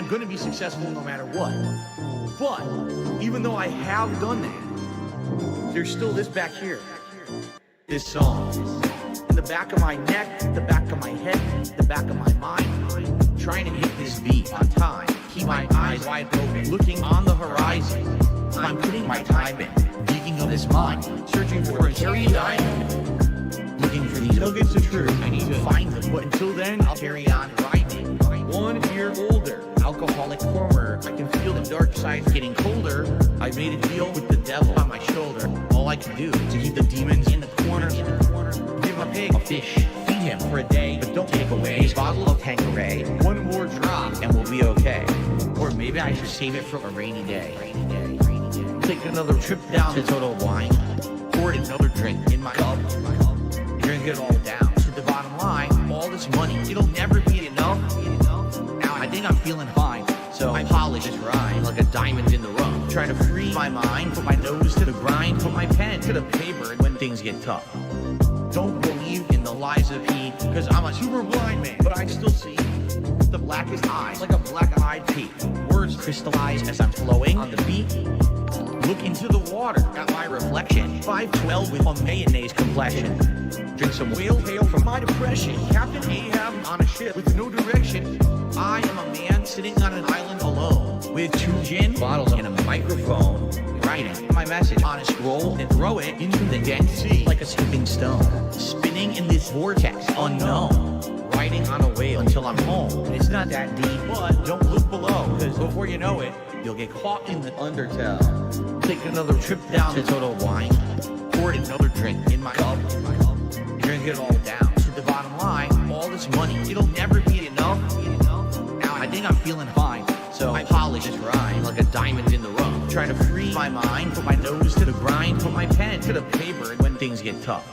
I'm gonna be successful no matter what. But even though I have done that, there's still this back here. This song. In the back of my neck, the back of my head, the back of my mind. Trying to hit this beat on time. Keep my eyes wide open, looking on the horizon. I'm putting my time in, digging up this mine, searching for a cherry diamond. Looking for these nuggets of truth, I need to find them. But until then, I'll carry on grinding. 1 year older, alcoholic former. I can feel the dark side getting colder. I made a deal with the devil on my shoulder. All I can do to keep the demons in the corner. Give a pig a fish, feed him for a day, but don't take away his bottle of Tanqueray. 1 more drop and we'll be okay. Or maybe I should save it for a rainy day. Take another trip down to Total Wine. Pour another drink in my cup. Drink it all down to the bottom line. All this money, it'll never be enough. Now I think I'm feeling fine, so I polish this rhyme like a diamond in the rough. Try to free my mind, put my nose to the grind, put my pen to the paper when things get tough. Don't believe in the lies of he, cause I'm a super blind man, but I still see the blackest eyes like a black-eyed pea. Words crystallize as I'm flowing on the beat. Look into the water at my reflection. 5'12" with a mayonnaise complexion. Drink some whale hail from my depression. Captain Ahab on a ship with no direction. I am a man sitting on an island alone with 2 gin bottles and a microphone. Writing my message on a scroll and throw it into the Dead Sea like a skipping stone. Spinning in this vortex unknown. Riding on a whale until I'm home. It's not that deep, but don't look below, cause before you know it, you'll get caught in the undertow. Take another trip down to Total Wine. Pour another drink in my cup. Drink it all down to the bottom line. All this money, it'll never be enough. Now I think I'm feeling fine, so I polish this rhyme like a diamond in the rough. Try to free my mind, put my nose to the grind, put my pen to the paper when things get tough.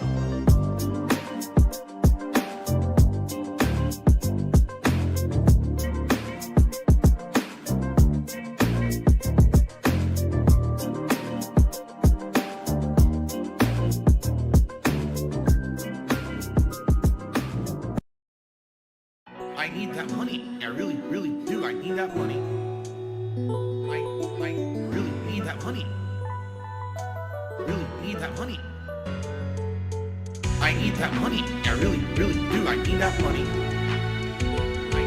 I need that money. I really, really do. I need that money. I really need that money. Really need that money. I need that money. I really, really do. I need that money. I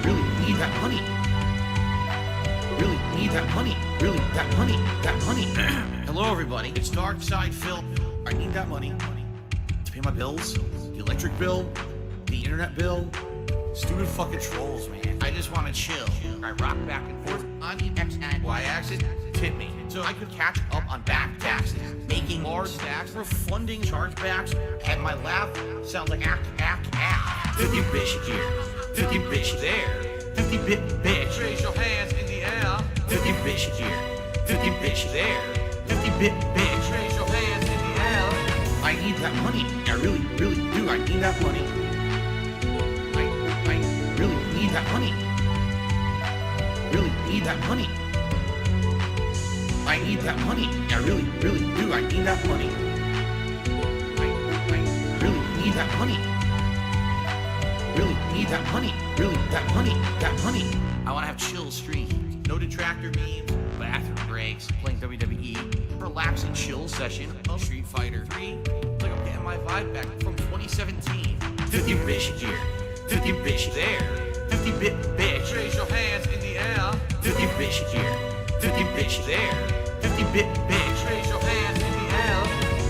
really need that money. Really need that money. Really, that money. That money. Hello, everybody. It's Dark Side Phil. I need that money to pay my bills, the electric bill, the internet bill. Stupid fucking trolls, man. I just want to chill. I rock back and forth on the X and Y axis. Tip me so I could catch up on back taxes. Making large stacks, refunding chargebacks. And my laugh sounds like act. 50 bitch here, 50 bitch there. 50 bit bitch. Raise your hands in the air. 50 bitch here, 50 bitch there. 50 bit bitch. Raise your hands in the air. I need that money. I really, really do. I need that money. Really need that money. Really need that money. I need that money. I really, really do. I need that money. I really need that money. Really need that money. Really, that money. That money. I want to have chill streams. No detractor memes. Bathroom breaks. Playing WWE. Relaxing chill session of Street Fighter 3. It's like I'm getting my vibe back from 2017. 50 bitch here. 50 bitch there. 50 bit bitch. Raise your hands in the air. 50 bitch here. 50 bitch there. 50 bit bitch. Raise your hands in the air.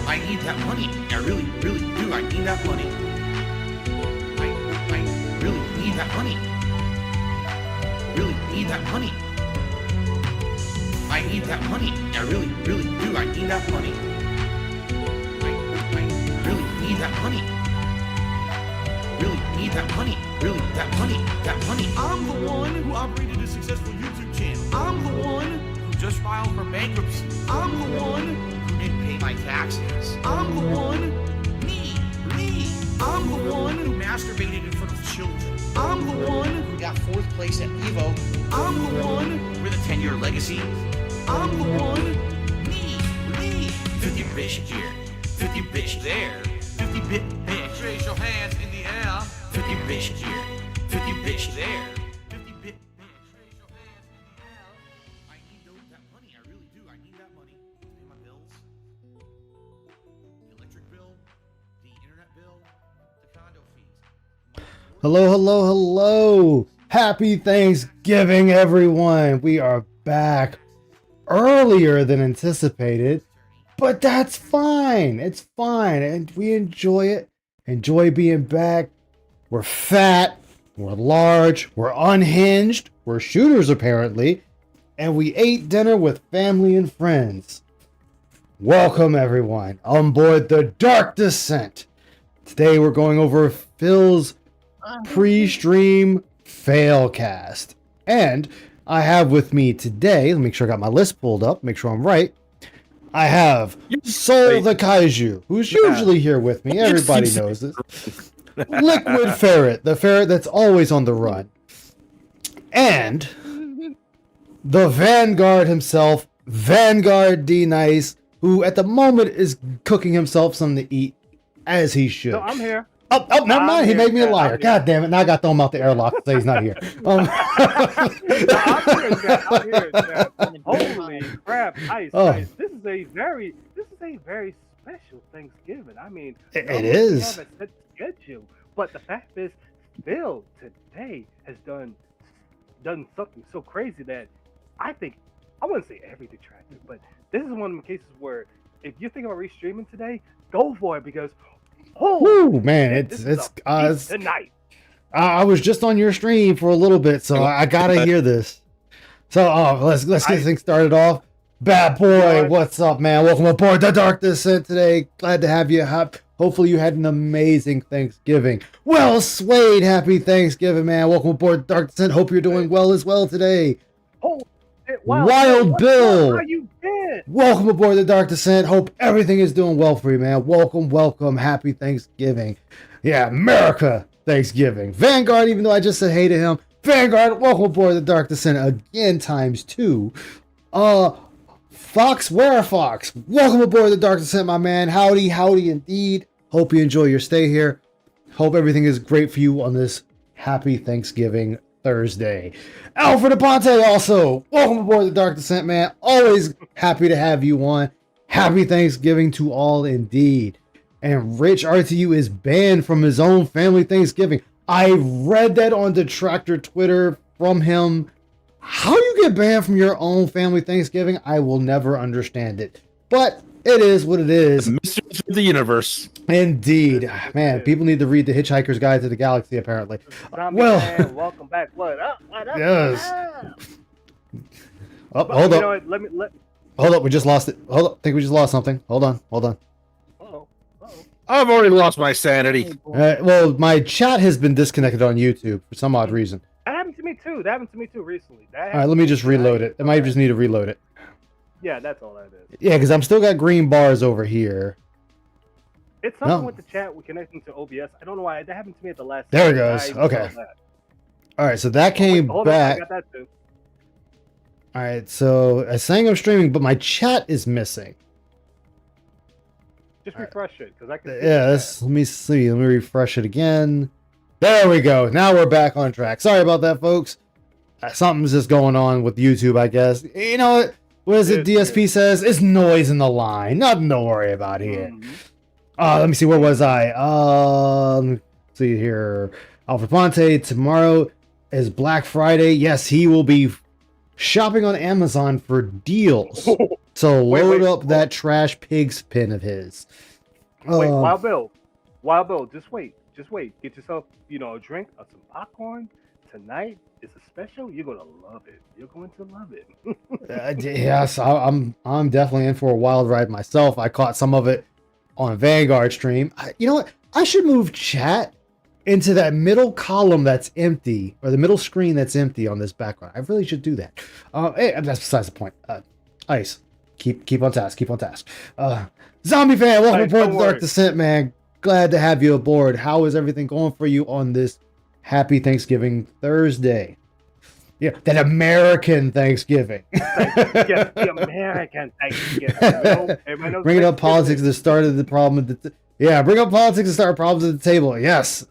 I need that money. I really, really do. I need that money. I really need that money. Really need that money. I need that money. I really, really do. I need that money. I really need that money. Really need that money. Really, that money. That money. I'm the one who operated a successful YouTube channel. I'm the one who just filed for bankruptcy. I'm the one who didn't pay my taxes. I'm the one. Me. I'm the one who masturbated in front of children. I'm the one who got 4th place at Evo. I'm the one with a 10-year legacy. I'm the one. Me. 50 bitch here. 50 bitch there. 50 bit bitch. Raise your hands in the air. 50 bitch here, 50 bitch there, 50 bit bitch. Hello, hello, hello. Happy Thanksgiving, everyone. We are back earlier than anticipated, but that's fine. It's fine. And we enjoy it. Enjoy being back. We're fat. We're large. We're unhinged. We're shooters, apparently. And we ate dinner with family and friends. Welcome, everyone, on board the Dark Descent. Today, we're going over Phil's pre-stream failcast. And I have with me today, let me make sure I got my list pulled up, make sure I'm right. I have Soul the Kaiju, who's usually here with me. Everybody knows this. Liquid Ferret, the ferret that's always on the run. And the Vanguard himself, Vanguard D Nice, who at the moment is cooking himself something to eat, as he should. So I'm here. Oh, never mind. He made me a liar. God damn it. Now I got to throw him out the airlock to say he's not here. I'm here, Chad. Holy crap. Ice. This is a very special Thanksgiving. I mean, it is. We have a set schedule, but the fact is, Phil today has done something so crazy that I think, I wouldn't say every detractor, but this is one of the cases where if you're thinking about restreaming today, go for it, because oh man, it's tonight. I was just on your stream for a little bit, so I gotta hear this. So let's get things started off. Bad boy, what's up, man? Welcome aboard the Dark Descent today. Glad to have you. Hopefully you had an amazing Thanksgiving. Well, Swade, happy Thanksgiving, man. Welcome aboard Dark Descent. Hope you're doing well as well today. Wild Bill, how you been? Welcome aboard the Dark Descent. Hope everything is doing well for you, man. Welcome. Happy Thanksgiving. Yeah, America Thanksgiving. Vanguard, even though I just said hey to him. Vanguard, welcome aboard the Dark Descent again ×2. Fox, where Fox? Welcome aboard the Dark Descent, my man. Howdy indeed. Hope you enjoy your stay here. Hope everything is great for you on this happy Thanksgiving Thursday. Alfred Aponte also, welcome aboard the Dark Descent, man. Always happy to have you on. Happy Thanksgiving to all indeed. And Rich RTU is banned from his own family Thanksgiving. I read that on Detractor Twitter from him. How you get banned from your own family Thanksgiving, I will never understand it. But it is what it is. The mysteries of the universe. Indeed. Man, people need to read The Hitchhiker's Guide to the Galaxy, apparently. Well, man, welcome back. What up? Yes. Oh, hold up. You know what, Hold up, we just lost it. Hold up, I think we just lost something. Hold on. Uh-oh. I've already lost my sanity. Well, my chat has been disconnected on YouTube for some odd reason. That happened to me too recently. All right, let me just reload it. I might just need to reload it. Yeah, that's all that is. Yeah, because I'm still got green bars over here. It's something with the chat with connecting to OBS. I don't know why. That happened to me at the last There it goes. Okay. All right, so that came back. I got that too. All right, so I saying I'm streaming, but my chat is missing. Just refresh it, because I can. Yeah, let me see. Let me refresh it again. There we go. Now we're back on track. Sorry about that, folks. Something's just going on with YouTube, I guess. You know what is it? DSP says it's noise in the line. Nothing to worry about here. Let me see. Where was I? Let's see here. Alfred Ponte. Tomorrow is Black Friday. Yes, he will be shopping on Amazon for deals. So load up that trash pig's pin of his. Wait, Wild Bill, just wait. Get yourself, a drink or some popcorn. Tonight is a special. You're gonna love it. You're going to love it. Yes, I'm definitely in for a wild ride myself. I caught some of it on Vanguard stream. You know what? I should move chat into that middle column that's empty, or the middle screen that's empty on this background. I really should do that. Hey, that's besides the point. Ice, keep on task. Zombie fan, welcome aboard the Dark Descent, man. Glad to have you aboard. How is everything going for you on this happy Thanksgiving Thursday? Yeah, that American Thanksgiving. Yes, the American Thanksgiving. Bringing up politics at the start of the problem. Bring up politics to start problems at the table. Yes.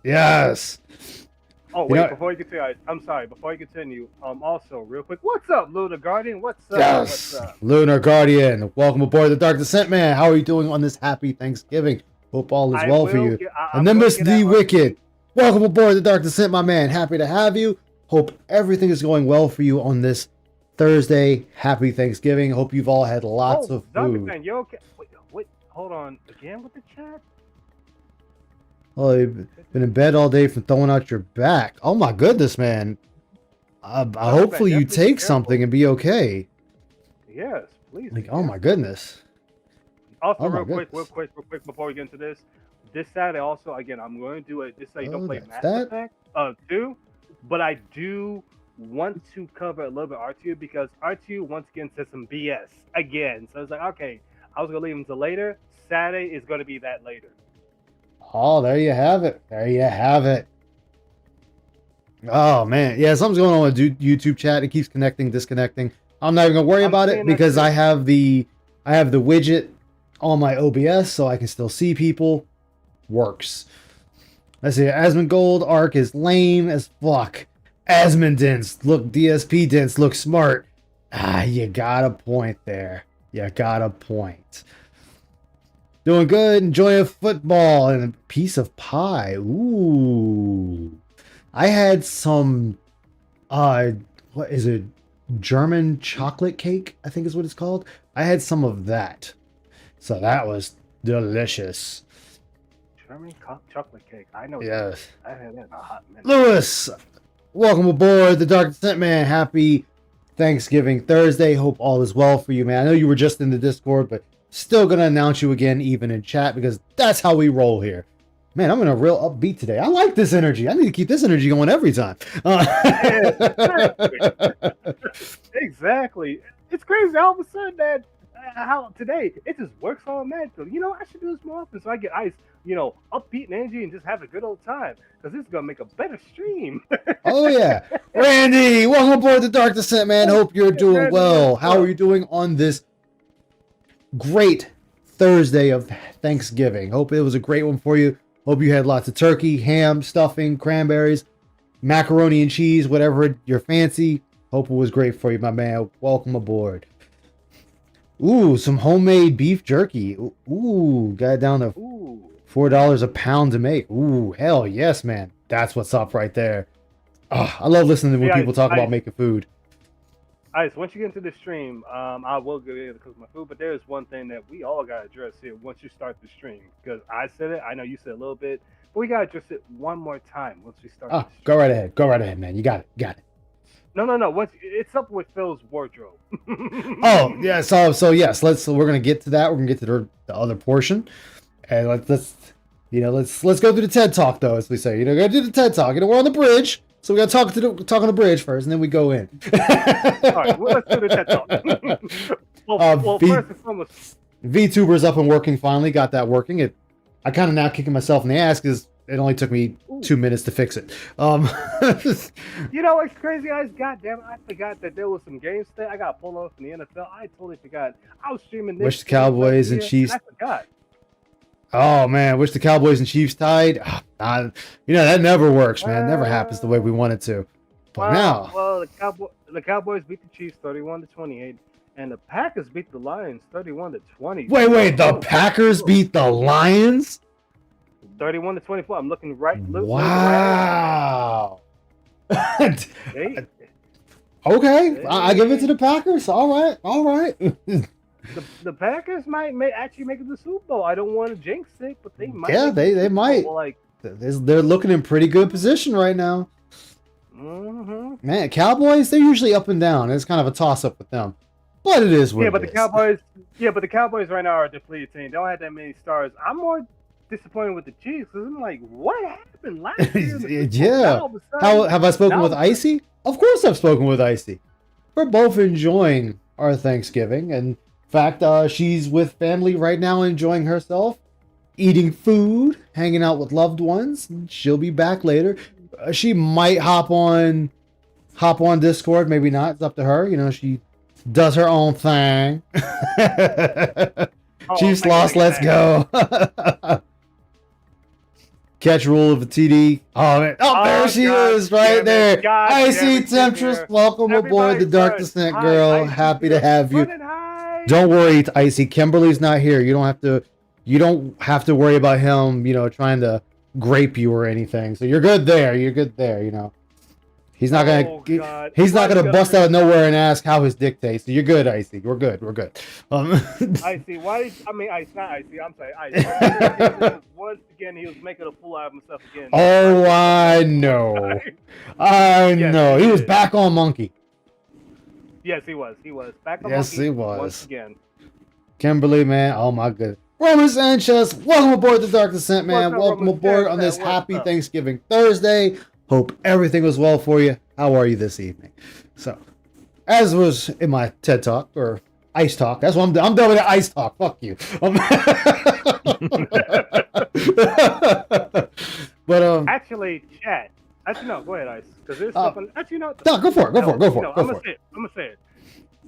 Oh, wait, before you continue, I'm sorry, before you continue, also, real quick, what's up, Lunar Guardian? What's up? Yes, what's up? Lunar Guardian, welcome aboard the Dark Descent, man. How are you doing on this happy Thanksgiving? Hope all is well for you. And then Miss the Wicked. Welcome aboard the Dark Descent, my man. Happy to have you. Hope everything is going well for you on this Thursday. Happy Thanksgiving. Hope you've all had lots of food. Man, you okay? Wait, hold on. Again with the chat? Oh, you've been in bed all day from throwing out your back. Oh my goodness, man. Hopefully you take something and be okay. Yes, please. Like, oh my goodness. Also, Oh my real quick, before we get into this Saturday, also, again, I'm going to do it this so you don't play Mass Effect 2, but I do want to cover a little bit R2 because R2 once again says some BS again. So it's like, okay, I was going to leave until later. Saturday is going to be that later. Oh, there you have it. There you have it. Oh man, yeah, something's going on with YouTube chat. It keeps connecting, disconnecting. I'm not even gonna worry about it because I have the widget on my OBS, so I can still see people. Works. Let's see. Asmongold Arc is lame as fuck. Asmondents look DSP dents look smart. You got a point there. You got a point. Doing good, enjoying football and a piece of pie. Ooh. I had some what is it? German chocolate cake, I think is what it's called. I had some of that. So that was delicious. German chocolate cake. I know. Yes. I had that in a hot minute. Lewis, welcome aboard the Dark Descent, man. Happy Thanksgiving Thursday. Hope all is well for you, man. I know you were just in the Discord, but still gonna announce you again, even in chat, because that's how we roll here. Man, I'm in a real upbeat today. I like this energy. I need to keep this energy going every time. Exactly. It's crazy all of a sudden that how today it just works automatically. You know, I should do this more often so I get upbeat and energy and just have a good old time because this is gonna make a better stream. Oh yeah, Randy, welcome aboard the Dark Descent, man. Hope you're doing well. How are you doing on this great Thursday of Thanksgiving? Hope it was a great one for you. Hope you had lots of turkey, ham, stuffing, cranberries, macaroni and cheese, whatever you're fancy. Hope it was great for you, my man. Welcome aboard. Ooh, some homemade beef jerky. Ooh, got it down to $4 a pound to make. Ooh, hell yes, man. That's what's up right there. Oh, I love listening to when people talk about making food. All right, so once you get into the stream, I will go in to cook my food, but there is one thing that we all got to address here once you start the stream, because I said it, I know you said a little bit, but we got to address it one more time once we start the stream. Go right ahead. Go right ahead, man. You got it. No. Once it's up with Phil's wardrobe. Oh, yeah. So yes, we're going to get to that. We're going to get to the other portion. And let's go through the TED Talk, though, as we say. Go do the TED Talk. We're on the bridge. So we got to talk on the bridge first, and then we go in. All right, well, let's do the TED Talk. well, first and foremost, VTuber's up and working finally. Got that working. I kind of now kicking myself in the ass because it only took me 2 minutes to fix it. You know what's crazy, guys? Goddamn, I forgot that there was some games today. I got pulled over from the NFL. I totally forgot. I was streaming this. Wish the Cowboys and Chiefs. I forgot. Oh man, wish the Cowboys and Chiefs tied. That never works, man. It never happens the way we want it to. But now, the Cowboys beat the Chiefs 31-28, and the Packers beat the Lions 31-20. Wait, the Packers beat the Lions 31-24. I'm looking right. Wow. Hey. Okay, I give it to the Packers. All right. The Packers might actually make it to the Super Bowl. I don't want to jinx it, but they might. Yeah, they might. They're looking in pretty good position right now. Mm-hmm. Man, Cowboys, they're usually up and down. It's kind of a toss-up with them. But it is what it is. The Cowboys right now are a depleted team. They don't have that many stars. I'm more disappointed with the Chiefs because I'm like, what happened last year? Yeah. How have I spoken with Icy? Of course I've spoken with Icy. We're both enjoying our Thanksgiving. And in fact, she's with family right now, enjoying herself, eating food, hanging out with loved ones. She'll be back later. She might hop on Discord, maybe not. It's up to her. She does her own thing. Chiefs lost, let's go. Catch rule of the TD. Oh, man. There she is, right there. Icy Temptress, welcome aboard the Dark Descent, girl. Happy to have you. Don't worry, Icy. Kimberly's not here. You don't have to worry about him, trying to grape you or anything. So you're good there. You're good there. You know, he's not gonna Oh, God. he's not Why you gonna gotta bust bring out of this up? nowhere and ask how his dick tastes. So you're good, Icy. We're good. We're good. Icy, why? I mean, Ice, not Icy. I'm sorry, Icy. Once again, he was making a fool out of himself again. Oh, I know. I Yes, know. he He was did. back on Monkey. Yes, he was. He was back on Yes, Monkey he was. once again. Kimberly, man. Oh my goodness. Roman Sanchez, welcome aboard the Dark Descent, man. What's up, Welcome Roman aboard on this Sanchez? What's happy up? Thanksgiving Thursday. Hope everything was well for you. How are you this evening? So, as was in my TED Talk or Ice Talk, that's what I'm done with the Ice Talk. Fuck you. But Actually, chat. Actually, no. Go ahead, Ice. Because there's something. Actually, no. no, go for it. Go for it. Go for No, it. Go I'm for gonna it. say it. I'm gonna say it.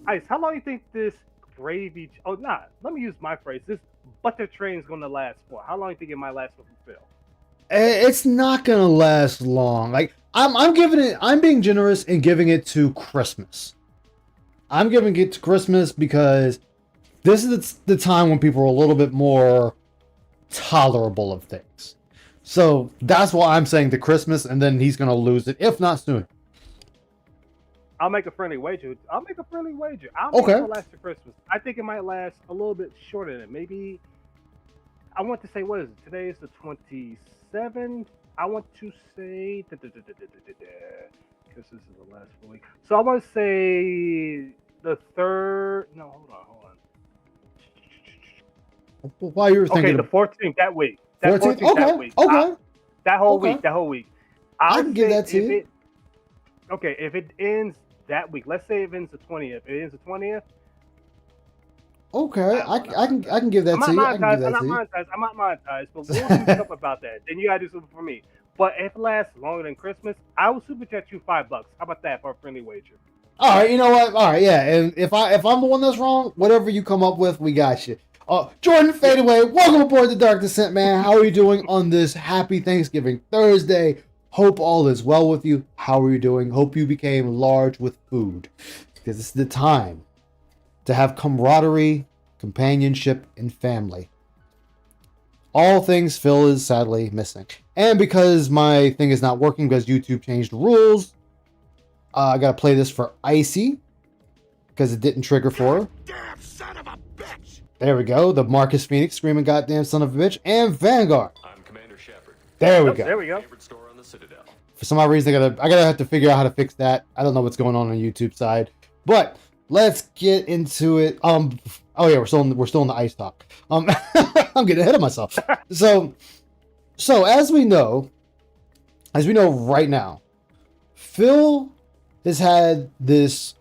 Ice, how long do you think this gravy? Oh, not. Let me use my phrase. This butter train is gonna last for. How long do you think it might last for Phil? It's not gonna last long. Like I'm giving it. I'm being generous and giving it to Christmas. I'm giving it to Christmas because this is the time when people are a little bit more tolerable of things. So that's why I'm saying to Christmas, and then he's gonna lose it, if not sooner. I'll make a friendly wager. I'll make Okay. it will last to Christmas. I think it might last a little bit shorter than maybe. I want to say, what is it? Today is the 27th. I want to say because this is the last full week. So I want to say the third. No, hold on. While you were Okay, thinking, the 14th that week. That 14th. 14th that Okay. week. Okay. That whole Okay. week. That whole week. I can give say that to if you. it- Okay, if it ends that week, let's say it ends the 20th. It ends the 20th. Okay. I can give that I'm to you. I not can give monetized. that to you. I'm not monetized, but we'll do something about that. Then you gotta do something for me. But if it lasts longer than Christmas, I will super chat you $5. How about that for a friendly wager? All right, you know what? All right, yeah. And if I'm the one that's wrong, whatever you come up with, we got you. Jordan Fadeaway, welcome aboard the Dark Descent, man. How are you doing on this happy Thanksgiving Thursday? Hope all is well with you. How are you doing? Hope you became large with food, because this is the time to have camaraderie, companionship, and family. All things Phil is sadly missing. And because my thing is not working because YouTube changed the rules, I gotta play this for Icy because it didn't trigger for her. Damn son of a bitch! There we go. The Marcus Phoenix screaming "goddamn son of a bitch" and Vanguard. I'm Commander Shepard. There we There go. we go. Favorite store on the Citadel. For some odd reason, I gotta have to figure out how to fix that. I don't know what's going on YouTube side, but let's get into it. Oh yeah, we're still in the Ice Talk. I'm getting ahead of myself. So as we know right now, Phil has had this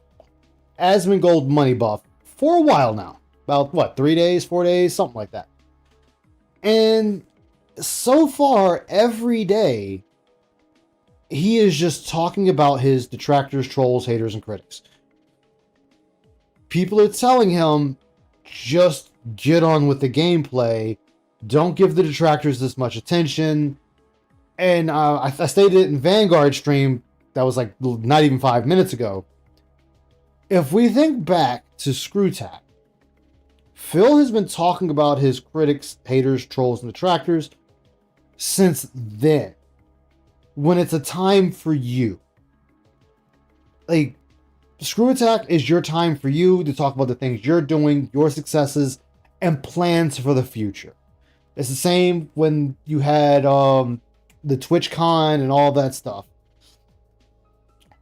Asmongold money buff for a while now. About what, 3 days, 4 days, something like that. And so far, every day, he is just talking about his detractors, trolls, haters, and critics. People are telling him, just get on with the gameplay. Don't give the detractors this much attention. And I stated it in Vanguard stream that was like not even 5 minutes ago. If we think back to Screwtack, Phil has been talking about his critics, haters, trolls, and detractors since then. When it's a time for you. Like, Screw Attack is your time for you to talk about the things you're doing, your successes, and plans for the future. It's the same when you had the TwitchCon and all that stuff.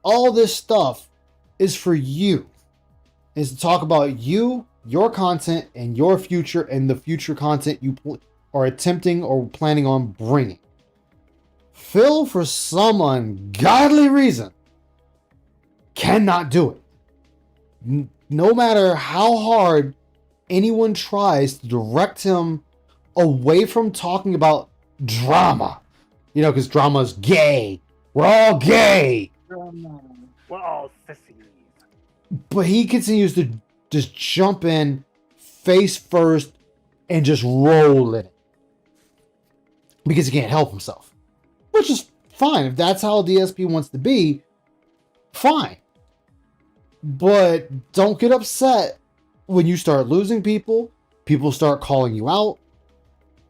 All this stuff is for you. Is to talk about you, your content, and your future, and the future content you are attempting or planning on bringing. Phil, for some ungodly reason, cannot do it. No matter how hard anyone tries to direct him away from talking about drama. You know, because drama's gay. We're all gay. We're all sissies. But he continues to just jump in face first and just roll in it. Because he can't help himself. Which is fine. If that's how DSP wants to be, fine. But don't get upset when you start losing people. People start calling you out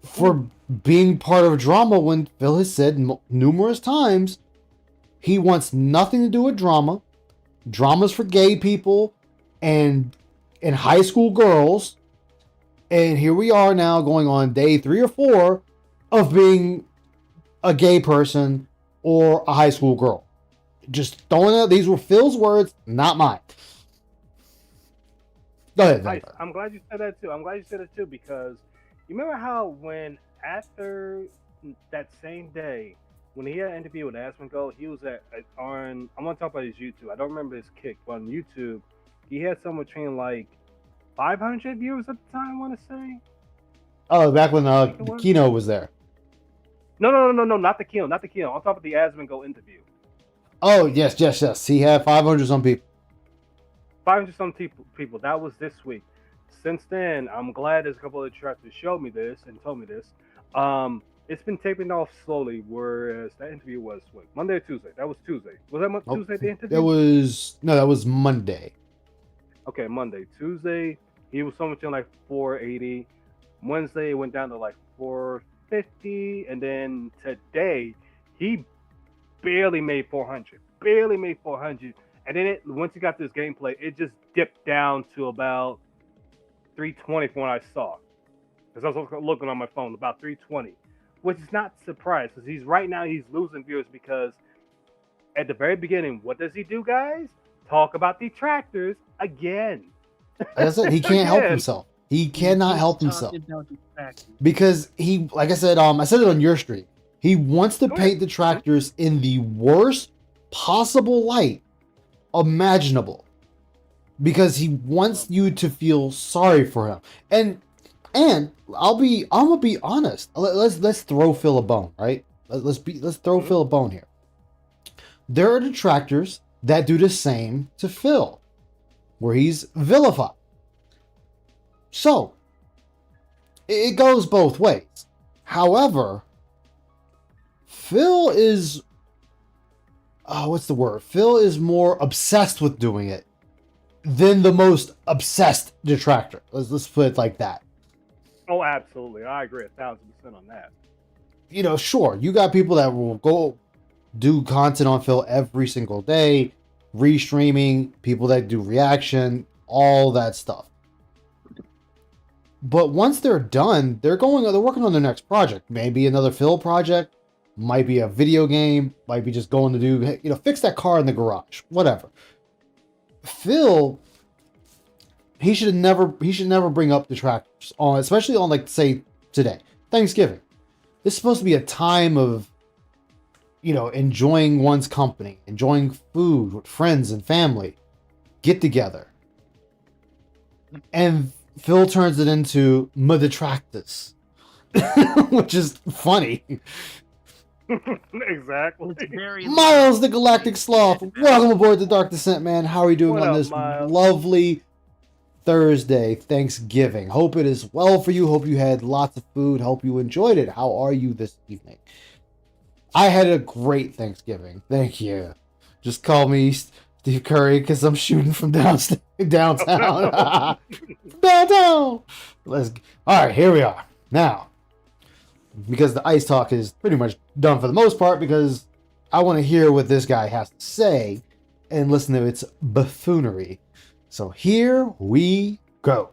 for being part of drama when Phil has said numerous times he wants nothing to do with drama. Drama's for gay people and high school girls. And here we are now going on day 3 or 4 of being a gay person or a high school girl. Just throwing out, these were Phil's words, not mine. Go ahead. Nice. I'm glad you said that too. Because you remember how when after that same day, when he had an interview with Asmongold, he was on. I'm gonna talk about his YouTube. I don't remember his kick, but on YouTube, he had somewhere between like 500 viewers at the time. I want to say. Oh, back when Kino was there. No, not the Kino. I'm talking about the Asmongold interview. Oh, yes. He had 500 some people. 500 some people. That was this week. Since then, I'm glad there's a couple of detractors showed me this and told me this. It's been taping off slowly, whereas that interview was Monday or Tuesday? That was Tuesday. Was that Tuesday the interview? That was Monday. Okay, Monday. Tuesday, he was somewhere between like 480. Wednesday, it went down to like 450. And then today, he barely made 400. And then once he got this gameplay, it just dipped down to about 320 from what I saw. Because I was looking on my phone, about 320. Which is not surprised, because he's losing viewers because at the very beginning, what does he do, guys? Talk about detractors again. Like I said, he can't help himself. He cannot help himself. Because he, like I said it on your stream, he wants to paint detractors in the worst possible light imaginable. Because he wants you to feel sorry for him. And I'm gonna be honest. Let's throw Phil a bone, right? Let's throw Phil a bone here. There are detractors that do the same to Phil, where he's vilified. So it goes both ways. However, Phil is Phil is more obsessed with doing it than the most obsessed detractor. Let's put it like that. Oh, absolutely. I agree 1,000% on that. Sure, you got people that will go do content on Phil every single day, restreaming, people that do reaction, all that stuff. But once they're done, they're working on their next project. Maybe another Phil project, might be a video game, might be just going to do, fix that car in the garage, whatever. Phil, he should never bring up detractors on, especially on, like, say today, Thanksgiving. This is supposed to be a time of, enjoying one's company, enjoying food with friends and family, get together. And Phil turns it into detractors, which is funny. Exactly. Miles the Galactic Sloth, welcome aboard the Dark Descent, man. How are you doing on this lovely Thursday, Thanksgiving? Hope it is well for you. Hope you had lots of food. Hope you enjoyed it. How are you this evening? I had a great Thanksgiving. Thank you. Just call me Steve Curry because I'm shooting from downtown. Downtown. All right, here we are. Now, because the ice talk is pretty much done for the most part, because I want to hear what this guy has to say and listen to its buffoonery. So here we go.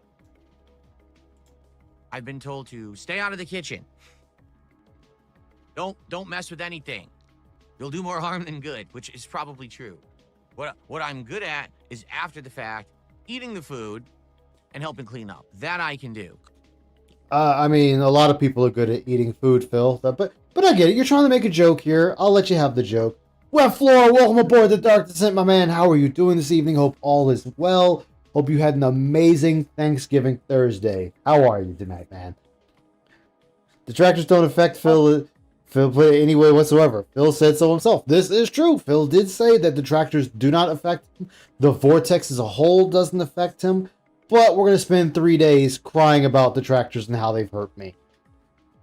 I've been told to stay out of the kitchen. Don't mess with anything. You'll do more harm than good, which is probably true. What I'm good at is after the fact, eating the food and helping clean up. That I can do. I mean, a lot of people are good at eating food, Phil. But I get it. You're trying to make a joke here. I'll let you have the joke. Wet Floor, welcome aboard the Dark Descent, my man. How are you doing this evening? Hope all is well. Hope you had an amazing Thanksgiving Thursday. How are you tonight, man? Detractors don't affect Phil any way whatsoever. Phil said so himself. This is true. Phil did say that detractors do not affect him. The vortex as a whole doesn't affect him. But we're going to spend 3 days crying about detractors and how they've hurt me.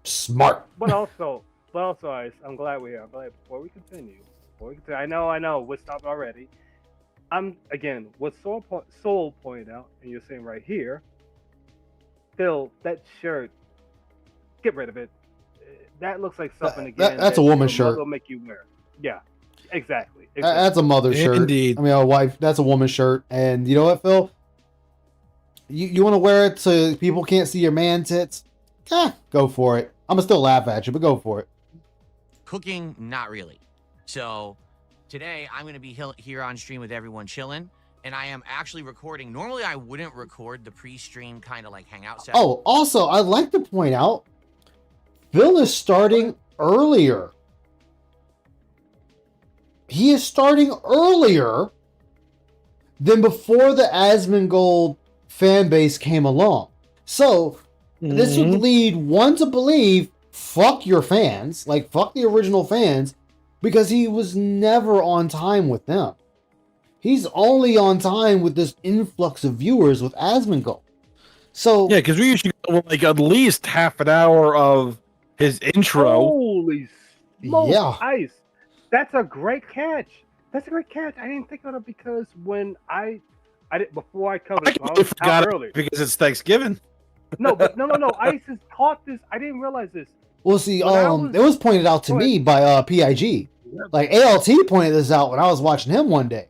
Smart. But also, I'm glad we're here. I'm glad before we continue, I know, we're stopped already. What Soul pointed out, and you're saying right here, Phil, that shirt, get rid of it. that looks like something that's a woman's your mother shirt. will make you wear. Yeah, exactly. That's a mother's shirt. Indeed. I mean, a wife. That's a woman's shirt. And you know what, Phil? You want to wear it so people can't see your man tits? Go for it. I'm gonna still laugh at you, but go for it. Cooking, not really. So today I'm going to be here on stream with everyone chilling, and I am actually recording. Normally I wouldn't record the pre-stream kind of like hangout session. Oh, also, I'd like to point out, Phil is starting earlier. He is starting earlier than before the Asmongold fan base came along. So this would lead one to believe, fuck your fans, like fuck the original fans, because he was never on time with them. He's only on time with this influx of viewers with Asmongold. So Yeah, because we usually go like at least half an hour of his intro. Holy smokes, Yeah. Ice. That's a great catch. That's a great catch. I didn't think of it because when I did before I covered I it, so I completely was forgot out it early. because it's Thanksgiving. No. Ice has taught this. I didn't realize this. we'll see. When I was- It was pointed out to Go me by PIG. Like ALT pointed this out when I was watching him one day,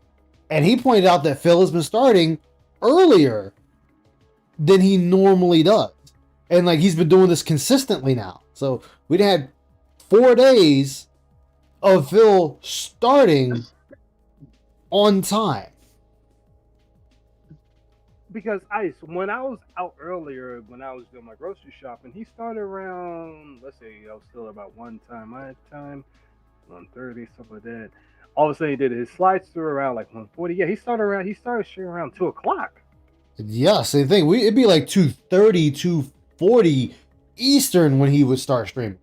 and he pointed out that Phil has been starting earlier than he normally does, and like he's been doing this consistently now. So we'd had 4 days of Phil starting on time. Because Ice, when I was out earlier, when I was doing my grocery shopping, he started around, let's say I was still about one time, my time, 1:30, something like that. All of a sudden he did his slides through around like 1:40. Yeah, he started shooting around 2 o'clock. Yeah, same thing. It'd be like 2:30, 2:40 Eastern when he would start streaming.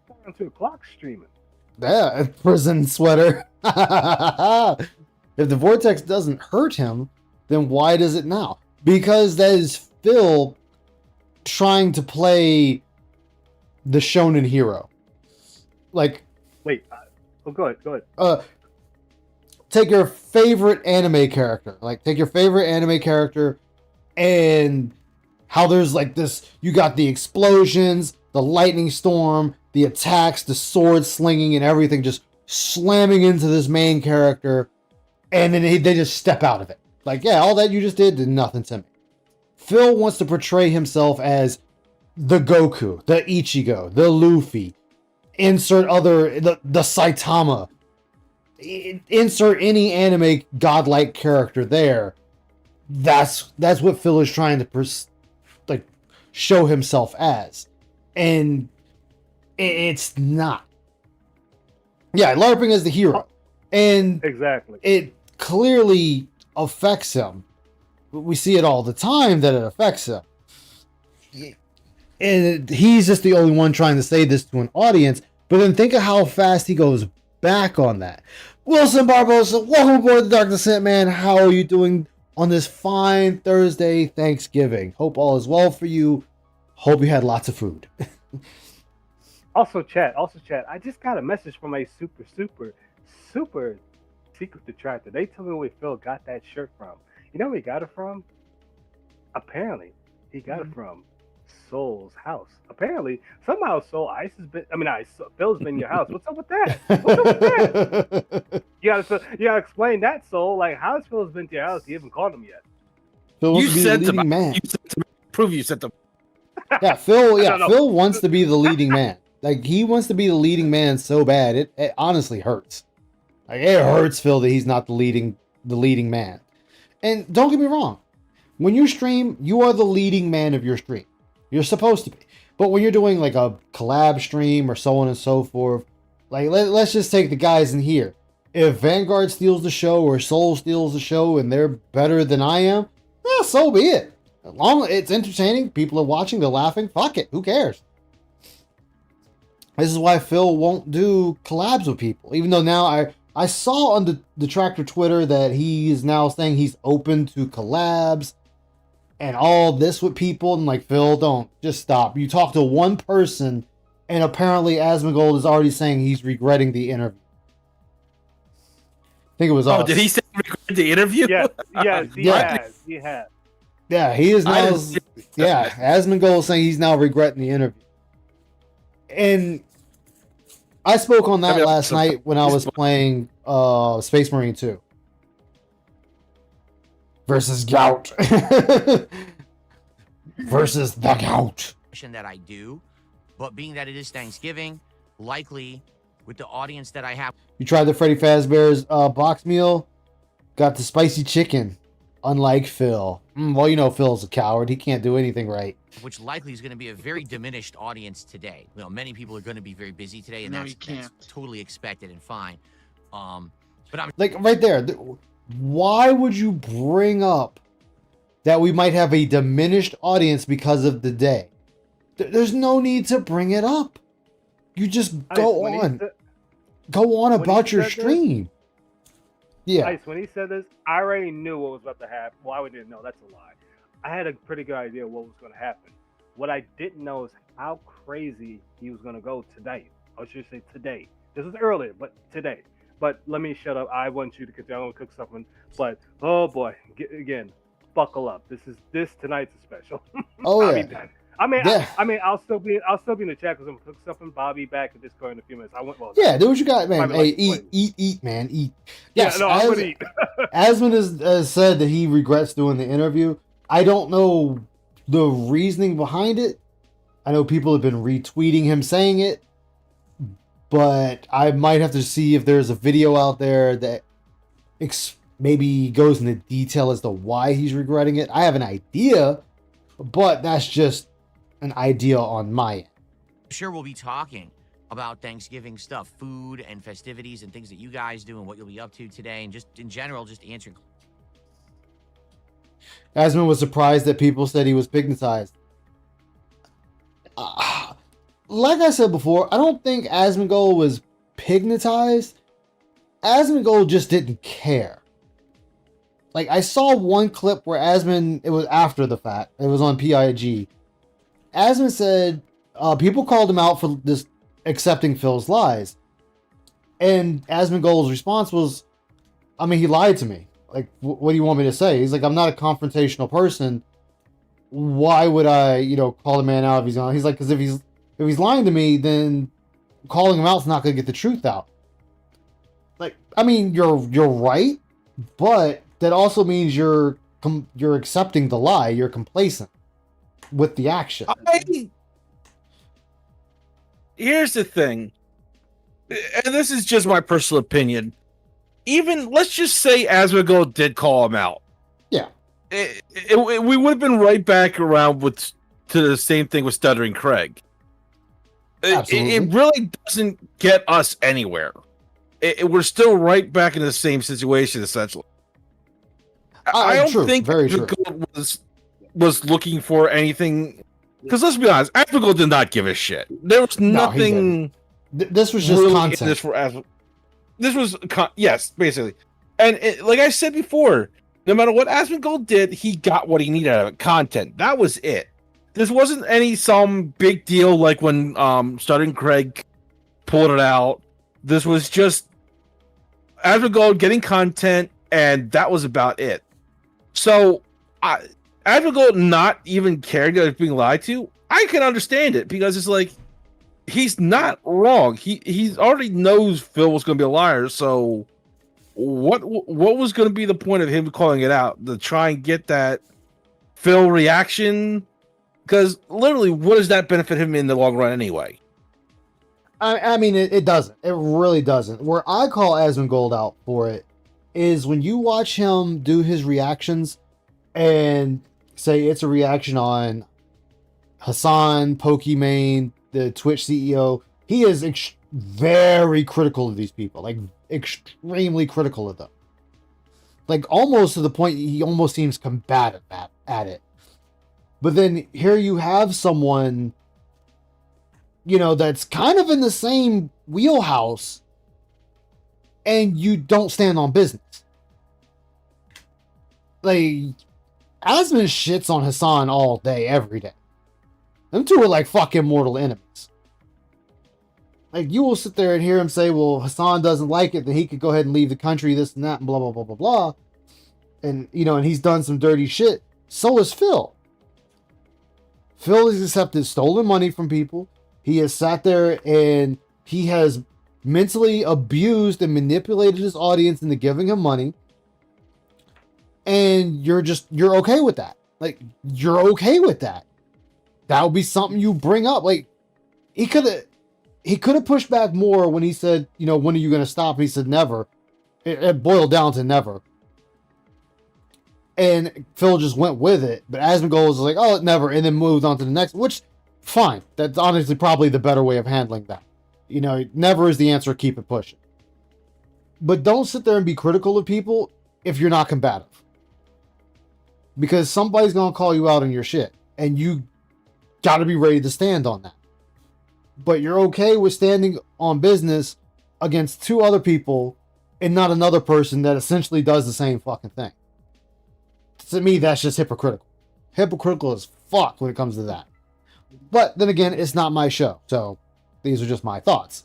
Around 2 o'clock streaming. Yeah, prison sweater. If the vortex doesn't hurt him, then why does it now? Because that is Phil trying to play the shonen hero. Like, Wait, go ahead. take your favorite anime character. Like, take your favorite anime character and how there's like this, you got the explosions, the lightning storm, the attacks, the sword slinging and everything just slamming into this main character, and then they just step out of it. Like, yeah, all that you just did nothing to me. Phil wants to portray himself as the Goku, the Ichigo, the Luffy, insert other, the Saitama, insert any anime godlike character there. That's what Phil is trying to show himself as, and it's not. Yeah, LARPing as the hero, and Exactly. it clearly affects him. We see it all the time that it affects him, and he's just the only one trying to say this to an audience. But then think of how fast he goes back on that. Wilson Barbosa, welcome aboard the Dark Descent, man. How are you doing on this fine Thursday Thanksgiving? Hope all is well for you. Hope you had lots of food. Also, chat. I just got a message from a super secret detractor. They told me where Phil got that shirt from. You know where he got it from? Apparently, he got it from Soul's house. Apparently, somehow Phil's been in your house. What's up with that? What's up with that? You gotta explain that, Soul. Like, how's Phil's been to your house? You haven't called him yet. Phil wants You to be the sent leading them. man. You sent them. Prove you sent them. Yeah, Phil. Yeah, No. Phil wants to be the leading man. Like, he wants to be the leading man so bad, it honestly hurts. Like, it hurts Phil that he's not the leading man. And don't get me wrong, when you stream, you are the leading man of your stream. You're supposed to be. But when you're doing like a collab stream or so on and so forth, like let's just take the guys in here. If Vanguard steals the show or Soul steals the show and they're better than I am, so be it. As long as it's entertaining, people are watching, they're laughing, fuck it, who cares? This is why Phil won't do collabs with people. Even though now I saw on the Detractor Twitter that he is now saying he's open to collabs and all this with people. And like, Phil, don't, just stop. You talk to one person and apparently Asmongold is already saying he's regretting the interview. I think it was Oh, did he say he regretted the interview? Yes, he has. Yeah, he is I now. didn't see Yeah, Asmongold is saying he's now regretting the interview. And I spoke on that I mean, last night when I was playing Space Marine 2 versus Gout. Versus the Gout. That I do, but being that it is Thanksgiving, likely with the audience that I have, You tried the Freddy Fazbear's box meal? Got the spicy chicken. Unlike Phil. Well, you know Phil's a coward. He can't do anything right. which likely is going to be a very diminished audience today. You know, many people are going to be very busy today, and that's totally expected and fine. But I'm Like, right there. Why would you bring up that we might have a diminished audience because of the day? There's no need to bring it up. You just go on about your stream. Yeah. Ice, when he said this, I already knew what was about to happen. Well, I didn't know. That's a lie. I had a pretty good idea what was going to happen. What I didn't know is how crazy he was going to go today. I should say today. This was earlier, but today. But let me shut up. I want you to continue. I'm going to cook something. But, oh boy. Again, buckle up. This tonight's a special. Oh, I'll yeah. be done. I'll still be in the chat because I'm gonna cook something. Bobby back at Discord in a few minutes. Yeah, do what you got, man. Hey, like eat, man, eat. Yes, yeah, no, I'm gonna eat. Asmund has said that he regrets doing the interview. I don't know the reasoning behind it. I know people have been retweeting him saying it, but I might have to see if there's a video out there that maybe goes into detail as to why he's regretting it. I have an idea, but that's just an idea on my end. sure we'll be talking about Thanksgiving stuff, food and festivities and things that you guys do and what you'll be up to today, and just in general, just answering. Asmund was surprised that people said he was pignatized. Like I said before, I don't think Asmongold was pignatized. Asmongold just didn't care. Like, I saw one clip where Asmund, it was after the fact, it was on PIG. Asmund said people called him out for this accepting Phil's lies. And Asmongold's response was, I mean, he lied to me. Like, what do you want me to say? He's like, I'm not a confrontational person. Why would I, call the man out if he's on? He's like, because if he's lying to me, then calling him out's not going to get the truth out. Like, I mean, you're right, but that also means you're accepting the lie. You're complacent with the action. Here's the thing, and this is just my personal opinion. Even let's just say Asmongold did call him out. Yeah, we would have been right back around to the same thing with Stuttering Craig. Absolutely. It really doesn't get us anywhere. We're still right back in the same situation, essentially. I don't think Asmongold was looking for anything. Because let's be honest, Asmongold did not give a shit. There was nothing. This was just really content. This was yes, basically. And like I said before, no matter what Asmongold did, he got what he needed out of it. Content. That was it. This wasn't some big deal like when Stuttering Craig pulled it out. This was just Asmongold getting content, and that was about it. So, Asmongold not even caring that it's being lied to, I can understand it, because it's like, he's not wrong. He's already knows Phil was going to be a liar, so what was going to be the point of him calling it out? To try and get that Phil reaction? Because literally, what does that benefit him in the long run anyway? I mean, it doesn't. It really doesn't. Where I call Asmongold out for it is when you watch him do his reactions and say it's a reaction on Hassan, Pokimane, the Twitch CEO. He is very critical of these people, like extremely critical of them. Like almost to the point he almost seems combative at it. But then here you have someone, that's kind of in the same wheelhouse, and you don't stand on business. Like, Asmund shits on Hassan all day, every day. Them two are like fucking mortal enemies. Like, you will sit there and hear him say, well, Hassan doesn't like it, then he could go ahead and leave the country, this and that, and blah, blah, blah, blah, blah. And, and he's done some dirty shit. So is Phil. Phil has accepted stolen money from people. He has sat there and he has mentally abused and manipulated his audience into giving him money. And you're okay with that. Like, you're okay with that. That would be something you bring up. Like, he could have pushed back more when he said, you know, when are you going to stop? And he said never. It boiled down to never. And Phil just went with it. But Asmongold was like, oh, never. And then moved on to the next, which, fine. That's honestly probably the better way of handling that. You know, never is the answer. Keep it pushing. But don't sit there and be critical of people if you're not combative. Because somebody's going to call you out on your shit. And you got to be ready to stand on that. But you're okay with standing on business against two other people and not another person that essentially does the same fucking thing. To me, that's just hypocritical. Hypocritical as fuck when it comes to that. But then again, it's not my show. So these are just my thoughts.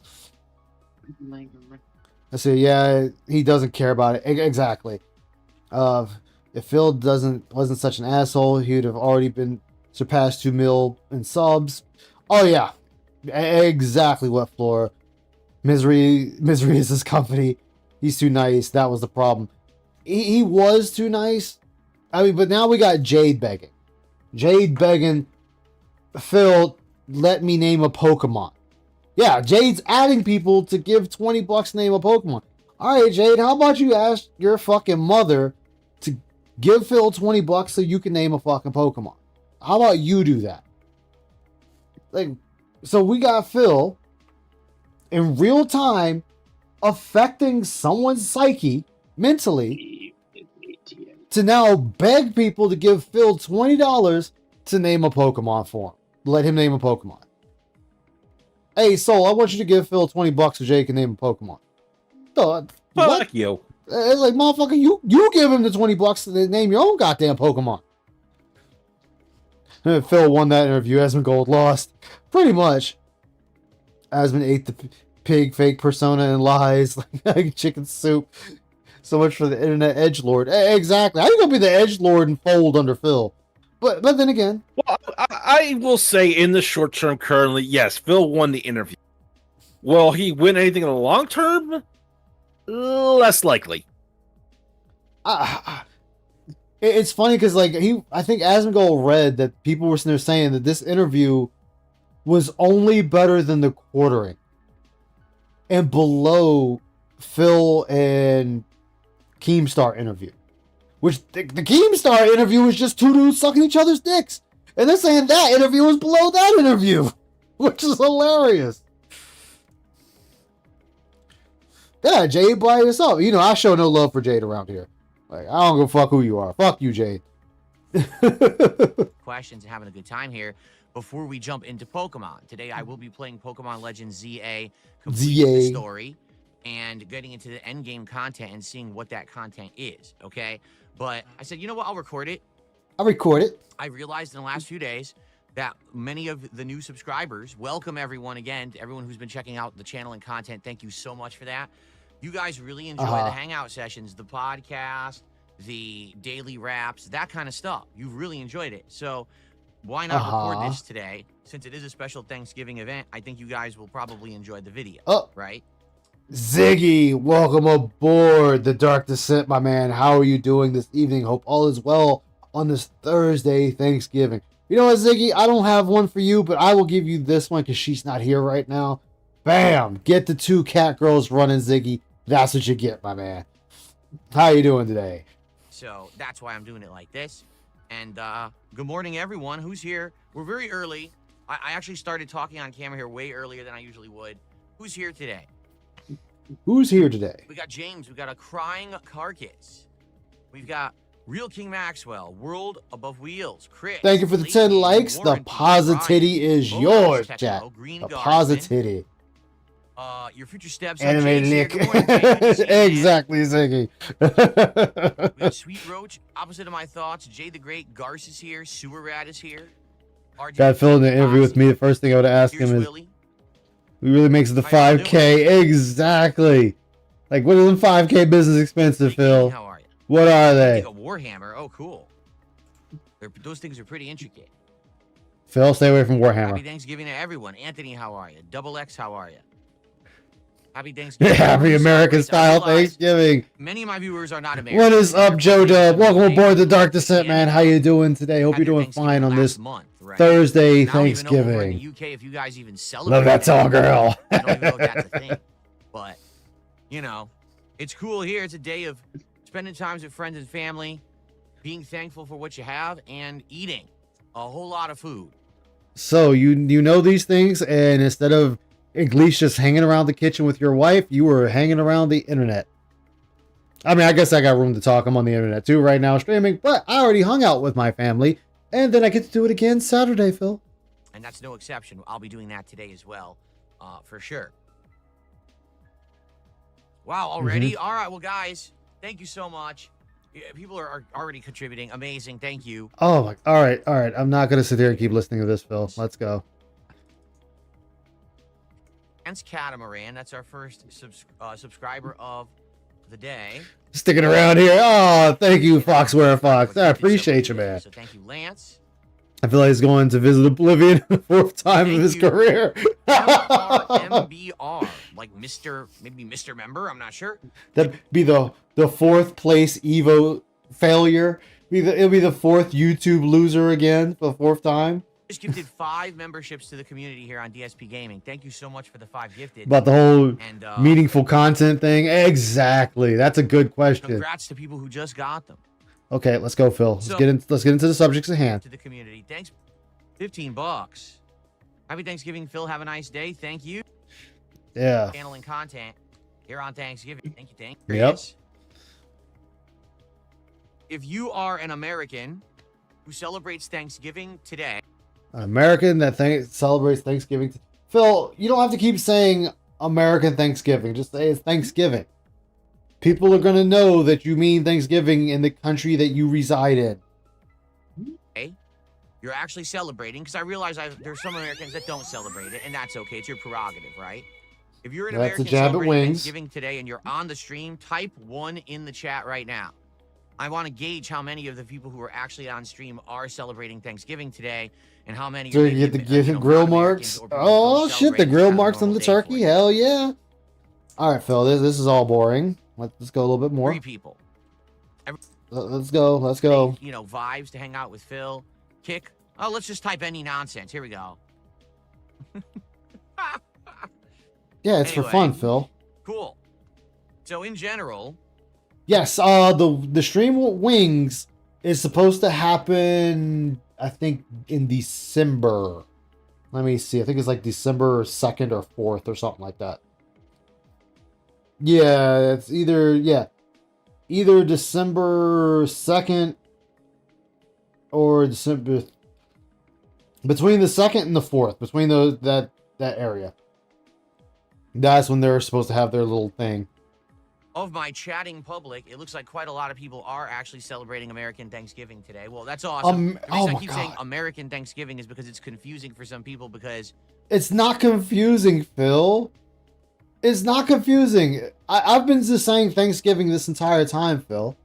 I say, yeah, he doesn't care about it. Exactly. If Phil wasn't such an asshole, he would have already been surpassed 2 mil in subs. Oh yeah, exactly what Flora. Misery is his company. He's too nice. That was the problem. He was too nice. I mean, but now we got Jade begging. Jade begging, Phil, let me name a Pokemon. Yeah, Jade's adding people to give $20 to name a Pokemon. All right, Jade, how about you ask your fucking mother to give Phil $20 so you can name a fucking Pokemon? How about you do that? Like, so we got Phil in real time affecting someone's psyche mentally to now beg people to give Phil $20 to name a Pokemon for him. Let him name a Pokemon. Hey, Soul, I want you to give Phil $20 so Jay can name a Pokemon. Fuck you. It's like, motherfucker, you give him the $20 to name your own goddamn Pokemon. And Phil won that interview. Asmongold lost. Pretty much. Asmon ate the pig fake persona and lies like chicken soup. So much for the internet edgelord. Exactly. How you gonna be the edgelord and fold under Phil? But then again, Well, I will say in the short term, currently, yes, Phil won the interview. Will he win anything in the long term? Less likely. it's funny because like I think Asmongold read that people were sitting there saying that this interview was only better than the quartering and below Phil and Keemstar interview. Which the Keemstar interview was just two dudes sucking each other's dicks. And they're saying that interview was below that interview. Which is hilarious. Yeah, Jade by yourself. You know, I show no love for Jade around here. Like, I don't give a fuck who you are. Fuck you, Jade. Questions and having a good time here. Before we jump into Pokemon, today I will be playing Pokemon Legends ZA, completing the story, and getting into the end game content and seeing what that content is, okay? But I said, you know what, I'll record it. I'll record it. I realized in the last few days that many of the new subscribers, welcome everyone again, to everyone who's been checking out the channel and content. Thank you so much for that. You guys really enjoy the hangout sessions, the podcast, the daily wraps, that kind of stuff. You've really enjoyed it. So why not record this today? Since it is a special Thanksgiving event, I think you guys will probably enjoy the video, right? Ziggy, welcome aboard the Dark Descent, my man. How are you doing this evening? Hope all is well on this Thursday, Thanksgiving. You know what, Ziggy? I don't have one for you, but I will give you this one because she's not here right now. Bam! Get the two cat girls running, Ziggy. That's what you get, my man. How you doing today? So that's why I'm doing it like this. And good morning, everyone. Who's here? We're very early. I actually started talking on camera here way earlier than I usually would. Who's here today? Who's here today? We got James. We got a crying carcass. We've got Real King Maxwell, World Above Wheels, Chris. Thank you for the 10 likes. The positivity is yours, chat. The positivity. Your future steps. Anime Nick. Exactly, Ziggy. We got Sweet Roach, opposite of my thoughts. Jay the Great, Garce is here. Sewer Rat is here. Got Phil in the interview with me. The first thing I would ask him is, who really makes it the 5K? Exactly. Like, what is the 5K business expensive, Phil? How are you? What are they? A Warhammer. Oh, cool. Those things are pretty intricate. Phil, stay away from Happy Warhammer. Thanksgiving to everyone. Anthony, how are you? Double X, how are you? Happy Thanksgiving. Happy American style Thanksgiving. Many of my viewers are not American. What is up, Joe Dub? Welcome aboard the Dark Descent, man. How you doing today? Hope you're Had your doing fine Thanksgiving on this last month, right? Thursday And I don't even know over in the Thanksgiving. UK if you guys even celebrate. Love that tall girl. I don't even know if that's a thing. But, you know, it's cool here. It's a day of spending times with friends and family, being thankful for what you have, and eating a whole lot of food. So you know these things, and instead of at least just hanging around the kitchen with your wife, you were hanging around the internet. I mean, I guess I got room to talk. I'm on the internet too right now streaming, but I already hung out with my family, and then I get to do it again Saturday, Phil. And that's no exception. I'll be doing that today as well, for sure. Wow, already? All right, well, guys, thank you so much. Yeah, people are already contributing. Amazing. Thank you. Oh, my, all right. I'm not going to sit here and keep listening to this, Phil. Let's go. Lance Catamaran, that's our first subscriber of the day. Sticking around here. Oh, thank you, Foxware Fox. I appreciate you, man. So thank you, Lance. I feel like he's going to visit Oblivion the fourth time of his career. MBR, like maybe Mr. Member, I'm not sure. That'd be the fourth place Evo failure. It'll be the fourth YouTube loser again for the fourth time. Just gifted 5 memberships to the community here on DSP Gaming. Thank you so much for the 5 gifted. About the whole and, meaningful content thing. Exactly. That's a good question. Congrats to people who just got them. Okay, let's go, Phil. Let's get into the subjects at hand. To the community. Thanks. $15. Happy Thanksgiving, Phil. Have a nice day. Thank you. Yeah. Channeling content here on Thanksgiving. Thank you. Thank you. Yep. If you are an American who celebrates Thanksgiving today, An American that celebrates Thanksgiving. Phil, you don't have to keep saying American Thanksgiving. Just say it's Thanksgiving. People are going to know that you mean Thanksgiving in the country that you reside in. you're actually celebrating, because I realize there's some Americans that don't celebrate it, and that's okay. It's your prerogative, right? If you're an American celebrating Thanksgiving today and you're on the stream, type 1 in the chat right now. I want to gauge how many of the people who are actually on stream are celebrating Thanksgiving today, and how many. So you get the grill marks. Oh shit! The grill marks on the turkey. Hell yeah! All right, Phil. This is all boring. Let's go a little bit more. 3 people. Let's go. Let's go. You know, vibes to hang out with Phil. Kick. Oh, let's just type any nonsense. Here we go. Yeah, it's for fun, Phil. Cool. So in general. Yes, the stream with Wings is supposed to happen, I think, in December. Let me see. I think it's like December 2nd or 4th or something like that. Yeah, it's either December 2nd or December, between the 2nd and the 4th, between that area. That's when they're supposed to have their little thing. Of my chatting public, it looks like quite a lot of people are actually celebrating American Thanksgiving today. Well, that's awesome. The reason I keep saying American Thanksgiving is because it's confusing for some people, because it's not confusing, Phil. It's not confusing. I've been just saying Thanksgiving this entire time, Phil.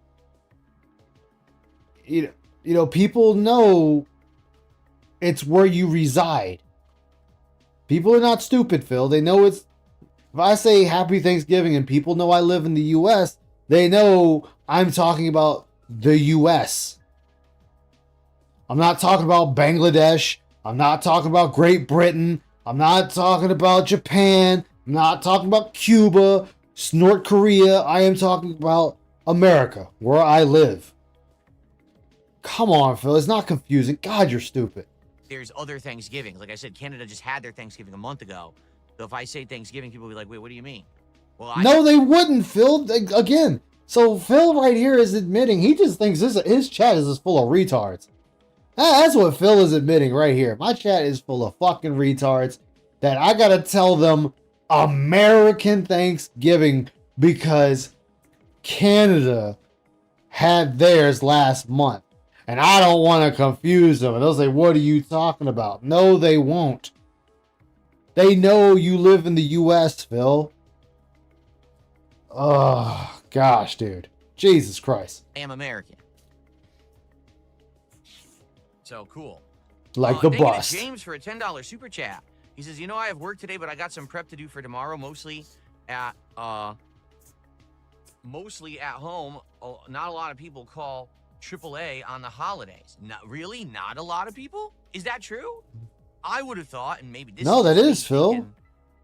You know, people know it's where you reside. People are not stupid, Phil. They know it's. If I say Happy Thanksgiving and people know I live in the U.S., they know I'm talking about the U.S. I'm not talking about Bangladesh. I'm not talking about Great Britain. I'm not talking about Japan. I'm not talking about Cuba, North Korea. I am talking about America, where I live. Come on, Phil. It's not confusing. God, you're stupid. There's other Thanksgivings. Like I said, Canada just had their Thanksgiving a month ago. So if I say Thanksgiving, people will be like, wait, what do you mean? Well, no, they wouldn't, Phil. Again, so Phil right here is admitting he just thinks his chat is just full of retards. That's what Phil is admitting right here. My chat is full of fucking retards that I gotta tell them American Thanksgiving because Canada had theirs last month. And I don't want to confuse them. And they'll say, what are you talking about? No, they won't. They know you live in the U.S., Phil. Oh, gosh, dude. Jesus Christ. I am American. So, cool. like the thank you to bust. James for a $10 super chat. He says, I have work today, but I got some prep to do for tomorrow, mostly at home. Not a lot of people call AAA on the holidays. Not really, not a lot of people. Is that true? I would have thought, and maybe this. No, that is, Phil.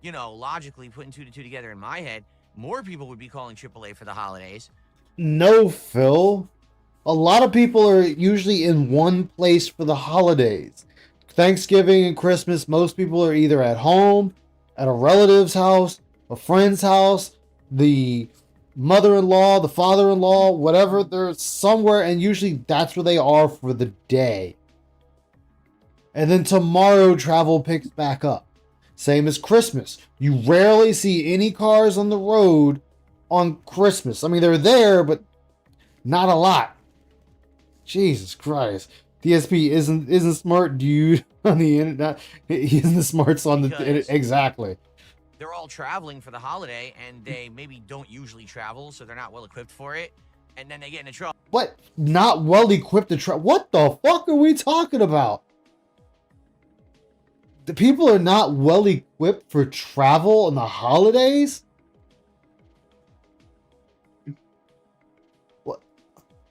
Thinking, logically putting 2 to 2 together in my head, more people would be calling AAA for the holidays. No, Phil. A lot of people are usually in one place for the holidays. Thanksgiving and Christmas, most people are either at home, at a relative's house, a friend's house, the mother-in-law, the father-in-law, whatever. They're somewhere, and usually that's where they are for the day. And then tomorrow, travel picks back up. Same as Christmas. You rarely see any cars on the road on Christmas. I mean, they're there, but not a lot. Jesus Christ. DSP isn't smart dude on the internet. He isn't the smarts on the internet. Exactly. They're all traveling for the holiday, and they maybe don't usually travel, so they're not well equipped for it. And then they get into trouble. What? Not well equipped to travel? What the fuck are we talking about? The people are not well equipped for travel on the holidays?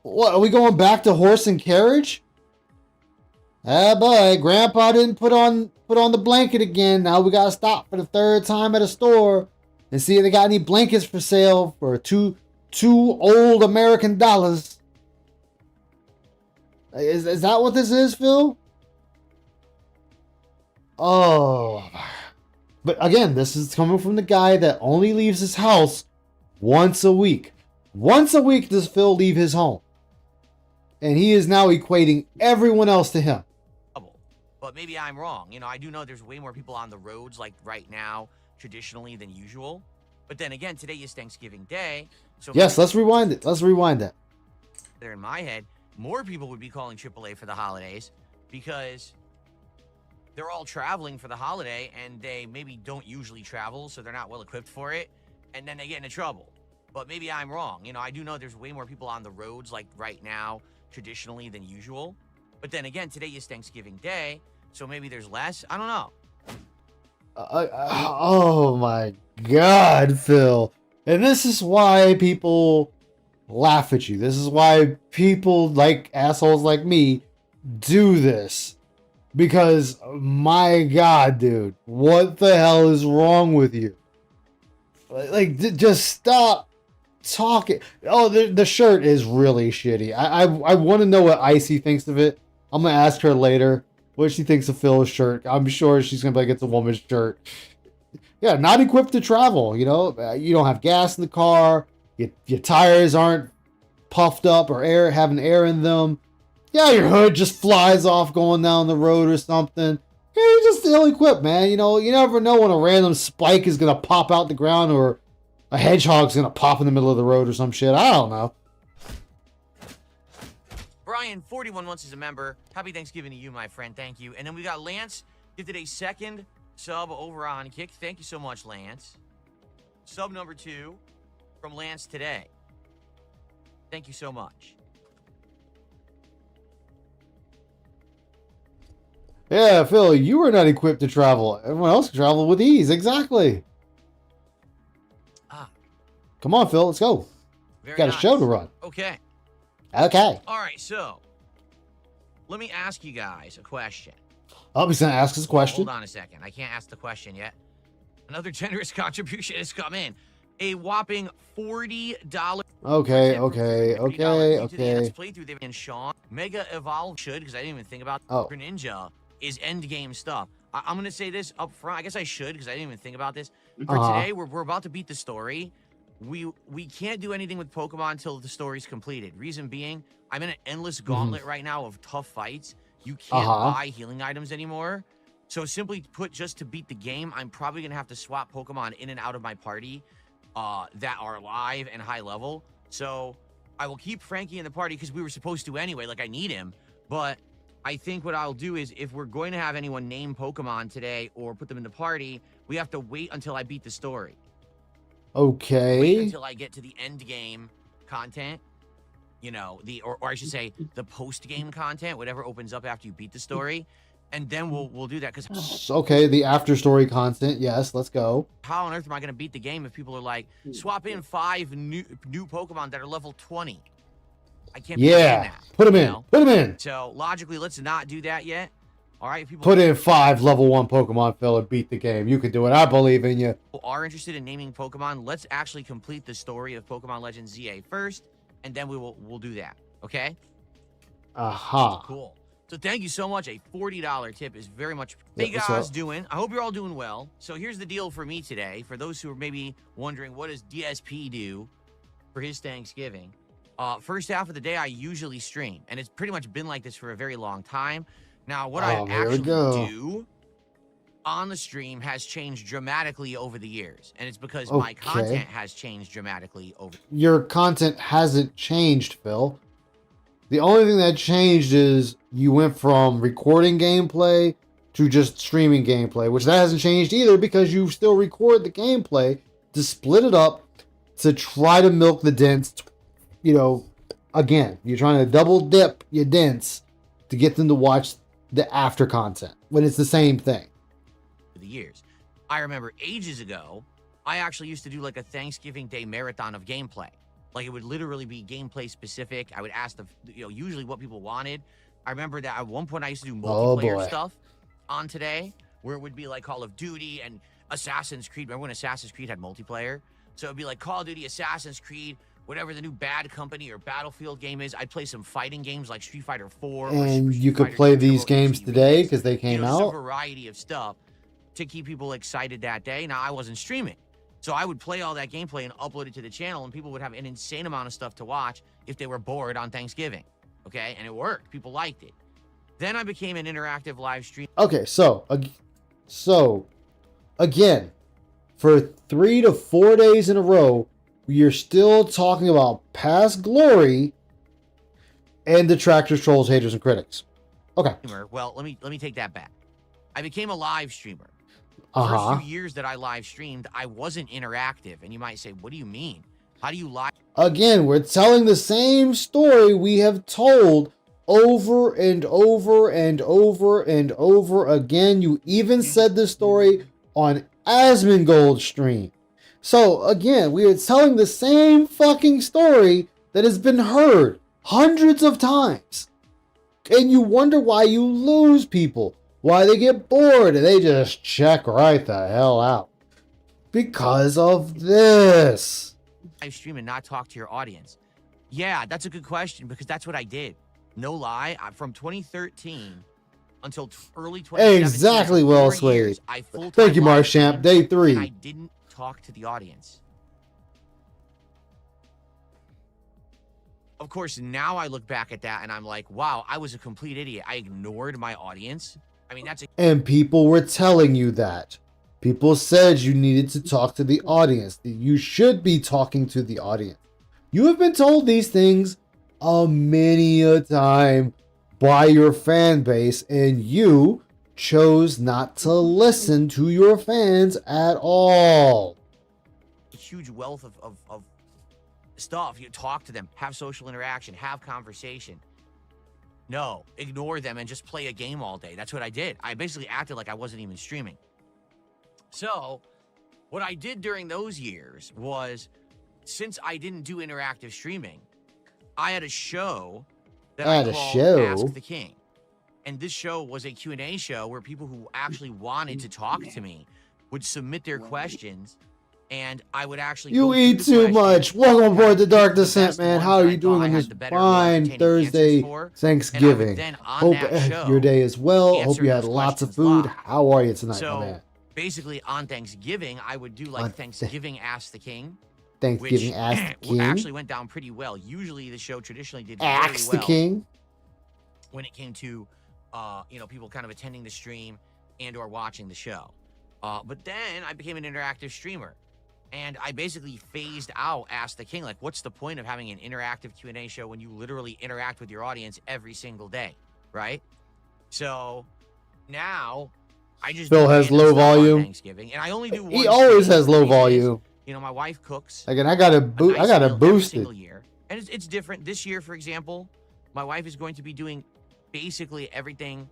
What, are we going back to horse and carriage? Ah, boy, Grandpa didn't put on the blanket again. Now we gotta stop for the 3rd time at a store and see if they got any blankets for sale for two old American dollars. Is that what this is, Phil? Oh, but again, this is coming from the guy that only leaves his house once a week. Once a week does Phil leave his home. And he is now equating everyone else to him. But maybe I'm wrong. I do know there's way more people on the roads, like right now, traditionally, than usual. But then again, today is Thanksgiving Day. So yes, let's rewind it. Let's rewind that. There in my head, more people would be calling AAA for the holidays because they're all traveling for the holiday, and they maybe don't usually travel, so they're not well equipped for it. And then they get into trouble. But maybe I'm wrong. I do know there's way more people on the roads, like right now, traditionally, than usual. But then again, today is Thanksgiving Day, so maybe there's less. I don't know. Oh my God, Phil. And this is why people laugh at you. This is why people like assholes like me do this. Because, my God, dude, what the hell is wrong with you? Like, just stop talking. Oh, the shirt is really shitty. I want to know what Icy thinks of it. I'm going to ask her later what she thinks of Phil's shirt. I'm sure she's going to be like, it's a woman's shirt. Yeah, not equipped to travel, you don't have gas in the car. Your tires aren't puffed up or having air in them. Yeah, your hood just flies off going down the road or something. Yeah, you're just ill-equipped, man. You never know when a random spike is going to pop out the ground or a hedgehog's going to pop in the middle of the road or some shit. I don't know. Brian, 41 months as a member. Happy Thanksgiving to you, my friend. Thank you. And then we got Lance. Gifted a 2nd sub over on Kick. Thank you so much, Lance. Sub number 2 from Lance today. Thank you so much. Yeah, Phil, you were not equipped to travel. Everyone else can travel with ease. Exactly. Come on, Phil. Let's go. Got a show to run. Okay. Okay. All right, so let me ask you guys a question. Oh, he's going to ask us a question. Hold on a second. I can't ask the question yet. Another generous contribution has come in. A whopping $40. Okay. Let's play through there. And Sean, Mega Evolve should, because I didn't even think about Ninja, is end game stuff. I'm going to say this up front. I guess I should, because I didn't even think about this. For today, we're about to beat the story. We can't do anything with Pokemon until the story's completed. Reason being, I'm in an endless gauntlet right now of tough fights. You can't buy healing items anymore. So simply put, just to beat the game, I'm probably going to have to swap Pokemon in and out of my party that are live and high level. So I will keep Frankie in the party because we were supposed to anyway. Like, I need him. But I think what I'll do is if we're going to have anyone name Pokemon today or put them in the party, we have to wait until I beat the story. Okay. Wait until I get to the end game content, or I should say the post game content, whatever opens up after you beat the story. and then we'll do that. Because Okay, the after story content. Yes, let's go. how on earth am I going to beat the game if people are like, swap in 5 new Pokemon that are level 20? I can't be doing Yeah, that. put them you in. know? Put them in. So logically, let's not do that yet. All right, if people Put in 5 level 1 Pokemon, Phil, and beat the game. You can do it. I believe in you. are interested in naming Pokemon, let's actually complete the story of Pokemon Legends ZA first, and then we'll do that. Okay? Aha. Cool. So thank you so much. A $40 tip is very much. Hey Yeah, what's guys, up? doing? I hope you're all doing well. So here's the deal for me today. For those who are maybe wondering, what does DSP do for his Thanksgiving? First half of the day, I usually stream, and it's pretty much been like this for a very long time. Now, what I Oh, here we actually go. do on the stream has changed dramatically over the years, and it's because my Okay. content has changed dramatically over. Your content hasn't changed, Phil. The only thing that changed is you went from recording gameplay to just streaming gameplay, which that hasn't changed either because you still record the gameplay to split it up to try to milk the dents. You know, again, you're trying to double dip your dents to get them to watch the after content when it's the same thing. The years. I remember ages ago, I actually used to do like a Thanksgiving Day marathon of gameplay. Like it would literally be gameplay specific. I would ask usually what people wanted. I remember that at one point I used to do multiplayer boy. stuff on today, where it would be like Call of Duty and Assassin's Creed. Remember when Assassin's Creed had multiplayer? So it'd be like Call of Duty, Assassin's Creed, whatever the new Bad Company or Battlefield game is. I'd play some fighting games like Street Fighter 4. And you could play these games today because they came Just a out. variety of stuff to keep people excited that day. Now, I wasn't streaming, so I would play all that gameplay and upload it to the channel, and people would have an insane amount of stuff to watch if they were bored on Thanksgiving. Okay, and it worked. People liked it. Then I became an interactive live stream. Okay, so again, for 3 to 4 days in a row, you're still talking about past glory and detractors, trolls, haters, and critics. Okay. Well, let me take that back. I became a live streamer. Uh-huh. First few years that I live streamed, I wasn't interactive. And you might say, what do you mean? How do you live? Again, we're telling the same story we have told over and over and over and over again. You even said this story on Asmongold's stream. So again, we are telling the same fucking story that has been heard hundreds of times. And you wonder why you lose people, why they get bored and they just check right the hell out. Because of this. Live stream and not talk to your audience? Yeah, that's a good question because that's what I did. No lie, from 2013 until early 2017. Exactly, well, Swade. Thank you, Marshamp. Day 3. I didn't talk to the audience. Of course, now I look back at that and I'm like, wow, I was a complete idiot. I ignored my audience. I mean, that's a And people were telling you that. People said you needed to talk to the audience, that you should be talking to the audience. You have been told these things many a time by your fan base, and you chose not to listen to your fans at all. huge wealth of stuff. You talk to them, have social interaction, have conversation. No, ignore them and just play a game all day. That's what I did. I basically acted like I wasn't even streaming. So what I did during those years was, since I didn't do interactive streaming, I had a show that I called Ask the King. And this show was a Q&A show where people who actually wanted to talk to me would submit their questions, and I would actually You eat too much. Welcome aboard the Dark Descent, man. How are you doing on this fine Thursday, Thanksgiving? Hope your day is well. Hope you had lots of food. How are you tonight, my man? Basically, on Thanksgiving, I would do like Thanksgiving Ask the King. Thanksgiving Ask the King actually went down pretty well. Usually, the show traditionally did Ask very the King when it came to, people kind of attending the stream and or watching the show. But then I became an interactive streamer, and I basically phased out Ask the King. Like, what's the point of having an interactive Q&A show when you literally interact with your audience every single day, right? So now I just Phil has low volume. Thanksgiving, and I only do one. He always has low volume. My wife cooks. Again, I gotta boost it. Year. And it's different. This year, for example, my wife is going to be doing basically everything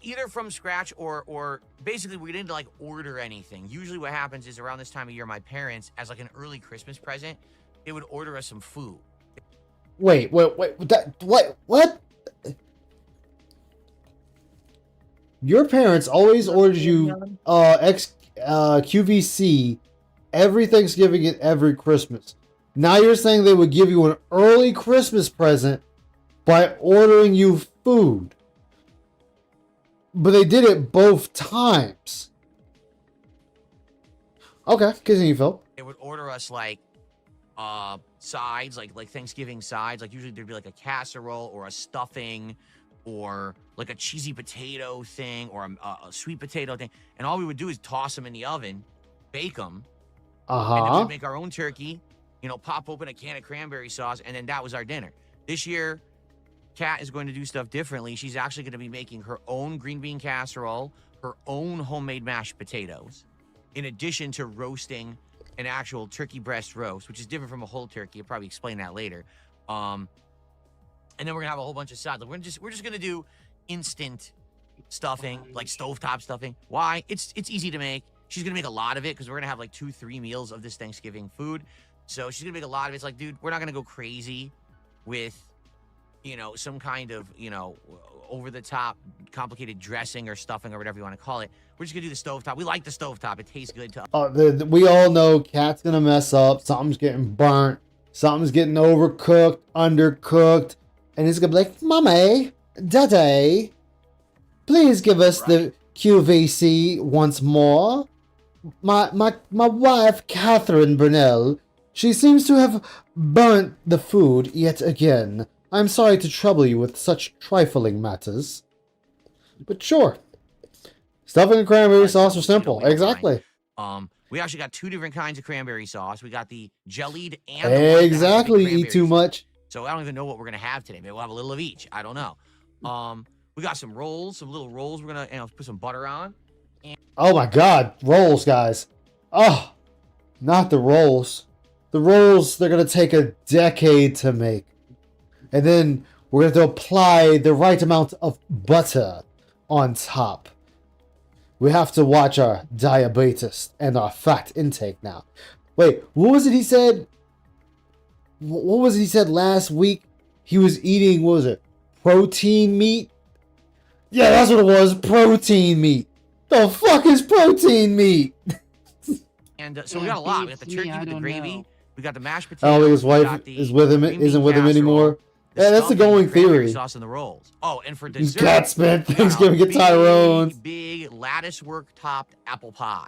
either from scratch or basically we didn't like order anything. Usually what happens is around this time of year, my parents, as like an early Christmas present, they would order us some food. Wait. What? Your parents always ordered you QVC every Thanksgiving and every Christmas. Now you're saying they would give you an early Christmas present by ordering you food. But they did it both times. Okay, continue, Phil. They would order us like sides, like Thanksgiving sides. Like usually there'd be like a casserole or a stuffing or like a cheesy potato thing or a sweet potato thing. And all we would do is toss them in the oven, bake them, and then we'd make our own turkey, you know, pop open a can of cranberry sauce, and then that was our dinner. This year, Kat is going to do stuff differently. She's actually going to be making her own green bean casserole, her own homemade mashed potatoes, in addition to roasting an actual turkey breast roast, which is different from a whole turkey. I'll probably explain that later. And then we're gonna have a whole bunch of sides. We're just gonna do instant stuffing, like stovetop stuffing. Why? It's easy to make. She's gonna make a lot of it because we're gonna have like 2-3 meals of this Thanksgiving food. So she's gonna make a lot of it. It's like, dude, we're not gonna go crazy with, you know, some kind of, you know, over the top complicated dressing or stuffing or whatever you want to call it. We're just gonna do the stovetop. We like the stovetop. It tastes good to us. We all know Kat's gonna mess up. Something's getting burnt. Something's getting overcooked, undercooked, and he's gonna be like, "Mommy, Daddy, please give us the QVC once more. My wife, Catherine Burnell, she seems to have burnt the food yet again. I'm sorry to trouble you with such trifling matters. But sure. Stuffing and cranberry sauce are simple. Exactly. We actually got 2 different kinds of cranberry sauce. We got the jellied and the one that has the Exactly. cranberry Eat too much. So I don't even know what we're gonna have today. Maybe we'll have a little of each. I don't know. We got some rolls, some little rolls. We're gonna, you know, put some butter on. Oh my God, rolls, guys. Oh, not the rolls. The rolls, they're going to take a decade to make. And then we're going to apply the right amount of butter on top. We have to watch our diabetes and our fat intake now. Wait, what was it he said? What was it he said last week? He was eating, what was it? Protein meat? Yeah, that's what it was. Protein meat. The fuck is protein meat? And so we got a lot. We got the turkey with the gravy. We got the mashed potatoes. Oh, his wife is with him. Isn't with him anymore. Yeah, that's the going theory. Sauce and the rolls. Oh, and for dessert, Cat spent Thanksgiving at Tyrone's. Big lattice work topped apple pie.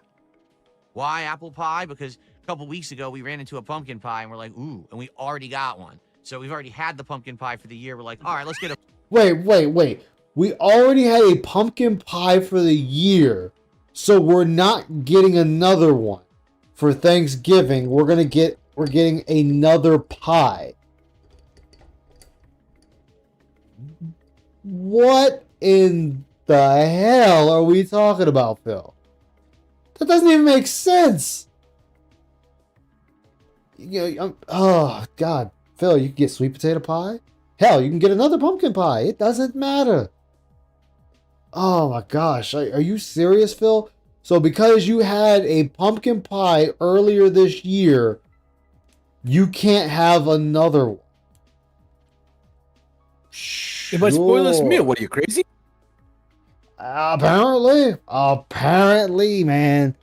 Why apple pie? Because a couple weeks ago we ran into a pumpkin pie and we're like, ooh, and we already got one. So we've already had the pumpkin pie for the year. We're like, all right, let's get a. Wait. We already had a pumpkin pie for the year, so we're not getting another one for Thanksgiving. We're getting another pie. What in the hell are we talking about, Phil? That doesn't even make sense. You know, oh God, Phil, you can get sweet potato pie. Hell, you can get another pumpkin pie. It doesn't matter. Oh my gosh, are you serious, Phil? So because you had a pumpkin pie earlier this year, you can't have another one. It might spoil this meal. What are you, crazy? Apparently, man.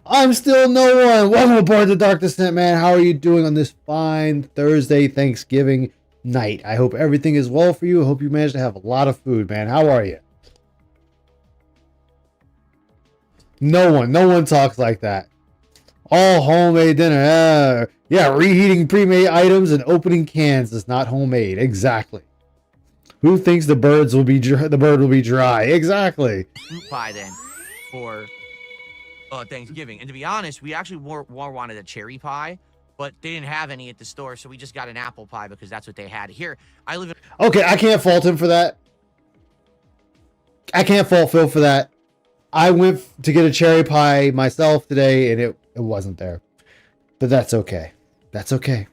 I'm still no one. Welcome aboard the Dark Descent, man. How are you doing on this fine Thursday Thanksgiving night? I hope everything is well for you. I hope you managed to have a lot of food, man. How are you? No one talks like that. All homemade dinner. Yeah, reheating pre-made items and opening cans is not homemade. Exactly. Who thinks the bird will be dry? Exactly. Fruit pie then for Thanksgiving. And to be honest, we actually more wanted a cherry pie, but they didn't have any at the store, so we just got an apple pie because that's what they had. Here, I live in... Okay, I can't fault him for that. I can't fault Phil for that. I went to get a cherry pie myself today, and it wasn't there. But that's okay. That's okay.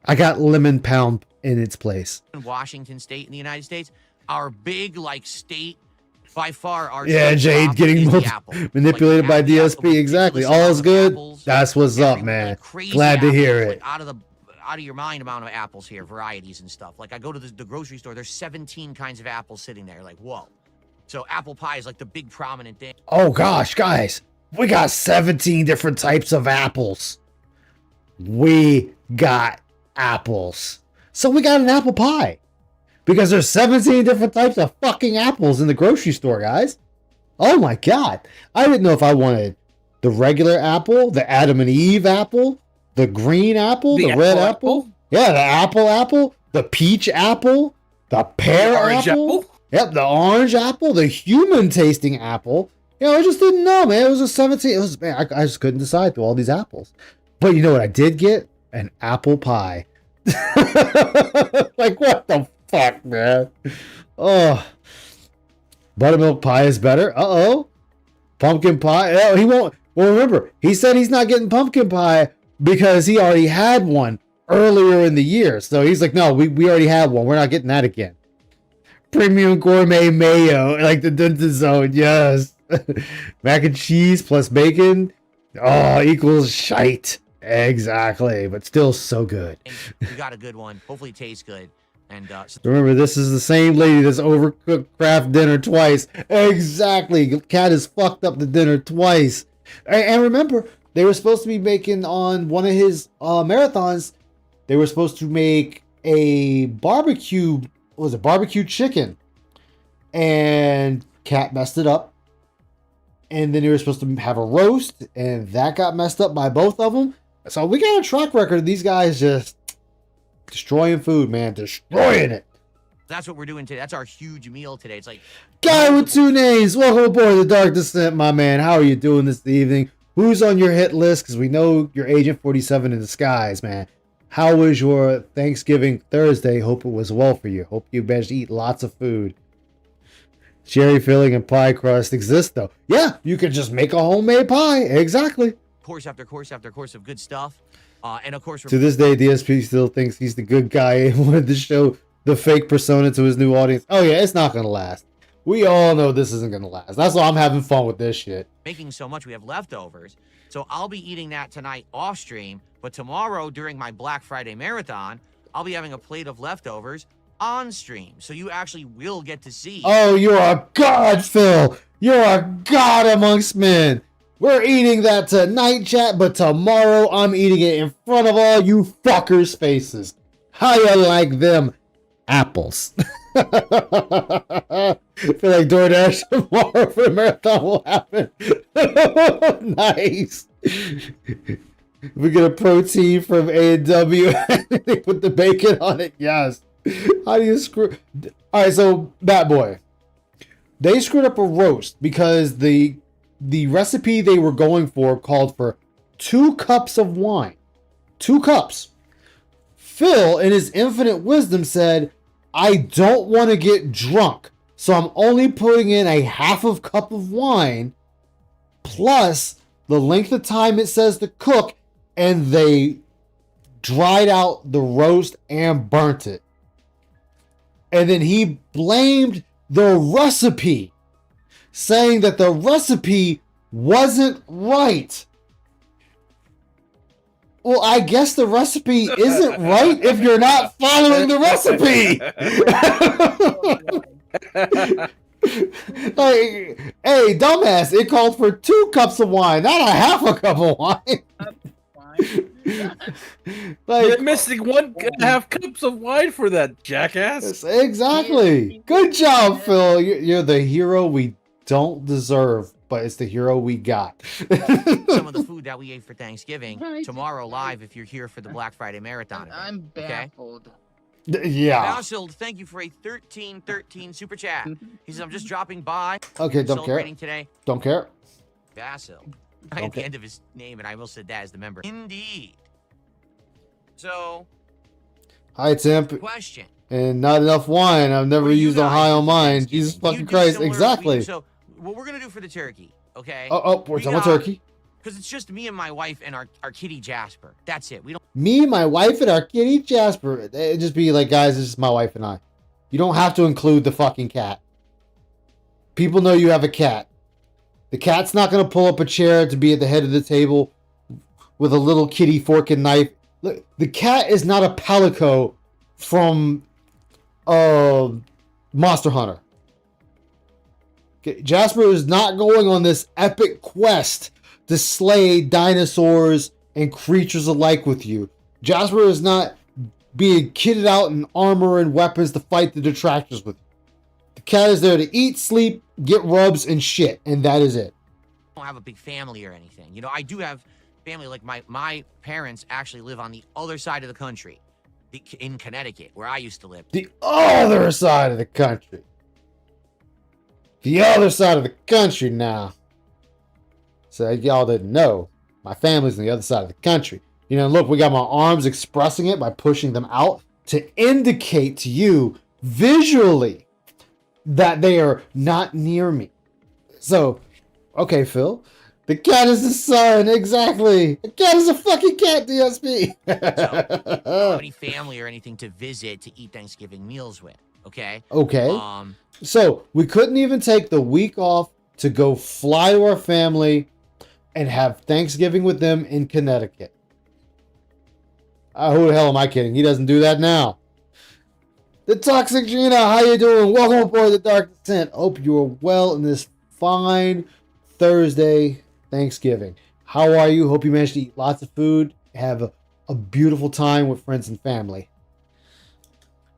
I got lemon pound in its place. In Washington State in the United States, our big like state by far our Yeah, state Jade crop getting is the apple. manipulated by Like, the apple, DSP. Exactly. ridiculous All's amount of good. apples, That's what's up, like, man. crazy Glad to hear apples, it. like, out of your mind amount of apples here, varieties and stuff. Like I go to the grocery store, there's 17 kinds of apples sitting there. Like, whoa. So apple pie is like the big prominent thing. Oh gosh, guys, we got 17 different types of apples. We got apples. So we got an apple pie. Because there's 17 different types of fucking apples in the grocery store, guys. Oh my god. I didn't know if I wanted the regular apple, the Adam and Eve apple, the green apple, the red apple. Yeah, the apple, the peach apple, the pear orange apple. Yep, the orange apple, the human tasting apple. You know, I just didn't know, man. It was a 17. It was, man, I just couldn't decide through all these apples. But you know what I did get? An apple pie. Like, what the fuck, man? Oh. Buttermilk pie is better. Uh-oh. Pumpkin pie. Oh, he won't. Well, remember, he said he's not getting pumpkin pie because he already had one earlier in the year. So he's like, no, we already had one. We're not getting that again. Premium gourmet mayo, like the Dunton Zone, yes. Mac and cheese plus bacon, equals shite. Exactly, but still so good. And you got a good one. Hopefully it tastes good. And remember, this is the same lady that's overcooked Kraft dinner twice. Exactly, Cat has fucked up the dinner twice. And remember, they were supposed to be making on one of his marathons. They were supposed to make a barbecue. What was it? Barbecue chicken. And Cat messed it up. And then they were supposed to have a roast, and that got messed up by both of them. So we got a track record of these guys just destroying food, man. Destroying it. that's what we're doing today. That's our huge meal today. It's like Guy with two names. Welcome aboard the Dark Descent, my man. How are you doing this evening? Who's on your hit list? Because we know you're Agent 47 in disguise, man. How was your Thanksgiving Thursday? Hope it was well for you. Hope you managed to eat lots of food. Cherry filling and pie crust exist, though. Yeah, you could just make a homemade pie. Exactly. course after course after course of good stuff. And of course, To this day, DSP still thinks he's the good guy and wanted to show the fake persona to his new audience. Oh, yeah, it's not going to last. We all know this isn't going to last. That's why I'm having fun with this shit. making so much, we have leftovers. So I'll be eating that tonight off stream. But tomorrow, during my Black Friday marathon, I'll be having a plate of leftovers on stream. So you actually will get to see. Oh, you're a god, Phil. You're a god amongst men. We're eating that tonight, chat, but tomorrow I'm eating it in front of all you fuckers' faces. How you like them apples? I feel like DoorDash tomorrow for the marathon will happen. Nice. We get a protein from A&W and they put the bacon on it. Yes. How do you screw? All right, so Bat Boy, they screwed up a roast because the recipe they were going for called for 2 cups of wine. 2 cups. Phil, in his infinite wisdom, said, I don't want to get drunk, so I'm only putting in a half of cup of wine plus the length of time it says to cook, and they dried out the roast and burnt it. And then he blamed the recipe, saying that the recipe wasn't right. Well, I guess the recipe isn't right if you're not following the recipe. Like, hey, dumbass, it called for 2 cups of wine, not a half a cup of wine. Like, You're missing 1.5 cups of wine for that, jackass. exactly. Good job, Phil. You're the hero we don't deserve, but it's the hero we got. Some of the food that we ate for Thanksgiving tomorrow live if you're here for the Black Friday marathon. I'm baffled. Yeah. Basil, thank you for a 1313 super chat. He says, I'm just dropping by. Okay, don't care. Celebrating today. Don't care. Basil. I had the end of his name, and I will say that as the member. Indeed. So, Hi, Temp. question. And not enough wine. I've never For you used a high guys, on mine. Thanksgiving, Jesus you fucking do Christ. similar- Exactly. So, what we're going to do for the turkey, okay? We're talking about turkey. Because it's just me and my wife and our kitty Jasper. That's it. We don't. Me, my wife, and our kitty Jasper. It'd just be like, guys, this is my wife and I. You don't have to include the fucking cat. People know you have a cat. The cat's not going to pull up a chair to be at the head of the table with a little kitty fork and knife. Look, the cat is not a Palico from Monster Hunter. Okay, Jasper is not going on this epic quest to slay dinosaurs and creatures alike with you. Jasper is not being kitted out in armor and weapons to fight the Detractors with you. The cat is there to eat, sleep, get rubs, and shit, and that is it. I don't have a big family or anything. You know, I do have family. Like my parents actually live on the other side of the country, in Connecticut, where I used to live. The other side of the country. The other side of the country now. So y'all didn't know, my family's on the other side of the country. You know, look, we got my arms expressing it by pushing them out to indicate to you visually that they are not near me. So, okay, Phil, the cat is the sun, exactly. The cat is a fucking cat, DSP. So, I don't have any family or anything to visit to eat Thanksgiving meals with. Okay. Okay. So we couldn't even take the week off to go fly to our family and have Thanksgiving with them in Connecticut. Who the hell am I kidding? He doesn't do that now. The Toxic Gina, how you doing? Welcome aboard the Dark Descent. Hope you are well in this fine Thursday Thanksgiving. How are you? Hope you managed to eat lots of food. Have a beautiful time with friends and family.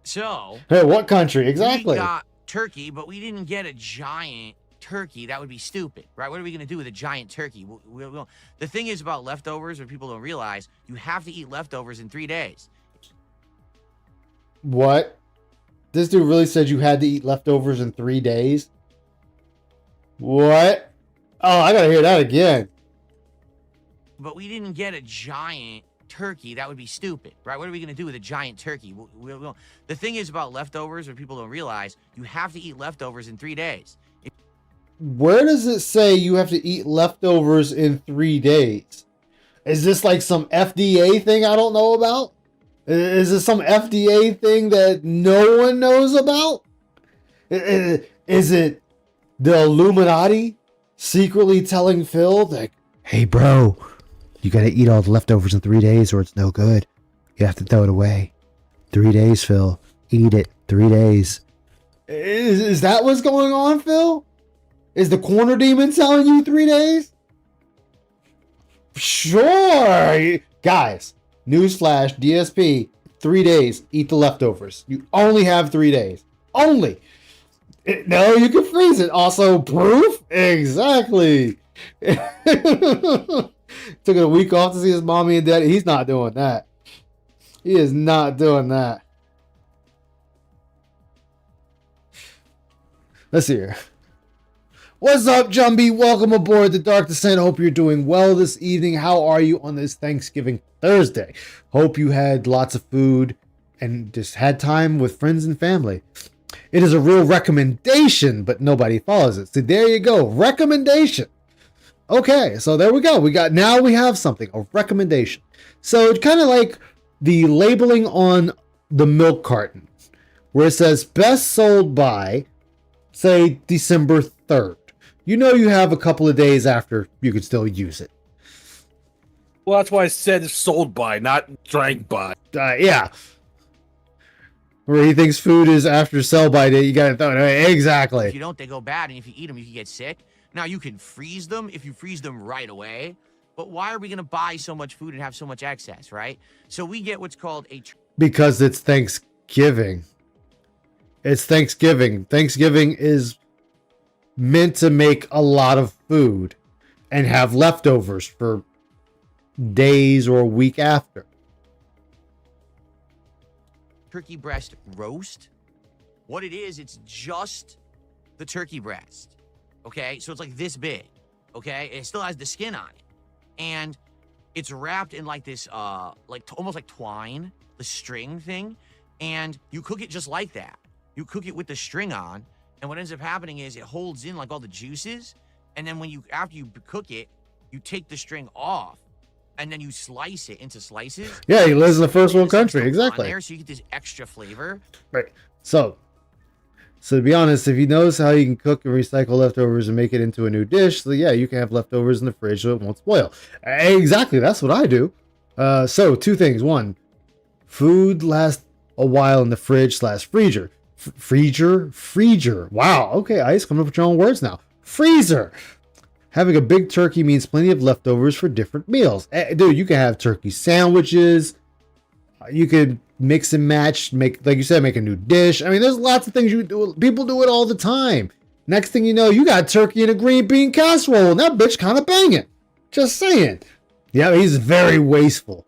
So, hey, what country? Exactly. We got turkey, but we didn't get a giant turkey. That would be stupid, right? What are we going to do with a giant turkey? The thing is about leftovers, or people don't realize, you have to eat leftovers in 3 days. What? This dude really said you had to eat leftovers in 3 days? What? Oh, I gotta hear that again. But we didn't get a giant turkey. That would be stupid, right? What are we going to do with a giant turkey? The thing is about leftovers, or people don't realize, you have to eat leftovers in 3 days. Where does it say you have to eat leftovers in 3 days? Is this like some FDA thing I don't know about? Is this some FDA thing that no one knows about? Is it the Illuminati secretly telling Phil that, hey bro, you gotta eat all the leftovers in 3 days or it's no good. You have to throw it away. 3 days, Phil. Eat it. 3 days. Is that what's going on, Phil? Is the corner demon telling you 3 days? Sure. Guys, newsflash, DSP, 3 days. Eat the leftovers. You only have 3 days. Only. No, you can freeze it. Also, proof? Exactly. Took a week off to see his mommy and daddy. He's not doing that. He is not doing that. Let's see here. What's up, Jumbie? Welcome aboard the Dark Descent. Hope you're doing well this evening. How are you on this Thanksgiving Thursday? Hope you had lots of food and just had time with friends and family. It is a real recommendation, but nobody follows it. So there you go. Recommendation. Okay, so there we go. Now we have something, a recommendation. So it's kind of like the labeling on the milk carton, where it says best sold by, say, December 3rd. You know you have a couple of days after you could still use it. Well, that's why I said sold by, not drank by. Yeah. Where he thinks food is after sell by date, you gotta throw it away. Exactly. If you don't, they go bad, and if you eat them, you can get sick. Now, you can freeze them if you freeze them right away, but why are we going to buy so much food and have so much excess, right? So we get what's called a... Because it's Thanksgiving. It's Thanksgiving. Thanksgiving is meant to make a lot of food and have leftovers for days or a week after. Turkey breast roast. What it is, it's just the turkey breast. Okay, so it's like this big, okay? It still has the skin on it. And it's wrapped in like this, almost like twine, the string thing. And you cook it just like that. You cook it with the string on. And what ends up happening is it holds in like all the juices. And then after you cook it, you take the string off. And then you slice it into slices. Yeah, he lives in the first world country, exactly. There, so you get this extra flavor. Right. So So to be honest, if you notice how you can cook and recycle leftovers and make it into a new dish, so yeah, you can have leftovers in the fridge so it won't spoil. Exactly, that's what I do. So two things. One, food lasts a while in the fridge slash freezer. Freezer. Wow. Okay, Ice, coming up with your own words now. Freezer. Having a big turkey means plenty of leftovers for different meals. Dude, you can have turkey sandwiches. You could mix and match, make, like you said, make a new dish. I mean, there's lots of things you do. People do it all the time. Next thing you know, you got turkey in a green bean casserole, and that bitch kind of banging. Just saying. Yeah, he's very wasteful.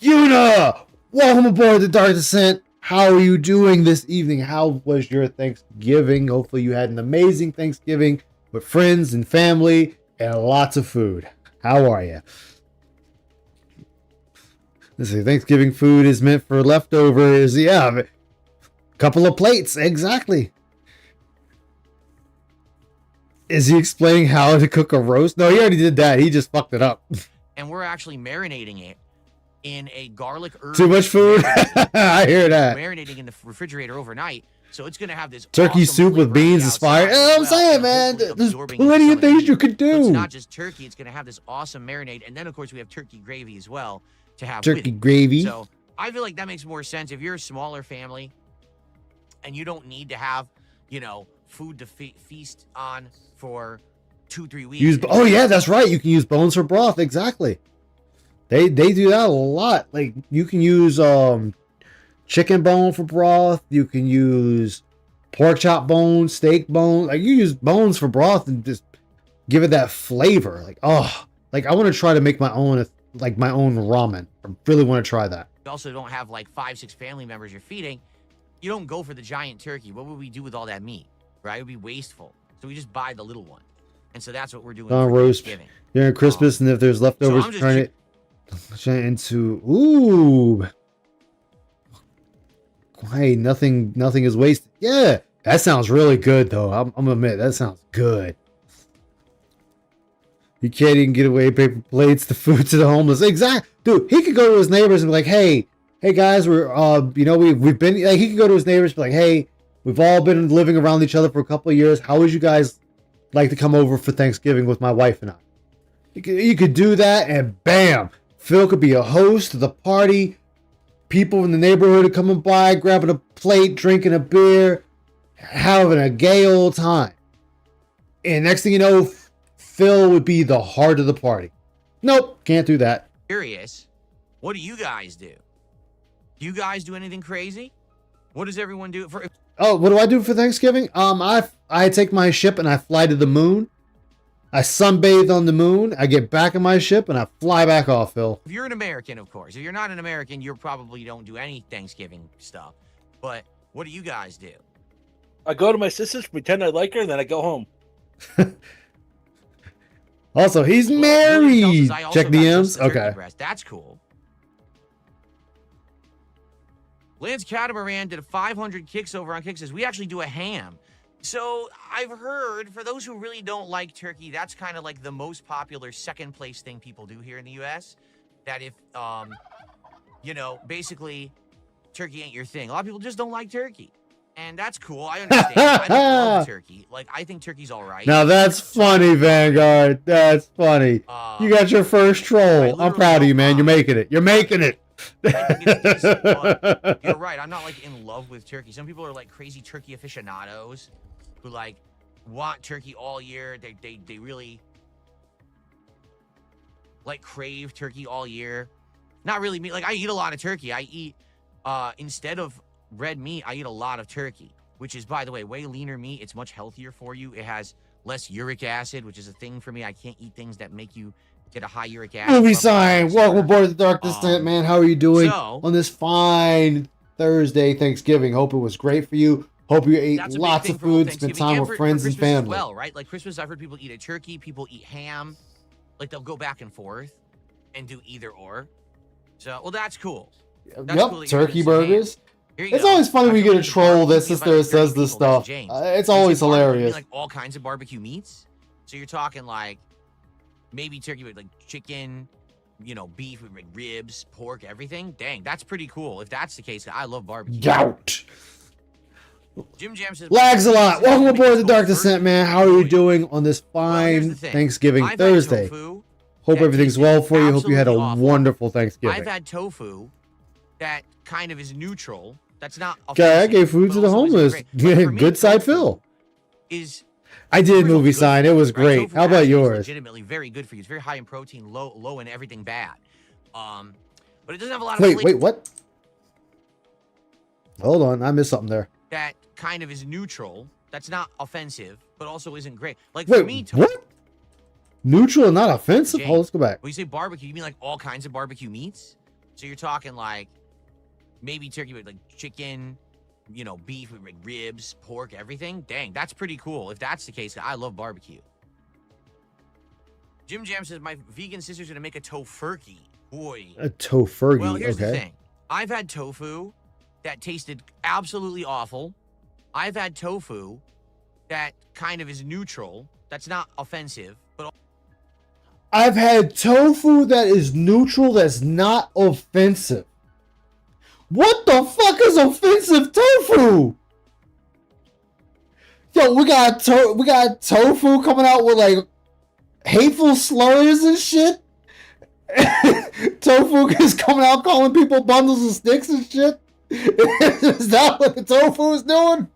Yuna, welcome aboard the Dark Descent. How are you doing this evening? How was your Thanksgiving? Hopefully you had an amazing Thanksgiving with friends and family and lots of food. How are you? Let's see, Thanksgiving food is meant for leftovers. Yeah, a couple of plates. Exactly. Is he explaining how to cook a roast? No, he already did that. He just fucked it up. And we're actually marinating it in a garlic herb. Too much food? I hear that. Marinating in the refrigerator overnight. So it's going to have this turkey awesome soup with flavor beans on is the fire. outside You know as what I'm well, saying, and man? hopefully There's absorbing plenty some of things heat. you could So it's do. not just turkey. It's going to have this awesome marinade. And then, of course, we have turkey gravy as well to have Turkey with it. gravy. So I feel like that makes more sense. If you're a smaller family and you don't need to have, food to feast on for 2-3 weeks. Oh yeah, that's right. You can use bones for broth. Exactly. They do that a lot. Like you can use chicken bone for broth. You can use pork chop bone, steak bone. Like you use bones for broth and just give it that flavor. Like I want to try to make my own ramen. I really want to try that. You also don't have like 5-6 family members you're feeding. You don't go for the giant turkey. What would we do with all that meat? Right? It would be wasteful. So we just buy the little one. And so that's what we're doing for roast Thanksgiving. during Christmas, and if there's leftovers, I'm just turn it into ooh. Hey, nothing is wasted. Yeah, that sounds really good though. I'm gonna admit that sounds good. You can't even get away paper plates, the food to the homeless. Exactly, dude. He could go to his neighbors and be like, "Hey guys, we're we've been." Like, he could go to his neighbors and be like, "Hey, we've all been living around each other for a couple of years. How would you guys like to come over for Thanksgiving with my wife and I?" You could do that, and bam, Phil could be a host of the party. People in the neighborhood are coming by, grabbing a plate, drinking a beer, having a gay old time. And next thing you know, Phil would be the heart of the party. Nope, can't do that. Curious, what do you guys do? Do you guys do anything crazy? What does everyone do for? Oh, what do I do for Thanksgiving? I take my ship and I fly to the moon. I sunbathe on the moon. I get back in my ship and I fly back off, Phil. If you're an American, of course. If you're not an American, you probably don't do any Thanksgiving stuff. But what do you guys do? I go to my sister's, pretend I like her, and then I go home. Also, he's Well, married. Lily tells us I also Check got DMs. just the turkey Okay. breast. That's cool. Lance Catamaran did a 500 kicks over on Kicks. Says we actually do a ham. So I've heard, for those who really don't like turkey, that's kind of like the most popular second place thing people do here in the U.S. That if, basically turkey ain't your thing. A lot of people just don't like turkey. And that's cool. I understand. I don't love turkey. Like, I think turkey's all right. Now that's funny, Vanguard. That's funny. You got your first troll. I'm proud of you, man. You're making it. You're making it. I think it's decent, but you're right. I'm not like in love with turkey. Some people are like crazy turkey aficionados who like want turkey all year. They really like crave turkey all year. Not really me. Like I eat a lot of turkey. I eat instead of red meat, I eat a lot of turkey, which is, by the way, way leaner meat. It's much healthier for you. It has less uric acid, which is a thing for me. I can't eat things that make you get a high uric acid. Movie level. sign. Welcome aboard the Dark Descent, man. How are you doing so- on this fine Thursday Thanksgiving? Hope it was great for you. Hope you ate That's a big lots thing of for both food, spent Thanksgiving time and with for friends and Christmas as family. well, right? Like Christmas, I've heard people eat a turkey, people eat ham. Like they'll go back and forth and do either or. So, well, that's cool. That's Yep, cool that you're turkey doing some ham. burgers. Here you It's go. always funny I when you feel get a like the troll barbecue that sits about there and 30 says this people, that's stuff. James. It's When you always say barbecue, you mean, hilarious. like all kinds of barbecue meats. So you're talking like maybe turkey, but like chicken, beef, like ribs, pork, everything. Dang, that's pretty cool. If that's the case, I love barbecue. Gout. Jim Jam says, Lags a lot. Welcome aboard the Dark Descent, man. How are you Boy. doing on this Well, here's fine the thing. Thanksgiving I've had Thursday? tofu Hope that everything's tasted well for you. Hope you had a absolutely awful. wonderful Thanksgiving. I've had tofu that kind of is neutral. That's not Okay, I offensive, gave food but to the also isn't homeless. great. Like, for me, Good side tofu Phil. is I did Tofu is movie good sign. for It you, was right? great. Tofu How about actually is yours? legitimately very good for you. It's very high in protein, low in everything bad. But it doesn't have a lot of Wait, flavor. what? Hold on, I missed something there. That kind of is neutral. That's not offensive, but also isn't great. Like for me, Wait, what? Neutral and not offensive? Jake, Hold, let's go back. when you say barbecue, you mean like all kinds of barbecue meats? So you're talking like maybe turkey, but like chicken, beef, like ribs, pork, everything? Dang, that's pretty cool. If that's the case, I love barbecue. Jim Jam says, my vegan sister's going to make a tofurkey. Boy. A tofurkey, Well, here's the okay. thing. I've had tofu that tasted absolutely awful. I've had tofu that kind of is neutral. That's not offensive, but I've had tofu that is neutral, that's not offensive. What the fuck is offensive tofu? Yo, we got tofu coming out with like hateful slurs and shit. Tofu is coming out calling people bundles of sticks and shit. Is that what the tofu is doing?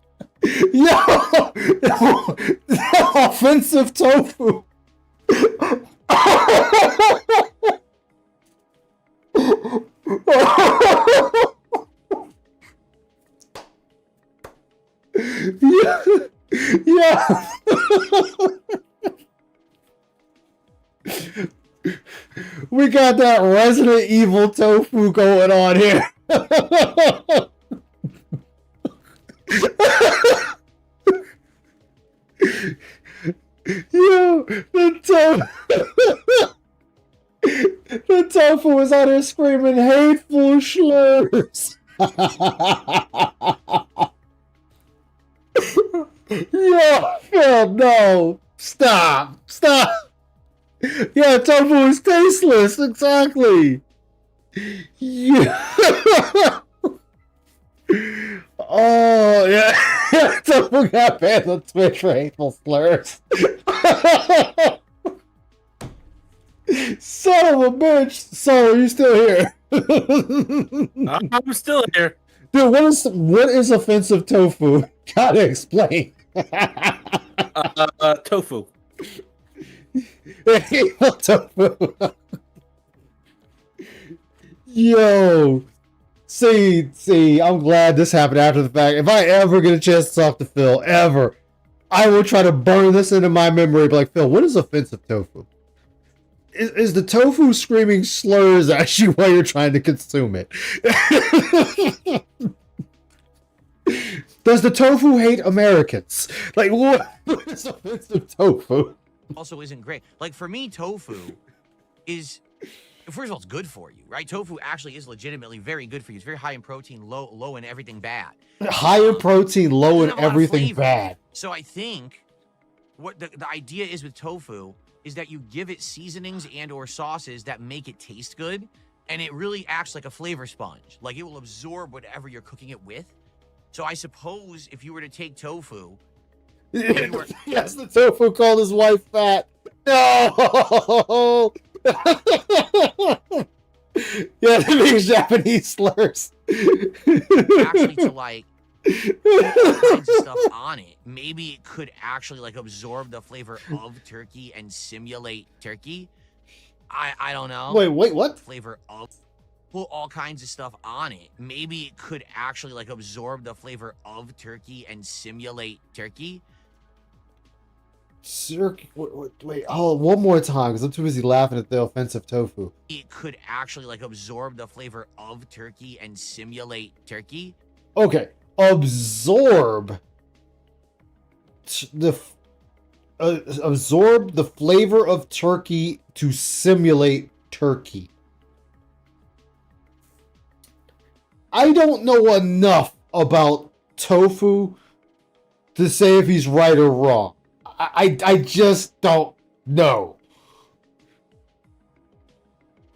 Yo, offensive tofu. Yeah. Yeah. We got that Resident Evil tofu going on here. Yo, the tofu was out here screaming hateful slurs. Yo, no. Stop. Yeah, tofu is tasteless. Exactly. Yeah. Oh, yeah. Tofu got banned on Twitch for hateful slurs. Son of a bitch. So, are you still here? I'm still here. Dude, what is offensive tofu? Gotta explain. Tofu. Tofu. Yo. See, I'm glad this happened after the fact. If I ever get a chance to talk to Phil, ever, I will try to burn this into my memory. Be like, Phil, what is offensive tofu? Is the tofu screaming slurs at you while you're trying to consume it? Does the tofu hate Americans? Like, what is offensive tofu? also isn't great. Like for me, tofu is, first of all, it's good for you, right? Tofu actually is legitimately very good for you. It's very high in protein, low in everything bad. High in protein, low in Doesn't have a lot of everything flavor. bad. So I think what the idea is with tofu is that you give it seasonings and or sauces that make it taste good, and it really acts like a flavor sponge. Like it will absorb whatever you're cooking it with. So I suppose if you were to take tofu, Yes, the tofu called his wife fat. No! Yeah, they make Japanese slurs. actually to like all kinds of stuff on it, maybe it could actually like absorb the flavor of turkey and simulate turkey. I don't know. Wait, what? Flavor of, put all kinds of stuff on it. Maybe it could actually like absorb the flavor of turkey and simulate turkey. Wait, oh, one more time, because I'm too busy laughing at the offensive tofu. It could actually like absorb the flavor of turkey and simulate turkey. Okay, absorb absorb the flavor of turkey to simulate turkey. I don't know enough about tofu to say if he's right or wrong. I just don't know.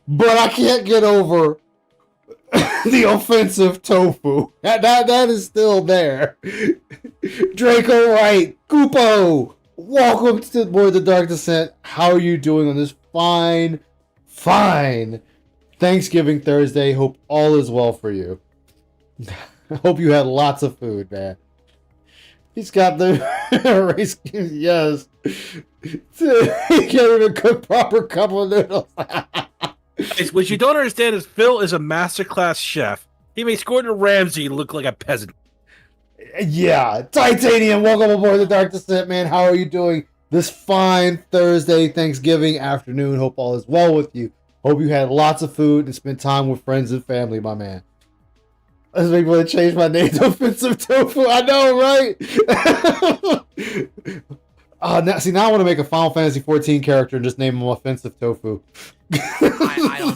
but I can't get over the offensive tofu. That is still there. Draco Wright, Kupo, welcome to Board the Dark Descent. How are you doing on this fine Thanksgiving Thursday? Hope all is well for you. I hope you had lots of food, man. He's got the race. Yes. He can't even cook proper cup of noodles. What you don't understand is Phil is a masterclass chef. He makes Gordon Ramsay look like a peasant. Yeah. Titanium, welcome aboard the Dark Descent, man. How are you doing this fine Thursday, Thanksgiving afternoon? Hope all is well with you. Hope you had lots of food and spent time with friends and family, my man. I was able to change my name to Offensive Tofu. I know, right? Now I want to make a Final Fantasy 14 character and just name him Offensive Tofu. I don't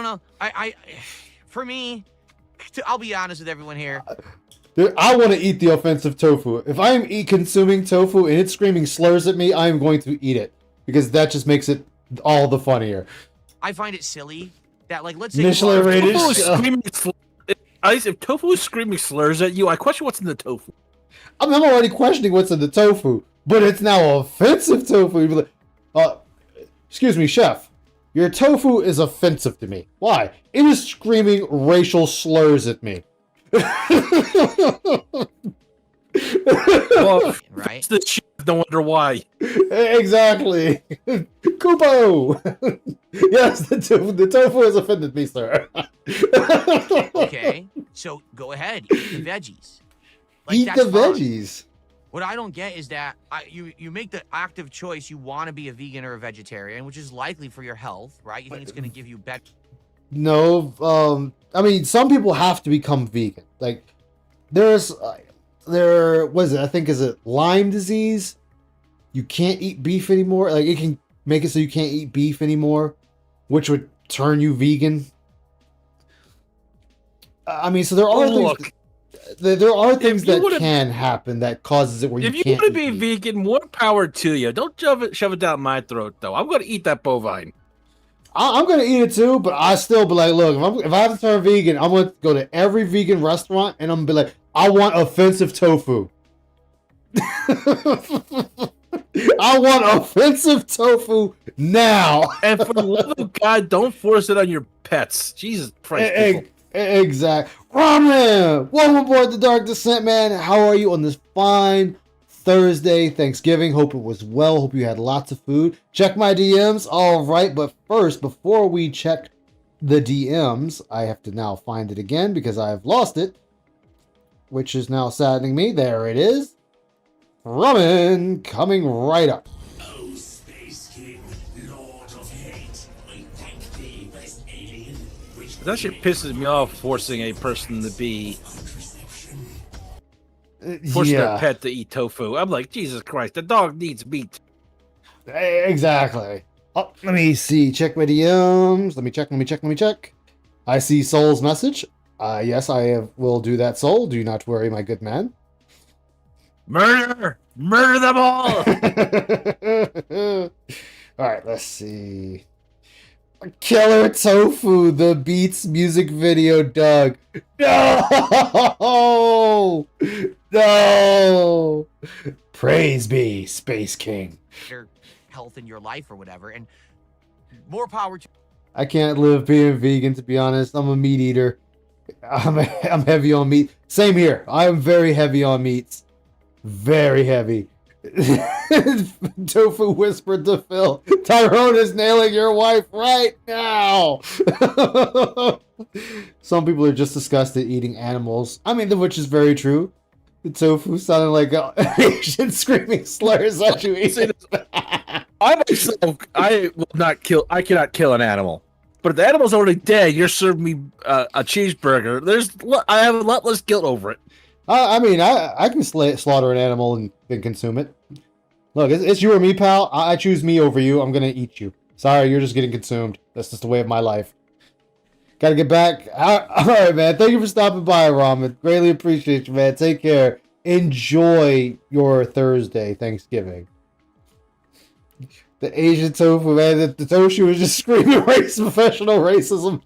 know. For me, I'll be honest with everyone here. Dude, I want to eat the Offensive Tofu. If I am consuming tofu and it's screaming slurs at me, I am going to eat it because that just makes it all the funnier. I find it silly that, like, let's say Michelin rated. If tofu is screaming slurs at you, I question what's in the tofu. I'm already questioning what's in the tofu, but it's now offensive tofu. You'd be like, excuse me, chef. Your tofu is offensive to me. Why? It is screaming racial slurs at me. Well, right? The chef, no wonder why. Exactly. Kupo. Yes, the tofu has offended me, sir. Okay, so go ahead, eat the veggies. Like, Eat that's the fine. veggies. What I don't get is that you make the active choice. You want to be a vegan or a vegetarian, which is likely for your health, right? You think it's going to give you better. No, I mean, some people have to become vegan. Like, what is it? I think, is it Lyme disease? You can't eat beef anymore. Like, it can make it so you can't eat beef anymore, which would turn you vegan. I mean, so there are things. There are things that can happen that causes it where you can't. If you want to be vegan, more power to you. Don't shove it down my throat, though. I'm going to eat that bovine. I'm going to eat it too, but I still be like, look, if I have to turn vegan, I'm going to go to every vegan restaurant and I'm going to be like, I want offensive tofu. I want offensive tofu now. And for the love of God, don't force it on your pets. Jesus Christ. Exactly. Ramen! Welcome aboard the Dark Descent, man. How are you on this fine Thursday, Thanksgiving? Hope it was well. Hope you had lots of food. Check my DMs. All right, but first, before we check the DMs, I have to now find it again because I've lost it, which is now saddening me. There it is. Ramen coming right up. Oh, Space King, Lord of Hate, I thank thee, best alien. That shit pisses me off, forcing a person to be forcing their pet to eat tofu. I'm like, Jesus Christ, the dog needs meat. Exactly. Oh, let me see. Check my DMs. Let me check. I see Soul's message. Yes, will do that, Soul. Do not worry, my good man. Murder them all. All right, let's see. Killer Tofu, the Beats music video, Doug. No! Praise be, Space King. Health in your life or whatever, and more power to. I can't live being vegan, to be honest. I'm a meat eater. I'm heavy on meat. Same here. I'm very heavy on meats. Very heavy. Tofu whispered to Phil, Tyrone is nailing your wife right now. Some people are just disgusted eating animals. I mean, which is very true. The tofu sounded like Asian screaming slurs at you. I cannot kill an animal. But if the animal's already dead, you're serving me a cheeseburger. I have a lot less guilt over it. I mean, I can slaughter an animal and then consume it. Look, it's you or me, pal. I choose me over you. I'm gonna eat you. Sorry, you're just getting consumed. That's just the way of my life. Gotta get back. All right, man. Thank you for stopping by, Ramen. Greatly appreciate you, man. Take care. Enjoy your Thursday, Thanksgiving. The Asian tofu, man. The tofu was just screaming professional racism.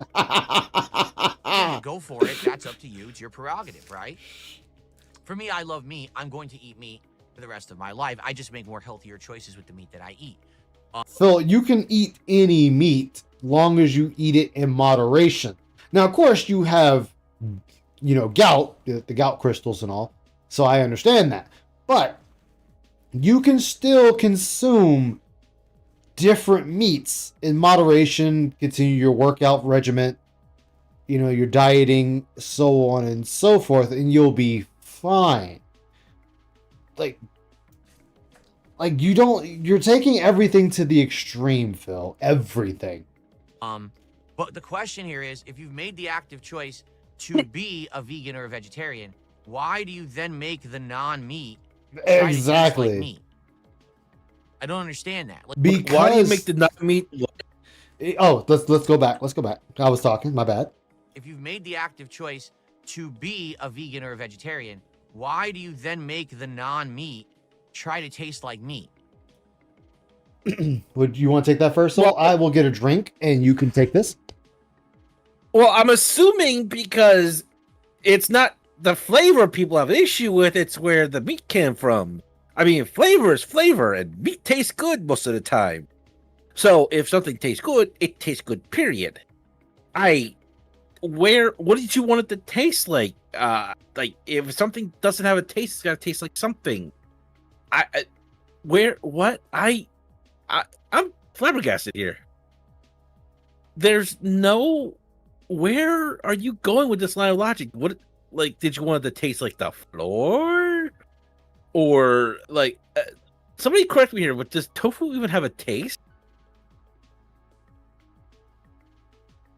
Go for it. That's up to you. It's your prerogative, right? For me, I love meat. I'm going to eat meat for the rest of my life. I just make more healthier choices with the meat that I eat. Phil, you can eat any meat long as you eat it in moderation. Now, of course, you have, gout, the gout crystals and all. So I understand that. But you can still consume different meats in moderation, continue your workout regimen, your dieting, so on and so forth, and you'll be fine. You're taking everything to the extreme, Phil. Everything. But the question here is, if you've made the active choice to be a vegan or a vegetarian, why do you then make the non-meat try to taste Exactly. like meat? I don't understand that. Because Why do you make the non-meat? let's go back. I was talking. My bad. If you've made the active choice to be a vegan or a vegetarian, why do you then make the non-meat try to taste like meat? Would you want to take that first? So Well, I will get a drink, and you can take this. Well, I'm assuming because it's not the flavor people have an issue with, it's where the meat came from. I mean, flavor is flavor, and meat tastes good most of the time. So if something tastes good, it tastes good, period. What did you want it to taste like? If something doesn't have a taste, it's gotta taste like something. I'm flabbergasted here. There's no, where are you going with this line of logic? What, did you want it to taste like the floor? Or, somebody correct me here, but does tofu even have a taste?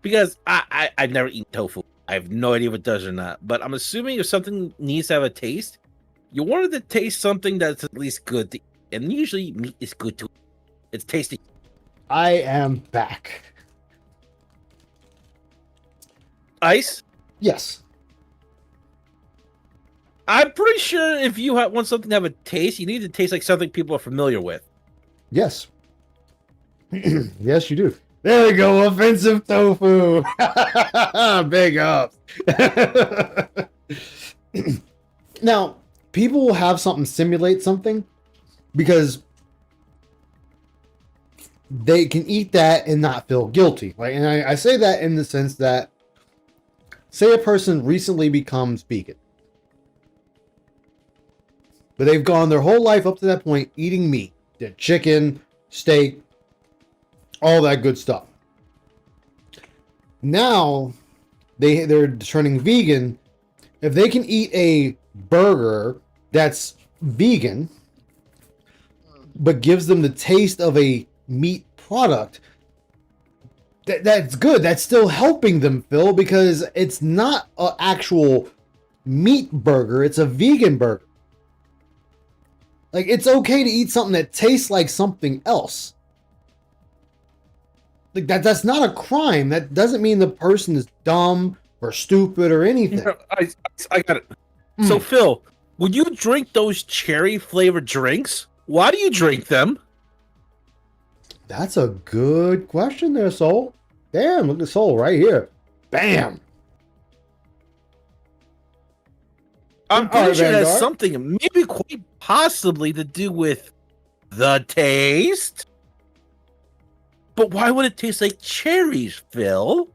Because I've never eaten tofu. I have no idea if it does or not. But I'm assuming if something needs to have a taste, you want it to taste something that's at least good to eat. And usually meat is good to eat. It's tasty. I am back. Ice? Yes. I'm pretty sure if you want something to have a taste, you need to taste like something people are familiar with. Yes. Yes, you do. There we go. Offensive tofu. Big ups. Now, people will have something simulate something because they can eat that and not feel guilty. And I say that in the sense that, say a person recently becomes vegan, but they've gone their whole life up to that point eating meat, chicken, steak, all that good stuff. Now they're turning vegan. If they can eat a burger that's vegan, but gives them the taste of a meat product, that's good. That's still helping them, Phil, because it's not an actual meat burger. It's a vegan burger. It's okay to eat something that tastes like something else. That's not a crime. That doesn't mean the person is dumb or stupid or anything. I got it. So, Phil, when you drink those cherry flavored drinks, why do you drink them? That's a good question there, Soul. Damn, look at Soul right here. Bam. I'm pretty sure it has Vanguard. something, maybe quite possibly, to do with the taste. But why would it taste like cherries, Phil?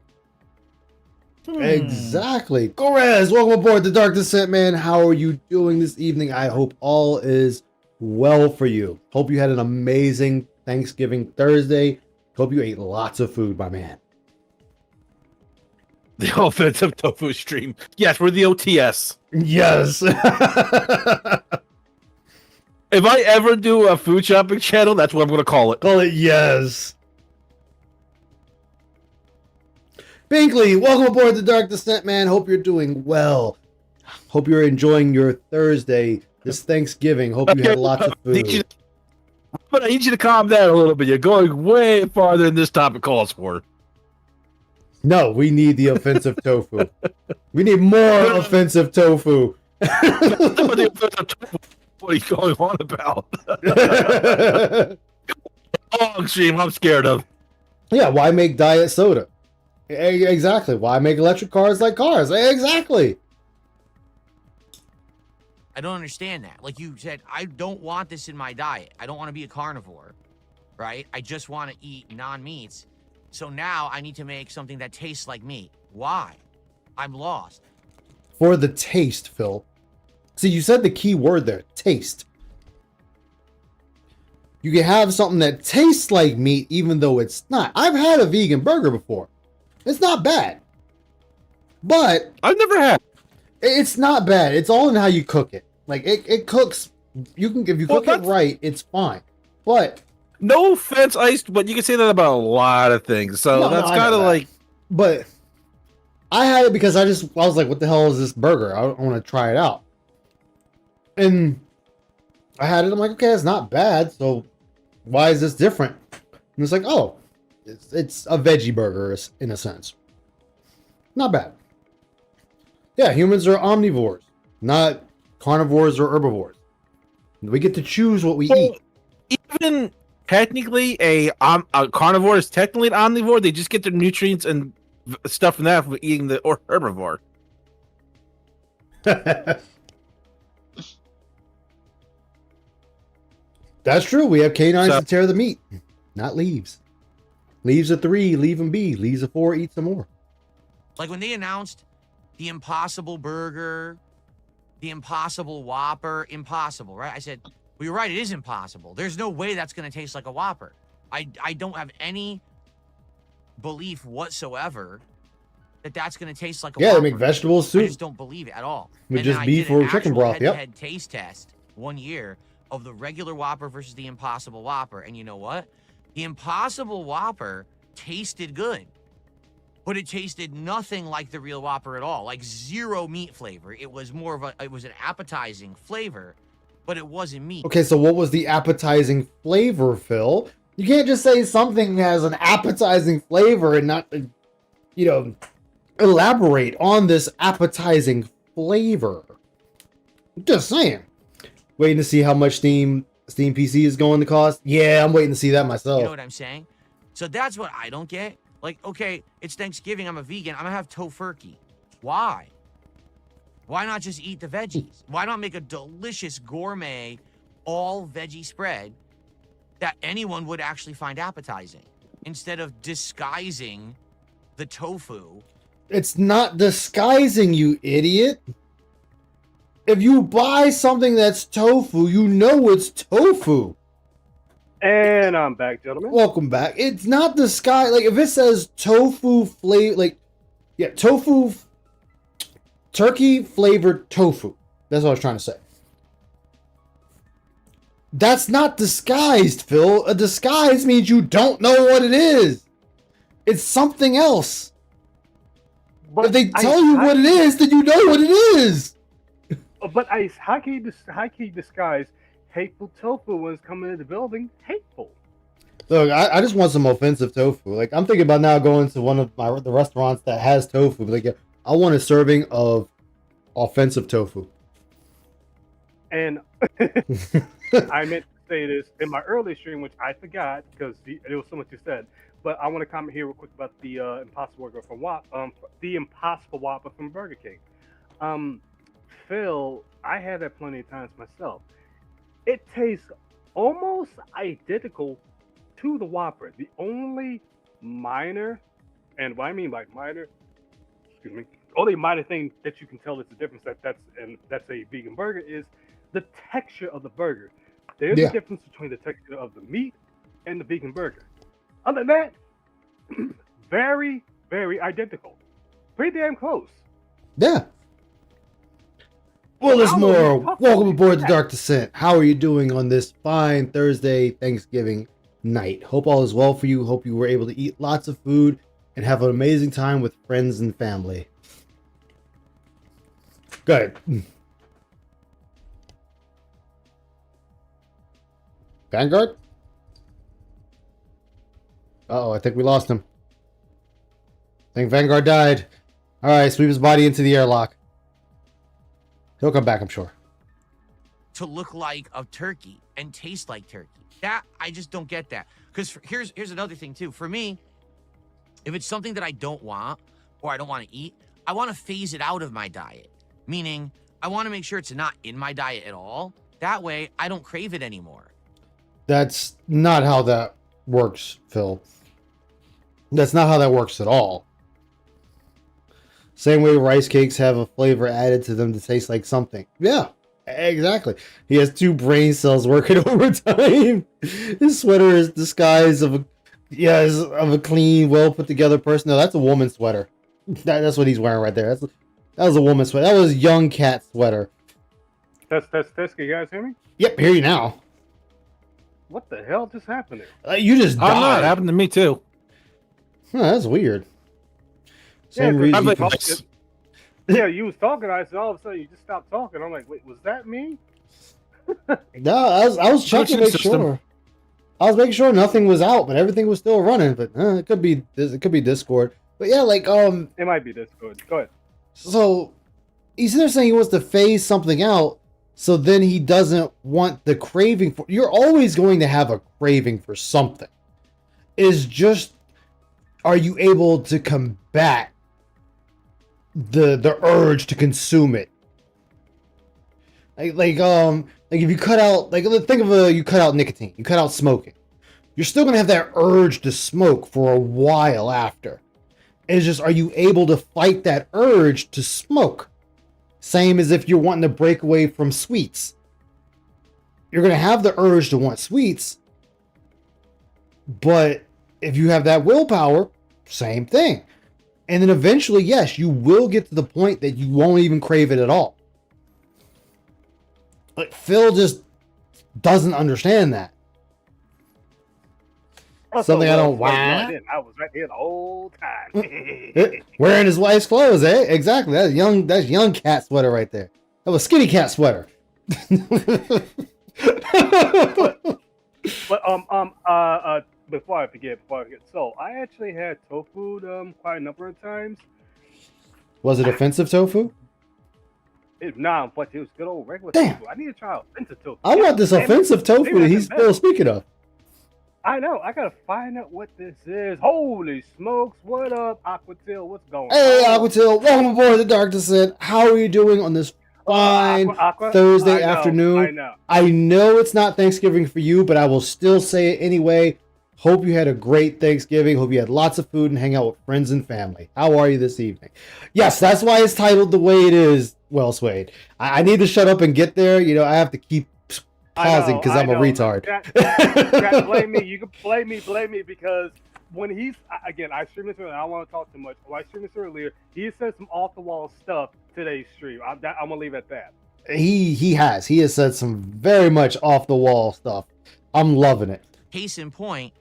Exactly. Gorez, welcome aboard the Dark Descent, man. How are you doing this evening? I hope all is well for you. Hope you had an amazing Thanksgiving Thursday. Hope you ate lots of food, my man. The offensive tofu stream. Yes, we're the OTS. Yes. If I ever do a food shopping channel, that's what I'm going to call it. Call it yes. Binkley, welcome aboard the Dark Descent, man. Hope you're doing well. Hope you're enjoying your Thursday, this Thanksgiving. Hope you had lots of food. But I need you to calm down a little bit. You're going way farther than this topic calls for. No, we need the offensive tofu. We need more offensive tofu. What are you going on about? Oh, extreme. I'm scared of. Yeah, why make diet soda? Exactly. Why make electric cars like cars? Exactly. I don't understand that. Like you said, I don't want this in my diet. I don't want to be a carnivore, right? I just want to eat non-meats. So now I need to make something that tastes like meat. Why? I'm lost. For the taste, Phil. See, you said the key word there, taste. You can have something that tastes like meat even though it's not. I've had a vegan burger before. It's not bad. But I've never had. it's not bad. It's all in how you cook it. Like it cooks. You can if you cook it right, it's fine. But No offense, Iced, but you can say that about a lot of things. So No, that's I know kind of that. like. But I had it because I was like, what the hell is this burger? I want to try it out. And I had it. I'm like, okay, it's not bad. So why is this different? And it's like, oh, it's a veggie burger in a sense. Not bad. Yeah, humans are omnivores, not carnivores or herbivores. We get to choose what we eat. Even technically, a carnivore is technically an omnivore. They just get their nutrients and stuff from that from eating the herbivore. That's true. We have canines So- to tear the meat, not leaves. Leaves of 3, leave them be. Leaves of 4, eat some more. Like when they announced the Impossible Burger, the Impossible Whopper, impossible, right? I said, well, you're right, it is impossible. There's no way that's going to taste like a Whopper. I don't have any belief whatsoever that that's going to taste like a Yeah, Whopper. they make vegetable I soup. just don't believe it at all. With And just then I beef did an or chicken actual broth, yep. head-to-head taste test one year of the regular Whopper versus the Impossible Whopper. And you know what? The Impossible Whopper tasted good, but it tasted nothing like the real Whopper at all. Like zero meat flavor. It was more of it was an appetizing flavor, but it wasn't meat. Okay, so what was the appetizing flavor, Phil? You can't just say something has an appetizing flavor and not, elaborate on this appetizing flavor. Just saying. Waiting to see how much Steam PC is going to cost? Yeah, I'm waiting to see that myself. You know what I'm saying? So that's what I don't get. Like, okay, it's Thanksgiving. I'm a vegan. I'm going to have tofurkey. Why? Why not just eat the veggies? Why not make a delicious gourmet all veggie spread that anyone would actually find appetizing instead of disguising the tofu? It's not disguising, you idiot. If you buy something that's tofu, you know it's tofu. And I'm back, gentlemen. Welcome back. It's not disguise. Like, if it says tofu flavor, tofu, turkey flavored tofu. That's what I was trying to say. That's not disguised, Phil. A disguise means you don't know what it is. It's something else. But If they tell you what it is, then you know what it is. But how can you disguise hateful tofu when it's coming into the building? Hateful. Look, I just want some offensive tofu. Like, I'm thinking about now going to one of the restaurants that has tofu. Like, I want a serving of offensive tofu. And I meant to say this in my early stream, which I forgot because there was so much you said. But I want to comment here real quick about the Impossible Burger from the Impossible Whopper from Burger King. Phil, I had that plenty of times myself. It tastes almost identical to the Whopper. The only minor, and what I mean by minor, only minor thing that you can tell is the difference that's a vegan burger is the texture of the burger. There's a difference between the texture of the meat and the vegan burger. Other than that, very, very identical. Pretty damn close. Yeah. Well, there's I don't know more. what you're talking Welcome about. aboard the Dark Descent. How are you doing on this fine Thursday Thanksgiving night? Hope all is well for you. Hope you were able to eat lots of food and have an amazing time with friends and family. Go ahead. Vanguard? Uh-oh, I think we lost him. I think Vanguard died. Alright, sweep his body into the airlock. He'll come back, I'm sure. To look like a turkey. and taste like turkey. That I just don't get that. Because here's another thing too. For me, if it's something that I don't want or I don't want to eat, I want to phase it out of my diet. Meaning, I want to make sure it's not in my diet at all. That way, I don't crave it anymore. That's not how that works, Phil. That's not how that works at all. Same way rice cakes have a flavor added to them to taste like something. Yeah, exactly. He has 2 brain cells working overtime. His sweater is disguise of a clean, well put together person. No, that's a woman's sweater. That's what he's wearing right there. That was a woman's sweater. That was young cat sweater. Test. Can you guys hear me? Yep, hear you now. What the hell just happened there? You just I don't know. It died. happened to me too. Huh, that's weird. Yeah, Same 'cause reason. I'm like, Yeah, you was talking. I said all of a sudden you just stopped talking. I'm like, wait, was that me? No, I was checking to make System. sure. I was making sure nothing was out, but everything was still running. But it could be Discord. But yeah, like It might be this good. Go ahead. so he's there saying he wants to phase something out, so then he doesn't want the craving for. You're always going to have a craving for something. Is just, are you able to combat the urge to consume it? Like if you cut out, like, think of you cut out nicotine, you cut out smoking, you're still gonna have that urge to smoke for a while after. It's just, are you able to fight that urge to smoke? Same as if you're wanting to break away from sweets. You're gonna have the urge to want sweets, but if you have that willpower, same thing. And then eventually, yes, you will get to the point that you won't even crave it at all. But Phil just doesn't understand that. Something I don't want. I was right here the whole time. Wearing his wife's clothes, eh? Exactly. That's young cat sweater right there. That was skinny cat sweater. But before I forget, so I actually had tofu quite a number of times. Was it offensive tofu? Nah, but it was good old regular Damn. tofu. I need to try offensive tofu. I want this Damn it. offensive tofu Maybe that I he's can still speaking of. I know. I gotta find out what this is. Holy smokes! What up, Aquatil? What's going Hey, on? Aquatil, welcome aboard the Dark Descent. How are you doing on this fine Aqua? Thursday I know, afternoon? I know. I know it's not Thanksgiving for you, but I will still say it anyway. Hope you had a great Thanksgiving. Hope you had lots of food and hang out with friends and family. How are you this evening? Yes, that's why it's titled the way it is. Well, Swade, I need to shut up and get there. You know, I have to keep pausing because I'm a retard. Chat, blame me. You can blame me because when he's again, I streamed this earlier. I don't want to talk too much. When I streamed this earlier, he said some off the wall stuff today's stream. I'm gonna leave it at that. He has said some very much off the wall stuff. I'm loving it. Case in point,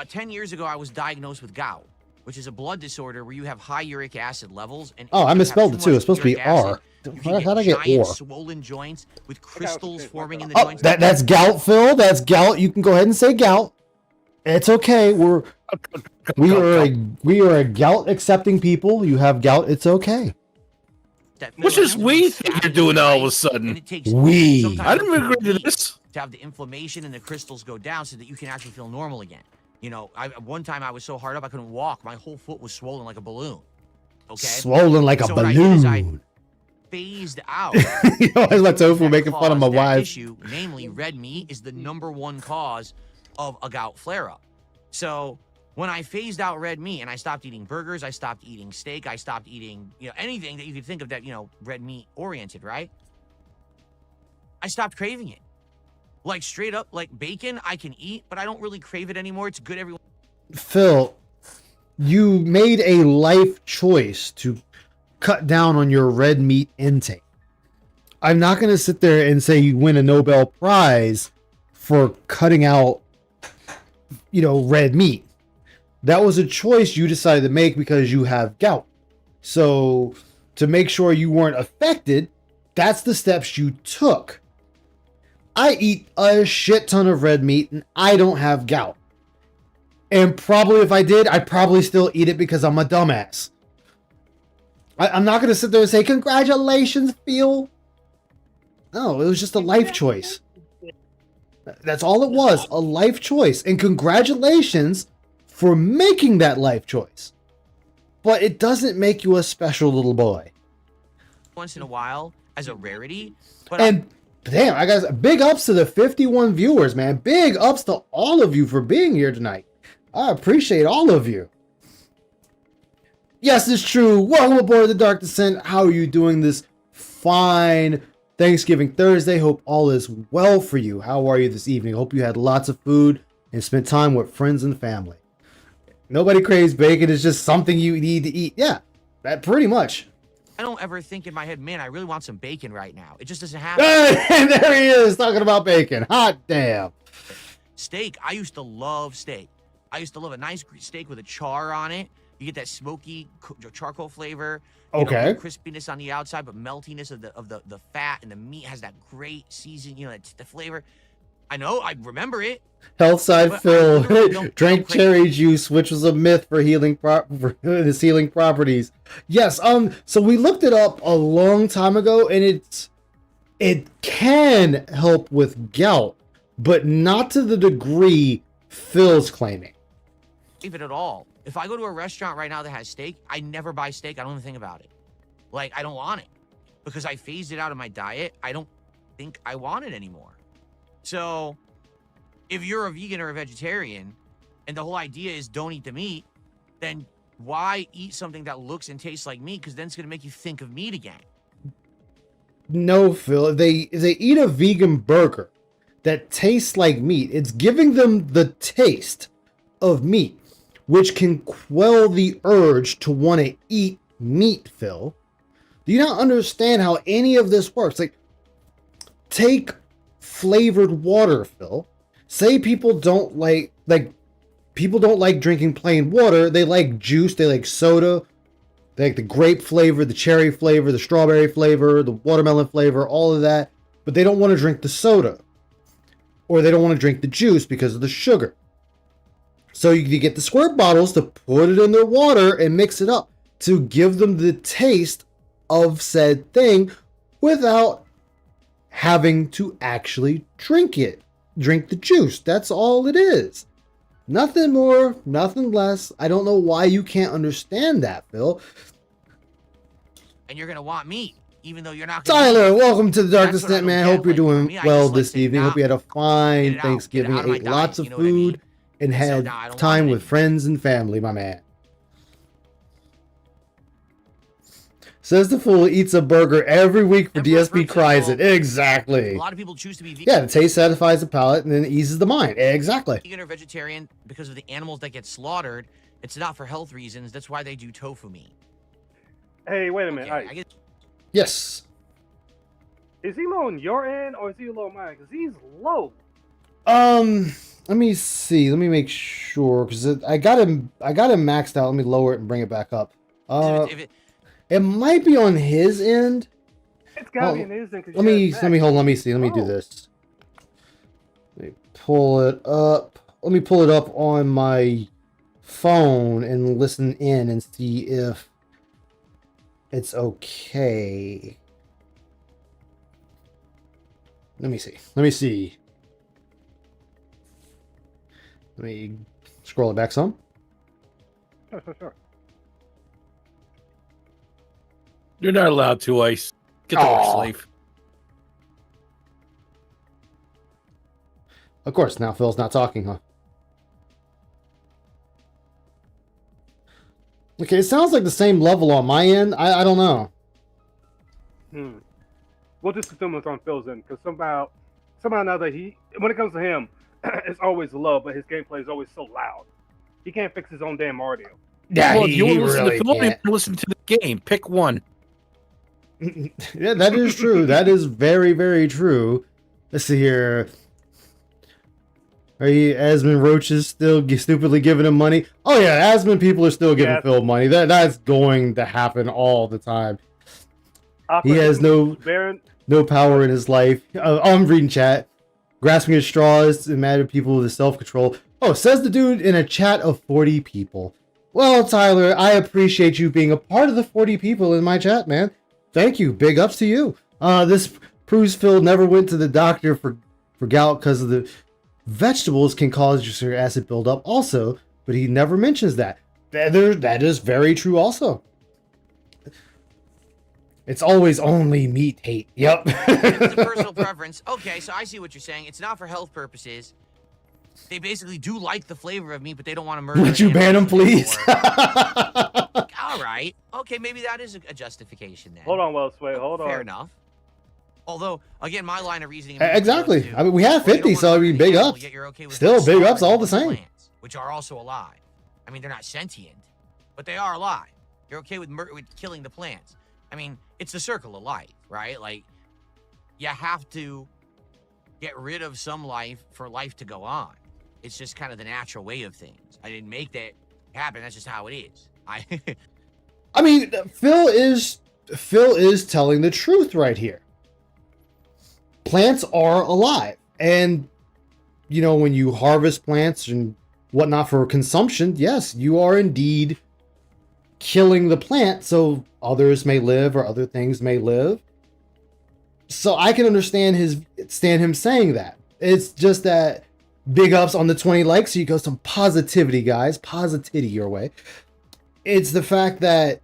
10 years ago, I was diagnosed with gout, which is a blood disorder where you have high uric acid levels. And Oh, I if you have misspelled it too too. much It's supposed to be uric acid, R. you can How'd I get giant or? swollen joints with what crystals you're saying. forming in the Oh, joints. that's gout, Phil. That's gout. You can go ahead and say gout. It's okay. We are a gout accepting people. You have gout. It's okay. that What's feel this like we you're thing stabbed you're in the doing all of a brain, sudden? and it takes We. sometimes I didn't up to agree to weeks this. to have the inflammation and the crystals go down so that you can actually feel normal again. You know, one time I was so hard up I couldn't walk. My whole foot was swollen like a balloon. Okay, Swollen like a So what I did is balloon. phased out. You know, I my tofu that making fun of my caused that wife. issue, namely red meat, is the #1 cause of a gout flare-up. So when I phased out red meat and I stopped eating burgers, I stopped eating steak, I stopped eating anything that you could think of that red meat oriented, right? I stopped craving it. Like straight up, like bacon, I can eat, but I don't really crave it anymore. It's good every. Phil, you made a life choice to cut down on your red meat intake. I'm not going to sit there and say you win a Nobel Prize for cutting out, red meat. That was a choice you decided to make because you have gout. So to make sure you weren't affected, that's the steps you took. I eat a shit ton of red meat and I don't have gout. And probably if I did, I'd probably still eat it because I'm a dumbass. I'm not going to sit there and say, congratulations, Phil. No, it was just a life choice. That's all it was, a life choice. And congratulations for making that life choice. But it doesn't make you a special little boy. Once in a while as a rarity. But And damn, I got big ups to the 51 viewers, man. Big ups to all of you for being here tonight. I appreciate all of you. Yes, it's true. Welcome aboard the Dark Descent. How are you doing this fine Thanksgiving Thursday? Hope all is well for you. How are you this evening? Hope you had lots of food and spent time with friends and family. Nobody craves bacon. It's just something you need to eat. Yeah, that pretty much. I don't ever think in my head, man, I really want some bacon right now. It just doesn't happen. And there he is talking about bacon. Hot damn. Steak. I used to love steak. I used to love a nice steak with a char on it. You get that smoky charcoal flavor. Okay. Crispiness on the outside, but meltiness of the fat, and the meat has that great season. The flavor. I know. I remember it. Healthside But I Phil literally don't drank feel crazy. cherry juice, which was a myth for for his healing properties. Yes. So we looked it up a long time ago, and it can help with gout, but not to the degree Phil's claiming. Even at all. If I go to a restaurant right now that has steak, I never buy steak. I don't even think about it. Like, I don't want it because I phased it out of my diet. I don't think I want it anymore. So if you're a vegan or a vegetarian and the whole idea is don't eat the meat, then why eat something that looks and tastes like meat? Because then it's going to make you think of meat again. No, Phil. They eat a vegan burger that tastes like meat. It's giving them the taste of meat, which can quell the urge to want to eat meat, Phil. Do you not understand how any of this works? Like, take flavored water, Phil. Say people don't like people don't like drinking plain water. They like juice, they like soda, they like the grape flavor, the cherry flavor, the strawberry flavor, the watermelon flavor, all of that, but they don't want to drink the soda. Or they don't want to drink the juice because of the sugar. So you get the squirt bottles to put it in their water and mix it up to give them the taste of said thing without having to actually drink it. Drink the juice. That's all it is. Nothing more, nothing less. I don't know why you can't understand that, Phil. And you're going to want meat, even though you're not going to. Tyler, welcome to the Dark That's what I Descent, don't man. get. Hope you're Like, for doing me, I well just, like, this say, evening. nah, Hope you had a get fine it out Thanksgiving. of my Ate diet, lots of you know what I food mean? and So, had nah, I don't time want it with anymore. friends and family, my man. Says the fool eats a burger every week for Emperor DSP fruit cries symbol. it. A Exactly. lot of people choose to be vegan. Yeah, the taste satisfies the palate and then eases the mind. Exactly. Vegan or vegetarian because of the animals that get slaughtered. It's not for health reasons. That's why they do tofu meat. Hey, wait a minute. Okay, All right. I guess Yes. Is he low on your end or is he low on mine? Because he's low. Let me see. Let me make sure because I got him maxed out. Let me lower it and bring it back up. if it, It might be on his end. It's got to Oh, be an instant. Let me hold. Let me see. Let me do Oh. this. Let me pull it up. Let me pull it up on my phone and listen in and see if it's okay. Let me see. Let me see. Let me scroll it back some. Sure. You're not allowed to, Ice. Get the Aw. slave. Of course, now Phil's not talking, huh? Okay, it sounds like the same level on my end. I don't know. We'll just assume it's on Phil's end because somehow now that when it comes to him, it's always low, but his gameplay is always so loud. He can't fix his own damn audio. Yeah, Well, if you want to listen really to Phil, you can't. have to listen to the game. Pick one. Yeah, that is true. That is very, very true. Let's see here. Are you Asmund Roaches still stupidly giving him money? Oh yeah, Asmund people are still giving Yeah. Phil money. That's going to happen all the time. He Opera has no Baron. power in his life. I'm reading chat. Grasping at straws and mad at people with self-control. Oh, says the dude in a chat of 40 people. Well, Tyler, I appreciate you being a part of the 40 people in my chat, man. Thank you. Big ups to you. This proves Phil never went to the doctor for for gout because of the vegetables can cause your acid buildup also, but he never mentions that. That is very true also. It's always only meat hate. Yep. It's a personal preference. Okay, so I see what you're saying. It's not for health purposes. They basically do like the flavor of meat, but they don't want to murder. Would you ban him, please? All right. Okay, maybe that is a justification then. Hold on, Wellsway. Hold on. Fair enough. Although, again, my line of reasoning. Exactly. To, I mean, we have well, you 50, don't so I wanna mean, murder the big animal, ups. yet you're okay with Still, big ups all the slaughtering same. plants, which are also alive. I mean, they're not sentient, but they are alive. You're okay with killing the plants. I mean, it's the circle of life, right? Like, you have to get rid of some life for life to go on. It's just kind of the natural way of things. I didn't make that happen. That's just how it is. I mean, Phil is telling the truth right here. Plants are alive, and you know, when you harvest plants and whatnot for consumption, yes, you are indeed killing the plant so others may live or other things may live. So I can understand him saying that. It's just that big ups on the 20 likes, so you go some positivity, guys. Positivity your way. It's the fact that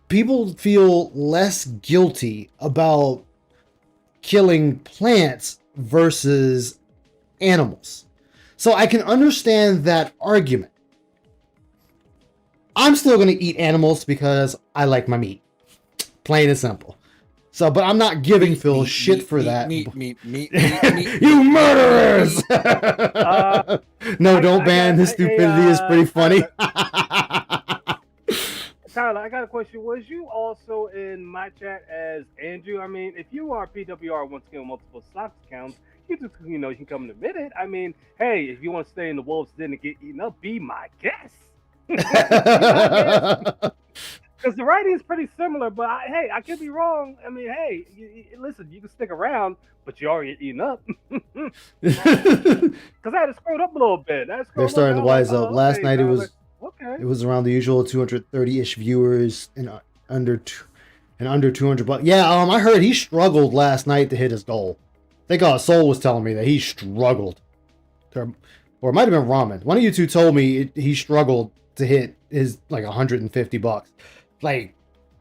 people feel less guilty about killing plants versus animals. So I can understand that argument. I'm still going to eat animals because I like my meat. Plain and simple. So, but I'm not giving Phil shit for that. You murderers! No, don't ban. His stupidity is pretty funny. Tyler, I got a question. Was you also in my chat as Andrew? I mean, if you are PWR once again with multiple stocks accounts, you just, you know, you can come and admit it. I mean, hey, if you want to stay in the wolves den and get eaten up, be my guest. Because the writing is pretty similar, but hey, I could be wrong. I mean, hey, listen, you can stick around, but you already eaten up. Because I had to scroll up a little bit. They're starting to wise up. Last night it was okay. It was around the usual 230-ish viewers and under 200. But yeah, I heard he struggled last night to hit his goal. I think Soul was telling me that he struggled, or it might have been Ramen. One of you two told me he struggled to hit his like $150. Like,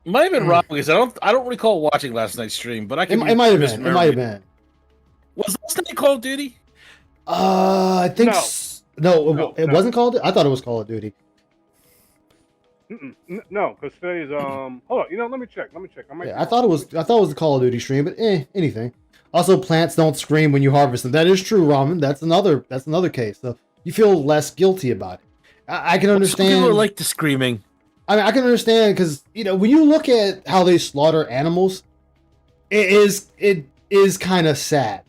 might have been wrong because I don't recall watching last night's stream, but I can. It might have been. It might have been. Was last night Call of Duty? I think no. It wasn't Call of Duty. I thought it was Call of Duty. No, because today's hold on. You know, let me check. I thought it was the Call of Duty stream, but anything. Also, plants don't scream when you harvest them. That is true, Ramen. That's another case. So you feel less guilty about it. I can understand. Some people like the screaming. I mean, I can understand because, you know, when you look at how they slaughter animals, it is kind of sad.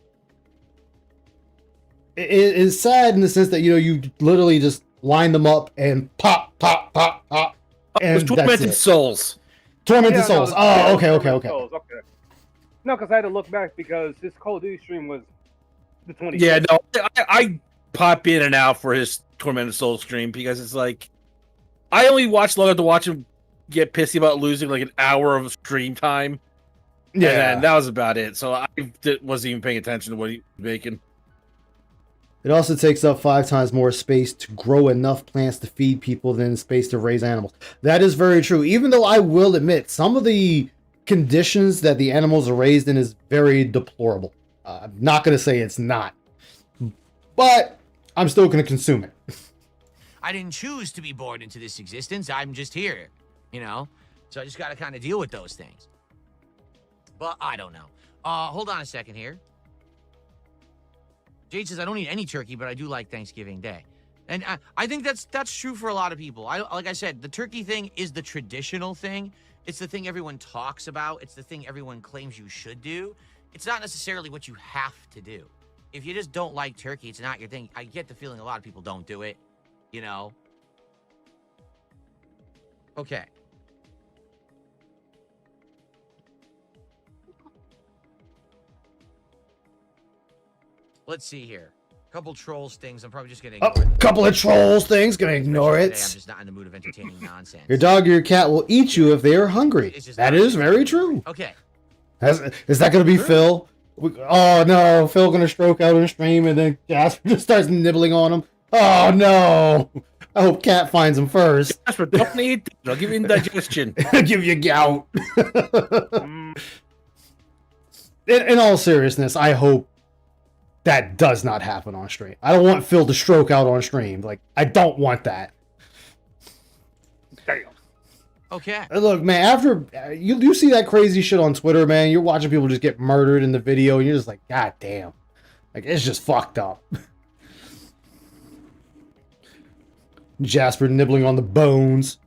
It is sad in the sense that, you know, you literally just line them up and pop. And it was Tormented Souls. Tormented Souls. Oh, okay. Souls. Okay. No, because I had to look back because this Call of Duty stream was the 20th. Yeah, no, I pop in and out for his Tormented Souls stream because it's like I only watch long enough to watch him get pissy about losing like an hour of stream time. Yeah, and that was about it. So I wasn't even paying attention to what he was making. It also takes up 5 times more space to grow enough plants to feed people than space to raise animals. That is very true. Even though I will admit, some of the conditions that the animals are raised in is very deplorable. I'm not going to say it's not. But I'm still going to consume it. I didn't choose to be born into this existence. I'm just here, you know? So I just got to kind of deal with those things. But I don't know. Hold on a second here. Jade says, I don't eat any turkey, but I do like Thanksgiving Day. And I think that's true for a lot of people. Like I said, the turkey thing is the traditional thing. It's the thing everyone talks about. It's the thing everyone claims you should do. It's not necessarily what you have to do. If you just don't like turkey, it's not your thing. I get the feeling a lot of people don't do it, you know? Okay. Let's see here. Couple trolls things. I'm probably just gonna ignore A couple of trolls things. Gonna ignore it. I'm just not in the mood of entertaining nonsense. Your dog or your cat will eat you if they are hungry. That is very true. Okay. Is that gonna be Phil? Oh no, Phil gonna stroke out on stream and then Jasper just starts nibbling on him. Oh no! I hope Cat finds him first. Jasper, don't need. I'll give you indigestion. Give you gout. Mm, In all seriousness, I hope that does not happen on stream. I don't want Phil to stroke out on stream. Like, I don't want that. damn. Okay. Look, man, after you see that crazy shit on Twitter, man, you're watching people just get murdered in the video, and you're just like, God damn. Like, it's just fucked up. Jasper nibbling on the bones.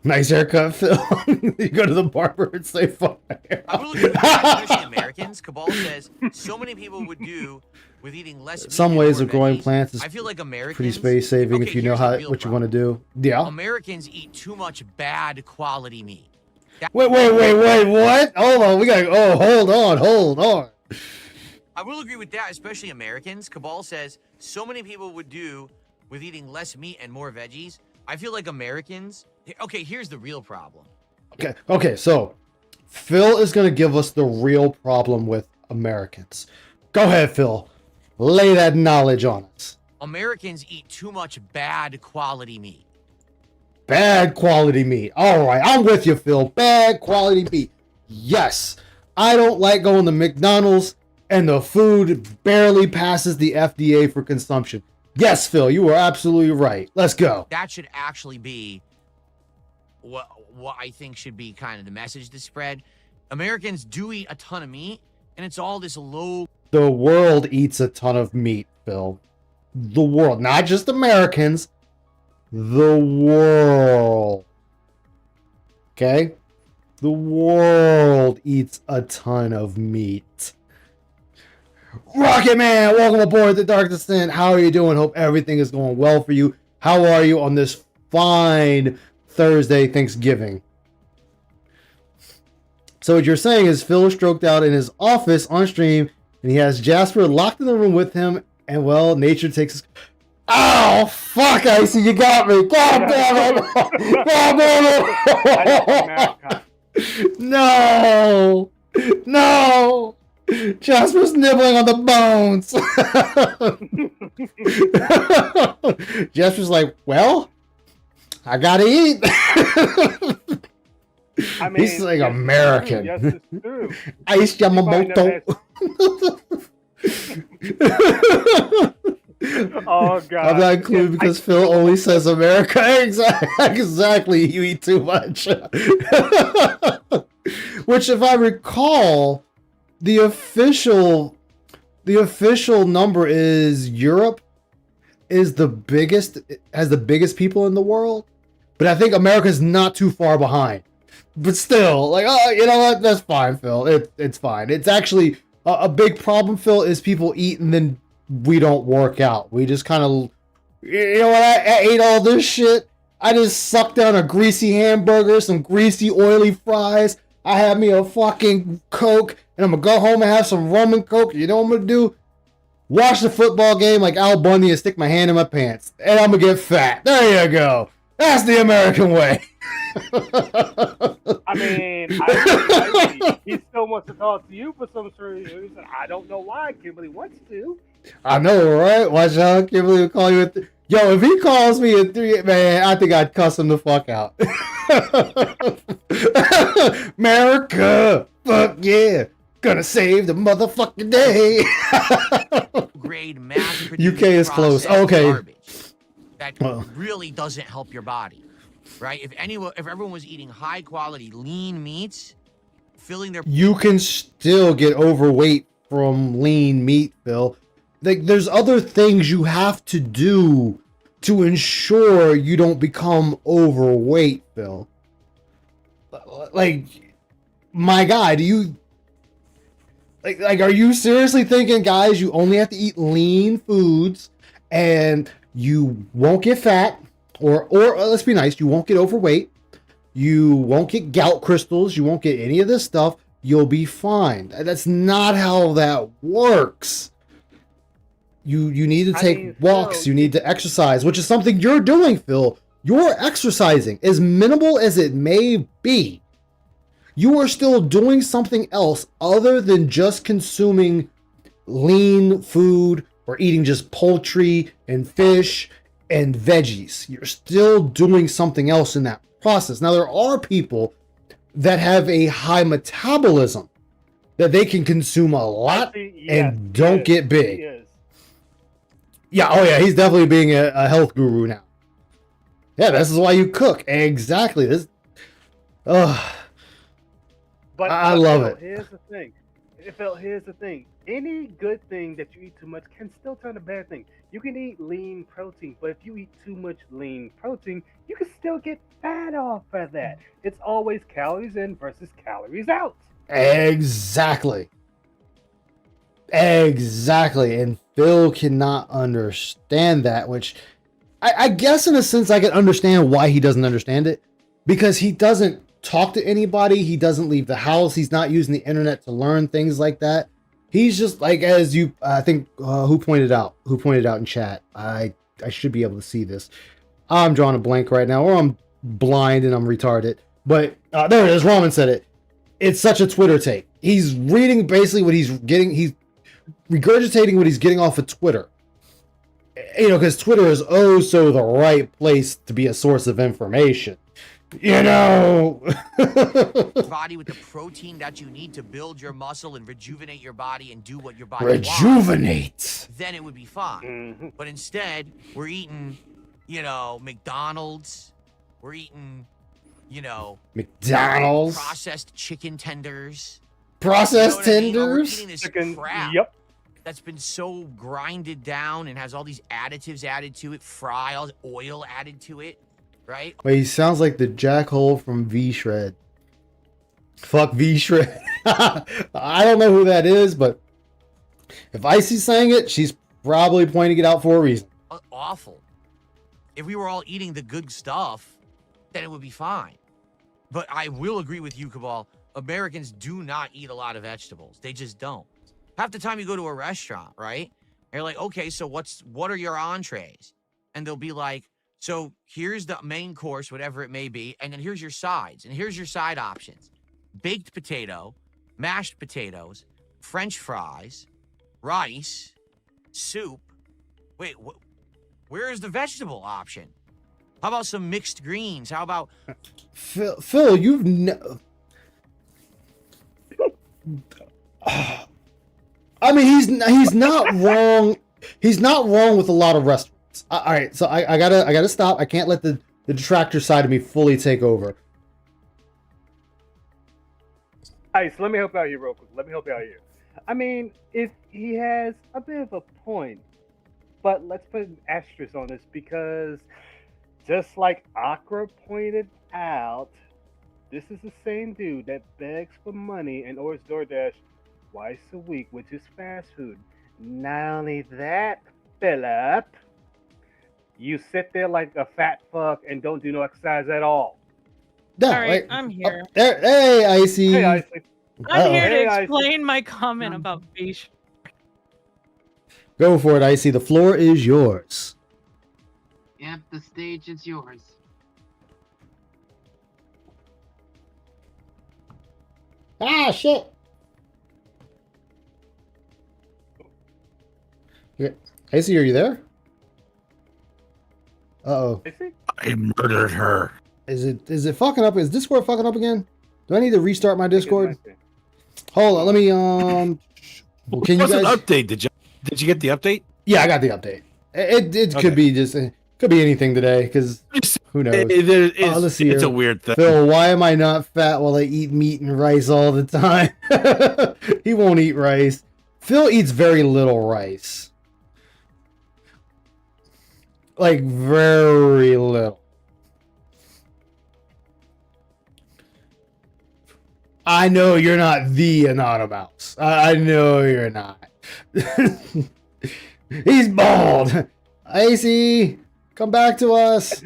Nice haircut, Phil. You go to the barber and say, fuck my hair. I will agree with that, especially Americans. Cabal says so many people would do with eating less meat Some and ways more of growing veggies. plants is I feel like Americans pretty space saving Okay, if you know here's the how real what you want to problem. do. Yeah. Americans eat too much bad quality meat. Wait, what? Hold on, we got. Oh, hold on. I will agree with that, especially Americans. Cabal says so many people would do with eating less meat and more veggies. I feel like Americans. Okay, here's the real problem. Okay. So Phil is gonna give us the real problem with Americans. Go ahead, Phil. Lay that knowledge on us. Americans eat too much bad quality meat. Bad quality meat. All right, I'm with you, Phil. Bad quality meat. Yes, I don't like going to McDonald's and the food barely passes the FDA for consumption. Yes, Phil, you are absolutely right. Let's go. That should actually be what I think should be kind of the message to spread. Americans do eat a ton of meat, and it's all this low. The world eats a ton of meat, Phil. The world, not just Americans. The world. Okay? The world eats a ton of meat. Rocket Man, welcome aboard the Dark Descent. How are you doing? Hope everything is going well for you. How are you on this fine Thursday Thanksgiving? So what you're saying is Phil is stroked out in his office on stream, and he has Jasper locked in the room with him, and well, nature takes his... Oh, fuck, Icy, you got me. God damn it. God damn it. No. Jasper's nibbling on the bones. Jasper's like, well, I gotta eat. I mean, He's like yes, American. Yes, it's true. Ice Yamamoto. Oh god. I'm not included because Phil only says America. Exactly. You eat too much. Which, if I recall, the official number is Europe is the biggest, has the biggest people in the world. But I think America's not too far behind. But still, like, oh, you know what? That's fine, Phil. It's fine. It's actually a big problem, Phil, is people eat and then we don't work out. We just kind of, you know what? I ate all this shit. I just sucked down a greasy hamburger, some greasy, oily fries. I had me a fucking Coke, and I'm gonna go home and have some rum and Coke. You know what I'm gonna do? Watch the football game like Al Bundy and stick my hand in my pants. And I'm gonna get fat. There you go. That's the American way. I mean, he still wants to talk to you for some reason. I don't know why, Kimberly wants to. I know, right? Watch out. Kimberly will call you at Yo, if he calls me at 3, man, I think I'd cuss him the fuck out. America! Fuck yeah! Gonna save the motherfucking day! Grade mass UK is close. Okay. garbage that really doesn't help your body, right? If everyone was eating high quality lean meats, filling their You can still get overweight from lean meat, Phil. Like, there's other things you have to do to ensure you don't become overweight, Phil. Like, my God, do you... Like, are you seriously thinking, guys, you only have to eat lean foods and you won't get fat, or let's be nice, you won't get overweight, you won't get gout crystals, you won't get any of this stuff, you'll be fine. That's not how that works. You need to take walks, you need to exercise, which is something you're doing, Phil. You're exercising, as minimal as it may be. you are still doing something else other than just consuming lean food or eating just poultry and fish and veggies. You're still doing something else in that process. Now, there are people that have a high metabolism that they can consume a lot Actually, yes, and don't he get is. big. He is. Yeah, oh yeah, he's definitely being a health guru now. Yeah, this is why you cook. Exactly. This. Ugh. I love it. Here's the thing. Phil, here's the thing. Any good thing that you eat too much can still turn a bad thing. You can eat lean protein, but if you eat too much lean protein, you can still get fat off of that. It's always calories in versus calories out. Exactly. Exactly. And Phil cannot understand that, which I guess in a sense I can understand why he doesn't understand it. Because he doesn't talk to anybody. He doesn't leave the house. He's not using the internet to learn things like that. He's just like, as you, I think, who pointed out in chat. I should be able to see this. I'm drawing a blank right now, or I'm blind and I'm retarded. But there it is. Ramen said it. It's such a Twitter take. He's reading basically what he's getting. He's regurgitating what he's getting off of Twitter. You know, because Twitter is oh so the right place to be a source of information. You know, body with the protein that you need to build your muscle and rejuvenate your body and do what your body rejuvenate. Wants, then it would be fine. Mm-hmm. But instead, we're eating, you know, McDonald's. We're eating, you know, McDonald's processed chicken tenders. Processed you know tenders. We're eating this crap. Yep. That's been so grinded down and has all these additives added to it, all this oil added to it. Right? Wait, he sounds like the jackhole from V-Shred. Fuck V-Shred. I don't know who that is, but if Icy's saying it, she's probably pointing it out for a reason. Awful. If we were all eating the good stuff, then it would be fine. But I will agree with you, Cabal. Americans do not eat a lot of vegetables. They just don't. Half the time you go to a restaurant, right? And you're like, okay, so what are your entrees? And they'll be like, so here's the main course, whatever it may be, and then here's your sides, and here's your side options. Baked potato, mashed potatoes, French fries, rice, soup. Wait, where is the vegetable option? How about some mixed greens? How about... Phil, you've I mean, he's not wrong. He's not wrong with a lot of restaurants. All right, so I gotta stop. I can't let the detractor side of me fully take over. All right, so let me help you out here real quick. I mean, if he has a bit of a point, but let's put an asterisk on this because just like Akra pointed out, this is the same dude that begs for money and orders DoorDash twice a week, which is fast food. Not only that, Philip, you sit there like a fat fuck and don't do no exercise at all. No, all right, I'm here. There, hey, Icy. Hey, Icy. I'm here Hey, to Icy. explain my comment about beef. Go for it, Icy. The floor is yours. Yep, the stage is yours. Ah, shit. Yeah. Icy, are you there? Uh-oh. Icy? I murdered her. Is it fucking up? Is Discord fucking up again? Do I need to restart my Discord? Hold on, let me well, can you What's guys an update? Did you get the update? Yeah, I got the update. It Okay. could be just could be anything today because who knows? Let's see It's here. a weird thing. Phil, why am I not fat while I eat meat and rice all the time? He won't eat rice. Phil eats very little rice. Like very little. I know you're not the Anonymous. I know you're not. He's bald. Icy, come back to us.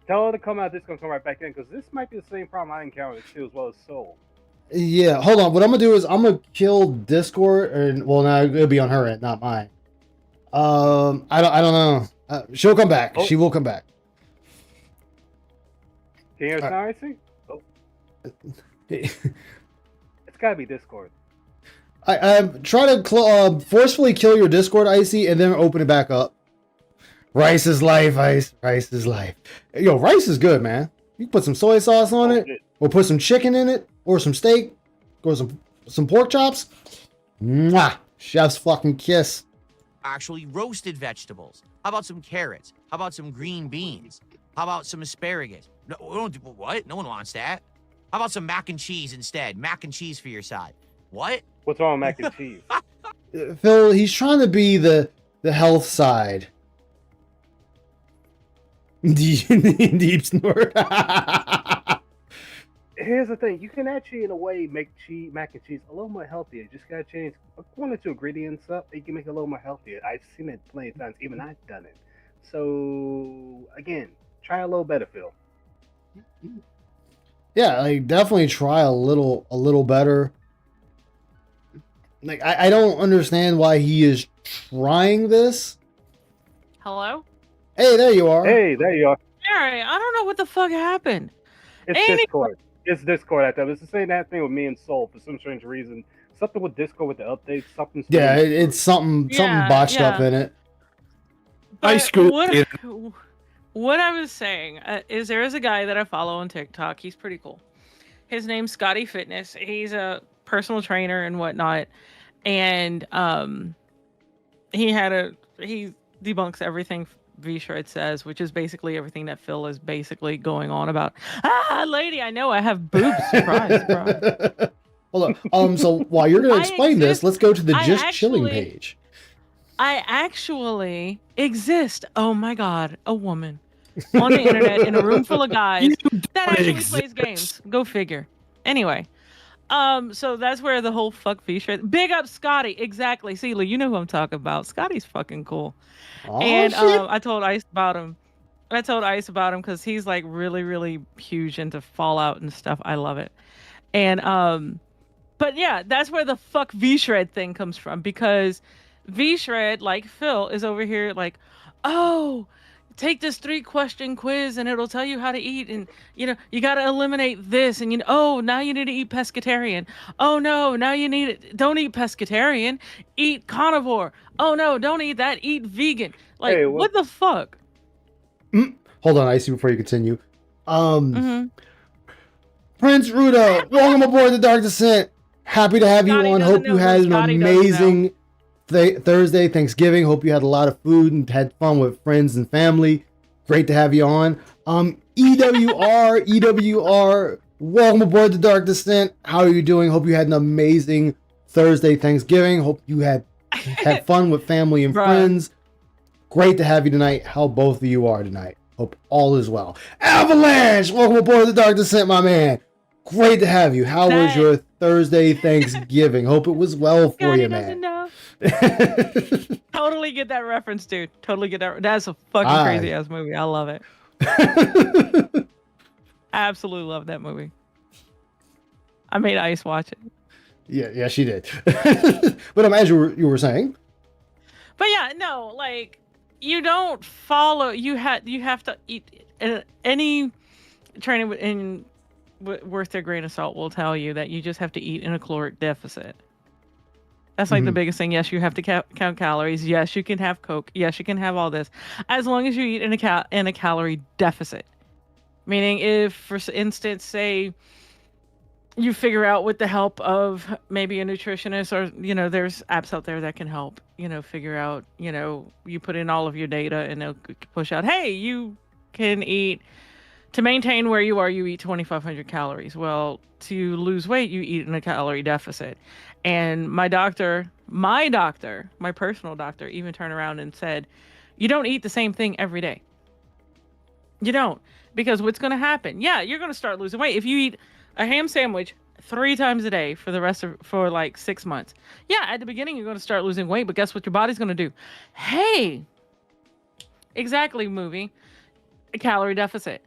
Tell her to come out. This gonna come right back in because this might be the same problem I encountered too, as well as Soul. Yeah, hold on. What I'm gonna do is I'm gonna kill Discord, and well, now it'll be on her end, not mine. I don't know. She'll come back. Oh. She will come back. Can you hear us now, Icy? Oh. It's gotta be Discord. I try to forcefully kill your Discord, Icy, and then open it back up. Rice is life, Ice. Rice is life. Yo, rice is good, man. You can put some soy sauce on it, or put some chicken in it, or some steak, or some pork chops. Mwah! Chef's fucking kiss. Actually roasted vegetables. How about some carrots? How about some green beans? How about some asparagus? No, we don't do what? No one wants that. How about some mac and cheese instead? Mac and cheese for your side. What? What's wrong with mac and cheese? Phil, he's trying to be the health side. Deep snort. Here's the thing: you can actually, in a way, make mac and cheese a little more healthier. You just gotta change one or two ingredients up. You can make it a little more healthier. I've seen it plenty of times. Even I've done it. So again, try a little better, Phil. Yeah, like definitely try a little better. Like I don't understand why he is trying this. Hello? Hey, there you are. Hey, there you are. Alright, I don't know what the fuck happened. It's Anyway. Discord. It's Discord at that. It's the same that thing with me and Soul for some strange reason. Something with Discord with the updates. Something. Yeah, strange. it's something Yeah, botched up yeah. in it. I screwed what I was saying is there is a guy that I follow on TikTok. He's pretty cool. His name's Scotty Fitness. He's a personal trainer and whatnot. And he debunks everything V-Shred says, which is basically everything that Phil is basically going on about. Ah, lady, I know I have boobs. Surprise, surprise. Hold on. So while you're gonna explain this, let's go to the Just Chilling page. I actually exist. Oh my god, a woman on the internet in a room full of guys that actually plays games. Go figure. Anyway, so that's where the whole fuck V-Shred. Big up Scotty. Exactly. See, Lee, you know who I'm talking about. Scotty's fucking cool. Oh, And shit. I told Ice about him. Because he's like really, really huge into Fallout and stuff. I love it. And but yeah, that's where the fuck V-Shred thing comes from, because V-Shred, like Phil, is over here like, oh, take this 3-question quiz and it'll tell you how to eat, and you got to eliminate this, and oh, now you need to eat pescatarian. Oh no, now don't eat pescatarian, eat carnivore. Oh no, don't eat that, eat vegan. Like, Hey, what the fuck? Hold on, Icy, before you continue. Mhm. Prince Ruda, welcome aboard the Dark Descent. Happy to have Scotty you on. doesn't Hope you know, had but an Scotty does amazing Thursday, Thanksgiving. Hope you had a lot of food and had fun with friends and family. Great to have you on. EWR, welcome aboard the Dark Descent. How are you doing? Hope you had an amazing Thursday, Thanksgiving. Hope you had fun with family and Bruh. friends. Great to have you tonight. How both of you are tonight. Hope all is well. Avalanche, welcome aboard the Dark Descent, my man. Great to have you. How was your Thursday Thanksgiving? Hope it was well for Scotty you, doesn't man. know. Totally get that reference, dude. Totally get that. That's a fucking crazy ass movie. I love it. Absolutely love that movie. I made Ice watch it. Yeah, she did. But as you were saying. But yeah, no, like, you don't follow. You have to eat. Any training worth their grain of salt will tell you that you just have to eat in a caloric deficit. That's like the biggest thing. Yes, you have to count calories. Yes, you can have Coke. Yes, you can have all this, as long as you eat in a calorie deficit. Meaning, if, for instance, say you figure out with the help of maybe a nutritionist, or there's apps out there that can help. Figure out. You put in all of your data, and they'll push out, hey, you can eat. To maintain where you are, you eat 2,500 calories. Well, to lose weight, you eat in a calorie deficit. And my personal doctor, even turned around and said, you don't eat the same thing every day. You don't. Because what's going to happen? Yeah, you're going to start losing weight. If you eat a ham sandwich 3 times a day for like 6 months. Yeah, at the beginning, you're going to start losing weight. But guess what your body's going to do? Hey, exactly, movie. A calorie deficit.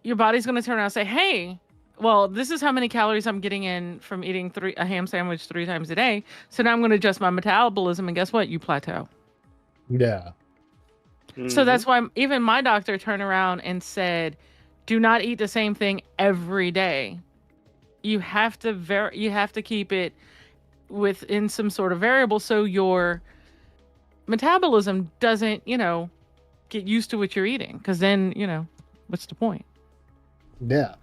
Your body's going to turn around and say, hey, well, this is how many calories I'm getting in from eating a ham sandwich 3 times a day. So now I'm going to adjust my metabolism, and guess what? You plateau. Yeah. So that's why even my doctor turned around and said, do not eat the same thing every day. you have to keep it within some sort of variable so your metabolism doesn't, get used to what you're eating. Because then, what's the point? Yeah.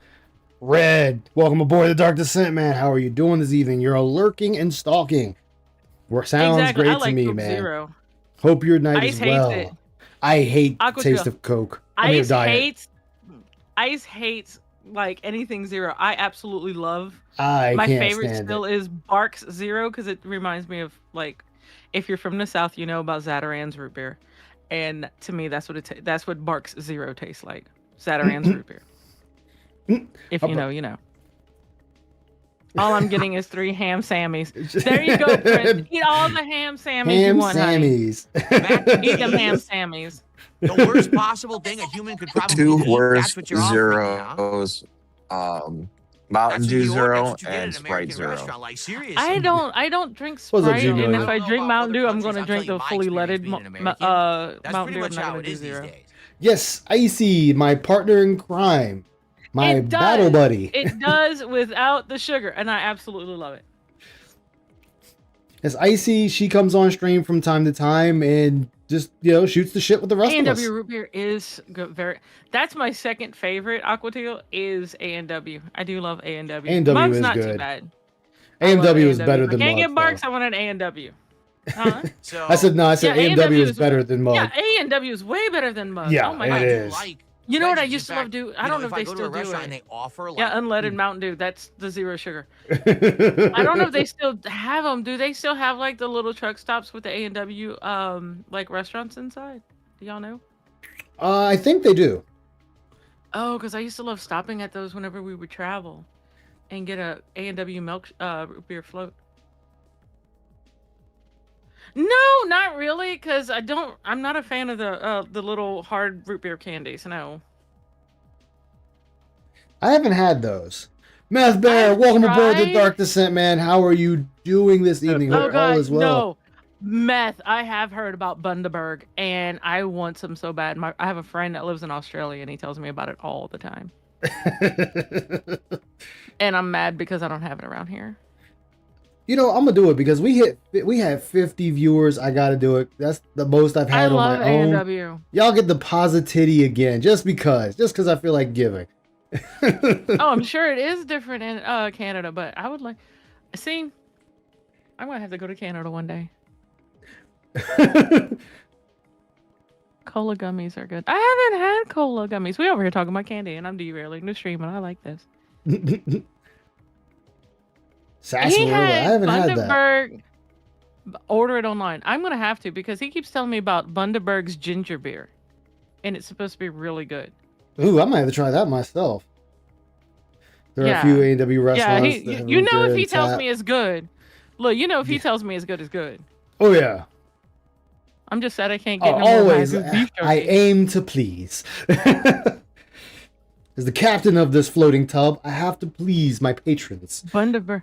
Red, welcome aboard the Dark Descent, man. How are you doing this evening? You're lurking and stalking. Sounds Exactly. great I like to me, Coke man. Zero. Hope your night Ice is hates well. it. I hate the Aqua taste Zero. of Coke. I mean, diet. Ice hates like anything zero. I absolutely love. I My can't favorite stand still it. is Barks Zero because it reminds me of like, if you're from the South, you know about Zataran's root beer, and to me that's what that's what Barks Zero tastes like. Zataran's root beer. If you know, you know. All I'm getting is 3 ham sammies. There you go, Prince. Eat all the ham sammies you want, Sammies. honey. Eat them ham sammies. The worst possible thing a human could probably Two eat. worst That's what you're offering me, huh? zeros. Mountain That's what Dew you order. Zero That's what you get and at an Sprite American Zero. restaurant. Like, seriously. I don't drink What's up, Sprite, Jimmy? and I if don't I know drink about Mountain other Dew, I'm countries. going to I'll drink tell you the my fully experience leaded being an American. That's Mountain pretty Dew. I'm much not how going it to do is these zero. days. Yes, Icy, my partner in crime, my It does. battle buddy. It does without the sugar, and I absolutely love it. As Icy, she comes on stream from time to time and just, shoots the shit with the rest of us. A&W root beer is good. That's my second favorite aqua teal is A&W. I do love A&W. A&W Mug's is not good. too bad. A&W is A&W. better If I than can't Mug. get Barks, though. I want an A&W. Huh? So I said Yeah, A&W is is better than Mug. Yeah, A&W is way better than Mug. Yeah, Oh my it god. is. Like You know what I veggies. used to In love fact, do? I don't know if they go to still a do restaurant it. and they offer like Yeah, unleaded Mountain Dew. That's the zero sugar. I don't know if they still have them. Do they still have like the little truck stops with the A&W like restaurants inside? Do y'all know? I think they do. Oh, because I used to love stopping at those whenever we would travel and get a A&W milk root beer float. No, not really, because I'm not a fan of the little hard root beer candies. No. I haven't had those. Meth Bear, I've welcome aboard the tried. Dark Descent, man. How are you doing this evening? Oh Hope all god, is well. no. Meth. I have heard about Bundaberg, and I want some so bad. I have a friend that lives in Australia, and he tells me about it all the time. And I'm mad because I don't have it around here. I'm gonna do it because we had 50 viewers. I gotta do it. That's the most I've I had on love my own. A&W. Y'all get the positivity again, just because I feel like giving. Oh, I'm sure it is different in Canada, but I would like. See, I'm gonna have to go to Canada one day. Cola gummies are good. I haven't had cola gummies. We over here talking about candy, and I'm derailing the stream, and I like this. Sarsaparilla. I haven't had that. Bundaberg. Order it online. I'm gonna have to because he keeps telling me about Bundaberg's ginger beer, and it's supposed to be really good. Ooh, I might have to try that myself. There are Yeah. a few A&W Yeah, restaurants. that have you know root if beer he and tells tap. me it's good. Look, you know if he tells me it's good, it's good. Oh yeah. I'm just sad I can't get Oh, no more always. Wagyu beef I jerky. aim to please. As the captain of this floating tub, I have to please my patrons. Bundaberg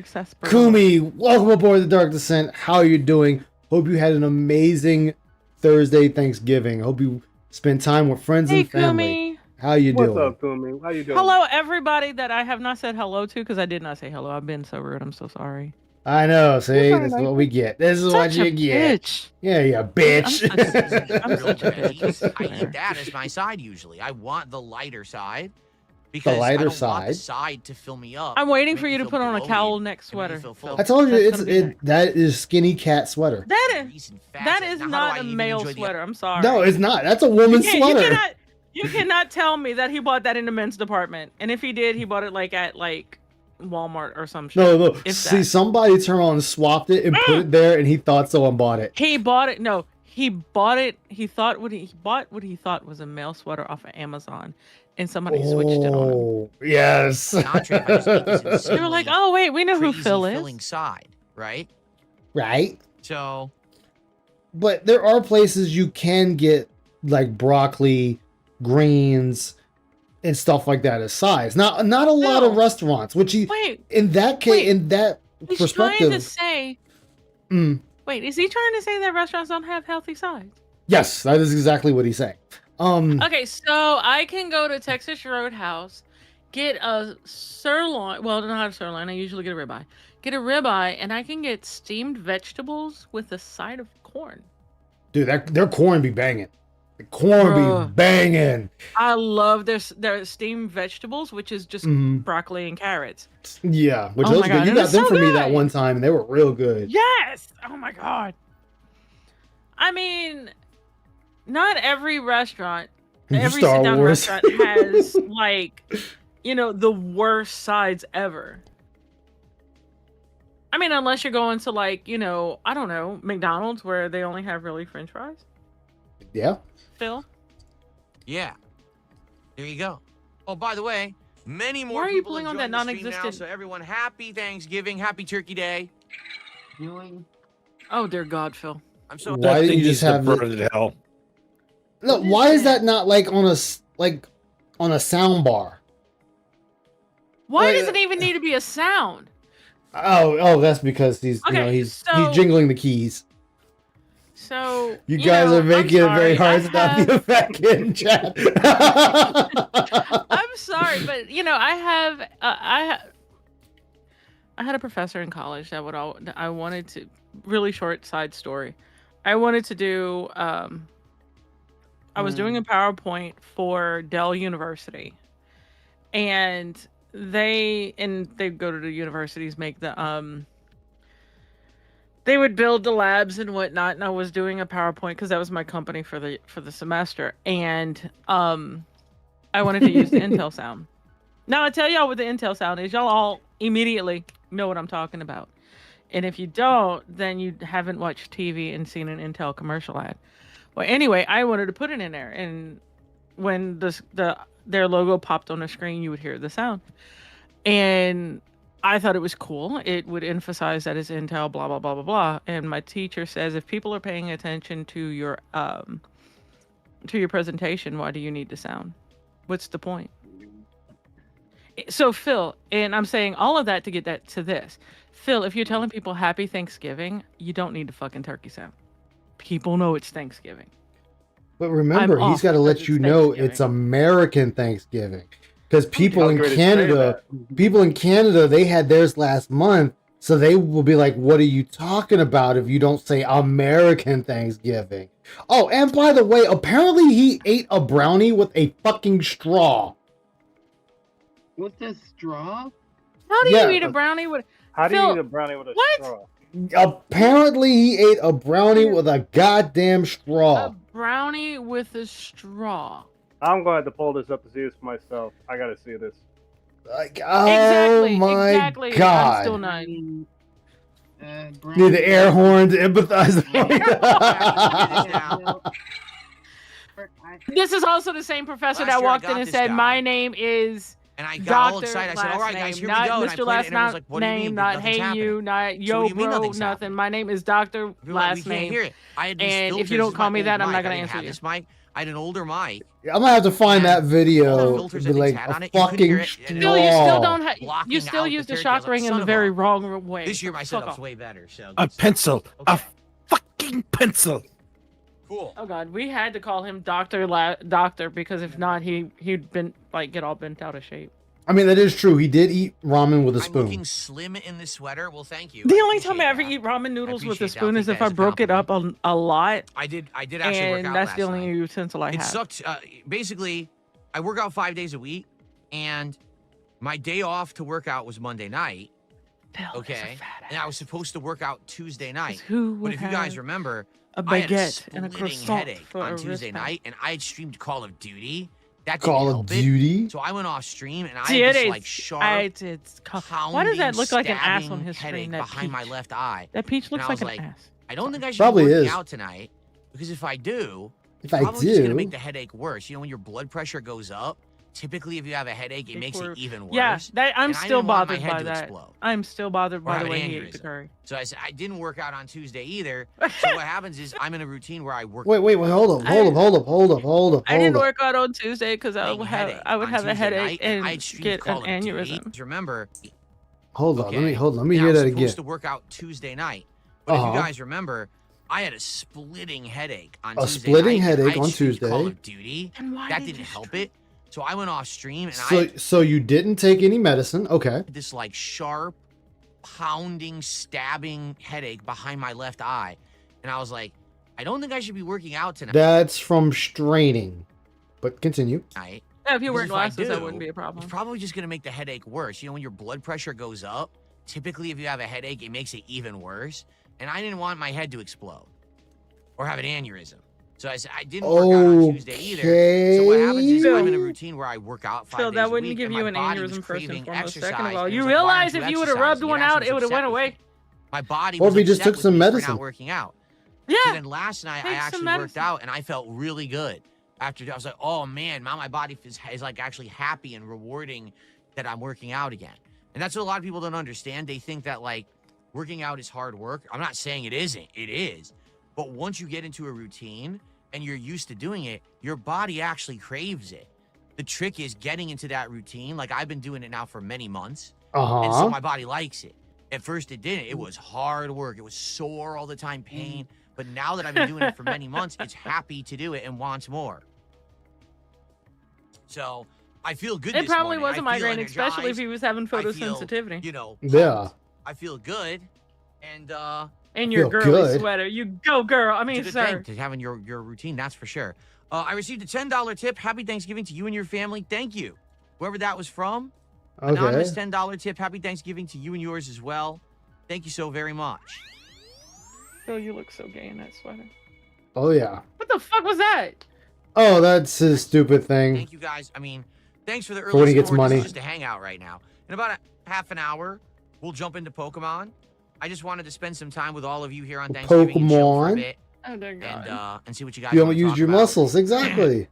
sarsaparilla. Kumi, welcome aboard the Dark Descent. How are you doing? Hope you had an amazing Thursday Thanksgiving. Hope you spent time with friends Hey, and family. Kumi. How you What's doing? up, Kumi? How you doing? Hello, everybody that I have not said hello to because I did not say hello. I've been so rude. I'm so sorry. I know, see, It's all this is right. what we get. This is what Such you a get. bitch. Yeah, yeah, bitch. I'm Real such a veggies. bitch. I eat that as my side usually. I want the lighter side because lighter I don't want side? the side to fill me up. I'm waiting make for me you to feel put on a bloated, cowl neck and make me sweater. feel full. I told you That's gonna be that is skinny cat sweater. That is Grease and fats. that Now, is how do not I a even male enjoy the- sweater. I'm sorry. No, it's not. That's a woman's sweater. You cannot tell me that he bought that in the men's department. And if he did, he bought it like at Walmart or some shit. No. If See, that. somebody turned on and swapped it and put it there, and he thought someone bought it. He bought it. No, he bought it. He thought he bought what he thought was a male sweater off of Amazon, and somebody switched it on him. Oh, yes. Contrary, if I just eat this They were like, insanely "Oh wait, we know who crazy Phil filling is." side, right? Right? So But there are places you can get like broccoli, greens, and stuff like that as sides. Not a lot of No. restaurants. Which he, Wait, in that case, Wait. in that he's trying perspective, to say. Mm. Wait, is he trying to say that restaurants don't have healthy sides? yes, that is exactly what he's saying. Okay, so I can go to Texas Roadhouse, get a sirloin. Well, not a sirloin. I usually get a ribeye. Get a ribeye, and I can get steamed vegetables with a side of corn. Dude, their corn be banging. The corn be Bruh. banging. I love their steamed vegetables, which is just broccoli and carrots. Yeah, which Oh those my good. God, You and got it's them so for me that good. one time, and they were real good. Yes. Oh my God. I mean, not every restaurant, every Star sit-down Wars. restaurant has like, the worst sides ever. I mean, unless you're going to like, I don't know, McDonald's where they only have really French fries. Yeah. Phil? Yeah. There you go. Oh, by the way, many more Why are you people pulling on enjoying that the stream now, non-existent- so everyone, happy Thanksgiving, happy Turkey Day. Doing. Oh dear God, Phil. I'm so Why didn't you just have burn it? to hell? No, What is why is that? that not like on a sound bar? Why Like, does it even need to be a sound? Oh, that's because he's Okay, he's so- jingling the keys. So You guys are I'm making it very sorry, hard I to not be a have- fat kid in chat. I'm sorry, but I had a professor in college that I wanted to, really short side story. I wanted to do I was doing a PowerPoint for Dell University, and they go to the universities, make the they would build the labs and whatnot, and I was doing a PowerPoint because that was my company for the semester, and I wanted to use the Intel sound. Now I tell y'all what the Intel sound is. Y'all all immediately know what I'm talking about, and if you don't, then you haven't watched TV and seen an Intel commercial ad. Well, anyway, I wanted to put it in there, and when their logo popped on the screen, you would hear the sound, and I thought it was cool. It would emphasize that it's Intel, blah, blah, blah, blah, blah. And my teacher says, if people are paying attention to your presentation, why do you need the sound? What's the point? So Phil, and I'm saying all of that to get that to this. Phil, if you're telling people happy Thanksgiving, you don't need the fucking turkey sound. People know it's Thanksgiving. But remember, I'm he's off got to because let you it's know Thanksgiving. it's American Thanksgiving. Because people in getting ready to say Canada, they had theirs last month, so they will be like, "What are you talking about?" If you don't say American Thanksgiving. Oh, and by the way, apparently he ate a brownie with a fucking straw. What's this straw? How do Yeah. you eat a brownie with? How do you Phil, eat a brownie with a what? straw? Apparently he ate a brownie with a goddamn A straw. brownie with a straw. I'm going to have to pull this up to see this for myself. I got to see this. Like, oh my exactly. I'm god. still I not. mean, Need the air horn to empathize. This is also the same professor Last that year I walked in got and this said, guy. "My name is And I got all Doctor excited. I said, all right, guys, here we not go. And I Mr. played it, Last and everyone's like, what do you name, mean? not Nothing's hey happening. you, not So yo what do you mean bro, nothing's nothing. happening? My name is Doctor People are like, Last we can't name." hear it. I had these And if filters. you don't This is call my me old that, I'm mic. not I gonna didn't answer have you. this mic. I had an older mic. I'm gonna have to find that All video. the It'd filters be that like things had on a it, you couldn't hear fucking it, and Still, you still straw. don't have. Blocking You still out use the the turkey. I was shock like, ring in son the of very a- wrong way. This year my Fuck setup's off. way better. So A pencil. Okay. A fucking pencil. Cool. Oh God, we had to call him Doctor because if not, he'd been like get all bent out of shape. I mean, that is true. He did eat ramen with a I'm spoon. looking slim in this sweater. Well, thank you. The I only time I appreciate ever that. eat ramen noodles with a appreciate that. spoon I'll is take if that I as a broke it up a lot, I did actually work and out that's last the only night. utensil I It have. sucked. Basically, I work out 5 days a week, and my day off to work out was Monday night. Phil is a Okay, fat and I ass. was supposed to work out Tuesday night. Who But would if you guys have remember, a I had a baguette and a splitting croissant headache for on a Tuesday wristband? night, and I had streamed Call of Duty. That Call didn't of help Duty? It. So I went off stream, and I See, had it this is- like sharp, Why does that look like an ass on stabbing his screen? headache That behind my peach. left eye. That peach And looks I like was an like, ass. I don't think I should Probably be working is. out tonight because if I do, If it's I probably just gonna do, make the headache worse. You know, when your blood pressure goes up, typically if you have a headache, it makes it even worse. Yeah, I'm and I still didn't want my bothered head by to that. explode. I'm still bothered Or by have the an way he ate the aneurysm. curry. So I said I didn't work out on Tuesday either. So what happens is I'm in a routine where I work. wait, hold up. I didn't work out on Tuesday because I getting would headache have on a Tuesday headache night, and I and had streamed get an Call of Duty. aneurysm. Remember? Hold on, Okay. let me And hear I was that again. supposed to work out Tuesday night, but if Uh-huh. you guys remember, I had a splitting headache on A Tuesday splitting night, and headache I on streamed Call Tuesday? of Duty. Then why That did didn't you help stream? it. So I went off stream and So you didn't take any medicine? Okay. had this like sharp, pounding, stabbing headache behind my left eye. And I was like, I don't think I should be working out tonight. That's from straining. But continue. Yeah, if you wear Because if I glasses, that do, wouldn't be a problem. It's probably just going to make the headache worse. You know, when your blood pressure goes up, typically if you have a headache, it makes it even worse. And I didn't want my head to explode or have an aneurysm. So I said, I didn't work out on Tuesday either. So what happens is I'm in a routine where I work out 5 days a week. So that wouldn't give and you my an body was aneurysm first and craving foremost. exercise, Second of all, and it you was like, why realize aren't if you you would have rubbed exercising? one It actually out, was it would have went upset with away. me. My body Or was if you just upset took with some me for medicine. not working out. Yeah. So then last night I Take some actually worked medicine. out and I felt really good. After I was like, oh man, now my body is like actually happy and rewarding that I'm working out again. And that's what a lot of people don't understand. They think that like working out is hard work. I'm not saying it isn't. It is. But once you get into a routine and you're used to doing it, your body actually craves it. The trick is getting into that routine. Like I've been doing it now for many months. And so my body likes it. At first it didn't. It was hard work. It was sore all the time, pain. But now that I've been doing it for many months, it's happy to do it and wants more. So I feel good. It probably this was a morning. I feel migraine, especially if energized. he was having I feel, photosensitivity. you know, Yeah. pumped. I feel good. And In your feel girly good. sweater. You go, girl. I mean, it's a good sir. thing to having your routine, that's for sure. I received a $10 tip. Happy Thanksgiving to you and your family. Thank you. Whoever that was from. Anonymous Okay. $10 tip. Happy Thanksgiving to you and yours as well. Thank you so very much. Oh, you look so gay in that sweater. Oh yeah. What the fuck was that? Oh, that's his stupid thing. Thank you guys. I mean, thanks for the For early when he gets support. money. This is just a hangout right now. In about a half an hour, we'll jump into Pokemon. I just wanted to spend some time with all of you here on Thanksgiving and chill for a Pokemon? bit Oh, dear God. and see what you guys You want don't to use talk your about. muscles. Exactly.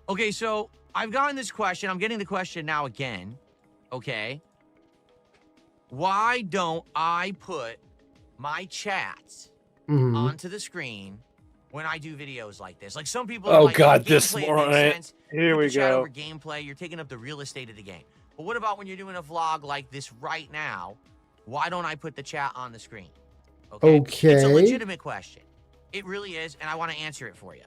Okay, so I've gotten this question. I'm getting the question now again. Okay. Why don't I put my chats Mhm. onto the screen when I do videos like this? Like some people Oh, are like, God, this gameplay, it moron. makes sense. Here Put we the chat go. over gameplay. You're taking up the real estate of the game. But what about when you're doing a vlog like this right now? Why don't I put the chat on the screen? It's a Okay. legitimate question. It really is, and I want to answer it for you.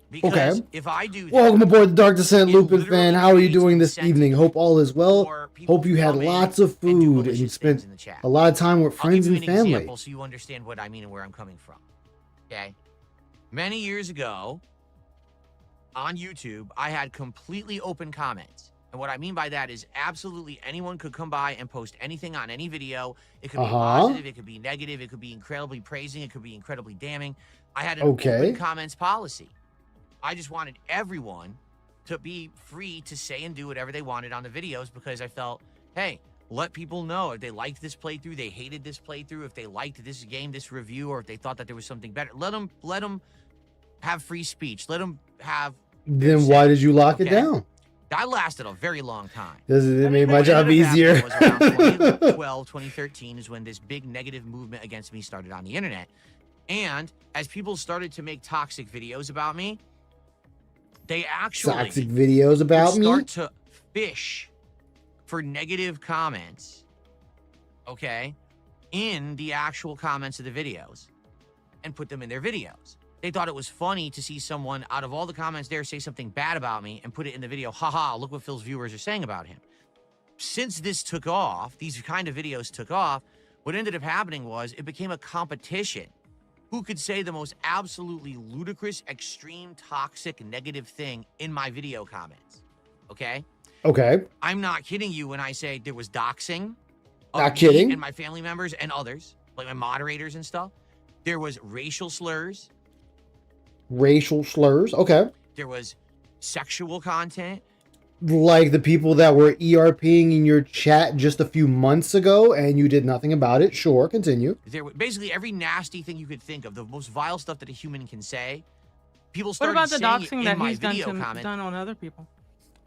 Because Okay. if I do that, Welcome aboard the Dark Descent it Lupin literally fan. How are you creates doing this incentive evening? Hope all is well. for people Hope you to had come in lots of and do food and malicious you things spent in the chat. a lot of time with I'll friends give and you an family. example so you understand what I mean and where I'm coming from. Okay. Many years ago, on YouTube, I had completely open comments. And what I mean by that is absolutely anyone could come by and post anything on any video. It could be positive, it could be negative, it could be incredibly praising, it could be incredibly damning. I had an open comments policy. I just wanted everyone to be free to say and do whatever they wanted on the videos because I felt, hey, let people know if they liked this playthrough, they hated this playthrough, if they liked this game, this review, or if they thought that there was something better. Let them have free speech. Let them have. Then why did you lock it down? That lasted a very long time. Because it made my What job ended up easier. happening was around 2012, 2013 is when this big negative movement against me started on the internet. And as people started to make toxic videos about me, they actually Toxic videos about would me? start to fish for negative comments, okay, in the actual comments of the videos and put them in their videos. They thought it was funny to see someone out of all the comments there say something bad about me and put it in the video. Haha, look what Phil's viewers are saying about him. Since this took off, these kind of videos took off, what ended up happening was it became a competition. Who could say the most absolutely ludicrous, extreme, toxic, negative thing in my video comments? Okay? Okay. I'm not kidding you when I say there was doxing. of Not me kidding. And my family members and others, like my moderators and stuff. There was racial slurs. Racial slurs. Okay. There was sexual content. Like the people that were ERPing in your chat just a few months ago and you did nothing about it. Sure, continue. There was basically every nasty thing you could think of, the most vile stuff that a human can say. People What started about the saying it doxing in that my he's done, video comment done on other people?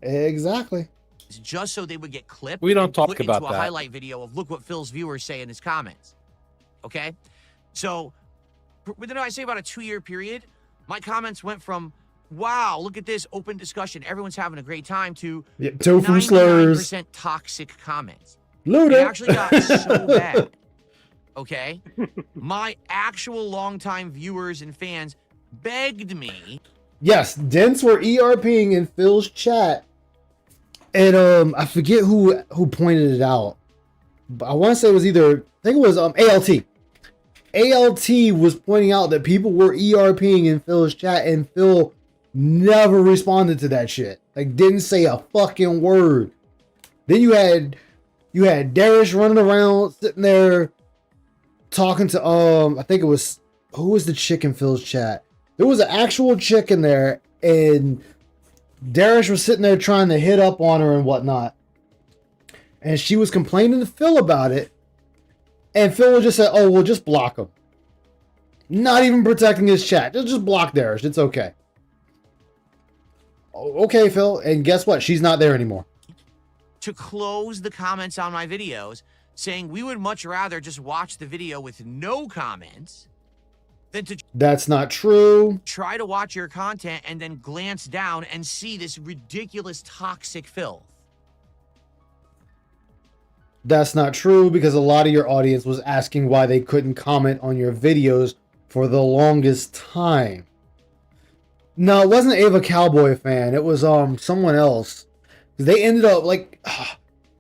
Exactly. just so they would get clipped. We don't and talk put about into a that. highlight video of look what Phil's viewers say in his comments. Okay, so within I say about a 2-year period, my comments went from wow, look at this open discussion, everyone's having a great time, to Yeah, tofu slurs. 99% toxic comments. Luda. It actually got so bad. Okay, my actual longtime viewers and fans begged me Yes, Dents were ERPing in Phil's chat, and I forget who pointed it out, but I want to say it was either, I think it was ALT. ALT was pointing out that people were ERPing in Phil's chat, and Phil never responded to that shit. Like, didn't say a fucking word. Then you had Darius running around, sitting there talking to I think it was, who was the chick in Phil's chat? There was an actual chick in there, and Darius was sitting there trying to hit up on her and whatnot. And she was complaining to Phil about it. And Phil just said, oh, well, just block him. Not even protecting his chat. Just block Darius. It's okay. Okay, Phil. And guess what? She's not there anymore. To close the comments on my videos, saying we would much rather just watch the video with no comments than to That's not true. try to watch your content and then glance down and see this ridiculous toxic filth. That's not true, because a lot of your audience was asking why they couldn't comment on your videos for the longest time. No, it wasn't Ava Cowboy fan. It was someone else. They ended up, like,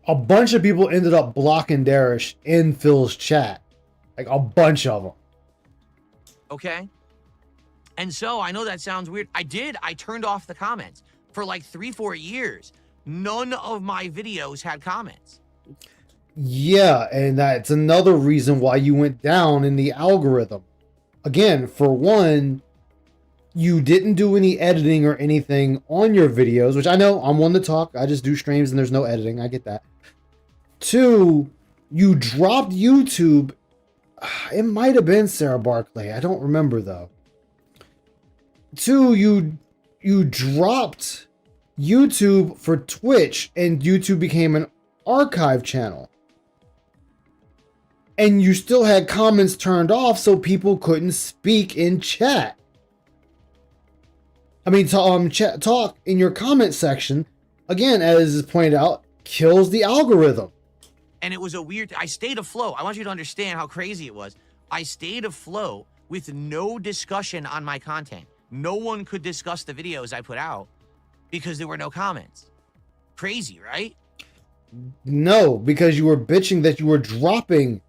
a bunch of people ended up blocking Darish in Phil's chat. Like, a bunch of them. Okay? And so, I know that sounds weird. I turned off the comments. For like 3-4 years, none of my videos had comments. Yeah, and that's another reason why you went down in the algorithm. Again, for one, you didn't do any editing or anything on your videos, which I know I'm one to talk. I just do streams and there's no editing. I get that. Two, you dropped YouTube. It might have been Sarah Barkley. I don't remember though. Two, you dropped YouTube for Twitch, and YouTube became an archive channel. And you still had comments turned off so people couldn't speak in chat. I mean, talk in your comment section, again, as is pointed out, kills the algorithm. And it was a weird, I stayed afloat. I want you to understand how crazy it was. I stayed afloat with no discussion on my content. No one could discuss the videos I put out because there were no comments. Crazy, right? No, because you were bitching that you were dropping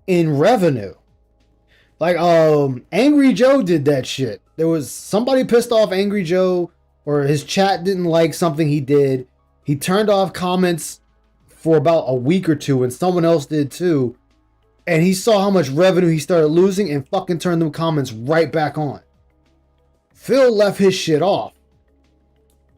in revenue. Like, Angry Joe did that shit. There was somebody pissed off Angry Joe, or his chat didn't like something he did. He turned off comments for about a week or two, and someone else did too. And he saw how much revenue he started losing and fucking turned them comments right back on. Phil left his shit off.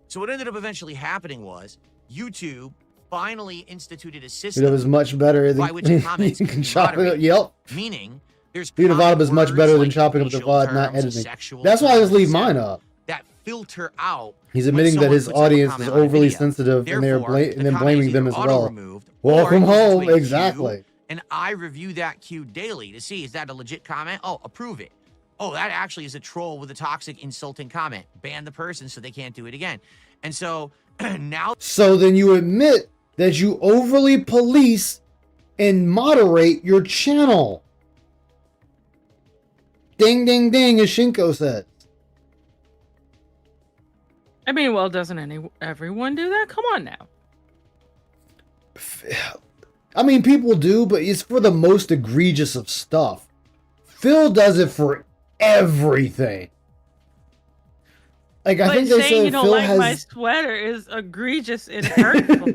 So what ended up eventually happening was YouTube finally instituted a system It was much better than by which comments you can can be chop it. moderated. Yep. Meaning, there's Being a VOD is much words better than like chopping up the racial VOD, not terms, editing. sexual That's why I just terms, leave mine etc., up. that filter out. He's when admitting that someone his puts up a audience is comment on a overly video. sensitive, and Therefore, and the then comment blaming is them either as well. auto-removed, Welcome or it goes home. into a queue, Exactly. and I review that queue daily to see, is that a legit comment? Oh, approve it. Oh, that actually is a troll with a toxic, insulting comment. Ban the person so they can't do it again. And so now. So then you admit that you overly police and moderate your channel. Ding, ding, ding, as Shinko said. I mean, well, doesn't everyone do that? Come on now. I mean, people do, but it's for the most egregious of stuff. Phil does it for everything. Like, I But think they saying said you don't Phil like has. my sweater is egregious and hurtful.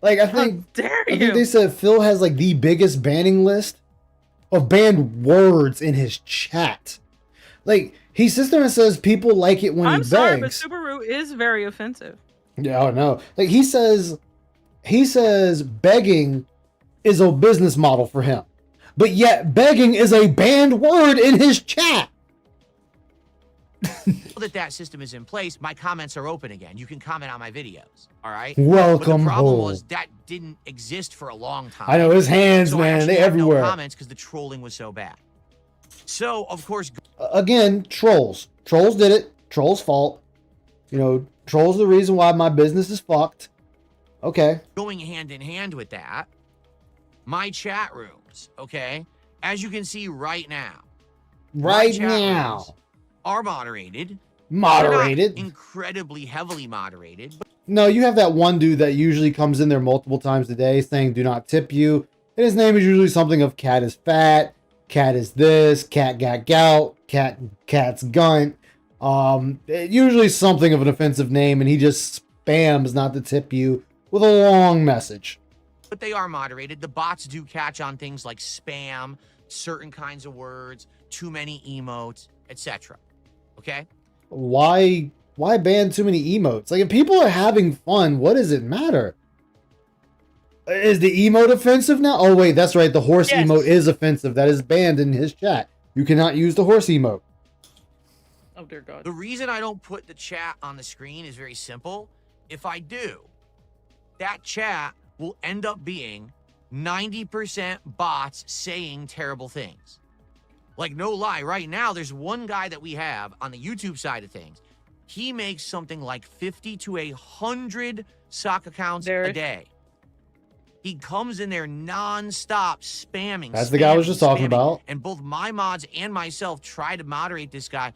Like, I How think dare I you? think they said Phil has like the biggest banning list of banned words in his chat. Like, he sits there and says people like it when I'm he sorry, but begs. Subaru is very offensive. Yeah, I know. Like, he says begging is a business model for him. But yet begging is a banned word in his chat. that system is in place, my comments are open again. You can comment on my videos. All right. Welcome But the problem home. was that didn't exist for a long time. I know his hands, so I man. actually They had everywhere. No comments because the trolling was so bad. So of course, Again, trolls. Trolls did it. Trolls' fault. You know, trolls the reason why my business is fucked. Okay. going hand in hand with that, my chat rooms, okay, as you can see right now, my Right chat now. rooms are moderated moderated. Incredibly heavily moderated. But No, you have that one dude that usually comes in there multiple times a day saying do not tip you. And his name is usually something of cat is fat, cat is this, cat got gout, cat's gunt. Usually something of an offensive name, and he just spams not to tip you with a long message. but they are moderated. The bots do catch on things like spam, certain kinds of words, too many emotes, etc. Okay? Why ban too many emotes? Like, if people are having fun, what does it matter? Is the emote offensive now? Oh wait, that's right. The horse emote is offensive. That is banned in his chat. You cannot use the horse emote. Oh dear God. The reason I don't put the chat on the screen is very simple. If I do, that chat will end up being 90% bots saying terrible things. Like, no lie, right now, there's one guy that we have on the YouTube side of things. He makes something like 50 to 100 sock accounts a day. He comes in there non-stop spamming. That's the guy I was just talking about. And both my mods and myself try to moderate this guy.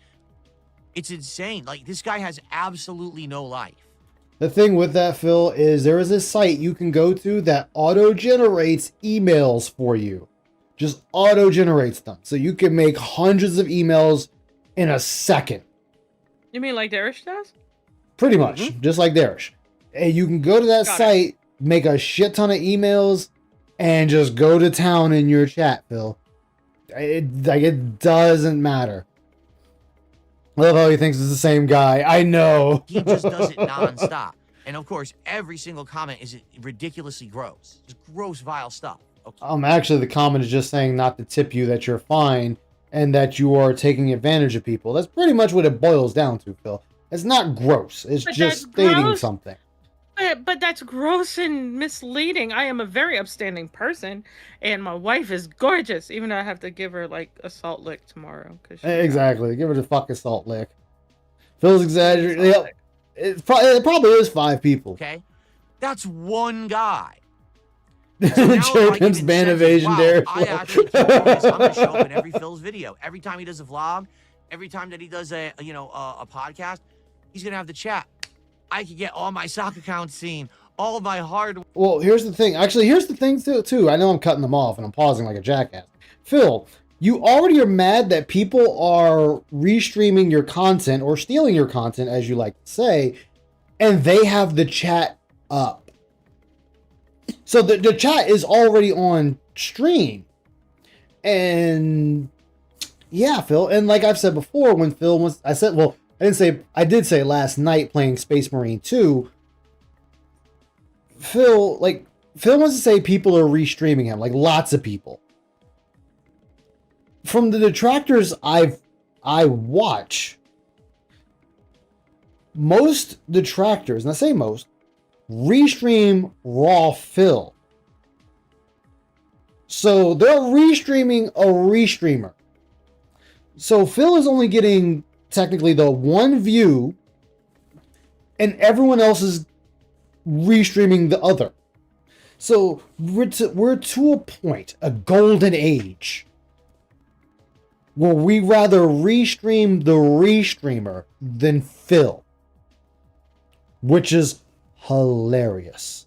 It's insane. Like, this guy has absolutely no life. The thing with that, Phil, is there is a site you can go to that auto-generates emails for you. Just auto-generates them. So you can make hundreds of emails in a second. You mean like Darish does? Pretty much, just like Darish. And you can go to that site, make a shit ton of emails, and just go to town in your chat, Phil. It doesn't matter. I love how he thinks it's the same guy. I know. He just does it nonstop. And of course, every single comment is ridiculously gross. Just gross, vile stuff. Okay. Actually, the comment is just saying not to tip you, that you're fine, and that you are taking advantage of people. That's pretty much what it boils down to, Phil. It's not gross. It's just stating something. But that's gross and misleading. I am a very upstanding person, and my wife is gorgeous. Even though I have to give her like a salt lick tomorrow. Exactly. Give her the fucking salt lick. Phil's exaggerating. Yep. It probably is 5 people. Okay, that's one guy. So Jacob's ban evasion there. I actually keep doing this. I'm gonna show up in every Phil's video. Every time he does a vlog, every time that he does a podcast, he's gonna have the chat. I could get all my sock accounts seen, all of my hard. Well, here's the thing. Actually, here's the thing too. I know I'm cutting them off and I'm pausing like a jackass. Phil, you already are mad that people are restreaming your content or stealing your content, as you like to say, and they have the chat up. So the chat is already on stream. And yeah, Phil. And like I've said before, when Phil was, I did say last night playing Space Marine 2, Phil wants to say people are restreaming him, like lots of people. From the detractors I watch, most detractors, and I say most, restream raw Phil. So they're restreaming a restreamer. So Phil is only getting technically the one view, and everyone else is restreaming the other. So we're to a point, a golden age, where we rather restream the restreamer than Phil, which is hilarious.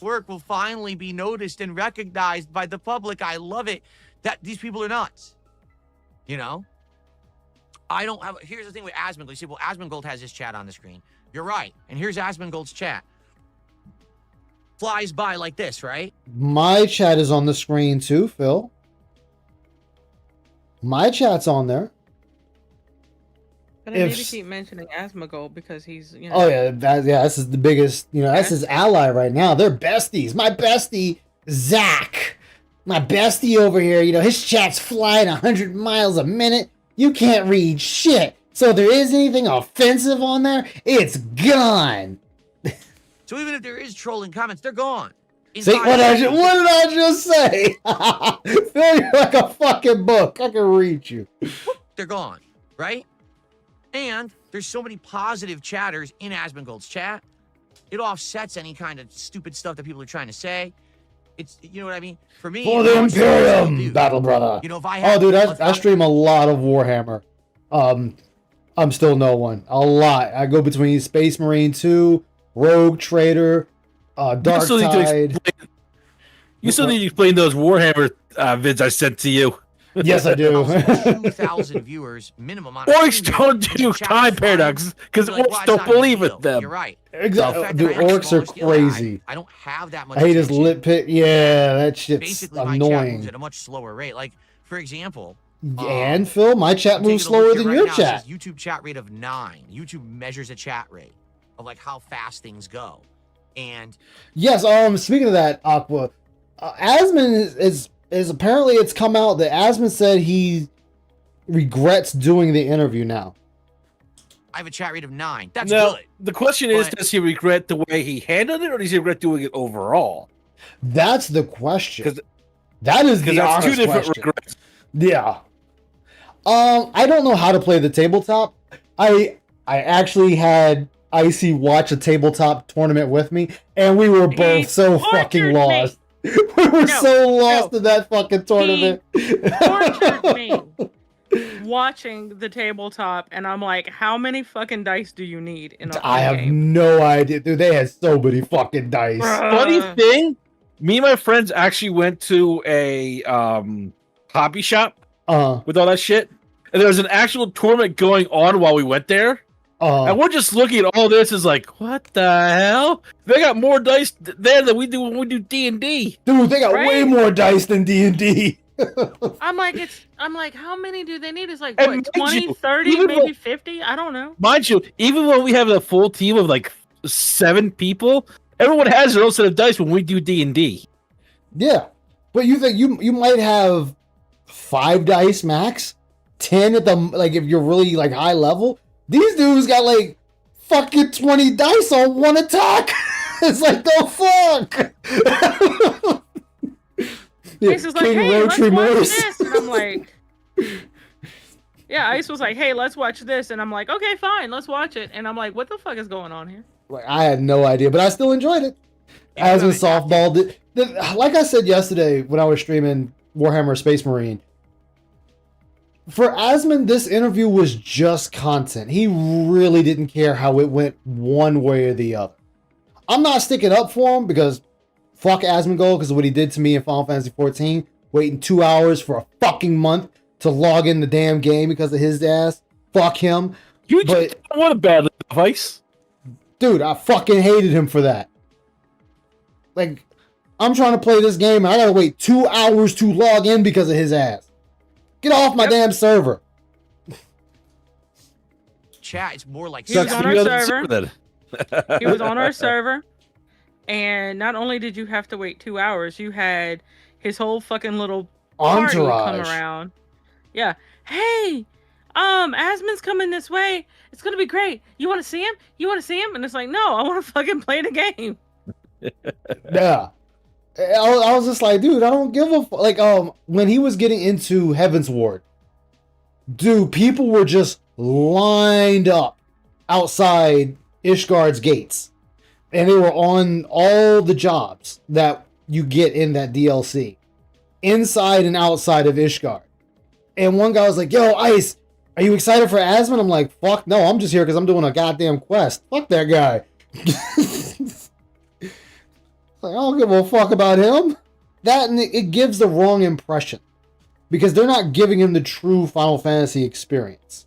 Work will finally be noticed and recognized by the public. I love it that these people are nuts. You know? I don't have. Here's the thing with Asmongold. You say, well, Asmongold has his chat on the screen. You're right. And here's Asmongold's chat. Flies by like this, right? My chat is on the screen too, Phil. My chat's on there. But I need to keep mentioning Asmongold because he's, you know. Oh yeah, this is the biggest. That's his ally right now. They're besties. My bestie Zach, my bestie over here. His chat's flying 100 miles a minute. You can't read shit. So if there is anything offensive on there, it's gone. So even if there is trolling comments, they're gone. See, what did I just say? Phil, you're like a fucking book. I can read you. They're gone, right? And there's so many positive chatters in Asmongold's chat. It offsets any kind of stupid stuff that people are trying to say. It's, you know what I mean? For me, for the Imperium, battle brother. If I have, dude, I stream a lot of Warhammer. I'm still no one. A lot. I go between Space Marine 2, Rogue Trader, Dark still need to Tide. You still need to explain those Warhammer vids I sent to you. Yes, I do. 2,000 viewers minimum on a Orcs stream, don't and do the chat time was fine. paradoxes because You're like, orcs "Well, it's don't not a big believe deal." in them. You're right. Exactly. The fact The that I have orcs smaller are skill, crazy. I don't have that much. I hate his attention. lip pit. Yeah, that shit's Basically, my chat moves annoying. at a much slower rate. Like, for example, And Phil, my chat I'm moves taking a look slower here than right your now. It chat. says YouTube chat rate of 9. YouTube measures a chat rate of like how fast things go. And Yes. Speaking of that, Aqua, Asmon is apparently it's come out that Asmon said he regrets doing the interview now. I have a chat rate of 9. That's Now, good. the question is, But- does he regret the way he handled it, or does he regret doing it overall? That's the question. 'Cause- That is the Because that's two honest different question. regrets. Yeah. I don't know how to play the tabletop. I actually had Icy watch a tabletop tournament with me, and we were both He so tortured fucking me. lost. We were so lost no. in that fucking tournament. Tortured me watching the tabletop, and I'm like, how many fucking dice do you need in a I have game? no idea, dude. They had so many fucking dice. Funny thing, me and my friends actually went to a hobby shop with all that shit, and there was an actual tournament going on while we went there. And we're just looking at all this as like, what the hell? They got more dice there than we do when we do D&D. Dude, they got Right? way more dice than D&D. I'm like, how many do they need? It's like, And what, mind 20, you, 30, even maybe though- 50? I don't know. Mind you, even when we have a full team of like 7 people, everyone has their own set of dice when we do D&D. Yeah. But you think you might have 5 dice max? 10 at the, like, if you're really like high level? These dudes got like fucking 20 dice on one attack. It's like, the fuck? Yeah, Ice was like, King hey, Roach let's watch Remorse. this. And I'm like, yeah, Ice was like, hey, let's watch this. And I'm like, okay, fine, let's watch it. And I'm like, what the fuck is going on here? Like, I had no idea, but I still enjoyed it. You As in haven't adapted. softball, like I said yesterday when I was streaming Warhammer Space Marine, for Asmon, this interview was just content. He really didn't care how it went one way or the other. I'm not sticking up for him because fuck Asmongold because of what he did to me in Final Fantasy 14, waiting 2 hours for a fucking month to log in the damn game because of his ass. Fuck him. You But- just don't want a bad advice. Dude, I fucking hated him for that. Like, I'm trying to play this game and I gotta wait 2 hours to log in because of his ass. Get off my damn server. Chat, it's more like He was Sucks on to our be on the server. then. He was on our server. And not only did you have to wait 2 hours, you had his whole fucking little party come Entourage. around. Yeah. Hey, Asmon's coming this way. It's gonna be great. You want to see him? You want to see him? And it's like, no, I want to fucking play the game. Yeah. I was just like, dude, I don't give a like when he was getting into Heaven's Ward, dude, people were just lined up outside Ishgard's gates. And they were on all the jobs that you get in that DLC. Inside and outside of Ishgard. And one guy was like, yo, Ice, are you excited for Asmon? I'm like, fuck no, I'm just here because I'm doing a goddamn quest. Fuck that guy. Like, I don't give a fuck about him. That and it gives the wrong impression. Because they're not giving him the true Final Fantasy experience.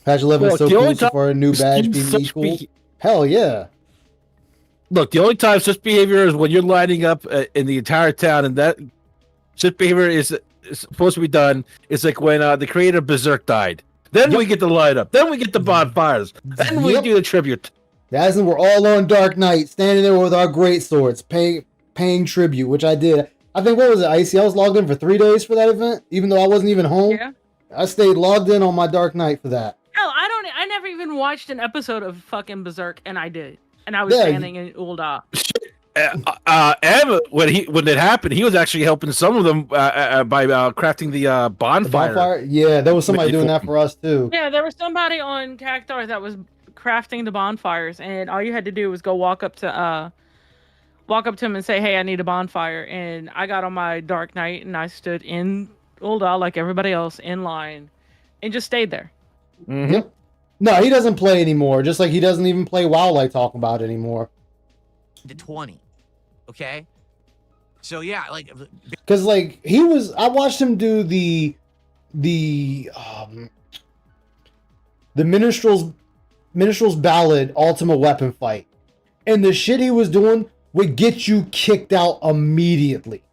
Patch 11 is so the only cool so time far, a new badge Seems being such equal. be- Hell yeah. Look, the only time such behavior is when you're lining up in the entire town, and that such behavior is supposed to be done. It's like when the creator of Berserk died. Then we get the light up. Then we get the bonfires. Then we Yep. do the tribute. As in, we're all on Dark Knight, standing there with our great swords, paying tribute, which I did. I think, what was it, Icy? I was logged in for 3 days for that event, even though I wasn't even home. Yeah. I stayed logged in on my Dark Knight for that. Hell, I never even watched an episode of fucking Berserk, and I did. And I was Yeah, standing in Ul'dah. And when it happened, he was actually helping some of them by crafting the The bonfire. bonfire? Yeah, there was somebody Really doing that for us, too. Yeah, there was somebody on Cactar that was crafting the bonfires, and all you had to do was go walk up to him and say, "Hey, I need a bonfire." And I got on my Dark Knight and I stood in Ul'dah like everybody else in line, and just stayed there. Mhm. Yep. No, he doesn't play anymore. Just like he doesn't even play WoW like talking about anymore. To 20. Okay. So yeah, like Because like I watched him do the minstrel's ballad ultimate weapon fight, and the shit he was doing would get you kicked out immediately.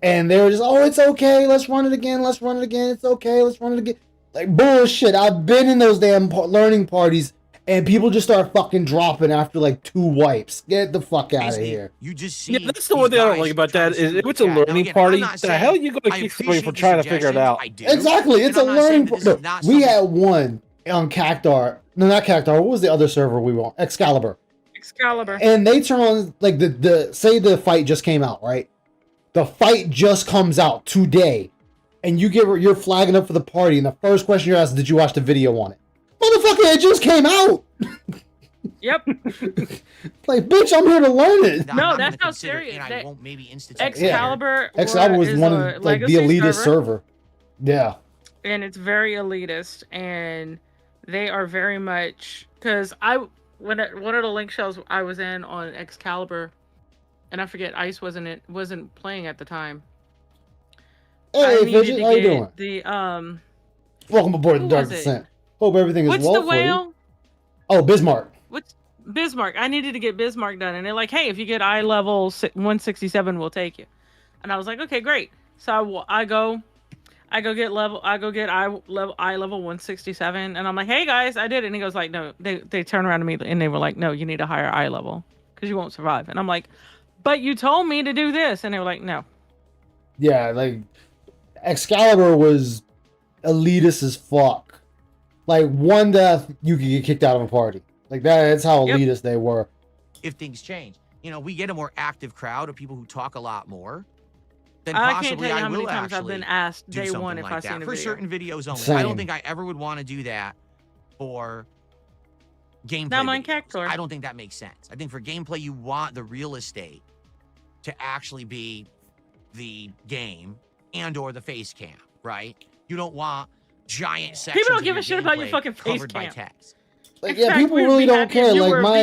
And they were just, oh, it's okay, let's run it again, it's okay, let's run it again. Like, bullshit. I've been in those damn learning parties, and people just start fucking dropping after like 2 wipes. Get the fuck out of basically, here. you just see. Yeah, that's the one thing I don't like about that is if it's a learning party, the hell you gonna kick somebody for trying to figure it out? Exactly, it's a learning party. We had one on Cactar. No, not Cactar. What was the other server we were on? Excalibur. And they turn on, like, say the fight just came out, right? The fight just comes out today, and you're flagging up for the party, and the first question you're asked, did you watch the video on it? Motherfucker, it just came out! Yep. Like, bitch, I'm here to learn it. No, that's not serious. I won't maybe institute Excalibur. Excalibur was one of like the elitist server. Yeah. And it's very elitist, and they are very much because one of the link shows I was in on Excalibur, and I forget Ice wasn't playing at the time. Hey, Fidget, how you doing? The Welcome aboard the Dark Descent. Hope everything is What's well the for whale? you. Oh, Bismarck. What's Bismarck? I needed to get Bismarck done, and they're like, "Hey, if you get eye level 167, we'll take you." And I was like, "Okay, great." So I go get eye level 167, and I'm like, "Hey guys, I did it." And he goes like, "No." They turn around to me and they were like, "No, you need a higher eye level because you won't survive." And I'm like, "But you told me to do this," and they were like, "No." Yeah, like Excalibur was elitist as fuck. Like, one death, you could get kicked out of a party. Like, that's how elitist they were. If things change, we get a more active crowd of people who talk a lot more. Then I possibly can't tell you how many will times I've actually been asked do day something one if like I've seen that a for video. certain videos only. Same. I don't think I ever would want to do that for gameplay. Not mine, videos. Cactor. I don't think that makes sense. I think for gameplay, you want the real estate to actually be the game and/or the face cam, right? You don't want giant sections. People don't of give your a shit about your gameplay fucking face covered by cam. text. Like, In yeah, fact, people we would really be don't happy care. if you Like, were a my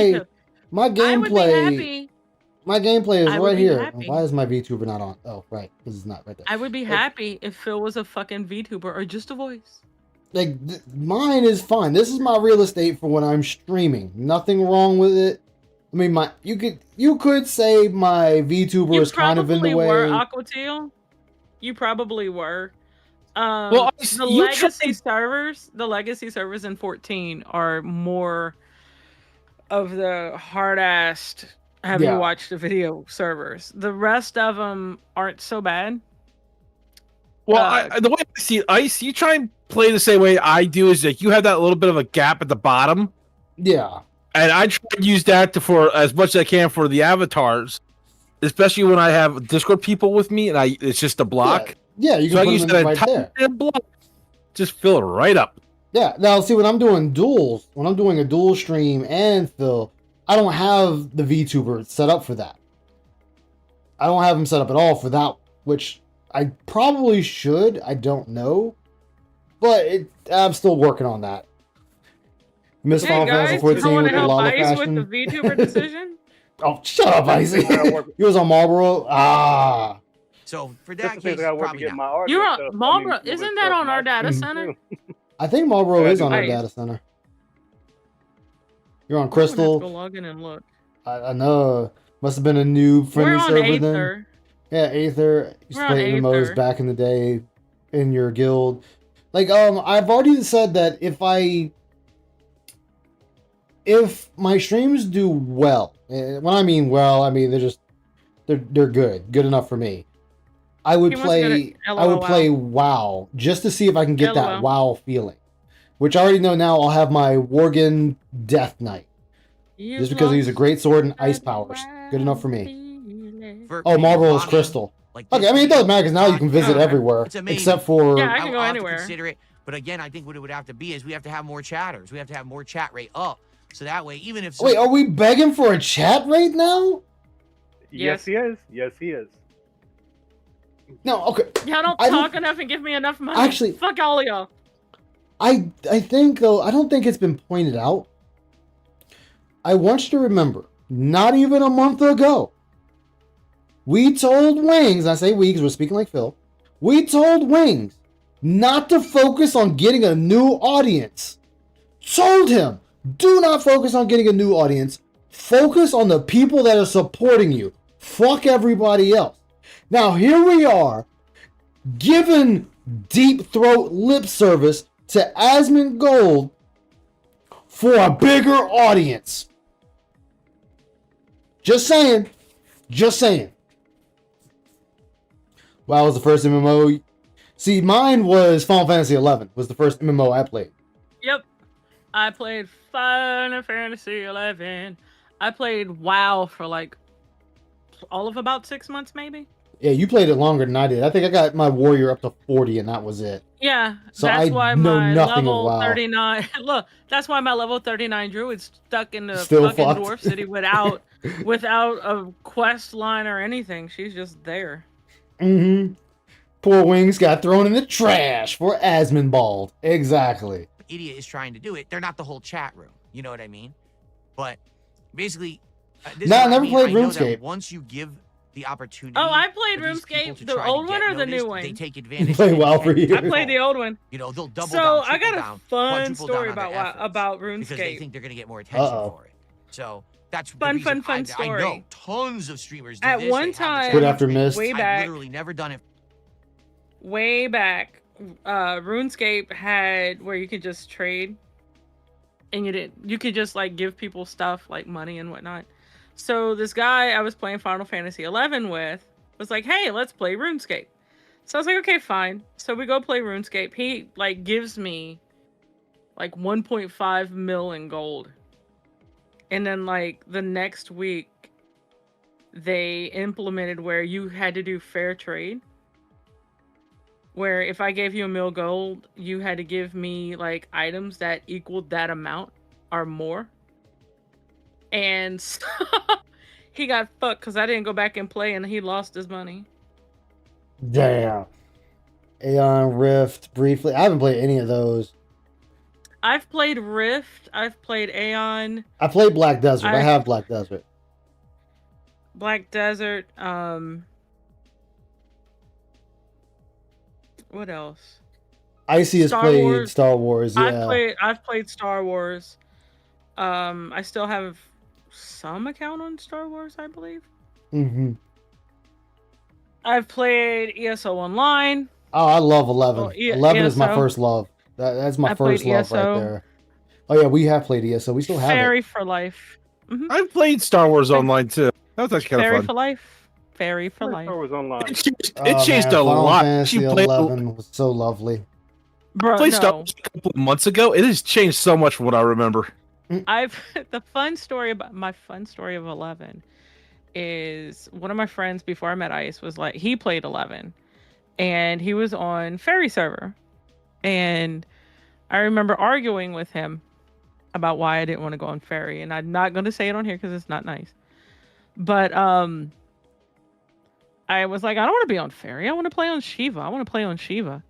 VTuber. gameplay. My gameplay is I would right be here. happy. Why is my VTuber not on? Oh, right, because it's not right there. I would be happy if Phil was a fucking VTuber or just a voice. Like, mine is fine. This is my real estate for when I'm streaming. Nothing wrong with it. I mean, you could say my VTuber You is kind of in the probably way. were Aquateal. You probably were. Well, the legacy servers in 14 are more of the hard-assed. Have you watched the video servers? The rest of them aren't so bad. Well, the way I see Ice, you try and play the same way I do. Is that you have that little bit of a gap at the bottom. Yeah. And I try to use that for as much as I can for the avatars, especially when I have Discord people with me, and it's just a block. Yeah, you can put them right there. Block, just fill it right up. Yeah. Now, see, when I'm doing duels, when I'm doing a dual stream and Phil, I don't have the VTuber set up for that. I don't have him set up at all for that, which I probably should. I don't know, but I'm still working on that. Miss Final Fantasy 14 with the Lala fashion. With the VTuber decision? Oh, shut up, Icy. He was on Marlboro. Ah. So for that case, probably not. You're on Marlboro. Isn't that on our data center? I think Marlboro is on our data center. You're on Crystal. I'm gonna have to go log in and look. I know. Must have been a new friendly server Aether. then. Yeah, Aether. You played MMOs back in the day in your guild. Like, I've already said that if my streams do well, when I mean well, I mean they're good enough for me. I would play WoW just to see if I can get that WoW feeling, which I already know now. I'll have my Worgen Death Knight just because he's a great sword and ice powers. Good enough for me. Marlboro is Crystal. Okay, I mean it doesn't matter because now you can visit everywhere except for. Yeah, I can go anywhere. Consider it, but again, I think what it would have to be is we have to have more chatters. We have to have more chat rate up. So that way, even if... Wait, are we begging for a chat rate now? Yes, he is. Yes, he is. No, okay. Y'all don't talk enough and give me enough money. Actually... Fuck all of y'all. I think though, I don't think it's been pointed out. I want you to remember, not even a month ago, we told Wings, I say we because we're speaking like Phil, we told Wings not to focus on getting a new audience. Told him, do not focus on getting a new audience. Focus on the people that are supporting you. Fuck everybody else. Now here we are, giving deep throat lip service to Asmongold for a bigger audience. Just saying. Just saying. Wow, was the first MMO. See, mine was Final Fantasy 11. Was the first MMO I played. Yep. I played Final Fantasy 11. I played WoW for like all of about 6 months, maybe. Yeah, you played it longer than I did. I think I got my warrior up to 40, and that was it. Yeah, So that's I why know my nothing of level WoW. 39. Look, that's why my level 39 druid's stuck in the Still fucking fucked. dwarf city without a quest line or anything. She's just there. Mm-hmm. Poor Wings got thrown in the trash for Asmongold. Exactly. Idiot is trying to do it. They're not the whole chat room. You know what I mean? But basically, this No, is I what never mean. played I know that RuneScape. once you give the opportunity. Oh, I played for these people RuneScape, to the try to old one get or the new noticed, one? They take advantage. Play and WoW they for can you. I played the old one. You know, they'll double So down. I got triple a down, fun quadruple story down on their efforts about because they RuneScape. think they're going to get more attention Uh-oh. for it. So that's the Fun reason I story. know tons of streamers do At this. one They have the time, Good channel after stream. Mist. way I've back, literally never done it. way back, RuneScape had where you could just trade, and you could just like give people stuff like money and whatnot. So this guy I was playing Final Fantasy 11 with was like, "Hey, let's play RuneScape." So I was like, "Okay, fine." So we go play RuneScape. He like gives me like 1.5 mil in gold, and then like the next week they implemented where you had to do fair trade, where if I gave you a mil gold, you had to give me like items that equaled that amount or more. And so he got fucked because I didn't go back and play, and he lost his money. Damn. Aeon Rift, briefly. I haven't played any of those. I've played Rift. I've played Aeon, I played Black Desert. I have Black Desert. Black Desert. What else? Icy has Star played Wars. Star Wars. Yeah. I've played Star Wars. I still have some account on Star Wars, I believe. Mm-hmm. I've played ESO Online. Oh, I love 11. Oh, 11 is my ESO. first love. That's my I first played love right ESO. there. Oh yeah, we have played ESO. We still have Fairy it. for life. Mhm. I've played Star Wars Online too. That was actually kind Fairy of for fun. life. Fairy for life. Star Wars Online. It changed Oh, man, a Final lot. Fantasy You played 11 was so lovely. Bro, played Star no. Wars a couple of months ago. It has changed so much from what I remember. The fun story about my fun story of 11 is one of my friends before I met Ice was like, he played 11 and he was on Fairy server, and I remember arguing with him about why I didn't want to go on Fairy, and I'm not going to say it on here because it's not nice, but I was like, I don't want to be on Fairy, I want to play on Shiva.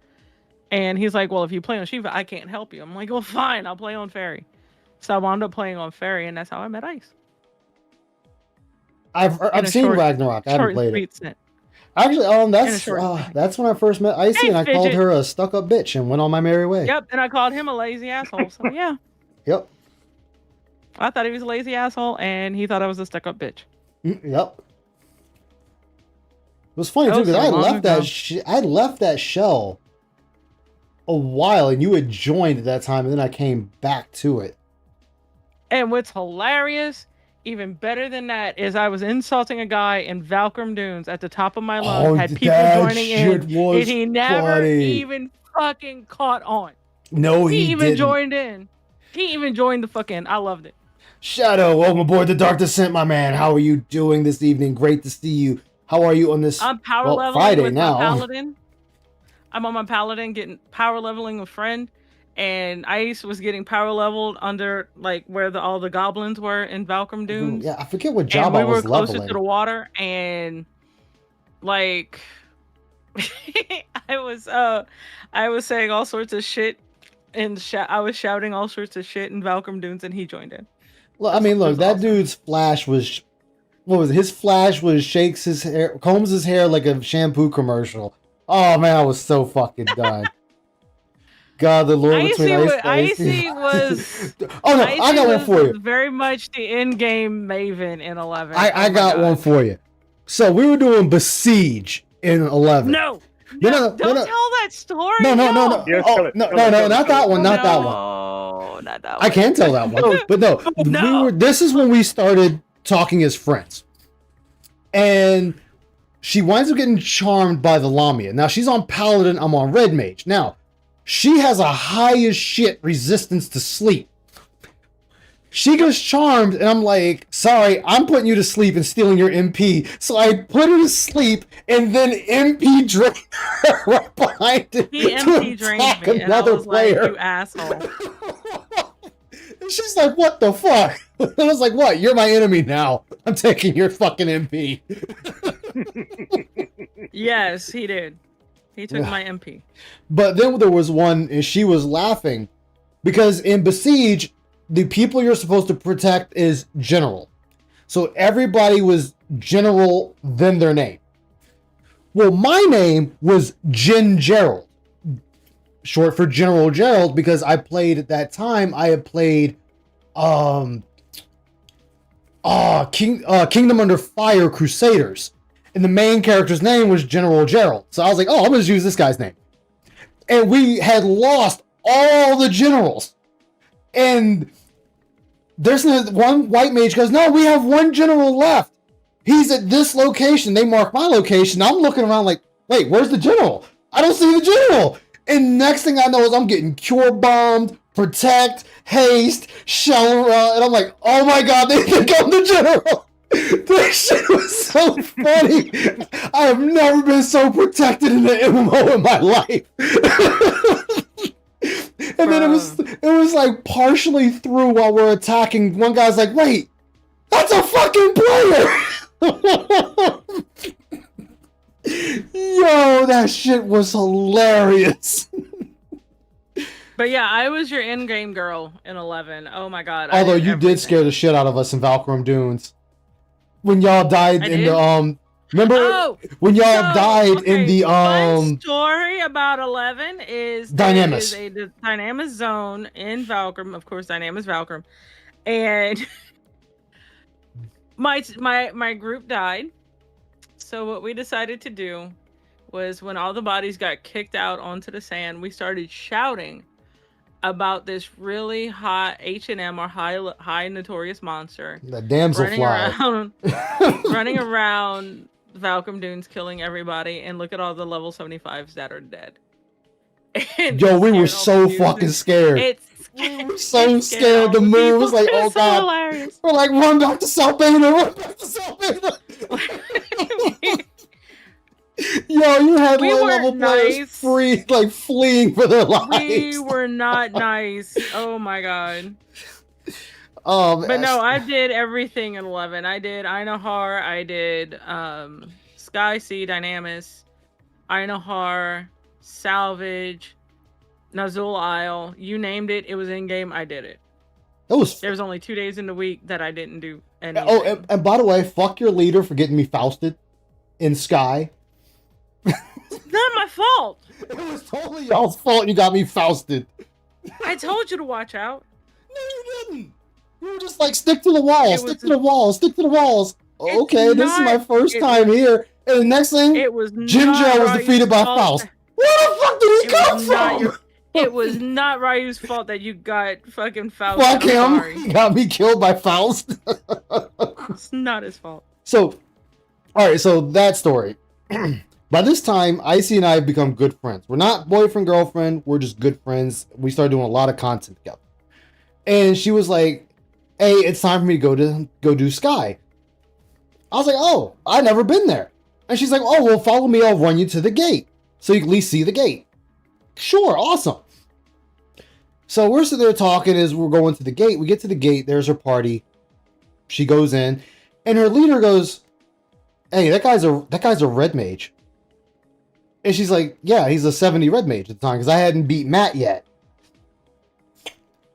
And he's like, well, if you play on Shiva, I can't help you. I'm like, well, fine, I'll play on Fairy. So I wound up playing on Fairy, and that's how I met Ice. I've seen Ragnarok. I haven't played it. Stint. Actually, that's when I first met Icy, Hey, and I called Fidget. her a stuck-up bitch and went on my merry way. Yep, and I called him a lazy asshole. So yeah, Yep. I thought he was a lazy asshole, and he thought I was a stuck-up bitch. Yep. It was funny That too was because so I long left ago. I left that shell a while, and you had joined at that time, and then I came back to it. And what's hilarious, even better than that, is I was insulting a guy in Valkyrie Dunes at the top of my lungs, had people that joining in, shit was and he never funny. even fucking caught on. No, He he even didn't. joined in. He even joined the fucking. I loved it. Shadow, welcome aboard the Dark Descent, my man. How are you doing this evening? Great to see you. How are you on this? I'm power well, leveling Friday with now. my paladin. I'm on my paladin getting power leveling a friend, and Ice was getting power leveled under like where all the goblins were in Valkyrie Dunes. Yeah, I forget what And job we I were was closer leveling. to the water, and like I was saying all sorts of shit and I was shouting all sorts of shit in Valkyrie Dunes, and he joined in. Look, I mean, look, was that awesome. dude's flash was, what was it? His flash was shakes his hair, combs his hair like a shampoo commercial. Oh man, I was so fucking done. God, the Lord between Icy was. Oh no, Icy I got one was for you. Very much the in-game Maven in 11. I got one for you. So we were doing Besiege in 11. No, No, don't tell that story. No, Yes, oh, tell it, no, tell no, it, no, tell it, not tell that it. one, not that one. No, not that one. I can tell that one, but no, No. this is when we started talking as friends, and she winds up getting charmed by the Lamia. Now she's on Paladin, I'm on Red Mage. Now she has a high as shit resistance to sleep. She gets charmed, and I'm like, sorry, I'm putting you to sleep and stealing your MP. So I put her to sleep, and then MP drained her right behind it. He MP drained me, and I was like, you asshole. And she's like, what the fuck? I was like, what? You're my enemy now. I'm taking your fucking MP. Yes, he did. He took my MP. But then there was one, and she was laughing, because in Besiege, the people you're supposed to protect is General. So everybody was General, then their name. Well, my name was Gen Gerald, short for General Gerald, because I played at that time. I had played Kingdom Under Fire Crusaders, and the main character's name was General Gerald. So I was like, oh, I'm gonna use this guy's name. And we had lost all the generals, and there's one white mage goes, no, we have one general left. He's at this location. They mark my location. I'm looking around like, wait, where's the general? I don't see the general. And next thing I know is I'm getting cure bombed, protect, haste, shell, and I'm like, oh my god, they think I'm the general. This shit was so funny. I have never been so protected in an MMO in my life. And then it was like partially through while we're attacking. One guy's like, wait, that's a fucking player. Yo, that shit was hilarious. But yeah, I was your in-game girl in 11. Oh my god. Although you did scare the shit out of us in Valkyrie Dunes. When y'all died in the remember when y'all died in the fun story about 11 is Dynamis. There is a Dynamis zone in Valkyrie, of course, Dynamis Valkyrie, and my group died. So what we decided to do was, when all the bodies got kicked out onto the sand, we started shouting about this really hot H&M or high notorious monster. The damsel running around Valkyrie Dunes killing everybody, and look at all the level 75s that are dead. And yo, we were so fucking scared. We were so scared to move. It was like, oh god. Hilarious. We're like, run back to South Beta, run back to South Beta. Yo, you had low-level players fleeing for their lives. We were not nice. Oh my god. But no, I did everything in 11. I did Einahar, I did Sky Sea Dynamis, Einahar, Salvage, Nazul Isle. You named it. It was in game. I did it. There was only 2 days in the week that I didn't do anything. Oh, and by the way, fuck your leader for getting me Fausted in Sky. It's not my fault. It was totally y'all's fault you got me Fausted. I told you to watch out. No, you didn't. You were just like, stick to the walls, stick to the walls, stick to the walls. Okay, this is my first time here. And the next thing, Ginger was defeated by Faust. Where the fuck did he come from? It was not Ryu's fault that you got fucking Faust. Fuck him. He got me killed by Faust. It's not his fault. So, alright, so that story. By this time, Icy and I have become good friends. We're not boyfriend, girlfriend. We're just good friends. We started doing a lot of content together. And she was like, hey, it's time for me to go do Sky. I was like, oh, I've never been there. And she's like, oh, well, follow me. I'll run you to the gate, so you can at least see the gate. Sure, awesome. So we're sitting there talking as we're going to the gate. We get to the gate. There's her party. She goes in, and her leader goes, hey, that guy's a red mage. And she's like, yeah, he's a 70 red mage at the time, because I hadn't beat Matt yet.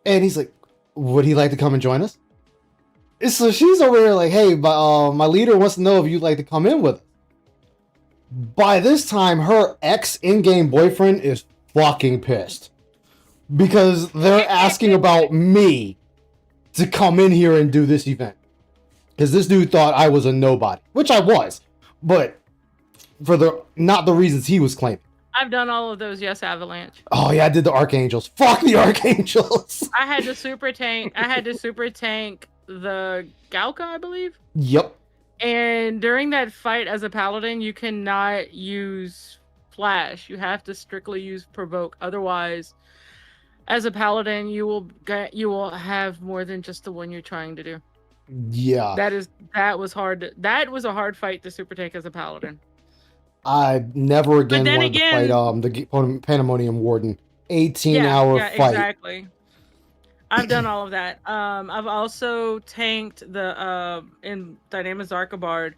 And he's like, would he like to come and join us? And so she's over there like, hey, my leader wants to know if you'd like to come in with us. By this time, her ex in-game boyfriend is fucking pissed because they're asking about me to come in here and do this event. Because this dude thought I was a nobody, which I was, but for not the reasons he was claiming. I've done all of those. Yes, Avalanche. Oh yeah, I did the Archangels. Fuck the Archangels. I had to super tank. The Galka, I believe. Yep. And during that fight as a paladin, you cannot use flash. You have to strictly use provoke. Otherwise, as a paladin, you will have more than just the one you're trying to do. Yeah. That was hard. That was a hard fight to super tank as a paladin. I never again wanted to fight the Pandemonium Warden. 18-hour fight. Exactly. I've done all of that. I've also tanked the in Dynamis Archibald.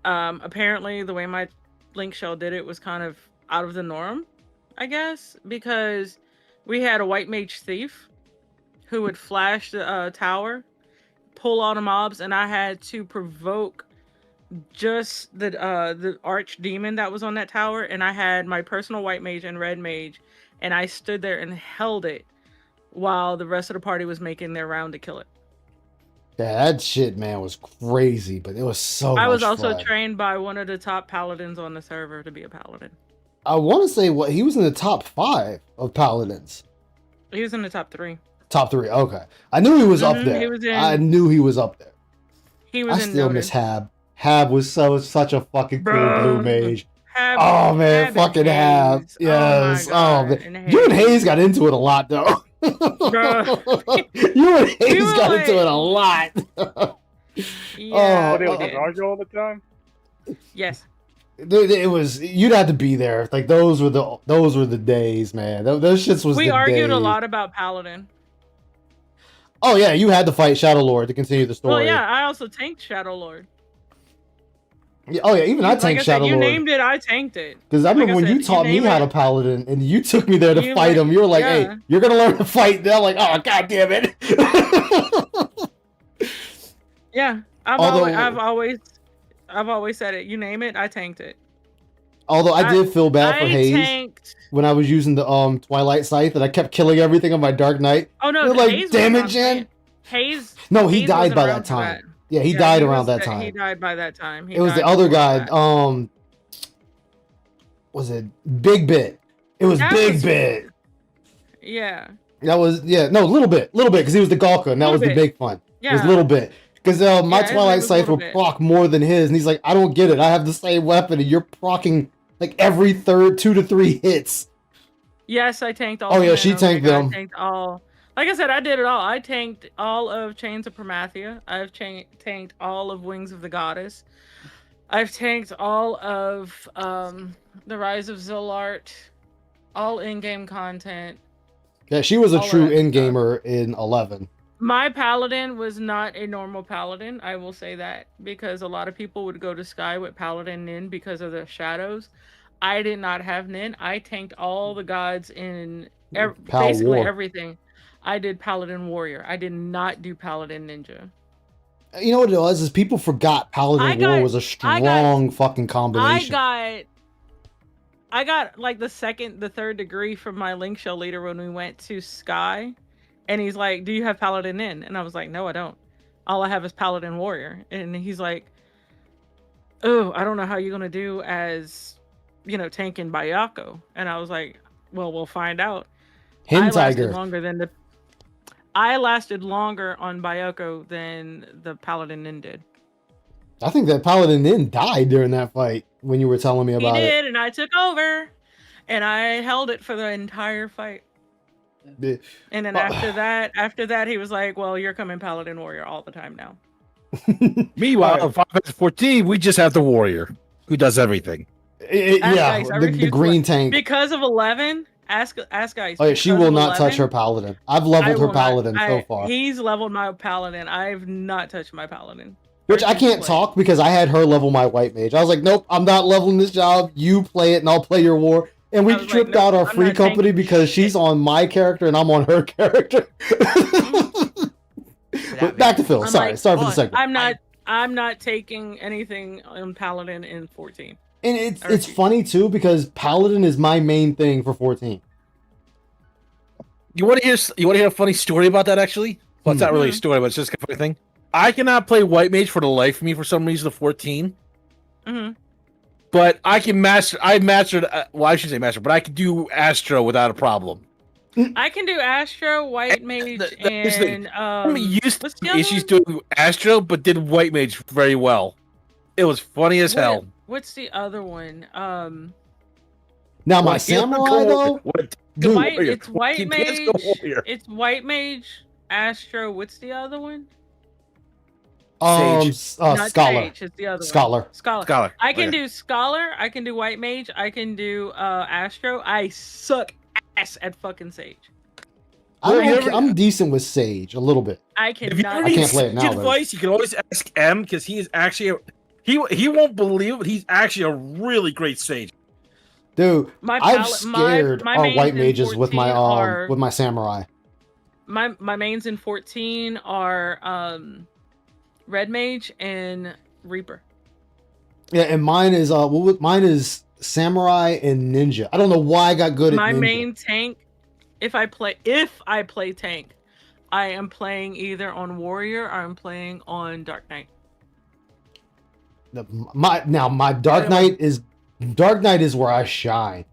Apparently, the way my Link Shell did it was kind of out of the norm, I guess, because we had a White Mage Thief who would flash the tower, pull all the mobs, and I had to provoke just the Archdemon that was on that tower, and I had my personal White Mage and Red Mage, and I stood there and held it while the rest of the party was making their round to kill it. Yeah, that shit, man, was crazy, but it was so I was much also fun. trained by one of the top paladins on the server to be a paladin. I want to say he was in the top 5 of paladins. He was in the top 3. Top 3, okay. I knew he was up there. I knew he was up there. He was I still miss Hab. Hab was such a fucking cool blue mage. Hab, man, fucking Hab. Yes. Oh, man. You and Hayes got into it a lot, though. You and Hayes got into it a lot. Yeah, they would argue all the time. Yes. It was, you'd have to be there. Like those were the days, man. Those shits was. We argued days. a lot about Paladin. Oh yeah, you had to fight Shadow Lord to continue the story. Well, yeah, I also tanked Shadow Lord. Yeah, oh yeah, even I tanked Shadow Lord. You named it, I tanked it. Because I remember when you taught me how to paladin, and you took me there to fight him. You were like, "Hey, you're gonna learn to fight." And I'm like, "Oh god damn it!" Yeah, I've always said it. You name it, I tanked it. Although I did feel bad for Hayes when I was using the Twilight Scythe, and I kept killing everything on my Dark Knight. Oh no, you're like, damn it, Jen. Hayes. No, he died by that time. Yeah, he died around that time. He died by that time. It was the other guy. Was it Big Bit? It was Big Bit. Yeah. That was little bit, because he was the Galka, and that was the big fun. Yeah. It was Little Bit. Because my Twilight Scythe will proc more than his, and he's like, I don't get it. I have the same weapon, and you're procking like every 2 to 3 hits. Yes, I tanked all. Oh yeah, she tanked them. I tanked all. Like I said, I did it all. I tanked all of Chains of Promathia. I've tanked all of Wings of the Goddess. I've tanked all of the Rise of Zilart, all in-game content. Yeah, she was a true in-gamer in 11. My paladin was not a normal paladin, I will say that, because a lot of people would go to Sky with paladin Nin because of the shadows. I did not have Nin. I tanked all the gods in basically everything. I did paladin warrior. I did not do paladin ninja. You know what it was? Is people forgot paladin war was a strong fucking combination. I got like the 3rd degree from my Link Shell leader when we went to Sky. And he's like, do you have Paladin in? And I was like, no, I don't. All I have is Paladin Warrior. And he's like, oh, I don't know how you're going to do as, tanking Bayako. And I was like, well, we'll find out. I lasted longer on Bayako than the Paladin Nin did. I think that Paladin Nin died during that fight when you were telling me about it. He did, and I took over. And I held it for the entire fight. And then after that, he was like, well, you're coming Paladin Warrior all the time now. Meanwhile, on 514, we just have the Warrior who does everything. The green tank. Because of 11, ask Ice. Oh, yeah, she will not touch her Paladin. I've leveled her Paladin so far. He's leveled my Paladin. I've not touched my Paladin. Which I can't talk because I had her level my White Mage. I was like, nope, I'm not leveling this job. You play it and I'll play your war. And we I was like, tripped no, out our I'm free not company tanking because she's shit. on my character and I'm on her character. But back to Phil. I'm Sorry like, for the but segment. I'm not taking anything on Paladin in 14. And it's funny too because Paladin is my main thing for 14. You want to hear a funny story about that? Actually, well, it's not really a story, but it's just a funny thing. I cannot play White Mage for the life of me for some reason. The 14. Mm-hmm. But I can master. I mastered. Well, I should say master, but I can do Astro without a problem. I can do Astro, White Mage, and I'm used what's to the other issues one? doing Astro, but did White Mage very well. It was funny as hell. What's the other one? Now my samurai though, dude, It's White Mage. It's White Mage, Astro. What's the other one? Not Not Scholar. Sage, it's the other Scholar. one. Scholar. Scholar. I can Okay. do Scholar. I can do White Mage. I can do Astro. I suck ass at fucking Sage. I'm decent with Sage a little bit. I If you cannot. ever I need can't play it now, Sage though. advice, you can always ask M because he is actually he won't believe it, but he's actually a really great Sage. Dude, My I've palette- scared my our mains white in mages with my 14 are- with my samurai. My mains in 14 are Red Mage and Reaper. Yeah, and mine is mine is samurai and ninja. I don't know why I got good at My ninja. main tank, if I play tank, I am playing either on Warrior or I'm playing on Dark Knight. My Dark Knight is where I shine.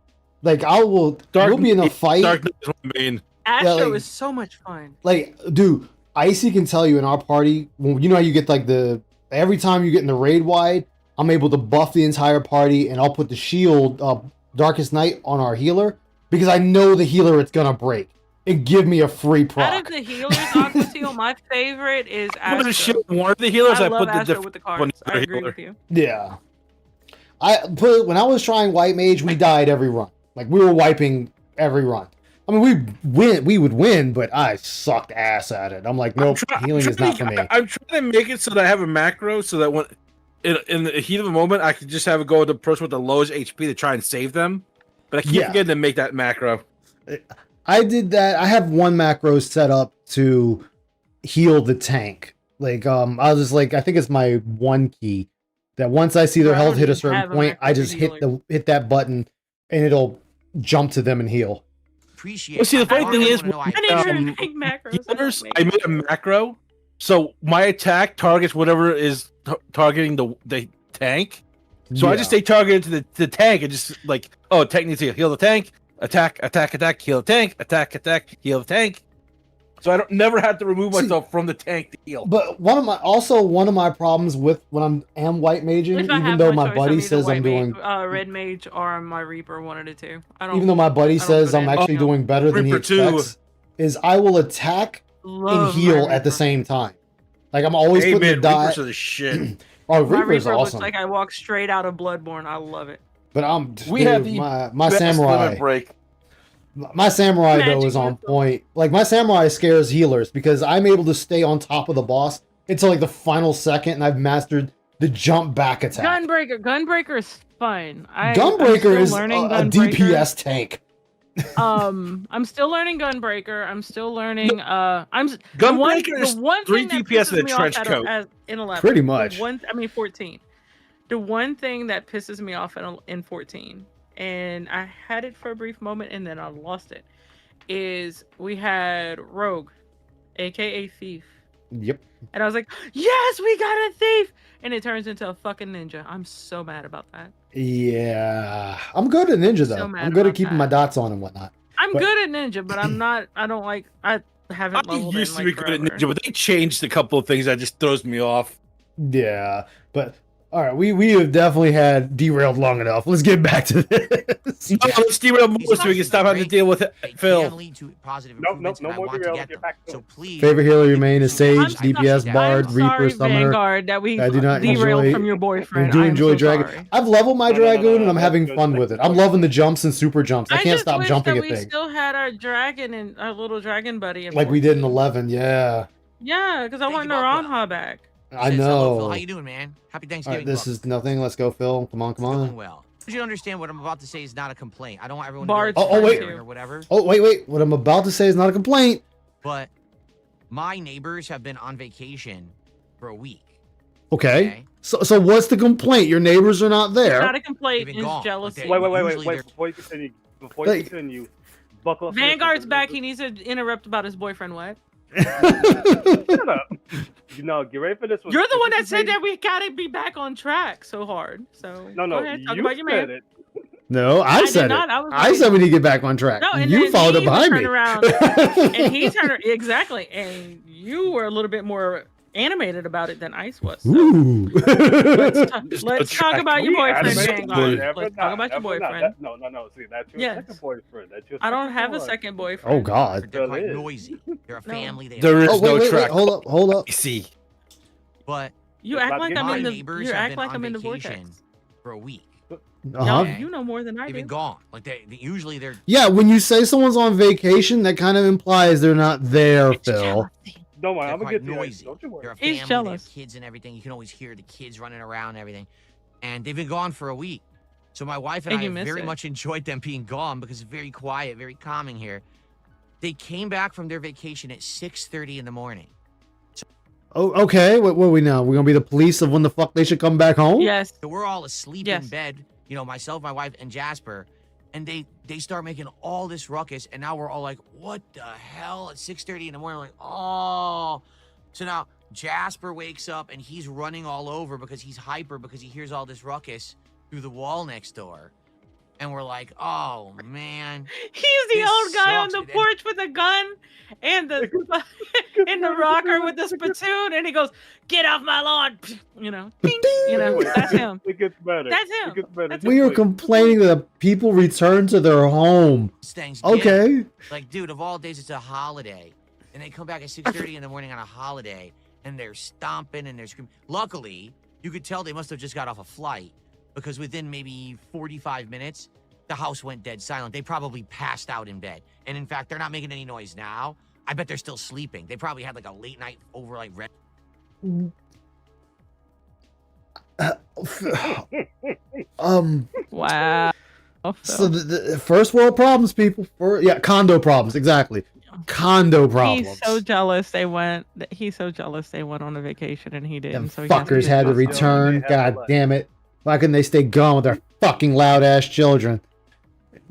Like we'll be in a fight. Dark Knight is what I mean. Astro like- is so much fun. Like, dude, Icy can tell you in our party, when you know how you get like every time you get in the raid wide, I'm able to buff the entire party and I'll put the shield Darkest Night on our healer because I know the healer it's gonna break and give me a free proc. Out of the healers, Aquateel, my favorite is I put the Astro. shit one of the healers. I love put the Astro different with the one cards. on I the agree healer. with you. Yeah. When I was trying White Mage, we died every run. Like we were wiping every run. I mean, we would win, but I sucked ass at it. I'm like, nope, healing is not for me. I'm trying to make it so that I have a macro so that when in the heat of the moment, I can just have it go to the person with the lowest HP to try and save them. But I keep forgetting to make that macro. I did that. I have one macro set up to heal the tank. Like, I was just like, I think it's my one key that once I see their health hit a certain point, I just hit that button and it'll jump to them and heal. Appreciate. Well, see, the funny thing is, macros. I made a macro, so my attack targets whatever is targeting the tank. So I just stay targeted to the tank and just like, oh, tank needs to heal the tank, attack, heal the tank, attack, heal the tank. So I don't never have to remove myself from the tank to heal. But one of my problems with when I'm white maging, If I even have though my my choice, buddy I'm either says White I'm doing, Mage, Red Mage or my Reaper, one of the two. I don't. even though my buddy I don't says go I'm to actually anything doing better than he Reaper too. expects, is I will attack Love and heal my at the Reaper. same time. Like I'm always Hey putting man, the die. Reapers are the shit. Oh, My Reaper's Reaper awesome. looks like I walked straight out of Bloodborne. I love it. But We had the my best samurai. limit break. My samurai though Magic is on missile. point. Like my samurai scares healers because I'm able to stay on top of the boss until like the final second, and I've mastered the jump back attack. Gunbreaker is fun. Gunbreaker is a Gunbreaker. DPS tank. I'm still learning Gunbreaker. I'm still learning. Gunbreaker is the one 3 thing that DPS pisses in a me trench off coat. in 11. Pretty much. 14. The one thing that pisses me off in 14, and I had it for a brief moment and then I lost it, is we had Rogue, aka Thief. Yep. And I was like, yes, we got a thief! And it turns into a fucking ninja. I'm so mad about that. Yeah, I'm good at ninja though. So mad I'm good at about keeping that. my dots on and whatnot. I'm But- good at ninja, but I'm not. I don't like. I haven't I leveled used in, to like, be good at forever. Ninja, but they changed a couple of things that just throws me off. Yeah, but all right, we have definitely had derailed long enough. Let's get back to this. No, let's derail more so we can stop having to deal with it, It Phil. can lead to positive Nope, improvements, no and I more want to derail. get Get them. back to So it. please. Favorite healer remain is Sage, I DPS, Bard, I'm Reaper, sorry, Summoner. Vanguard, that we I do not derailed enjoy- from your boyfriend. I do I am enjoy so Dragon. sorry. I've leveled my No, Dragoon and I'm that's having good. fun with it. I'm loving the jumps and super jumps. I can't just stop wish jumping that at we things still had our dragon and our little dragon buddy. like we did in 14. 11. Yeah, Yeah, because I Thank want you, Buckwell. Naranha back. I Says hello, Phil. know. How you doing, man? Happy All Thanksgiving. right, this Buck. is nothing. Let's go, Phil. Come on, come Doing on. well. You understand what I'm about to say is not a complaint. I don't want everyone Bard's to be like, Oh, wait. swearing or whatever. Oh, wait. What I'm about to say is not a complaint. But my neighbors have been on vacation for a week. Okay. So what's the complaint? Your neighbors are not It's there. not a complaint. They've been It's gone. jealousy. Like, Wait. Usually they're- Before you Like- continue, buckle up. Vanguard's back. He needs to interrupt about his boyfriend. What? Shut up. Get ready for this one. You're the one that This is said maybe- that we gotta be back on track so hard. So No, go ahead, talk you about your said man. it. No, I did said not. it. I was I right. said we need to get back on track. No, and you then followed he up behind turned me. around, and he turned exactly, and you were a little bit more animated about it than Ice was. So Ooh. let's talk about your We boyfriend, animated, Vanguard. never Let's not, talk about your never not. boyfriend. No. See, that's your Yes. second boyfriend. That's your I don't second have a one. second boyfriend. Oh God. They're quite Still is. noisy. They're a No. family. They There have- is Oh, no wait, track. hold up. See, But You It's act about like to I'm get in my the. neighbors You have act been like on I'm in the vacation vortex. for a week. Uh-huh. No, Okay. you know more than I They've do. been gone. Like they usually they're Yeah, when you say someone's on vacation, that kind of implies they're not there, It's Phil. jealousy. Don't worry, they're I'm gonna quite get to you. noisy. Don't you worry. They're a He's family. They jealous. have kids and everything. You can always hear the kids running around and everything. And they've been gone for a week. So my wife and And I you have miss very it. much enjoyed them being gone because it's very quiet, very calming here. They came back from their vacation at 6:30 in the morning. Oh, okay. What are we now? We're gonna be the police of when the fuck they should come back home? Yes. So we're all asleep Yes. in bed, myself, my wife, and Jasper. And they start making all this ruckus, and now we're all like, what the hell? At 6:30 in the morning, like, oh. So now Jasper wakes up and he's running all over because he's hyper because he hears all this ruckus through the wall next door. And we're like, oh man. He's the This old guy on sucks, the man. porch with a gun and the in the rocker with the spittoon, and he goes, "Get off my lawn!" Ding, that's him. It gets better. That's him. It gets better. That's Just We are wait. complaining that the people return to their home. It's Thanksgiving. Okay. Like, dude, of all days, it's a holiday. And they come back at 6:30 in the morning on a holiday, and they're stomping and they're screaming. Luckily, you could tell they must have just got off a flight because within maybe 45 minutes, the house went dead silent. They probably passed out in bed. And in fact, they're not making any noise now. I bet they're still sleeping. They probably had like a late night over like red. Wow. So the first world problems, people. Condo problems. Exactly. Condo problems. He's so jealous they went. He's so jealous they went on a vacation and he Them didn't. So he has fuckers be had to jealous. return. They had to God let. damn it. Why couldn't they stay gone with their fucking loud ass children?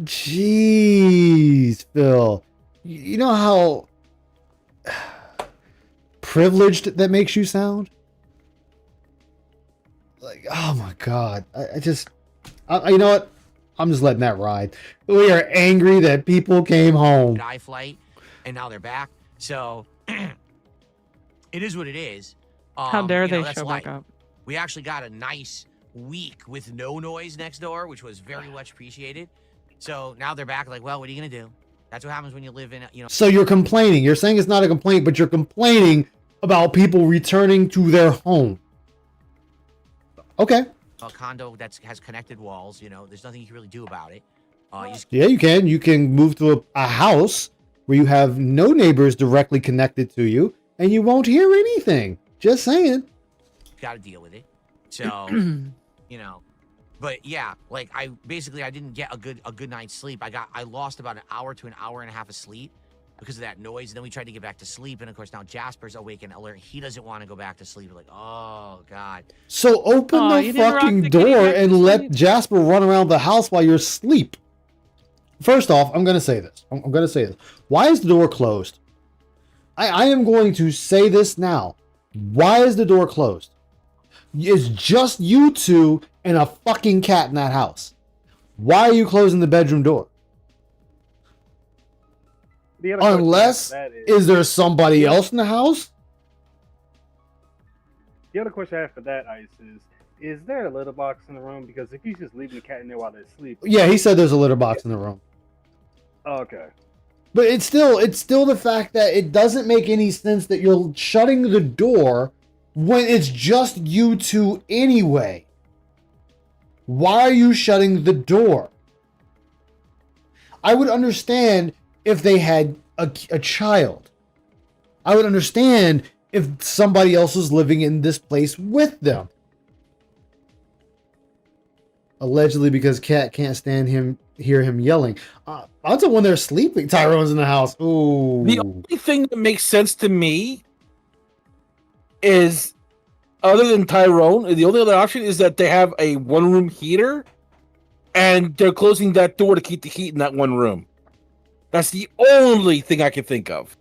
Jeez, Phil. You know how privileged that makes you sound? Like, oh my God. You know what? I'm just letting that ride. We are angry that people came home. eye flight, and now they're back. So it is what it is. How dare they that's show life. back up? We actually got a nice week with no noise next door, which was very much appreciated. So now they're back. Like, well, what are you gonna do? That's what happens when you live in, So you're complaining. You're saying it's not a complaint, but you're complaining about people returning to their home. Okay. a condo that has connected walls. There's nothing you can really do about it. Yeah, you can. You can move to a house where you have no neighbors directly connected to you, and you won't hear anything. Just saying. got to deal with it. So, but yeah, like I didn't get a good night's sleep. I lost about an hour to an hour and a half of sleep because of that noise. And then we tried to get back to sleep, and of course now Jasper's awake and alert. He doesn't want to go back to sleep. We're like, oh God. So open the you didn't rock fucking the kitty door back to and let sleep? Jasper run around the house while you're asleep. First off, I'm going to say this. I'm going to say this. Why is the door closed? I am going to say this now. Why is the door closed? It's just you two and a fucking cat in that house. Why are you closing the bedroom door? The other question Unless, after that is there somebody else in the house? The other question after that, Ice, is there a litter box in the room? Because if he's just leaving the cat in there while they sleep. Yeah, he said there's a litter box in the room. Oh, okay. But it's still the fact that it doesn't make any sense that you're shutting the door when it's just you two anyway. Why are you shutting the door? I would understand if they had a child. I would understand if somebody else was living in this place with them. Allegedly because Cat can't stand hear him yelling. I'll tell when they're sleeping. Tyrone's in the house. Ooh. The only thing that makes sense to me is, other than Tyrone, the only other option is that they have a one-room heater, and they're closing that door to keep the heat in that one room. That's the only thing I can think of.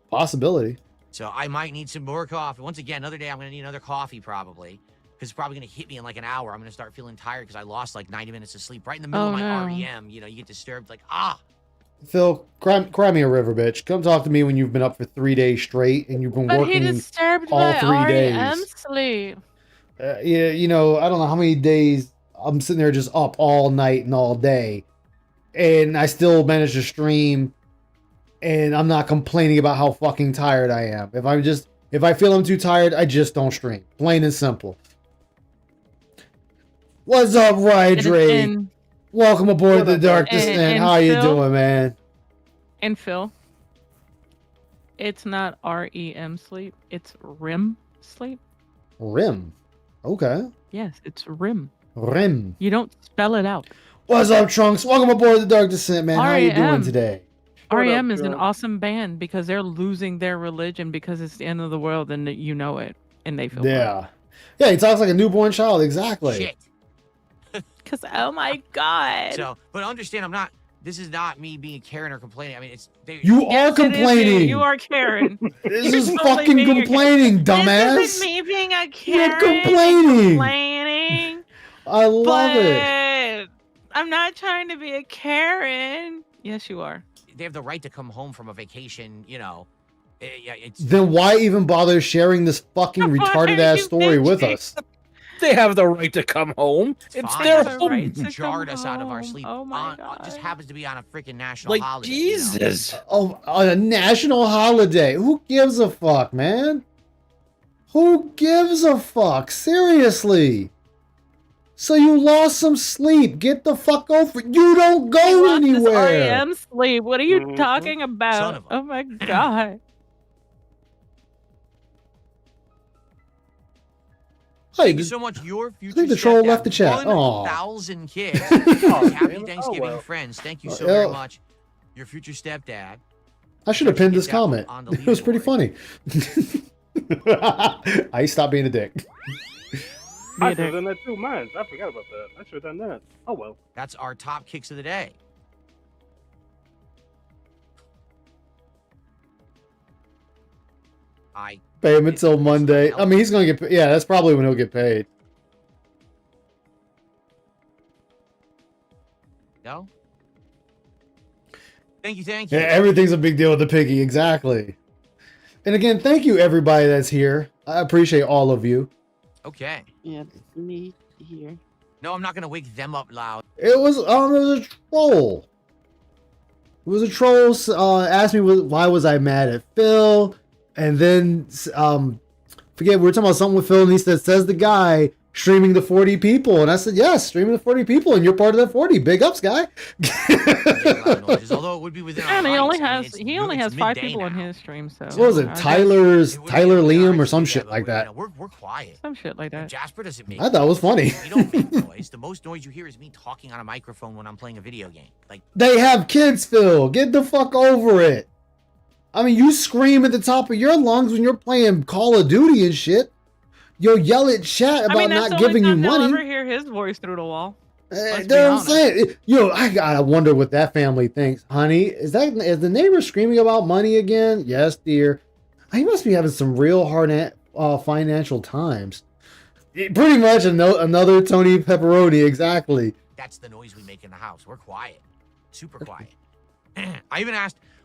Possibility. So I might need some more coffee. Once again, another day I'm going to need another coffee probably. Because it's probably going to hit me in like an hour. I'm going to start feeling tired because I lost like 90 minutes of sleep right in the middle of my REM. You know, you get disturbed like, Phil, cry me a river, bitch. Come talk to me when you've been up for 3 days straight and you've been But he working disturbed all my 3 REM days. sleep. Yeah, you know, I don't know how many days I'm sitting there just up all night and all day, and I still manage to stream, and I'm not complaining about how fucking tired I am. If I feel I'm too tired, I just don't stream. Plain and simple. What's up, Rydrake? Welcome aboard the Dark Descent. How you doing, man? And Phil, it's not REM sleep. It's REM sleep. REM. Okay. Yes, it's REM. REM. You don't spell it out. What's up, Trunks? Welcome aboard the Dark Descent, man. How you doing today? REM is an awesome band because they're losing their religion because it's the end of the world and you know it, and they feel yeah. Yeah, he talks like a newborn child. Exactly. Shit. Because, oh my God. So, but understand, this is not me being Karen or complaining. I mean, you are complaining. You are Karen. This is fucking complaining, dumbass. This isn't me being a Karen. You're complaining. I love it. I'm not trying to be a Karen. Yes, you are. They have the right to come home from a vacation, you know. Then why even bother sharing this fucking retarded ass story with us? They have the right to come home. It's their home. Right jarred us out of our sleep. Oh my God. It just happens to be on a freaking national holiday. Jesus. You know? Oh, on a national holiday. Who gives a fuck, man? Who gives a fuck? Seriously. So you lost some sleep. Get the fuck over it. You don't go anywhere. REM sleep. What are you talking about? Oh my God. Thank you so much. Your future. I think the troll left the chat. 1,000 kids. Happy Thanksgiving, friends. Thank you so very much. Your future stepdad. I should have pinned this comment. It was pretty funny. I stopped being a dick. I should have done that too. Mine. I forgot about that. I should have done that. Oh well. That's our top kicks of the day. Pay him until Monday. I mean, he's gonna get. Yeah, that's probably when he'll get paid. No. Thank you. Yeah, everything's a big deal with the piggy. Exactly. And again, thank you everybody that's here. I appreciate all of you. Okay. Yeah, it's me here. No, I'm not gonna wake them up loud. It was a troll. It was a troll. Asked me why was I mad at Phil. And then, forget, we were talking about something with Phil, and he says the guy streaming the 40 people. And I said, yes, streaming the 40 people, and you're part of that 40. Big ups, guy. Although it would be within and he only has 5 people in his stream, so. What was it, Tyler Liam or some shit like that? We're quiet. Some shit like that. Jasper doesn't make I thought it was funny. We don't make noise. The most noise you hear is me talking on a microphone when I'm playing a video game. Like, they have kids, Phil. Get the fuck over it. I mean, you scream at the top of your lungs when you're playing Call of Duty and shit. You'll yell at chat about not giving you money. I'll never hear his voice through the wall. That's what I'm saying. I gotta wonder what that family thinks, honey. Is the neighbor screaming about money again? Yes, dear. He must be having some real hard financial times. Pretty much another Tony Pepperoni, exactly. That's the noise we make in the house. We're quiet, super quiet.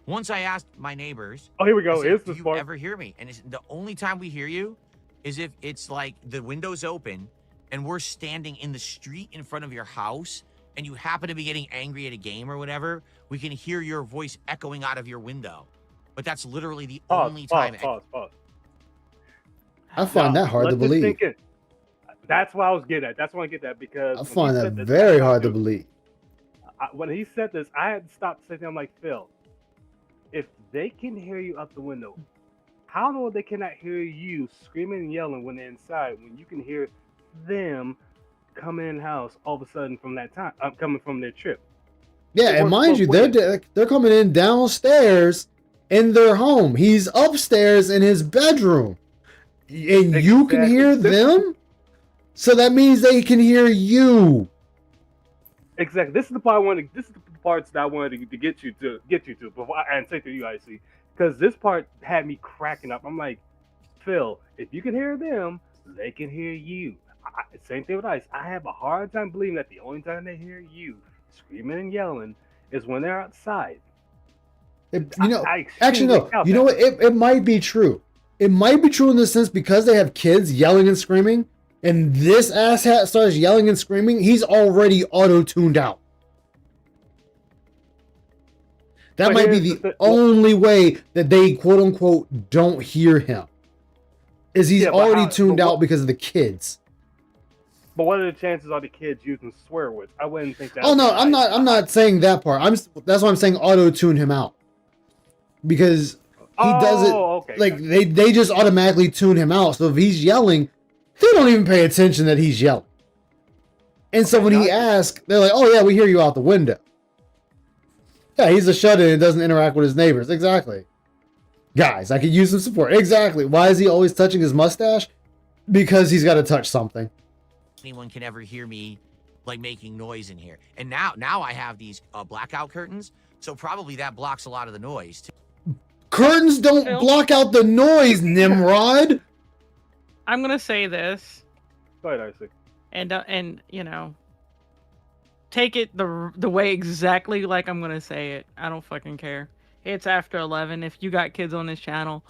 Once I asked my neighbors. Oh, here we go. Do you ever hear me? And the only time we hear you is if it's like the window's open and we're standing in the street in front of your house and you happen to be getting angry at a game or whatever, we can hear your voice echoing out of your window. But that's literally the only time. Pause. I find that hard to believe. That's what I was getting at. That's what I get at because I find that very hard to believe. When he said this, I had to stop sitting there. I'm like, Phil, if they can hear you up the window, how know they cannot hear you screaming and yelling when they're inside when you can hear them coming in the house all of a sudden from that time. I'm coming from their trip. Yeah, It and works mind you, both ways. they're coming in downstairs in their home. He's upstairs in his bedroom, and you can Exactly. hear them. So that means they can hear you. Exactly. This is the part I wanted. This is the parts that I wanted to get you to before and say to you, IC, because this part had me cracking up. I'm like, Phil, if you can hear them, they can hear you. Same thing with Ice. I have a hard time believing that the only time they hear you screaming and yelling is when they're outside. You know, I actually, no. doubt You know that. what? It might be true. It might be true in the sense because they have kids yelling and screaming, and this asshat starts yelling and screaming, he's already auto-tuned out. That But might be here's the only way that they quote-unquote don't hear him. Is he's Yeah, but already how- tuned but out what- because of the kids. But what are the chances are the kids using swear words? I wouldn't think that. Oh would no, be I'm nice. not saying that part. That's why I'm saying auto-tune him out. Because he does it okay. like they just automatically tune him out. So if he's yelling, they don't even pay attention that he's yelling. And so when he asks, they're like, "Oh yeah, we hear you out the window." Yeah, he's a shut-in and doesn't interact with his neighbors. Exactly. Guys, I could use some support. Exactly. Why is he always touching his mustache? Because he's got to touch something. Anyone can ever hear me like making noise in here. And now I have these blackout curtains, so probably that blocks a lot of the noise too. Curtains don't Phil? block out the noise, Nimrod. I'm gonna say this, Go ahead, IC. and you know, take it the way exactly like I'm gonna say it. I don't fucking care. It's after 11. If you got kids on this channel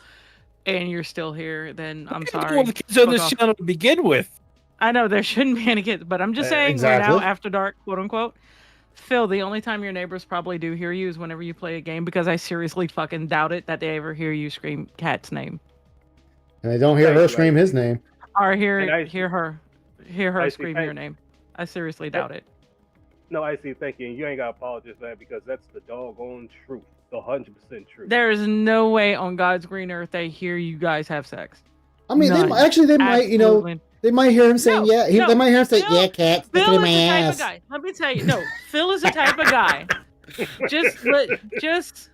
and you're still here, then I'm sorry. Well, the kids on Fuck this off. channel to begin with. I know there shouldn't be any kids, but I'm just saying exactly. right now, after dark, quote unquote. Phil, the only time your neighbors probably do hear you is whenever you play a game, because I seriously fucking doubt it that they ever hear you scream Cat's name And they don't hear her scream his name. or And I- hear her I see, scream thank- your name. I seriously doubt it. No, IC, thank you. And you ain't got to apologize for that because that's the doggone truth. The 100% truth. There is no way on God's green earth they hear you guys have sex. I mean, None. they might, you know, Absolutely. they might hear him saying, No, yeah. no, They might hear him say, Phil- yeah, cat, stick it Phil in is my the type of ass. guy. Let me tell you, no, Phil is the type of guy. Just.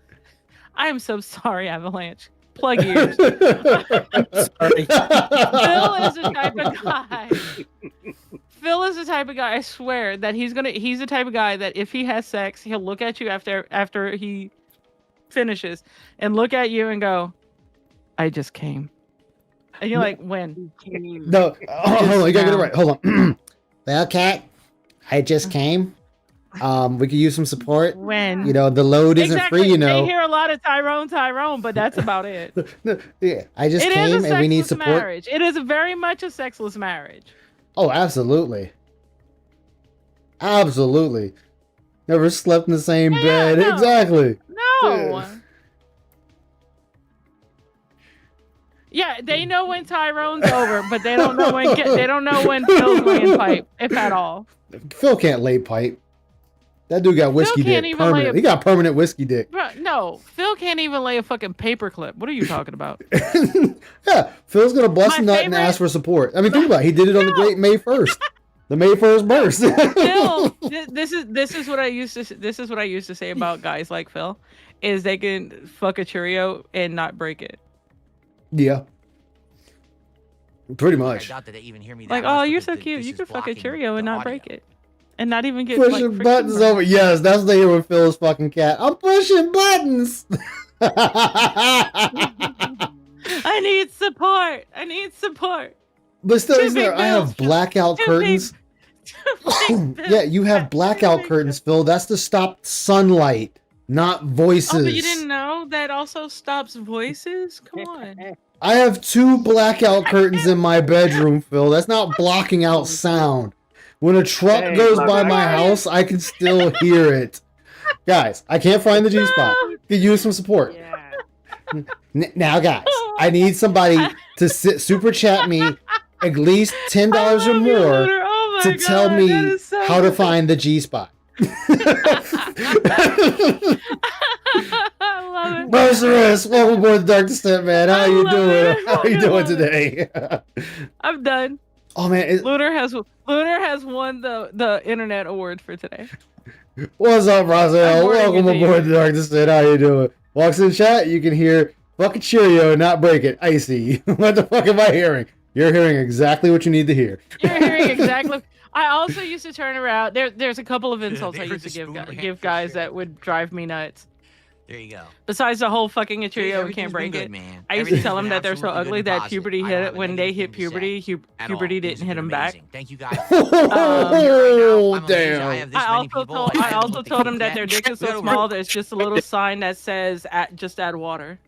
I am so sorry, Avalanche. Plug ears. Sorry. Phil is the type of guy. Phil is the type of guy. I swear that he's the type of guy that if he has sex, he'll look at you after he finishes and look at you and go, "I just came," and you're like, "When?" No, hold on, you gotta get it right. Hold on. Well, cat, I just came. We could use some support. When? You know, the load isn't Exactly. free, you know. They hear a lot of Tyrone, but that's about it. No, yeah, I just It is came a and we need sexless support. marriage. It is very much a sexless marriage. Oh, absolutely. Absolutely. Never slept in the same Yeah, bed. no. Exactly. No. Yeah, they know when Tyrone's over, but they don't know when Phil's laying pipe, if at all. Phil can't lay pipe. That dude got whiskey can't dick. even lay Permanent. a- He got permanent whiskey dick. Bro, no, Phil can't even lay a fucking paperclip. What are you talking about? Yeah, Phil's gonna bust a My nut and favorite- ask for support. I mean, think about it. He did it on the great May 1st. The May 1st burst. Phil, this is what I used to say about guys like Phil, is they can fuck a Cheerio and not break it. Yeah. Pretty I much. doubt that they even hear me. Like, that much oh, you're because so cute. this You is could fuck a blocking Cheerio and the not break audio. it, and not even get like, Pushing friction buttons burn. over. Yes, that's what they hear with Phil's fucking cat. I'm pushing buttons. I need support. I need support. But still, Two isn't there, big I have bills. blackout Two curtains. Yeah, you have blackout curtains, Phil. That's to stop sunlight, not voices. Oh, but you didn't know that also stops voices? Come on. I have 2 blackout curtains in my bedroom, Phil. That's not blocking out sound. When a truck Hey, goes my by bad. my house, I can still hear it. Guys, I can't find the G spot. Could use some support. Yeah. Now, guys, I need somebody to super chat me at least $10 I or love you, more Looter. Oh my to tell God, me that is so how to good. find the G spot. I love it. Merceress, welcome aboard the Dark Descent, man. How I you love doing? it. How you I doing love it. today? I'm done. Oh man, Lunar has won the internet award for today. what's up, Roselle? I'm Welcome boarding you, aboard David. the Dark Descent. How you doing? Walks in chat, you can hear fucking Cheerio and not break it. Icy. What the fuck am I hearing? You're hearing exactly what you need to hear. You're hearing exactly. I also used to turn around. There's a couple of insults I They used heard to the spoon give rant for guys sure. that would drive me nuts. There you go. Besides the whole fucking a Dude, Cheerio, we everything's can't been break good, it. man. I used to Everything's tell them been that they're so absolutely ugly good that and positive. puberty I don't hit have a when they negative hit thing to say puberty. at all. Puberty Things didn't have hit been them back. amazing. Thank you guys. Oh, I'm amazing. I damn. have this I many also people. told Like, I also looked at told them that Kit their Kat. dick is We so got over- small. There's just a little sign that says just add water.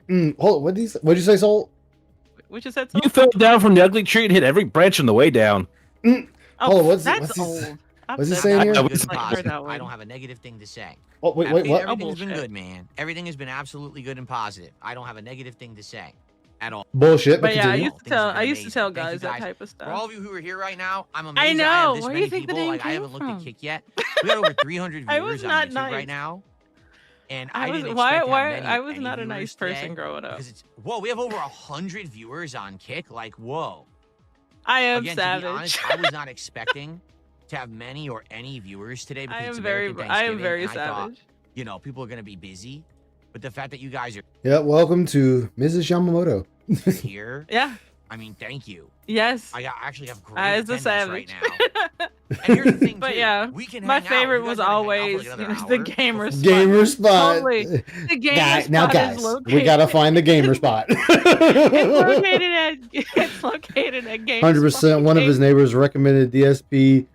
Hold on, what'd you say, Soul? Which is that. You fell down from the ugly tree and hit every branch on the way down. Oh, Hold on, what's that's he- old. I've what's he said saying that. here? I've I've good and like, heard positive. that I one. don't have a negative thing to say. Oh, wait, what? Everything's been bullshit. good, man. Everything has been absolutely good and positive. I don't have a negative thing to say at all. Bullshit, But yeah, I continue. used to tell Things have been guys amazing. that Thank you type of For all stuff. of you who are here right now, I'm amazed. I I know. have this Where do many you think the people. name Like I haven't came looked at from? Kick yet. We got over 300 I viewers was on not YouTube nice. right now. And I I was didn't why expect to why have many, I was any not a viewers nice today person growing up. because it's whoa. We have over 100 viewers on Kick. Like whoa. I am Again, savage. to be honest, I was not expecting to have many or any viewers today because I it's am very American I am Thanksgiving, very and I thought, savage. you know, people are going to be busy. But the fact that you guys are Yeah, welcome to Mrs. Yamamoto. here, Yeah. I mean, thank you. Yes. I actually have great As a attendance right savage. now. And here's the thing, But too. yeah, we can my hang out. favorite You guys was wanna hang out for, always like, another the hour? gamer spot. Gamer spot. Totally. The gamer Guy, spot now, is guys, located. we gotta find the gamer spot. It's located at Gamer 100%. One of his neighbors recommended DSP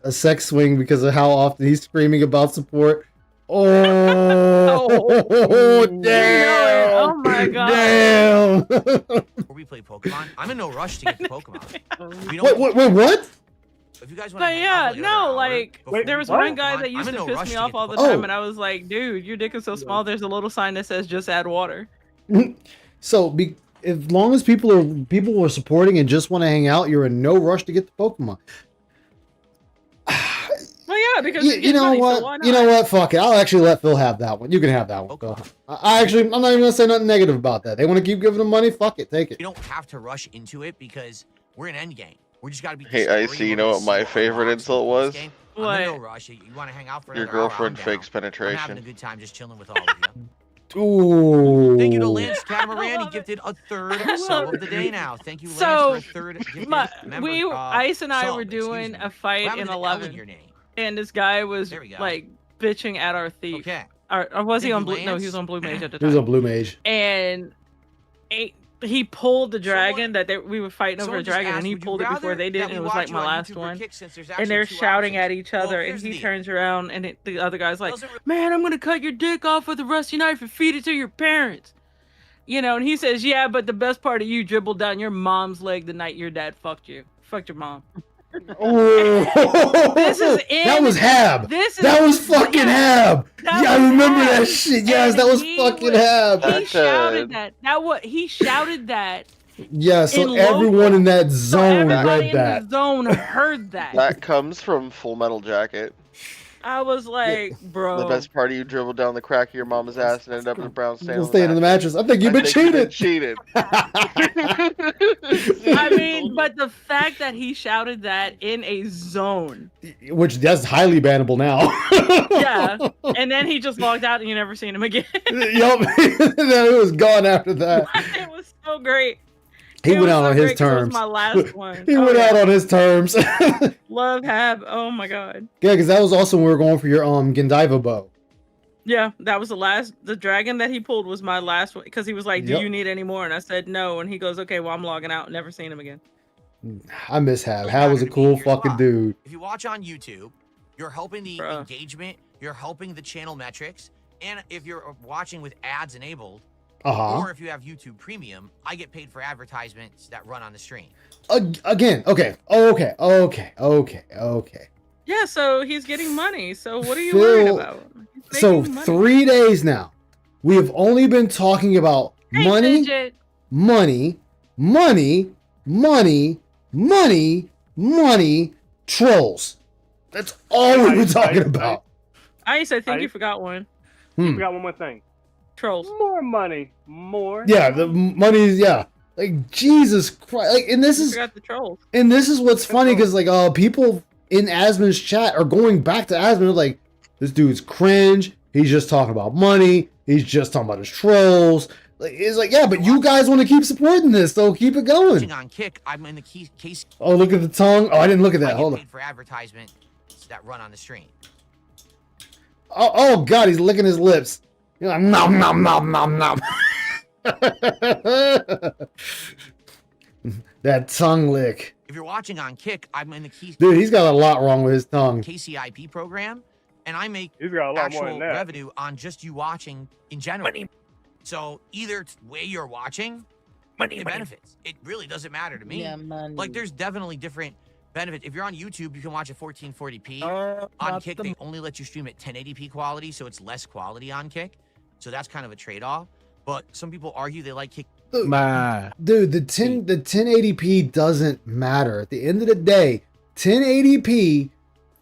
a sex swing because of how often he's screaming about support. Oh, damn! Oh my god! Damn! Before we play Pokemon, I'm in no rush to get the Pokemon. We don't, wait, what? If you guys want But yeah, no, like there was one guy that used to piss me off all the time, and I was like, dude, your dick is so small. There's a little sign that says just add water. So, as long as people are supporting and just want to hang out, you're in no rush to get the Pokemon. Well, yeah, because You know what? You know what? Fuck it. I'll actually let Phil have that one. You can have that one, Phil. I'm not even gonna say nothing negative about that. They want to keep giving them money. Fuck it. Take it. You don't have to rush into it because we're in endgame. We just gotta be. Hey, Icy, you know what my favorite insult was? I'm in no rush. You want to hang out for Your another hour, girlfriend I'm fakes down. I'm having a penetration. good time just chilling with all of you. Ooh. Thank you to Lance Catamaran. He gifted a third sub of the day now. Thank you, Lance, So, for a third gifted member, Ice and I sub, were excuse doing me. a fight What happened in to the L in 11, your name? and this guy was There we go. like bitching at our thief. Okay. Or was he Thank on you, blue? No, he Lance. was on blue mage at the He was time. on Blue Mage. And he pulled the dragon we were fighting over a Someone just dragon, and asked, he would you pulled it before rather they did, that and we it was watch like you my on last YouTube or one. Kick, since there's And actually they're two shouting options? at each Well, other, and here's the he deal. turns around, and the other guy's like, Doesn't re- "Man, I'm gonna cut your dick off with a rusty knife and feed it to your parents." You know, and he says, "Yeah, but the best part of you dribbled down your mom's leg the night your dad fucked you. Fucked your mom." Oh, This is in. that was Hab. That was fucking Hab. That Yeah, I was remember Hab. that shit. Yes, And that was he fucking was- Hab. He shouted that. He shouted that. Yeah, so in everyone local. in that So zone everybody read in that. the zone heard that. That comes from Full Metal Jacket. I was like, bro. The best part of you dribbled down the crack of your mama's ass and ended up in the brown stand. You'll stay in the mattress. I think you've been cheated. Cheated. I mean, but the fact that he shouted that in a zone. Which that's highly bannable now. Yeah. And then he just logged out and you never seen him again. Yup. It was gone after that. It was so great. He It went was out so on great his 'cause it was terms. my last one. He Oh, went out yeah. on his terms. Love Hab. Oh my god. Yeah, because that was also when we were going for your Godiva bow. Yeah, that was the dragon that he pulled was my last one because he was like, "Do Yep. you need any more?" And I said no, and he goes, "Okay, well I'm logging out." Never seen him again. I miss Hab. Hab was a cool fucking dude. If you watch on YouTube, you're helping the engagement, you're helping the channel metrics, and if you're watching with ads enabled, or if you have YouTube Premium, I get paid for advertisements that run on the stream. Again, okay. Yeah, so he's getting money. So what are you Phil- worried about? He's So making money. 3 days now, we have only been talking about Hey, money, Fidget. money, trolls. That's all we've been talking about. Ice, I think you forgot one. You forgot one more thing. Trolls. More money. More. Yeah, the money's, yeah. Like Jesus Christ! Like, and this You is forgot the trolls. what's funny because like people in Asmon's chat are going back to Asmon like, this dude's cringe. He's just talking about money. He's just talking about his trolls. Like, it's like, yeah, but you guys want to keep supporting this, so keep it going. Watching on Kick, I'm in the case. Oh, look at the tongue. Oh, I didn't look at I that. get Hold on. paid for advertisements that run on the stream. Oh God, he's licking his lips. He's like, nom nom nom nom nom. That tongue lick. If you're watching on Kick, I'm in the Dude, he's got a lot wrong with his tongue. KCIP program, and I make He's got a lot more actual than that. revenue on just you watching in general. So either way you're watching, it benefits. It really doesn't matter to me. Yeah, money. Like there's definitely different benefits. If you're on YouTube, you can watch at 1440p. On not Kick, the- they only let you stream at 1080p quality, so it's less quality on Kick. So that's kind of a trade-off. But some people argue they like Kick. Dude, the 1080p doesn't matter. At the end of the day, 1080p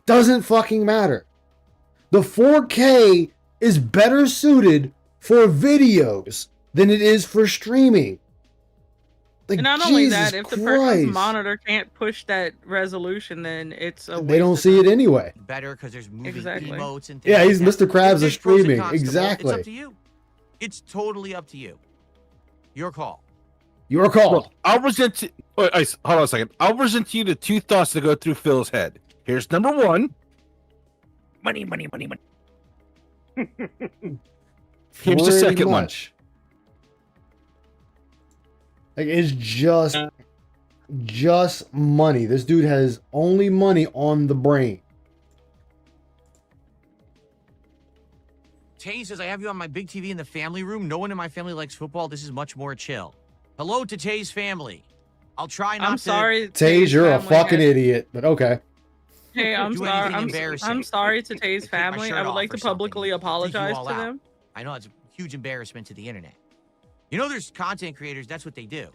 doesn't fucking matter. The 4K is better suited for videos than it is for streaming. Like, And not only Jesus that, if the Christ. person's monitor can't push that resolution, then it's a They don't waste see of it anyway. Better because there's moving Exactly. emotes and things Yeah, like he's that. Mr. Krabs of There's pros and streaming. cons to both. Exactly. It's up to you. It's totally up to you. Your call. Your call. Well, I'll present. Hold on a second. I'll present to you the two thoughts that go through Phil's head. Here's number one. Money, money, money, money. Here's the Pretty second one. much. Like, it's just money. This dude has only money on the brain. Tay says, I have you on my big TV in the family room. No one in my family likes football. This is much more chill. Hello to Tay's family. I'll try not I'm to. sorry. Tage, you're a family fucking had- idiot, but okay. Hey, I'm do sorry. anything embarrassing. I'm sorry to Tay's Take my family. shirt I would off like or to publicly something. Freak you apologize all to out. them. I know it's a huge embarrassment to the internet. You know, there's content creators, that's what they do.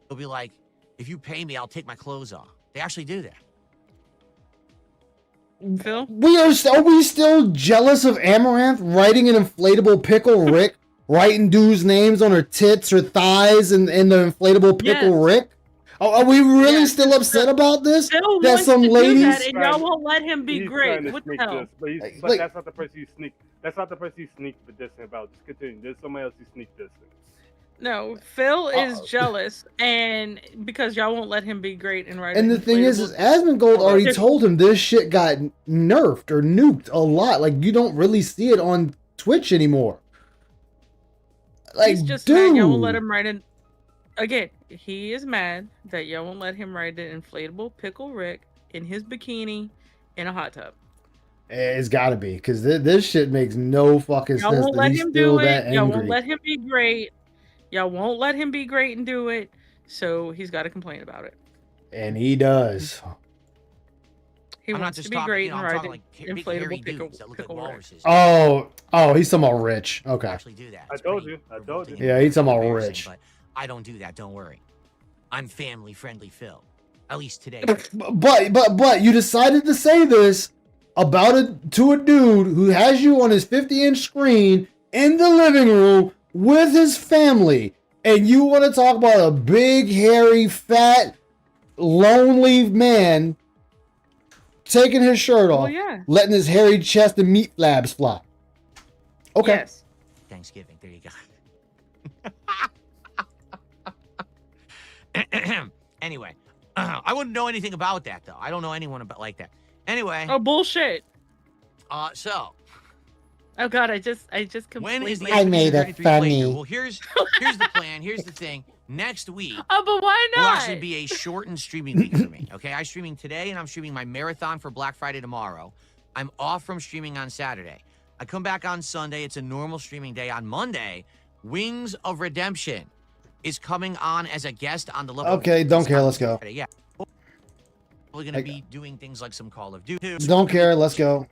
They'll be like, if you pay me, I'll take my clothes off. They actually do that. Phil? Are we still jealous of Amaranth writing an inflatable pickle Rick, writing dudes' names on her tits or thighs and the inflatable pickle Yes. Rick? Are we really Yes. still upset about this? Phil That wants some to do ladies- that, and y'all won't let him be He's great. trying to What the sneak hell? this, but, but Like- that's not the person you sneak. That's not the person you sneak the dissing about. Just continue. There's somebody else you sneak dissing. No, Phil is Uh-oh. jealous, and because y'all won't let him be great and write. And the thing is Asmongold already told him this shit got nerfed or nuked a lot. Like, you don't really see it on Twitch anymore. Like, he's just dude. mad y'all won't let him write it. Again, he is mad that y'all won't let him write an inflatable pickle Rick in his bikini in a hot tub. It's gotta be, because this shit makes no fucking Y'all sense won't that let he's him still do that it. Y'all won't angry. let him be great. Y'all won't let him be great and do it. So he's got to complain about it. And he does. He I'm not wants just to be talking, great you know, and I'm write talking like big hairy inflatable pickle, dudes that look like pickle Rick. walruses. Oh, he's talking about Rich. They Okay. actually do that. I It's told pretty you. I told revolting you. and Yeah, he's talking about embarrassing, Rich. But I don't do that. Don't worry. I'm family friendly, Phil. At least today. But you decided to say this about to a dude who has you on his 50-inch screen in the living room with his family, and you want to talk about a big, hairy, fat, lonely man taking his shirt off, Well, yeah. letting his hairy chest and meat flabs fly. Okay. Yes. Thanksgiving. There you go. Anyway, I wouldn't know anything about that though. I don't know anyone about like that. Anyway, Oh bullshit. so Oh god, I just when is the completely. I made it 33 funny. playthrough? Well, here's the plan. Here's the thing. Next week Oh, but why will not? actually be a shortened streaming week for me. Okay, I'm streaming today and I'm streaming my marathon for Black Friday tomorrow. I'm off from streaming on Saturday. I come back on Sunday. It's a normal streaming day. On Monday, Wings of Redemption is coming on as a guest on the Love. Okay, don't care. Let's go. Yeah. We're going to be doing things like some Call of Duty. Don't care. Let's go.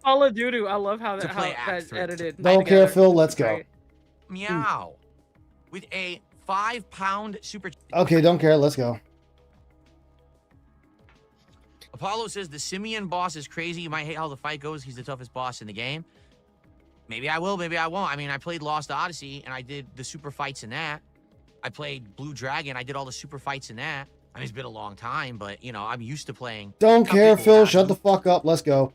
Call of Duty. I love how To that play Act that's 3. edited. Don't care, together. Phil. Let's go. Right. Meow. With a 5-pound super. Okay, don't care. Let's go. Apollo says the Simeon boss is crazy. You might hate how the fight goes. He's the toughest boss in the game. Maybe I will, maybe I won't. I mean, I played Lost Odyssey and I did the super fights in that. I played Blue Dragon. I did all the super fights in that. I mean, it's been a long time, but you know, I'm used to playing. Don't Some care, people Phil. have Shut the to, fuck up. Let's go.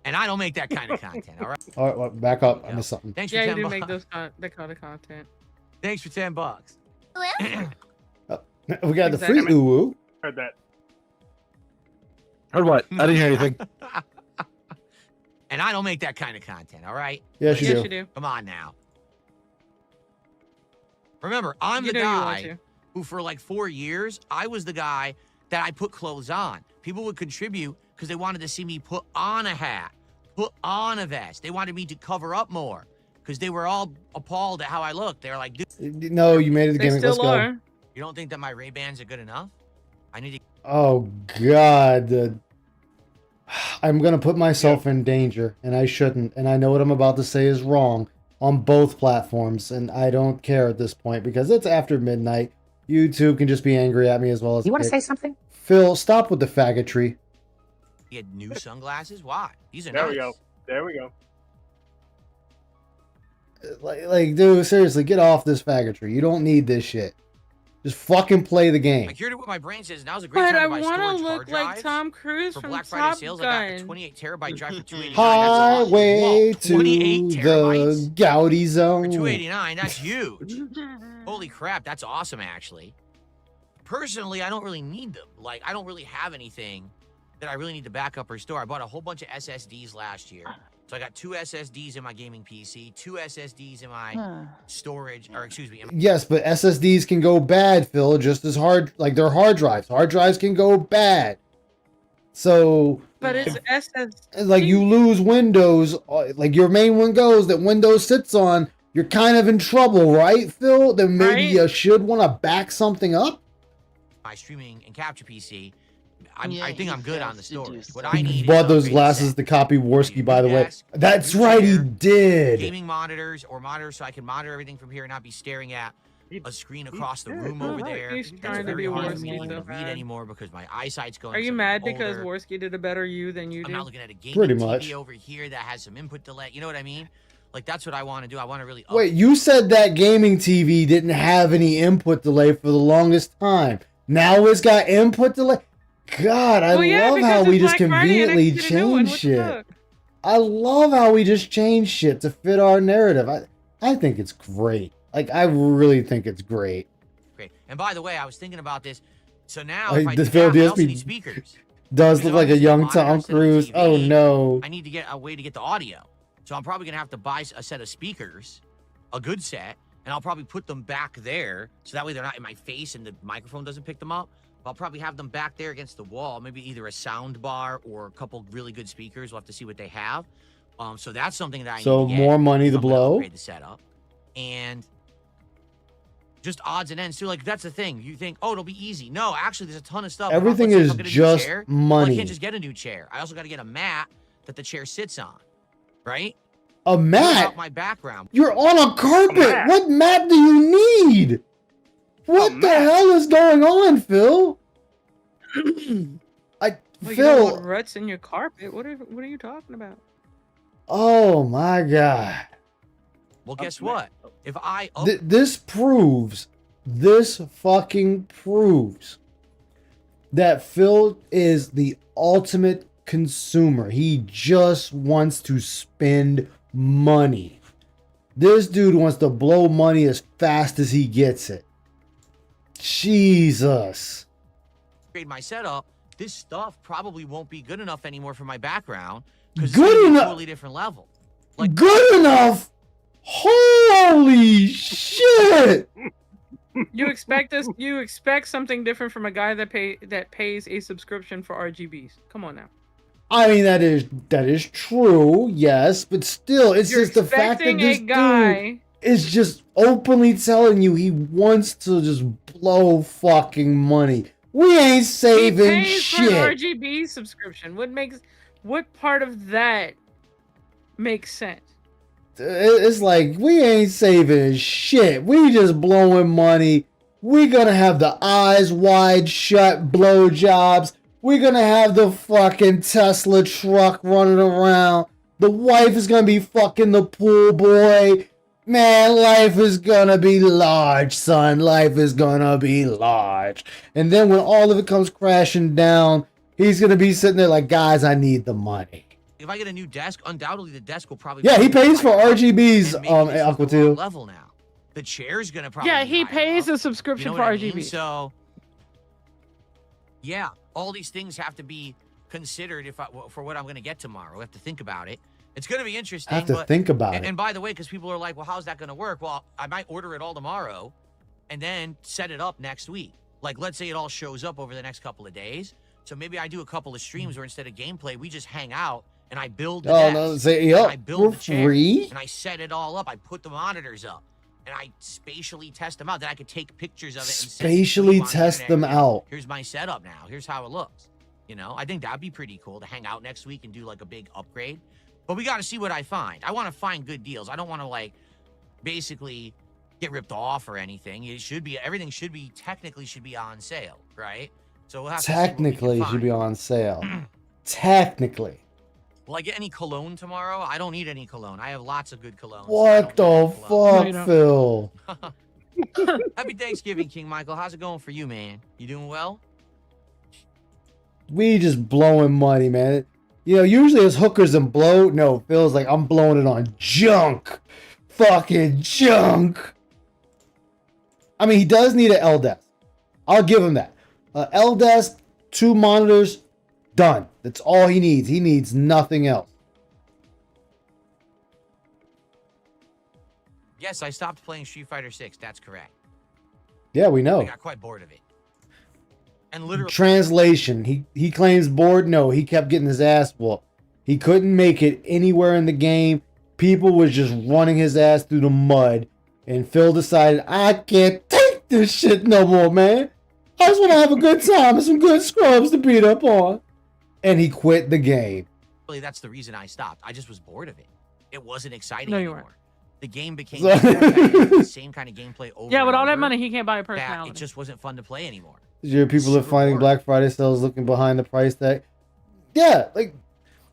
And I don't make that kind of content. All right. All right, well, back up. I Go. missed something. Thanks for Yeah, you 10 do bucks. make those that kind of content. Thanks for $10. We got the free Exactly. uwu. Heard that. Or what? I didn't hear anything. And I don't make that kind of content. All right. Yes, you Yes, do. you do. Come on now. Remember, I'm You the know you want guy to. who, for like 4 years, I was the guy that I put clothes on. People would contribute because they wanted to see me put on a hat, put on a vest. They wanted me to cover up more because they were all appalled at how I looked. They were like, dude, No, you made it the They gimmick. Let's still go. are. you don't think that my Ray-Bans are good enough? I need to. Oh God, I'm gonna put myself in danger, and I shouldn't. And I know what I'm about to say is wrong on both platforms, and I don't care at this point because it's after midnight. YouTube can just be angry at me as well as. You want to Kick. say something? Phil, stop with the faggotry. Get new sunglasses? Why? These are There nice. we go. There we go. Like, dude, seriously, get off this faggotry. You don't need this shit. Just fucking play the I game. cured it with my brain says now's a great But time I to buy want storage to hard look like drives. Tom Cruise For from Black Friday Top sales, I got the Gun. 28 terabyte drive for $289. Highway That's a lot. Whoa, 28 to terabytes the Gouty for Zone. $289. That's huge. Holy crap, that's awesome, actually. Personally, I don't really need them. Like, I don't really have anything that I really need to back up or store. I bought a whole bunch of SSDs last year. So I got 2 SSDs in my gaming PC, 2 SSDs in my storage, or excuse me. Yes, but SSDs can go bad, Phil, just as hard. Like, they're hard drives. Hard drives can go bad. So, But it's SS. like, you lose Windows, like your main one goes that Windows sits on, you're kind of in trouble, right, Phil? Then maybe Right. you should want to back something up. My streaming and capture PC. I Yeah, think he I'm good on the has to do storage. What something. I need He is bought an those upgraded glasses set. to copy Worski, by the way. Desk, That's new right, he chair, did. Gaming monitors or monitors so I can monitor everything from here and not be staring at a screen across the room over there. He's That's trying to very be hard for me to Worski even so read bad. anymore because my eyesight's going. Are you so mad much because older. Worski did a better you than you I'm did? not looking at a gaming Pretty TV much. over here that has some input delay. You know what I mean? Like that's what I want to do. I want to really. Wait, you said that gaming TV didn't have any input delay for the longest time. Now it's got input delay. God, I Well, yeah, love how because we it's just Black Friday and I conveniently can get a new one. change What the shit. fuck? I love how we just change shit to fit our narrative. I think it's great. Like, I really think it's great. Great. And by the way, I was thinking about this. So now, Like, if I the do Phil that, I also DSP need speakers. Does Because look like a obviously young monitor Tom instead of Cruise. TV, Oh no. I need to get a way to get the audio. So I'm probably gonna have to buy a set of speakers, a good set, and I'll probably put them back there so that way they're not in my face and the microphone doesn't pick them up. I'll probably have them back there against the wall, maybe either a sound bar or a couple really good speakers. We'll have to see what they have. So that's something that I So need to get. more money to I'm gonna blow. upgrade the setup. And just odds and ends too. Like that's the thing. You think, oh, it'll be easy. No, actually, there's a ton of stuff. Everything Let's say is if I'm gonna do a just chair, money. Well, I can't just get a new chair. I also got to get a mat that the chair sits on, right? A What mat? about my background? You're on a carpet. mat. What mat do you need? What the mat. hell is going on, Phil? Well, you don't Phil. want ruts in your carpet. What are you talking about? Oh my God. Well, guess what? If I This fucking proves that Phil is the ultimate consumer. He just wants to spend money. This dude wants to blow money as fast as he gets it. Jesus. upgrade my setup, this stuff probably won't be good enough anymore for my background because Good it's gonna be a enough? totally different level. Like Good enough? Holy shit! You expect this? You expect something different from a guy that pays a subscription for RGBs? Come on now. I mean, that is true, yes, but still, it's You're just the fact that expecting this a guy. dude is just openly telling you he wants to just blow fucking money. We ain't He saving pays for an shit. RGB subscription. What part of that makes sense? It's like, we ain't saving shit. We just blowing money. We gonna have the eyes wide shut blowjobs. We're gonna have the fucking Tesla truck running around. The wife is gonna be fucking the pool boy. Man, life is gonna be large, son. Life is gonna be large. And then when all of it comes crashing down, he's gonna be sitting there like, guys, I need the money. If I get a new desk, undoubtedly the desk will probably. Yeah, he pays for higher up, RGBs, and maybe this is Aqua the wrong 2. level now. The chair's gonna probably. Yeah, be he higher pays up. a subscription You know for what I mean? RGB. So, yeah, all these things have to be considered for what I'm going to get tomorrow. I have to think about it. It's going to be interesting. I have to think about it. And by the way, because people are like, well, how's that going to work? Well, I might order it all tomorrow and then set it up next week. Like, let's say it all shows up over the next couple of days. So maybe I do a couple of streams where instead of gameplay, we just hang out and I build the desk, no, say, and yep, I build we're the chair, free. and I set it all up. I put the monitors up. And I spatially test them out. Then I could take pictures of it and Spatially test them out. Here's my setup now. Here's how it looks. You know, I think that'd be pretty cool to hang out next week and do like a big upgrade. But we got to see what I find. I want to find good deals. I don't want to like basically get ripped off or anything. It should be everything should be on sale, right? So we'll have Technically, to it should be on sale. Technically. Will I get any cologne tomorrow? I don't need any cologne. I have lots of good cologne. What the fuck, Phil? Happy Thanksgiving, King Michael. How's it going for you, man? You doing well? We just blowing money, man. You know, usually it's hookers and blow. No, Phil's like, I'm blowing it on junk. Fucking junk. I mean, he does need an L desk. I'll give him that. L desk, 2 monitors, done. That's all he needs. He needs nothing else. Yes, I stopped playing Street Fighter 6. That's correct. Yeah, we know. I got quite bored of it. And literally Translation. He claims bored. No, he kept getting his ass whooped. He couldn't make it anywhere in the game. People was just running his ass through the mud. And Phil decided, I can't take this shit no more, man. I just want to have a good time and some good scrubs to beat up on. And he quit the game. that's the reason I stopped. I just was bored of it. It wasn't exciting No, you anymore. weren't. The game became the same kind of gameplay over. Yeah, with and all that over, money, he can't buy a that personality. it just wasn't fun to play anymore. Your people are Super finding boring. Black Friday sales looking behind the price tag. Yeah, like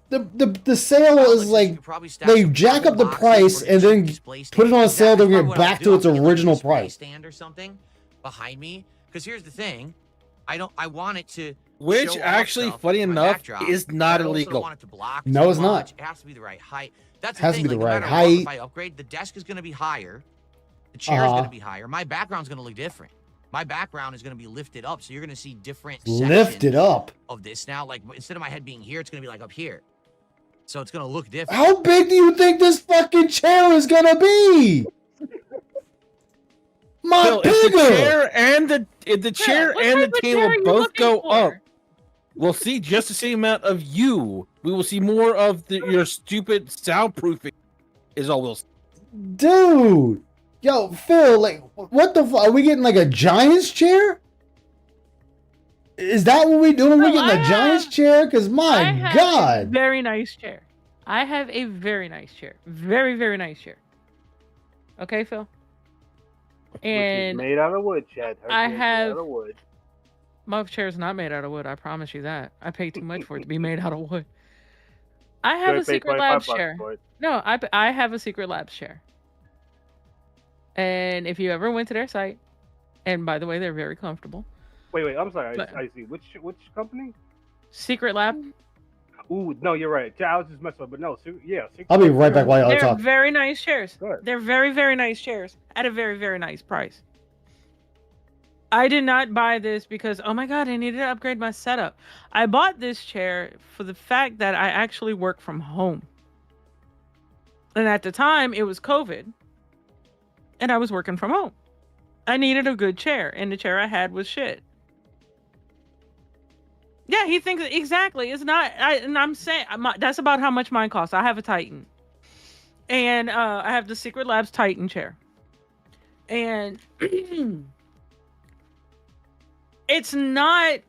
the sale Well, is listen, like you could probably stack they some jack travel up the boxes price or and get then some display put it on stations. sale, then That's get probably what back I'll to do. its I'll get, like, a original display price. stand or something behind me. Because here's the thing, I want it to. Which show off actually, stuff funny with my enough, backdrop, is but not I also illegal. don't want it to block No, too it's not. much. It has to be the right height. That's the Has to thing. be the like, right no matter what, if height. I upgrade, the desk is going to be higher. The chair is going to be higher. My background's going to look different. My background is going to be lifted up, so you're going to see different Lift it sections up. of this now. Like instead of my head being here, it's going to be like up here. So it's going to look different. How big do you think this fucking chair is gonna be? My Phil, if the bigger. chair and the chair what and the type of table chair are you both looking go for? up, we'll see just the same amount of you. We will see more of your stupid soundproofing. Is all we'll see. Dude. Yo, Phil, like, what the fuck? Are we getting like a Giants chair? Is that what we doing? We No, getting a Giants chair? Because I my have a God. very nice chair. I have a very nice chair. Very, very nice chair. Okay, Phil? Which is And made out of wood, Chad. Her I chair's made have- out of wood. my chair's not made out of wood. I promise you that. I paid too much for it to be made out of wood. I have Could've a paid Secret 25 Labs bucks chair. for it. No, I have a Secret Labs chair. And if you ever went to their site, and by the way, they're very comfortable. Wait, I'm sorry. But- I see. Which company? Secret Lab, Ooh, no, you're right. I was just messing up, but no, yeah. I'll be right back while y'all they're talk. very nice chairs. Good. They're very, very nice chairs at a very, very nice price. I did not buy this because, oh my God, I needed to upgrade my setup. I bought this chair for the fact that I actually work from home. And at the time, it was COVID. And I was working from home. I needed a good chair, and the chair I had was shit. Yeah, he thinks exactly. It's not. And I'm saying that's about how much mine costs. I have a Titan, and I have the Secret Labs Titan chair, and it's not.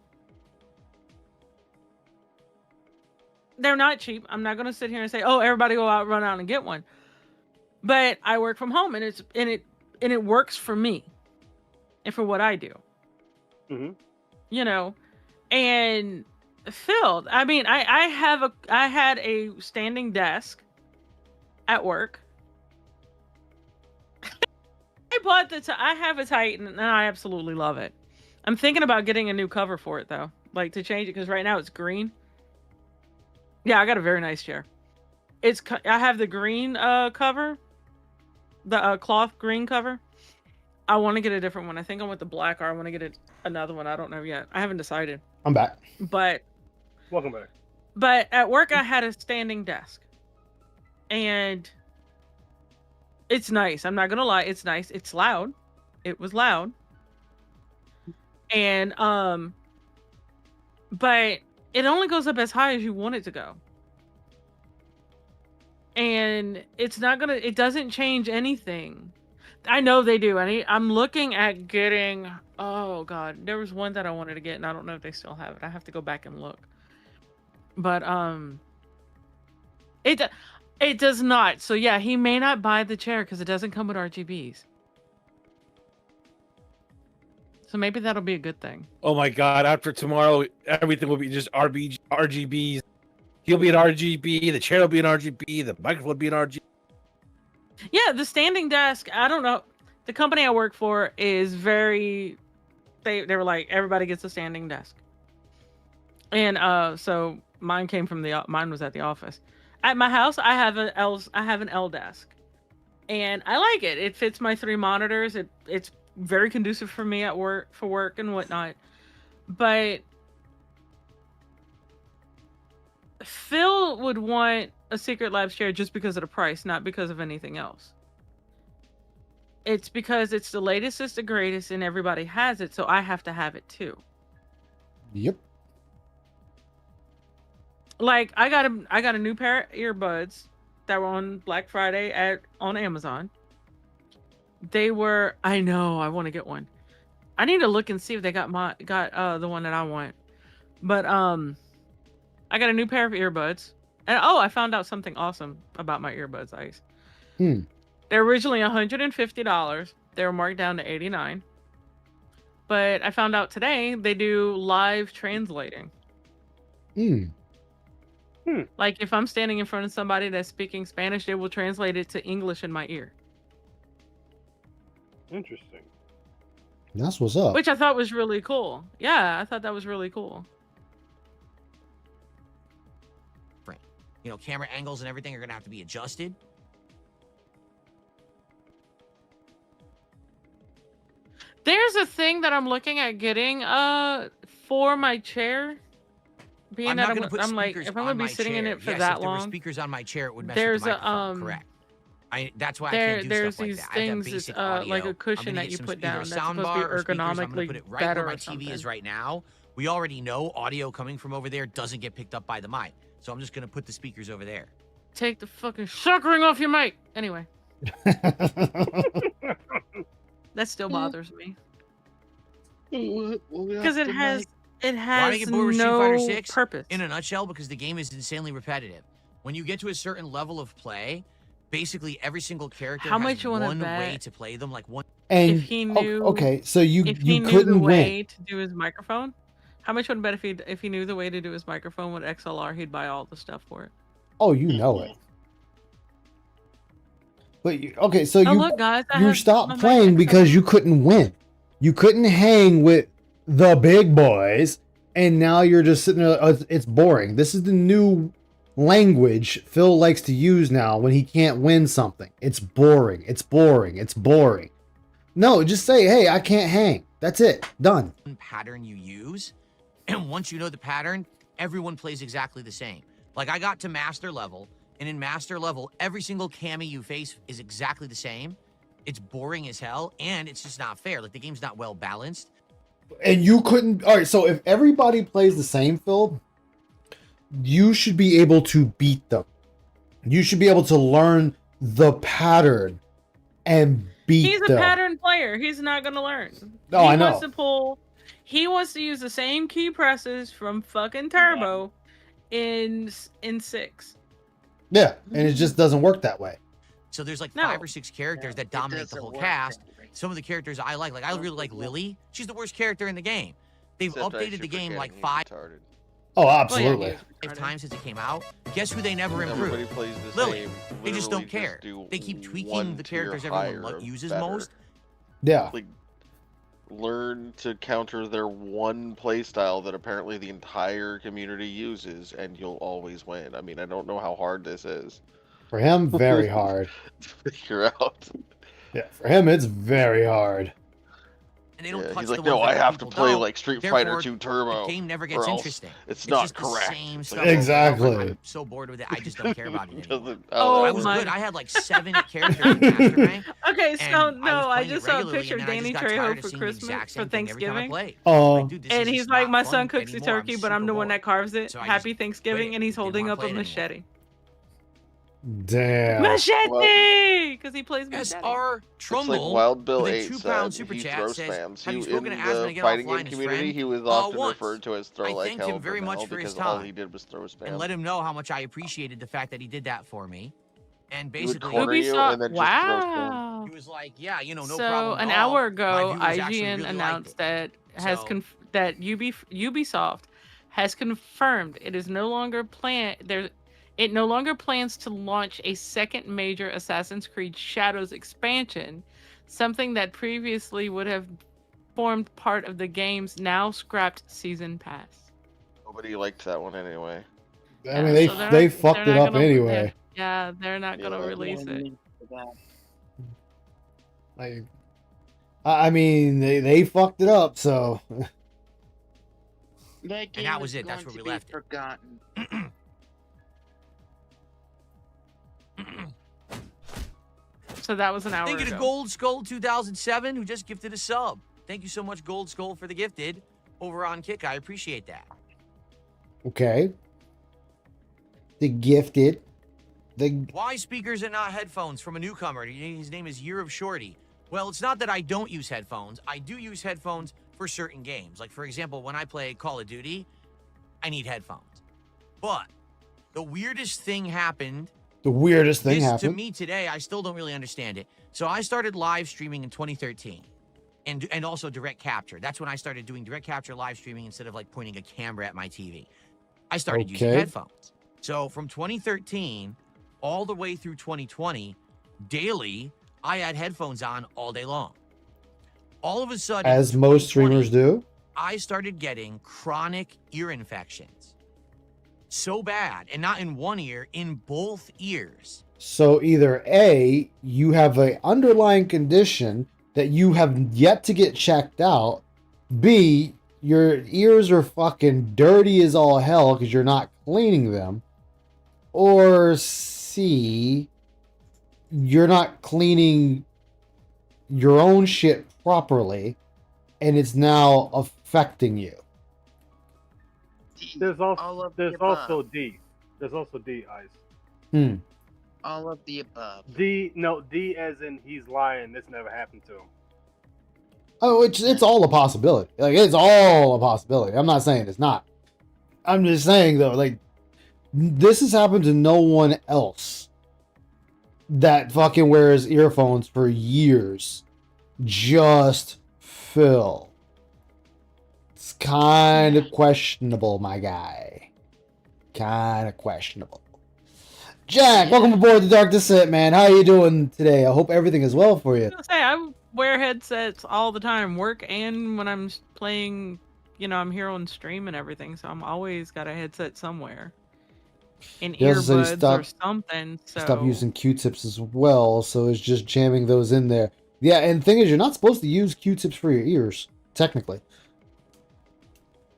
They're not cheap. I'm not gonna sit here and say, "Oh, everybody go out, run out and get one." But I work from home, and it works for me, and for what I do. Mm-hmm. You know, and Phil, I mean, I had a standing desk at work, I bought I have a Titan and I absolutely love it. I'm thinking about getting a new cover for it though, like to change it because right now it's green. Yeah, I got a very nice chair. I have the green cover, the cloth green cover. I want to get a different one. I think I want the black, or I want to get another one. I don't know yet. I haven't decided. I'm back. But Welcome back. But at work, I had a standing desk, and it's nice. I'm not gonna lie, it's nice. It's loud. It was loud, and but it only goes up as high as you want it to go, and it's not gonna. It doesn't change anything. I know they do. I'm looking at getting. Oh God, there was one that I wanted to get, and I don't know if they still have it. I have to go back and look. But it does not. So yeah, he may not buy the chair because it doesn't come with RGBs. So maybe that'll be a good thing. Oh my God! After tomorrow, everything will be just RGBs. He'll be an RGB. The chair will be an RGB. The microphone will be an RGB. Yeah, the standing desk. I don't know. The company I work for is very. They were like, everybody gets a standing desk. And so mine came from mine was at the office. At my house, I have an L desk, and I like it. It fits my 3 monitors. It's very conducive for me at work and whatnot. But Phil would want a Secret Labs chair just because of the price, not because of anything else. It's because it's the latest, it's the greatest, and everybody has it, so I have to have it too. Yep. Like I got a new pair of earbuds that were on Black Friday on Amazon. They were, I know, I want to get one. I need to look and see if they got the one that I want. But I got a new pair of earbuds. And I found out something awesome about my earbuds, Ice. They're originally $150. They were marked down to $89. But I found out today they do live translating. Like if I'm standing in front of somebody that's speaking Spanish, they will translate it to English in my ear. Interesting. That's what's up. Which I thought was really cool. Yeah, I thought that was really cool. You know, camera angles and everything are going to have to be adjusted. There's a thing that I'm looking at getting for my chair. Being that I'm like, if I'm going to be sitting in it for that if there were long. speakers on my chair, it would mess There's with the microphone, correct. That's why I can't do there's stuff like these that. I have things, basic audio. like a cushion that you put down that's supposed to be ergonomically put it right better where my or TV something. is right now. We already know audio coming from over there doesn't get picked up by the mic. So I'm just going to put the speakers over there. Take the fucking shock ring off your mic. Anyway. That still bothers me. Because it has no purpose. In a nutshell, because the game is insanely repetitive. When you get to a certain level of play, basically every single character has one way to play them. Like one. And if he knew, okay, so you knew couldn't the win. way to do his microphone. How much would it bet if he knew the way to do his microphone with XLR, he'd buy all the stuff for it. Oh, you know it. But okay, so look, guys, you stopped playing because you couldn't win. You couldn't hang with the big boys, and now you're just sitting there. It's boring. This is the new language Phil likes to use now when he can't win something. It's boring. It's boring. It's boring. No, just say, hey, I can't hang. That's it. Done. Pattern you use, and once you know the pattern, everyone plays exactly the same. Like I got to master level, and in master level, every single cami you face is exactly the same. It's boring as hell, and it's just not fair. Like the game's not well balanced. And you couldn't. All right, so if everybody plays the same, Phil, you should be able to beat them. You should be able to learn the pattern and beat He's them. a pattern player. He's not going to learn. I know. He wants to use the same key presses from fucking Turbo in 6. Yeah, and it just doesn't work that way. So there's like 5 or 6 characters that dominate the whole cast. Some of the characters I like I really like Lily. She's the worst character in the game. They've updated the game like 5 absolutely. 5 times since it came out. Guess who they never improved? Everybody plays the Lily. same. They just don't Literally care. do They keep tweaking one the tier characters higher everyone uses better. most, Yeah. Like, learn to counter their one play style that apparently the entire community uses, and you'll always win. I mean, I don't know how hard this is. For him, very hard. to figure out. Yeah, for him, it's very hard. And they don't Yeah, touch he's the like, ones no, that I the have to people play don't. like Street Fighter Therefore, 2 Turbo. the game never or gets else interesting. It's just not the correct. same It's stuff like, over and over. Exactly. I'm so bored with it. I just don't care about it anymore. Oh, I was my- good. I had like 7 characters in Master Rank. Okay, so and no, I was just playing saw a it regularly, picture of and then I Danny just got tired Trejo of for seeing the Christmas exact for same thing every time I Thanksgiving. played. Oh, Like, dude, this is And he's just like, not my fun son cooks the anymore. I'm turkey, but I'm super the one bored. that carves it. So I Happy just Thanksgiving, quit and he's it. Didn't holding wanna up play a it anymore. machete. damn. Machete! Because he plays machete. SR It's like Trumbull Wild Bill with a 8 £2 said, super he chat throw says, spams. have you He, spoken in to Asman the to get fighting offline game his community, friend? he was often Once. referred to as I throw like thanked him hell very from much hell for his because all time he did was throw spams. and let him know how much I appreciated the fact that he did that for me. And He would basically, corner you Ubisoft. and then just throw spams. Wow. he was like, yeah, you know, no So problem an at all. hour My ago, viewers actually IGN really liked announced it. that has So- that Ubisoft has confirmed it is no longer it no longer plans to launch a second major Assassin's Creed Shadows expansion, something that previously would have formed part of the game's now scrapped season pass. Nobody liked that one anyway. I mean, So they're they not- fucked they're it not up gonna- anyway. Yeah, they're not gonna Yeah. release it. Like, I mean, they fucked it up. So That game that was is it. That's going where to we be left it. forgotten. So that was an hour Thank you ago. to Gold Skull 2007 who just gifted a sub. Thank you so much, Gold Skull, for the gifted over on Kick. I appreciate that. okay, the gifted, the Why speakers and not headphones from a newcomer? His name is Year of Shorty. Well, it's not that I don't use headphones. I do use headphones for certain games. Like, for example, when I play Call of Duty, I need headphones. But the weirdest thing happened. the weirdest thing This, to happened. me today, I still don't really understand it. So I started live streaming in 2013 and also direct capture. That's when I started doing direct capture live streaming instead of like pointing a camera at my TV. I started using Okay. headphones. So from 2013 all the way through 2020, daily, I had headphones on all day long. All of a sudden, As most 2020, streamers do. I started getting chronic ear infections. So bad, and not in one ear, in both ears. So either A, you have an underlying condition that you have yet to get checked out. B, your ears are fucking dirty as all hell because you're not cleaning them. Or C, you're not cleaning your own shit properly and it's now affecting you. There's All also of the above. D. There's also D, Ice. Hmm. All of the above. D as in he's lying. This never happened to him. Oh, it's all a possibility. Like, it's all a possibility. I'm not saying it's not. I'm just saying though, like, this has happened to no one else that fucking wears earphones for years. Just Phil. It's kind of questionable, my guy. Kind of questionable. Jack, welcome aboard the Dark Descent, man. How you doing today? I hope everything is well for you. I was gonna say, I wear headsets all the time, work and when I'm playing, I'm here on stream and everything, so I'm always got a headset somewhere. And Yeah, so you earbuds or something. So Stop using Q-tips as well, so it's just jamming those in there. Yeah, and the thing is, you're not supposed to use Q-tips for your ears, technically.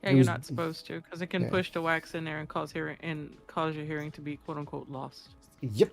yeah, it you're was- not supposed to, because it can yeah. push the wax in there and cause your hearing to be quote unquote lost. Yep.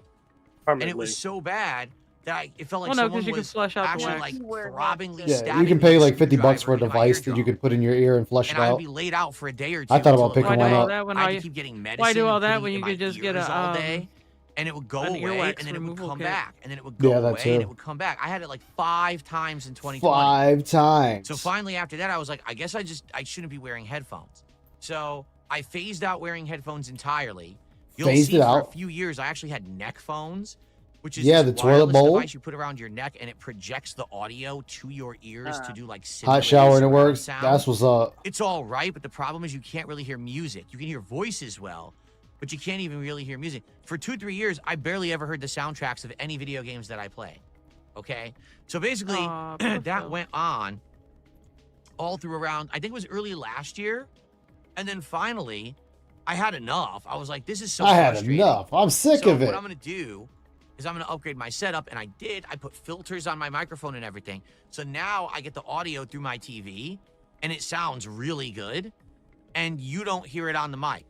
And it was so bad that it felt like Well, no, someone 'cause you can was flush out the actually wax. like You wear throbbingly headsets. Yeah, stabbing you can me pay with a like $50 for a screwdriver into my device that you eardrum. can put in your ear and flush And it I would out. be laid out for a day or two. I thought about until it picking went one Why do up. all away. that when I had all to you, keep getting medicine. why do all and that putting when it you in my could just get ears a all day, and it would go an away, earwax and then it would removal come kit? back, and then it would go Yeah, that away, too. and it would come back. I had it like 5 times in 2020. 5 times. So finally, after that, I was like, I guess I shouldn't be wearing headphones. So I phased out wearing headphones entirely. You'll Phased see it for out? a few years, I actually had neck phones, which is Yeah, this the toilet wireless bowl. device you put around your neck, and it projects the audio to your ears to do like Hot simulated shower and it surround works. sound. That's what's up. It's all right, but the problem is you can't really hear music. You can hear voices well, but you can't even really hear music. For 2-3 years, I barely ever heard the soundtracks of any video games that I play. Okay, so basically Aw, poor that Phil. went on all through around, I think it was early last year, and then finally I had enough. I was like, this is so I had frustrating. enough. I'm sick So of it. what I'm gonna do is I'm gonna upgrade my setup, and I did. I put filters on my microphone and everything. So now I get the audio through my TV, and it sounds really good, and you don't hear it on the mic.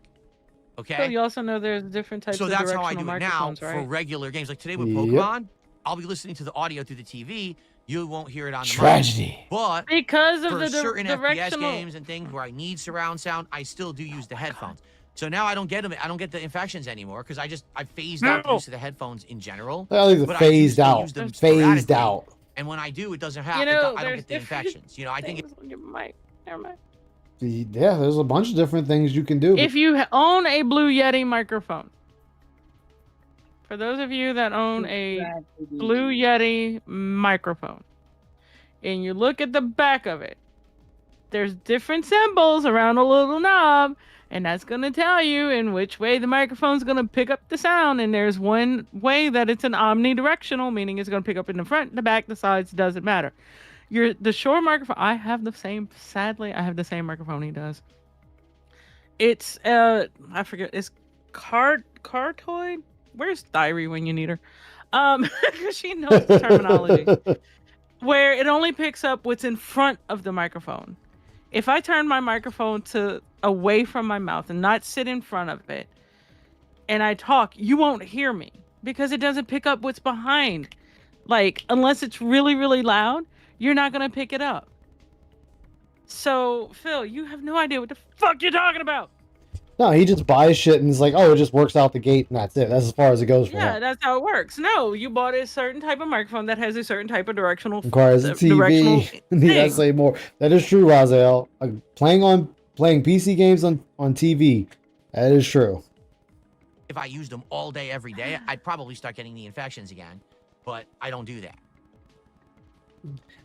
Okay. So you also know there's different types So of that's how I directional do it now microphones, for right? regular games. Like today with Yep. Pokemon, I'll be listening to the audio through the TV. You won't hear it on the Tragedy. mic. But Because of for the certain FPS directional. games and things where I need surround sound, I still do use the headphones. So now I don't get them. I don't get the infections anymore because I phased out the use of the headphones in general. I leave it But I do phased still out. use them Phased sporadically, out. And when I do, it doesn't You happen. know, I don't there's get the different infections. You know, I think things on your mic. Never mind. Yeah, there's a bunch of different things you can do. If you own a Blue Yeti microphone, for those of you that own a Blue Yeti microphone, and you look at the back of it, there's different symbols around a little knob, and that's going to tell you in which way the microphone's going to pick up the sound. And there's one way that it's an omnidirectional, meaning it's going to pick up in the front, the back, the sides, doesn't matter. The Shure microphone, I have the same, sadly, I have the same microphone he does. It's, I forget, it's Cartoid? Where's Diary when you need her? She knows the terminology. Where it only picks up what's in front of the microphone. If I turn my microphone away from my mouth and not sit in front of it, and I talk, you won't hear me because it doesn't pick up what's behind. Like, unless it's really, really loud, you're not gonna pick it up. So, Phil, you have no idea what the fuck you're talking about. No, he just buys shit and is like, oh, it just works out the gate and that's it. That's as far as it goes for Yeah, him. that's how it works. No, you bought a certain type of microphone that has a certain type of directional. Requires a directional TV. Need I thing. say more? That is true, Raziel. Playing PC games on TV. That is true. if I used them all day, every day, I'd probably start getting the infections again. But I don't do that.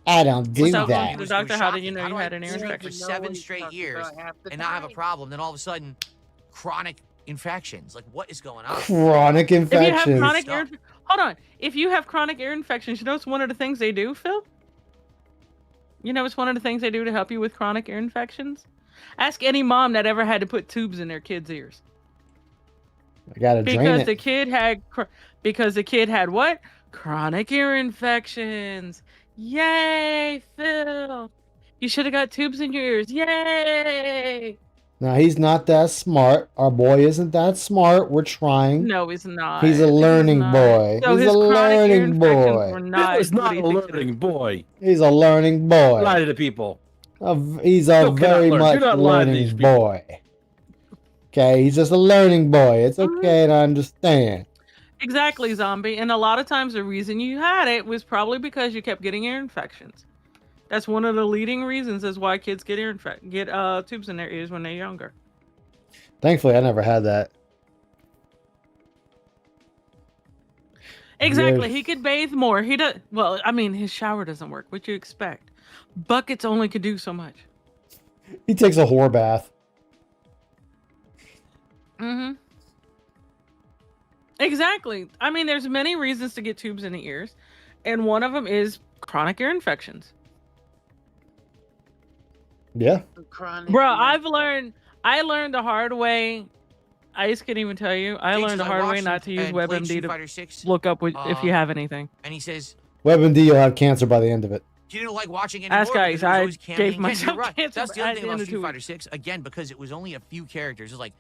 I don't do Without going that. to the doctor, how did you know you had an ear sleep infection? for 7 straight years and not have a problem? Then all of a sudden, chronic infections. Like, what is going on? Chronic If you have infections. chronic ear, hold on. If you have chronic ear infections, you know it's one of the things they do, Phil? You know it's one of the things they do to help you with chronic ear infections? Ask any mom that ever had to put tubes in their kids' ears. I gotta drain Because it. the kid had what? Chronic ear infections. Yay, Phil. You should have got tubes in your ears. Yay. Now he's not that smart. Our boy isn't that smart. We're trying. No, he's not. He's a learning not. boy. So He's his a chronic ear learning infections boy. were not. That is not what a he thinks it learning is. boy. He's a learning boy. Lie to the people. He's a Phil cannot very learn. Do much not lie to these learning people. boy. Okay, he's just a learning boy. It's okay to understand. Exactly, zombie. And a lot of times the reason you had it was probably because you kept getting ear infections. That's one of the leading reasons is why kids get tubes in their ears when they're younger. Thankfully, I never had that. Exactly. Yes. He could bathe more. He does. Well, I mean, his shower doesn't work. What you expect? Buckets only could do so much. He takes a whore bath. Mm-hmm. Exactly. I mean, there's many reasons to get tubes in the ears, and one of them is chronic ear infections. Yeah. Bro, I learned the hard way. Ice can even tell you. I learned the hard way not to use WebMD to look up if you have anything. And he says, WebMD, you'll have cancer by the end of it. you didn't like watching anymore. Ask guys, because it was I always camping. gave Again, myself you're right. cancer That's the at other the thing end about of 2 Street Fighter weeks. 6. Again, because it was only a few characters. It's like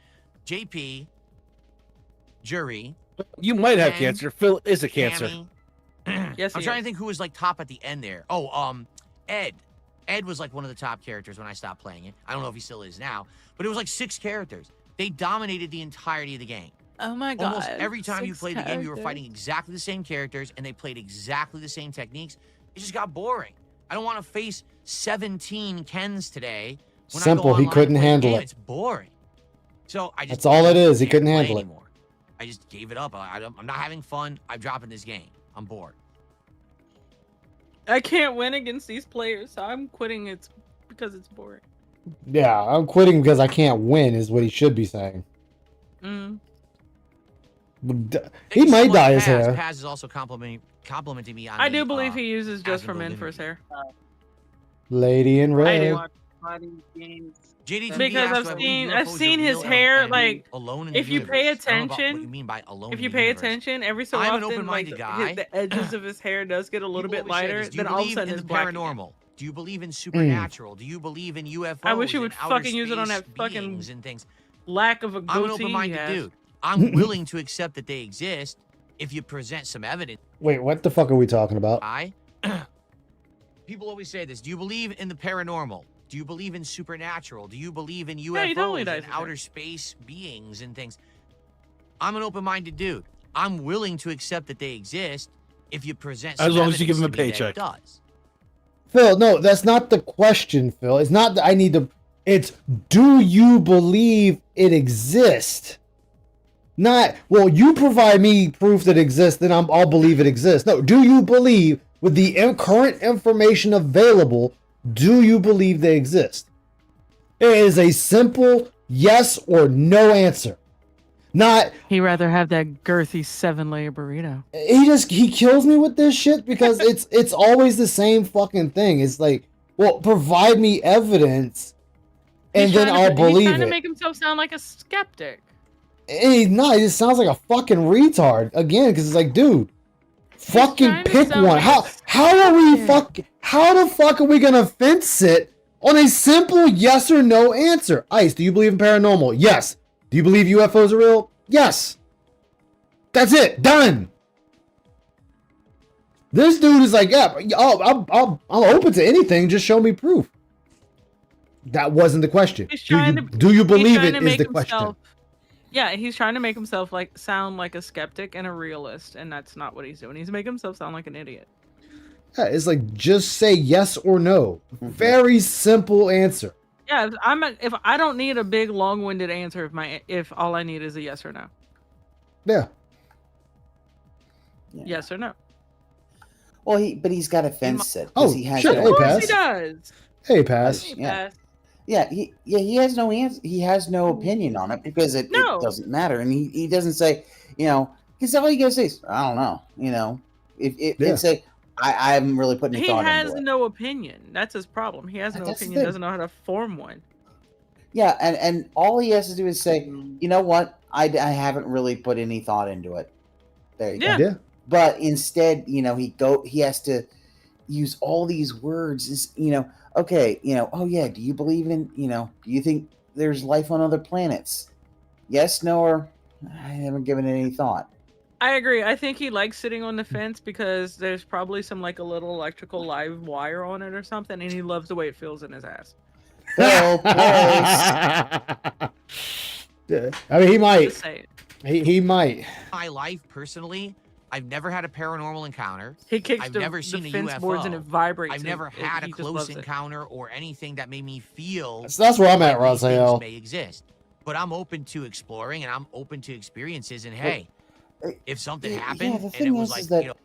JP, Jury, You might have Ken, cancer. Phil is a cancer. Cammy. Yes, I'm he trying is. to think who was like top at the end there. Oh, Ed. Ed was like one of the top characters when I stopped playing it. I don't know if he still is now, but it was like 6 characters. They dominated the entirety of the game. Oh my god. Almost every time you 6 played the game, you were characters. fighting exactly the same characters, and they played exactly the same techniques. It just got boring. I don't want to face 17 Kens today. When Simple, I go he online couldn't and play the handle game. it. It's boring. So I just That's all it is. He can't couldn't play handle it. anymore. I just gave it up. I'm not having fun. I'm dropping this game. I'm bored. I can't win against these players, so I'm quitting it because it's boring. Yeah, I'm quitting because I can't win, is what he should be saying. Mm. He might dye his Paz. hair. Paz is also complimenting me on. I the, do believe he uses just for Asmongold men for his interview. hair. Lady in I red. do. Watch fighting games. JDTV Because asked, I've "I believe seen UFOs are seen his real hair, and like, alone in the if you pay universe." I don't know about what attention- you mean by alone If in you the pay universe. attention, every so I'm an often, open-minded guy. the edges of his hair does get a little People bit always say lighter. this. Do you Then all of a believe sudden in it's the black again. paranormal? Do you believe in supernatural? Do you believe in UFOs? I wish you would and outer fucking use it on space that fucking beings and things? lack of a I'm an goatee he open-minded has. dude. I'm willing to accept that they exist if you present some evidence. Wait, what the fuck are we talking about? People always say this. Do you believe in the paranormal? Do you believe in supernatural? Do you believe in UFOs Yeah, he totally dyes and his hair. outer space beings and things? I'm an open-minded dude. I'm willing to accept that they exist if you present some As long as you give evidence him a to me that it paycheck. does. Phil, no, that's not the question, Phil. It's not that I need to. It's do you believe it exists? Not, well, you provide me proof that it exists, then I'll believe it exists. No, do you believe with the current information available, do you believe they exist? It is a simple yes or no answer. Not, He'd rather have that girthy 7-layer burrito. he kills me with this shit because it's always the same fucking thing. It's like, well, provide me evidence and He's then trying to- I'll believe He's trying it. to make himself sound like a skeptic. He's not. He just sounds like a fucking retard again. Because it's like, dude, fucking trying to pick sound one. like a How are we skeptic. How the fuck are we gonna fence sit on a simple yes or no answer? Ice, do you believe in paranormal? Yes. Do you believe UFOs are real? Yes. That's it. Done. This dude is like, yeah, I'm open to anything. Just show me proof. That wasn't the question. He's Do trying you, to- do you He's believe trying it to is make the question. himself- Yeah, he's trying to make himself like sound like a skeptic and a realist, and that's not what he's doing. He's making himself sound like an idiot. Yeah, it's like just say yes or no. Very simple answer. Yeah, if I don't need a big long-winded answer if all I need is a yes or no. Yeah. Yes or no. Well, he's got to fence it. 'cause Oh, he has shit. no Hey, Of course Pass. he does. Hey, Pass. Hey, Yeah. Pass. Yeah, he has no answer. He has no opinion on it because it No. doesn't matter, and he doesn't say, because all you gotta say is, I don't know, Yeah. say, I haven't really put any He thought has into it. no opinion. That's his problem. He has no That's the opinion. thing. Doesn't know how to form one. Yeah, and all he has to do is say, you know what, I haven't really put any thought into it. There you Yeah. go. Yeah. But instead, he has to use all these words. Okay, oh yeah, do you believe in, do you think there's life on other planets? Yes, no, or I haven't given it any thought. I agree. I think he likes sitting on the fence because there's probably some like a little electrical live wire on it or something, and he loves the way it feels in his ass. Phil, please. Yeah, I mean, he might. Just say it. He might. My life, personally, I've never had a paranormal encounter. He kicks I've the, never the seen a fence boards and UFO. it vibrates. I've never and had a he just close loves it. encounter or anything that made me feel That's where I'm at, like these things Raziel. may exist. But I'm open to exploring and I'm open to experiences. And hey, if something happened the and thing it was is like, that,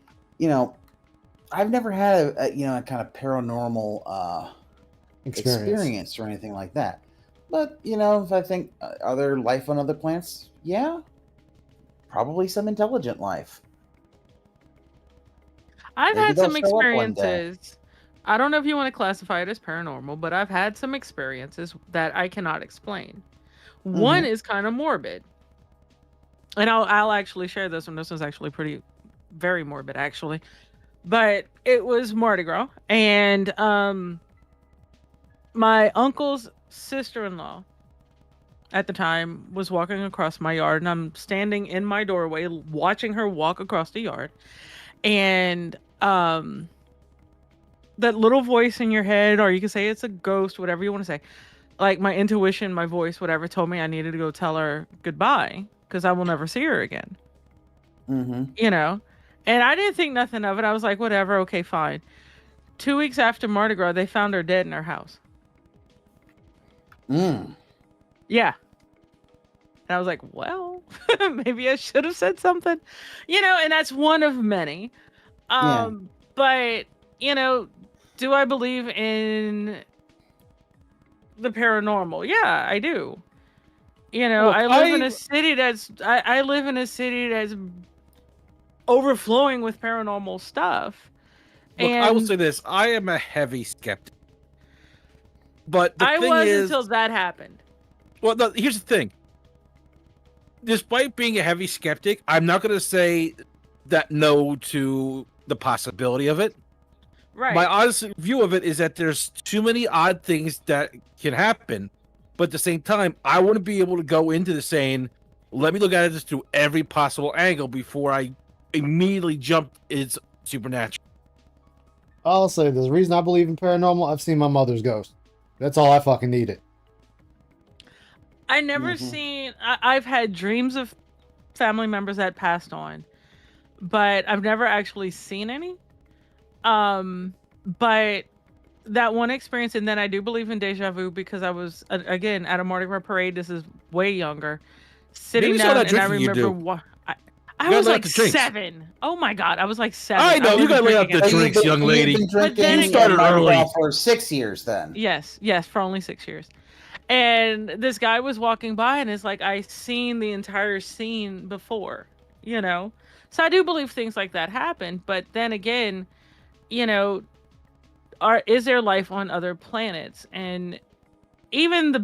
I've never had a kind of paranormal experience or anything like that. But if I think, are there life on other planets? Yeah, probably some intelligent life. I've Maybe had they'll some show up one day. experiences. I don't know if you want to classify it as paranormal, but I've had some experiences that I cannot explain. One is kind of morbid. And I'll actually share this one. This one's actually very morbid, actually. But it was Mardi Gras. And my uncle's sister-in-law at the time was walking across my yard, and I'm standing in my doorway watching her walk across the yard. And that little voice in your head, or you can say it's a ghost, whatever you want to say, like my intuition, my voice, whatever, told me I needed to go tell her goodbye because I will never see her again. And I didn't think nothing of it. I was like, whatever, okay, fine. 2 weeks after Mardi Gras, they found her dead in her house. Yeah. And I was like, well, maybe I should have said something, and that's one of many. But, do I believe in the paranormal? Yeah, I do. You know, Look, I live in a city that's I live in a city that's overflowing with paranormal stuff. Look, I will And say this: I am a heavy skeptic. But the I thing was is, until that happened. well, no, here's the thing. Despite being a heavy skeptic, I'm not going to say that no to the possibility of it. Right. My honest view of it is that there's too many odd things that can happen, but at the same time, I want to be able to go into the saying, let me look at this through every possible angle before I immediately jump it's supernatural. I'll say this. The reason I believe in paranormal, I've seen my mother's ghost. That's all I fucking needed. I never seen. I've had dreams of family members that passed on, but I've never actually seen any. But that one experience, and then I do believe in deja vu because I was again at a Mardi Gras parade. This is way younger, sitting Maybe some of down, that and I drinking you remember do. what I gotta was lay like off the drinks. 7. Oh my god, I was like 7. I know, you wasn't gotta lay off drinking the at drinks, young lady. You've been But then drinking again- started at Mardi early. Gras for 6 years then. Yes, for only 6 years. And this guy was walking by, and it's like I seen the entire scene before, you know. So I do believe things like that happen. But then again, you know, is there life on other planets? And even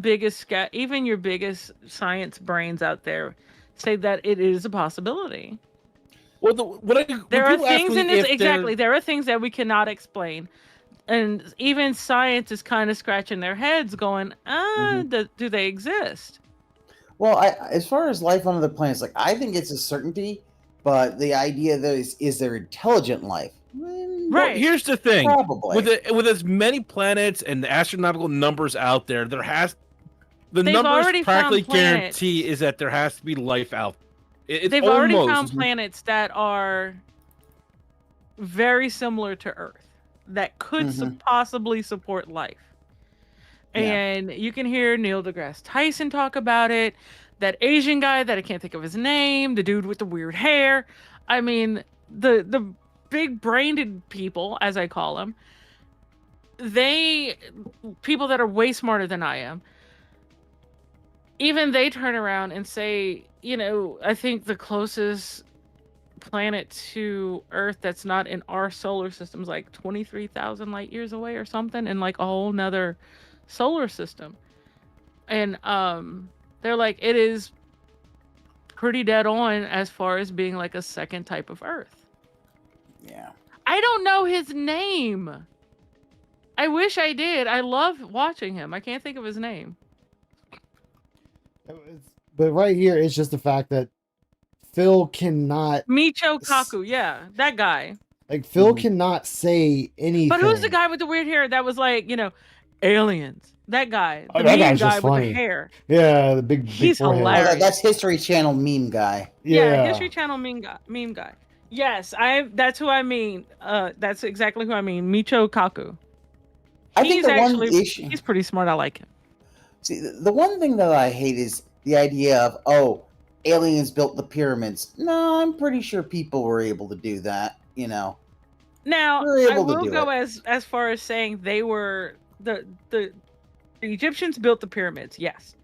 even your biggest science brains out there say that it is a possibility. Well, There are things in this exactly. There are things that we cannot explain. And even science is kind of scratching their heads going, do they exist? Well, as far as life on other planets, like I think it's a certainty, but the idea that is there intelligent life? Well, here's the thing: Probably. with as many planets and the astronomical numbers out there, the They've numbers already practically found planets. guarantee is that there has to be life out there. It's They've already found almost- planets that are very similar to Earth that could possibly support life. Yeah. And you can hear Neil deGrasse Tyson talk about it. That Asian guy that I can't think of his name, the dude with the weird hair. I mean, the big brained people, as I call them, people that are way smarter than I am, even they turn around and say, you know, I think the closest planet to Earth that's not in our solar system is like 23,000 light years away or something, in like a whole nother solar system. And they're like, it is pretty dead on as far as being like a second type of Earth. Yeah. I don't know his name. I wish I did. I love watching him. I can't think of his name. But right here, it's just the fact that Phil cannot. Michio Kaku, yeah, that guy. Like, Phil cannot say anything. But who's the guy with the weird hair that was like, you know, aliens? That guy. Oh, The that meme guy's guy just with funny. the hair. Yeah, the big He's forehead. hilarious. That's History Channel meme guy. Yeah, History Channel meme guy. Yes, that's who I mean. That's exactly who I mean. Michio Kaku. I think the one actually issue. he's pretty smart. I like him. See, the one thing that I hate is the idea of, aliens built the pyramids. No, I'm pretty sure people were able to do that, you know. Now, We're I able to will do go it. as far as saying they were the Egyptians built the pyramids. Yes.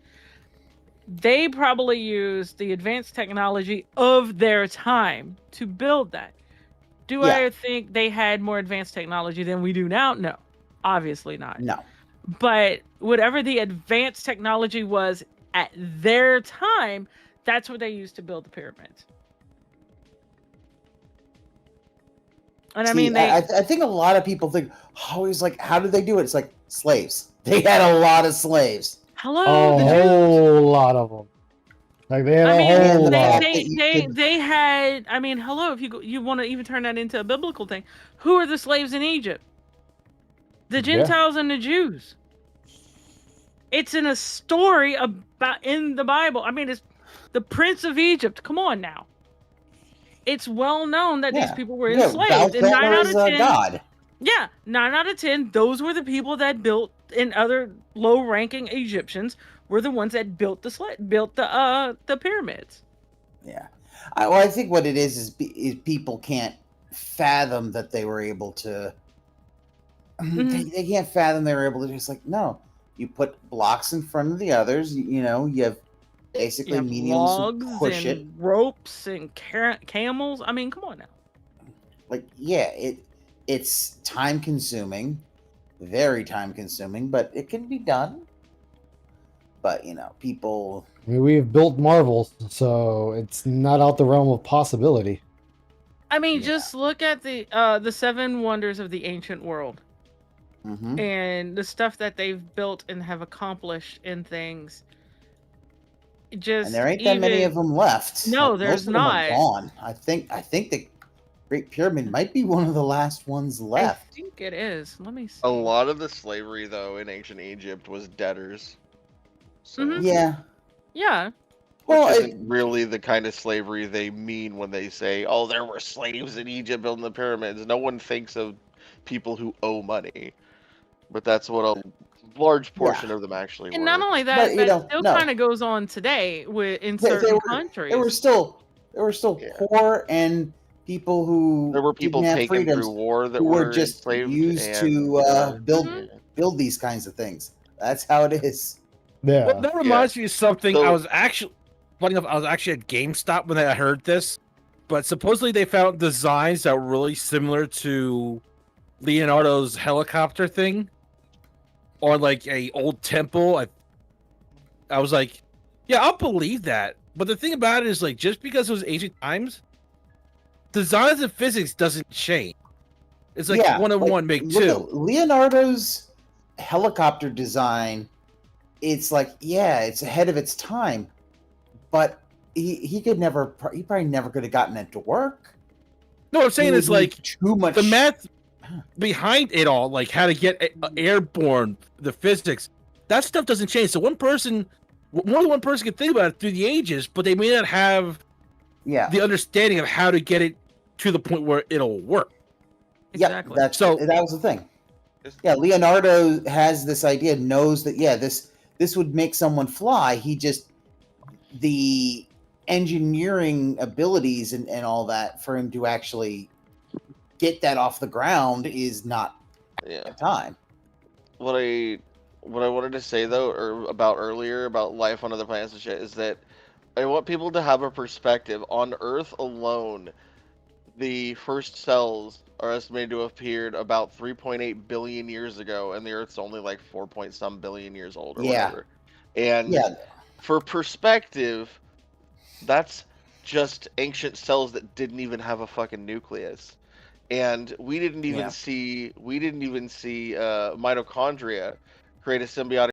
They probably used the advanced technology of their time to build that. Do Yeah. I think they had more advanced technology than we do now? No. Obviously not. No. But whatever the advanced technology was at their time, that's what they used to build the pyramids. And I mean, I think a lot of people think, he's like, how did they do it? It's like slaves. They had a lot of slaves. hello, A the Jews. whole lot of them. Like, they had I a mean, whole lot. they had. I mean, hello. If you want to even turn that into a biblical thing, who are the slaves in Egypt? The Gentiles and the Jews. It's in a story about in the Bible. I mean, it's the Prince of Egypt. Come on now. It's well known that these people were enslaved. And 9 out of 10. God. Yeah, 9 out of 10. Those were the people that built, and other low-ranking Egyptians were the ones that built the pyramids. Yeah. I think what it is people can't fathom that they were able to. They can't fathom they were able to. It's like, no, you put blocks in front of the others. You know, you have Basically, You have mediums who logs push and it. ropes and camels. I mean, come on now. Like, yeah, it's time consuming, very time consuming, but it can be done. But people. I mean, we have built marvels, so it's not out the realm of possibility. I mean, just look at the 7 wonders of the ancient world. Mm-hmm. And the stuff that they've built and have accomplished in things. Just and there ain't that many of them left. No, Like, there's most of them not. are gone. I think the Great Pyramid might be one of the last ones left. I think it is. Let me see. A lot of the slavery, though, in ancient Egypt was debtors. So, Yeah. Yeah. Which isn't really the kind of slavery they mean when they say, "Oh, there were slaves in Egypt building the pyramids." No one thinks of people who owe money, but that's what a large portion of them actually And were. not only that, that still kind of goes on today in certain countries. They were still poor, and people who there were people didn't have taken freedoms through war that who were were just enslaved used to build these kinds of things. That's how it is. Yeah. Well, that reminds me of something. I was actually funny enough. I was actually at GameStop when I heard this, but supposedly they found designs that were really similar to Leonardo's helicopter thing, or like a old temple. I was like, yeah, I'll believe that. But the thing about it is, like, just because it was ancient times, designs and physics doesn't change. It's like 1 and 1 make 2. Leonardo's helicopter design, it's like, yeah, it's ahead of its time, but he probably never could have gotten it to work. No, I'm saying it's like too much. The math behind it all, like how to get airborne, the physics, that stuff doesn't change. So more than one person can think about it through the ages, but they may not have the understanding of how to get it to the point where it'll work. Exactly. Yeah, that was the thing. Yeah, Leonardo has this idea, knows that this would make someone fly. He just, the engineering abilities and all that for him to actually get that off the ground is not time. What I wanted to say though, or about earlier about life on other planets and shit, is that I want people to have a perspective. On Earth alone, the first cells are estimated to have appeared about 3.8 billion years ago, and the Earth's only like 4 point some billion years old or whatever. And for perspective, that's just ancient cells that didn't even have a fucking nucleus. And we didn't even see mitochondria create a symbiotic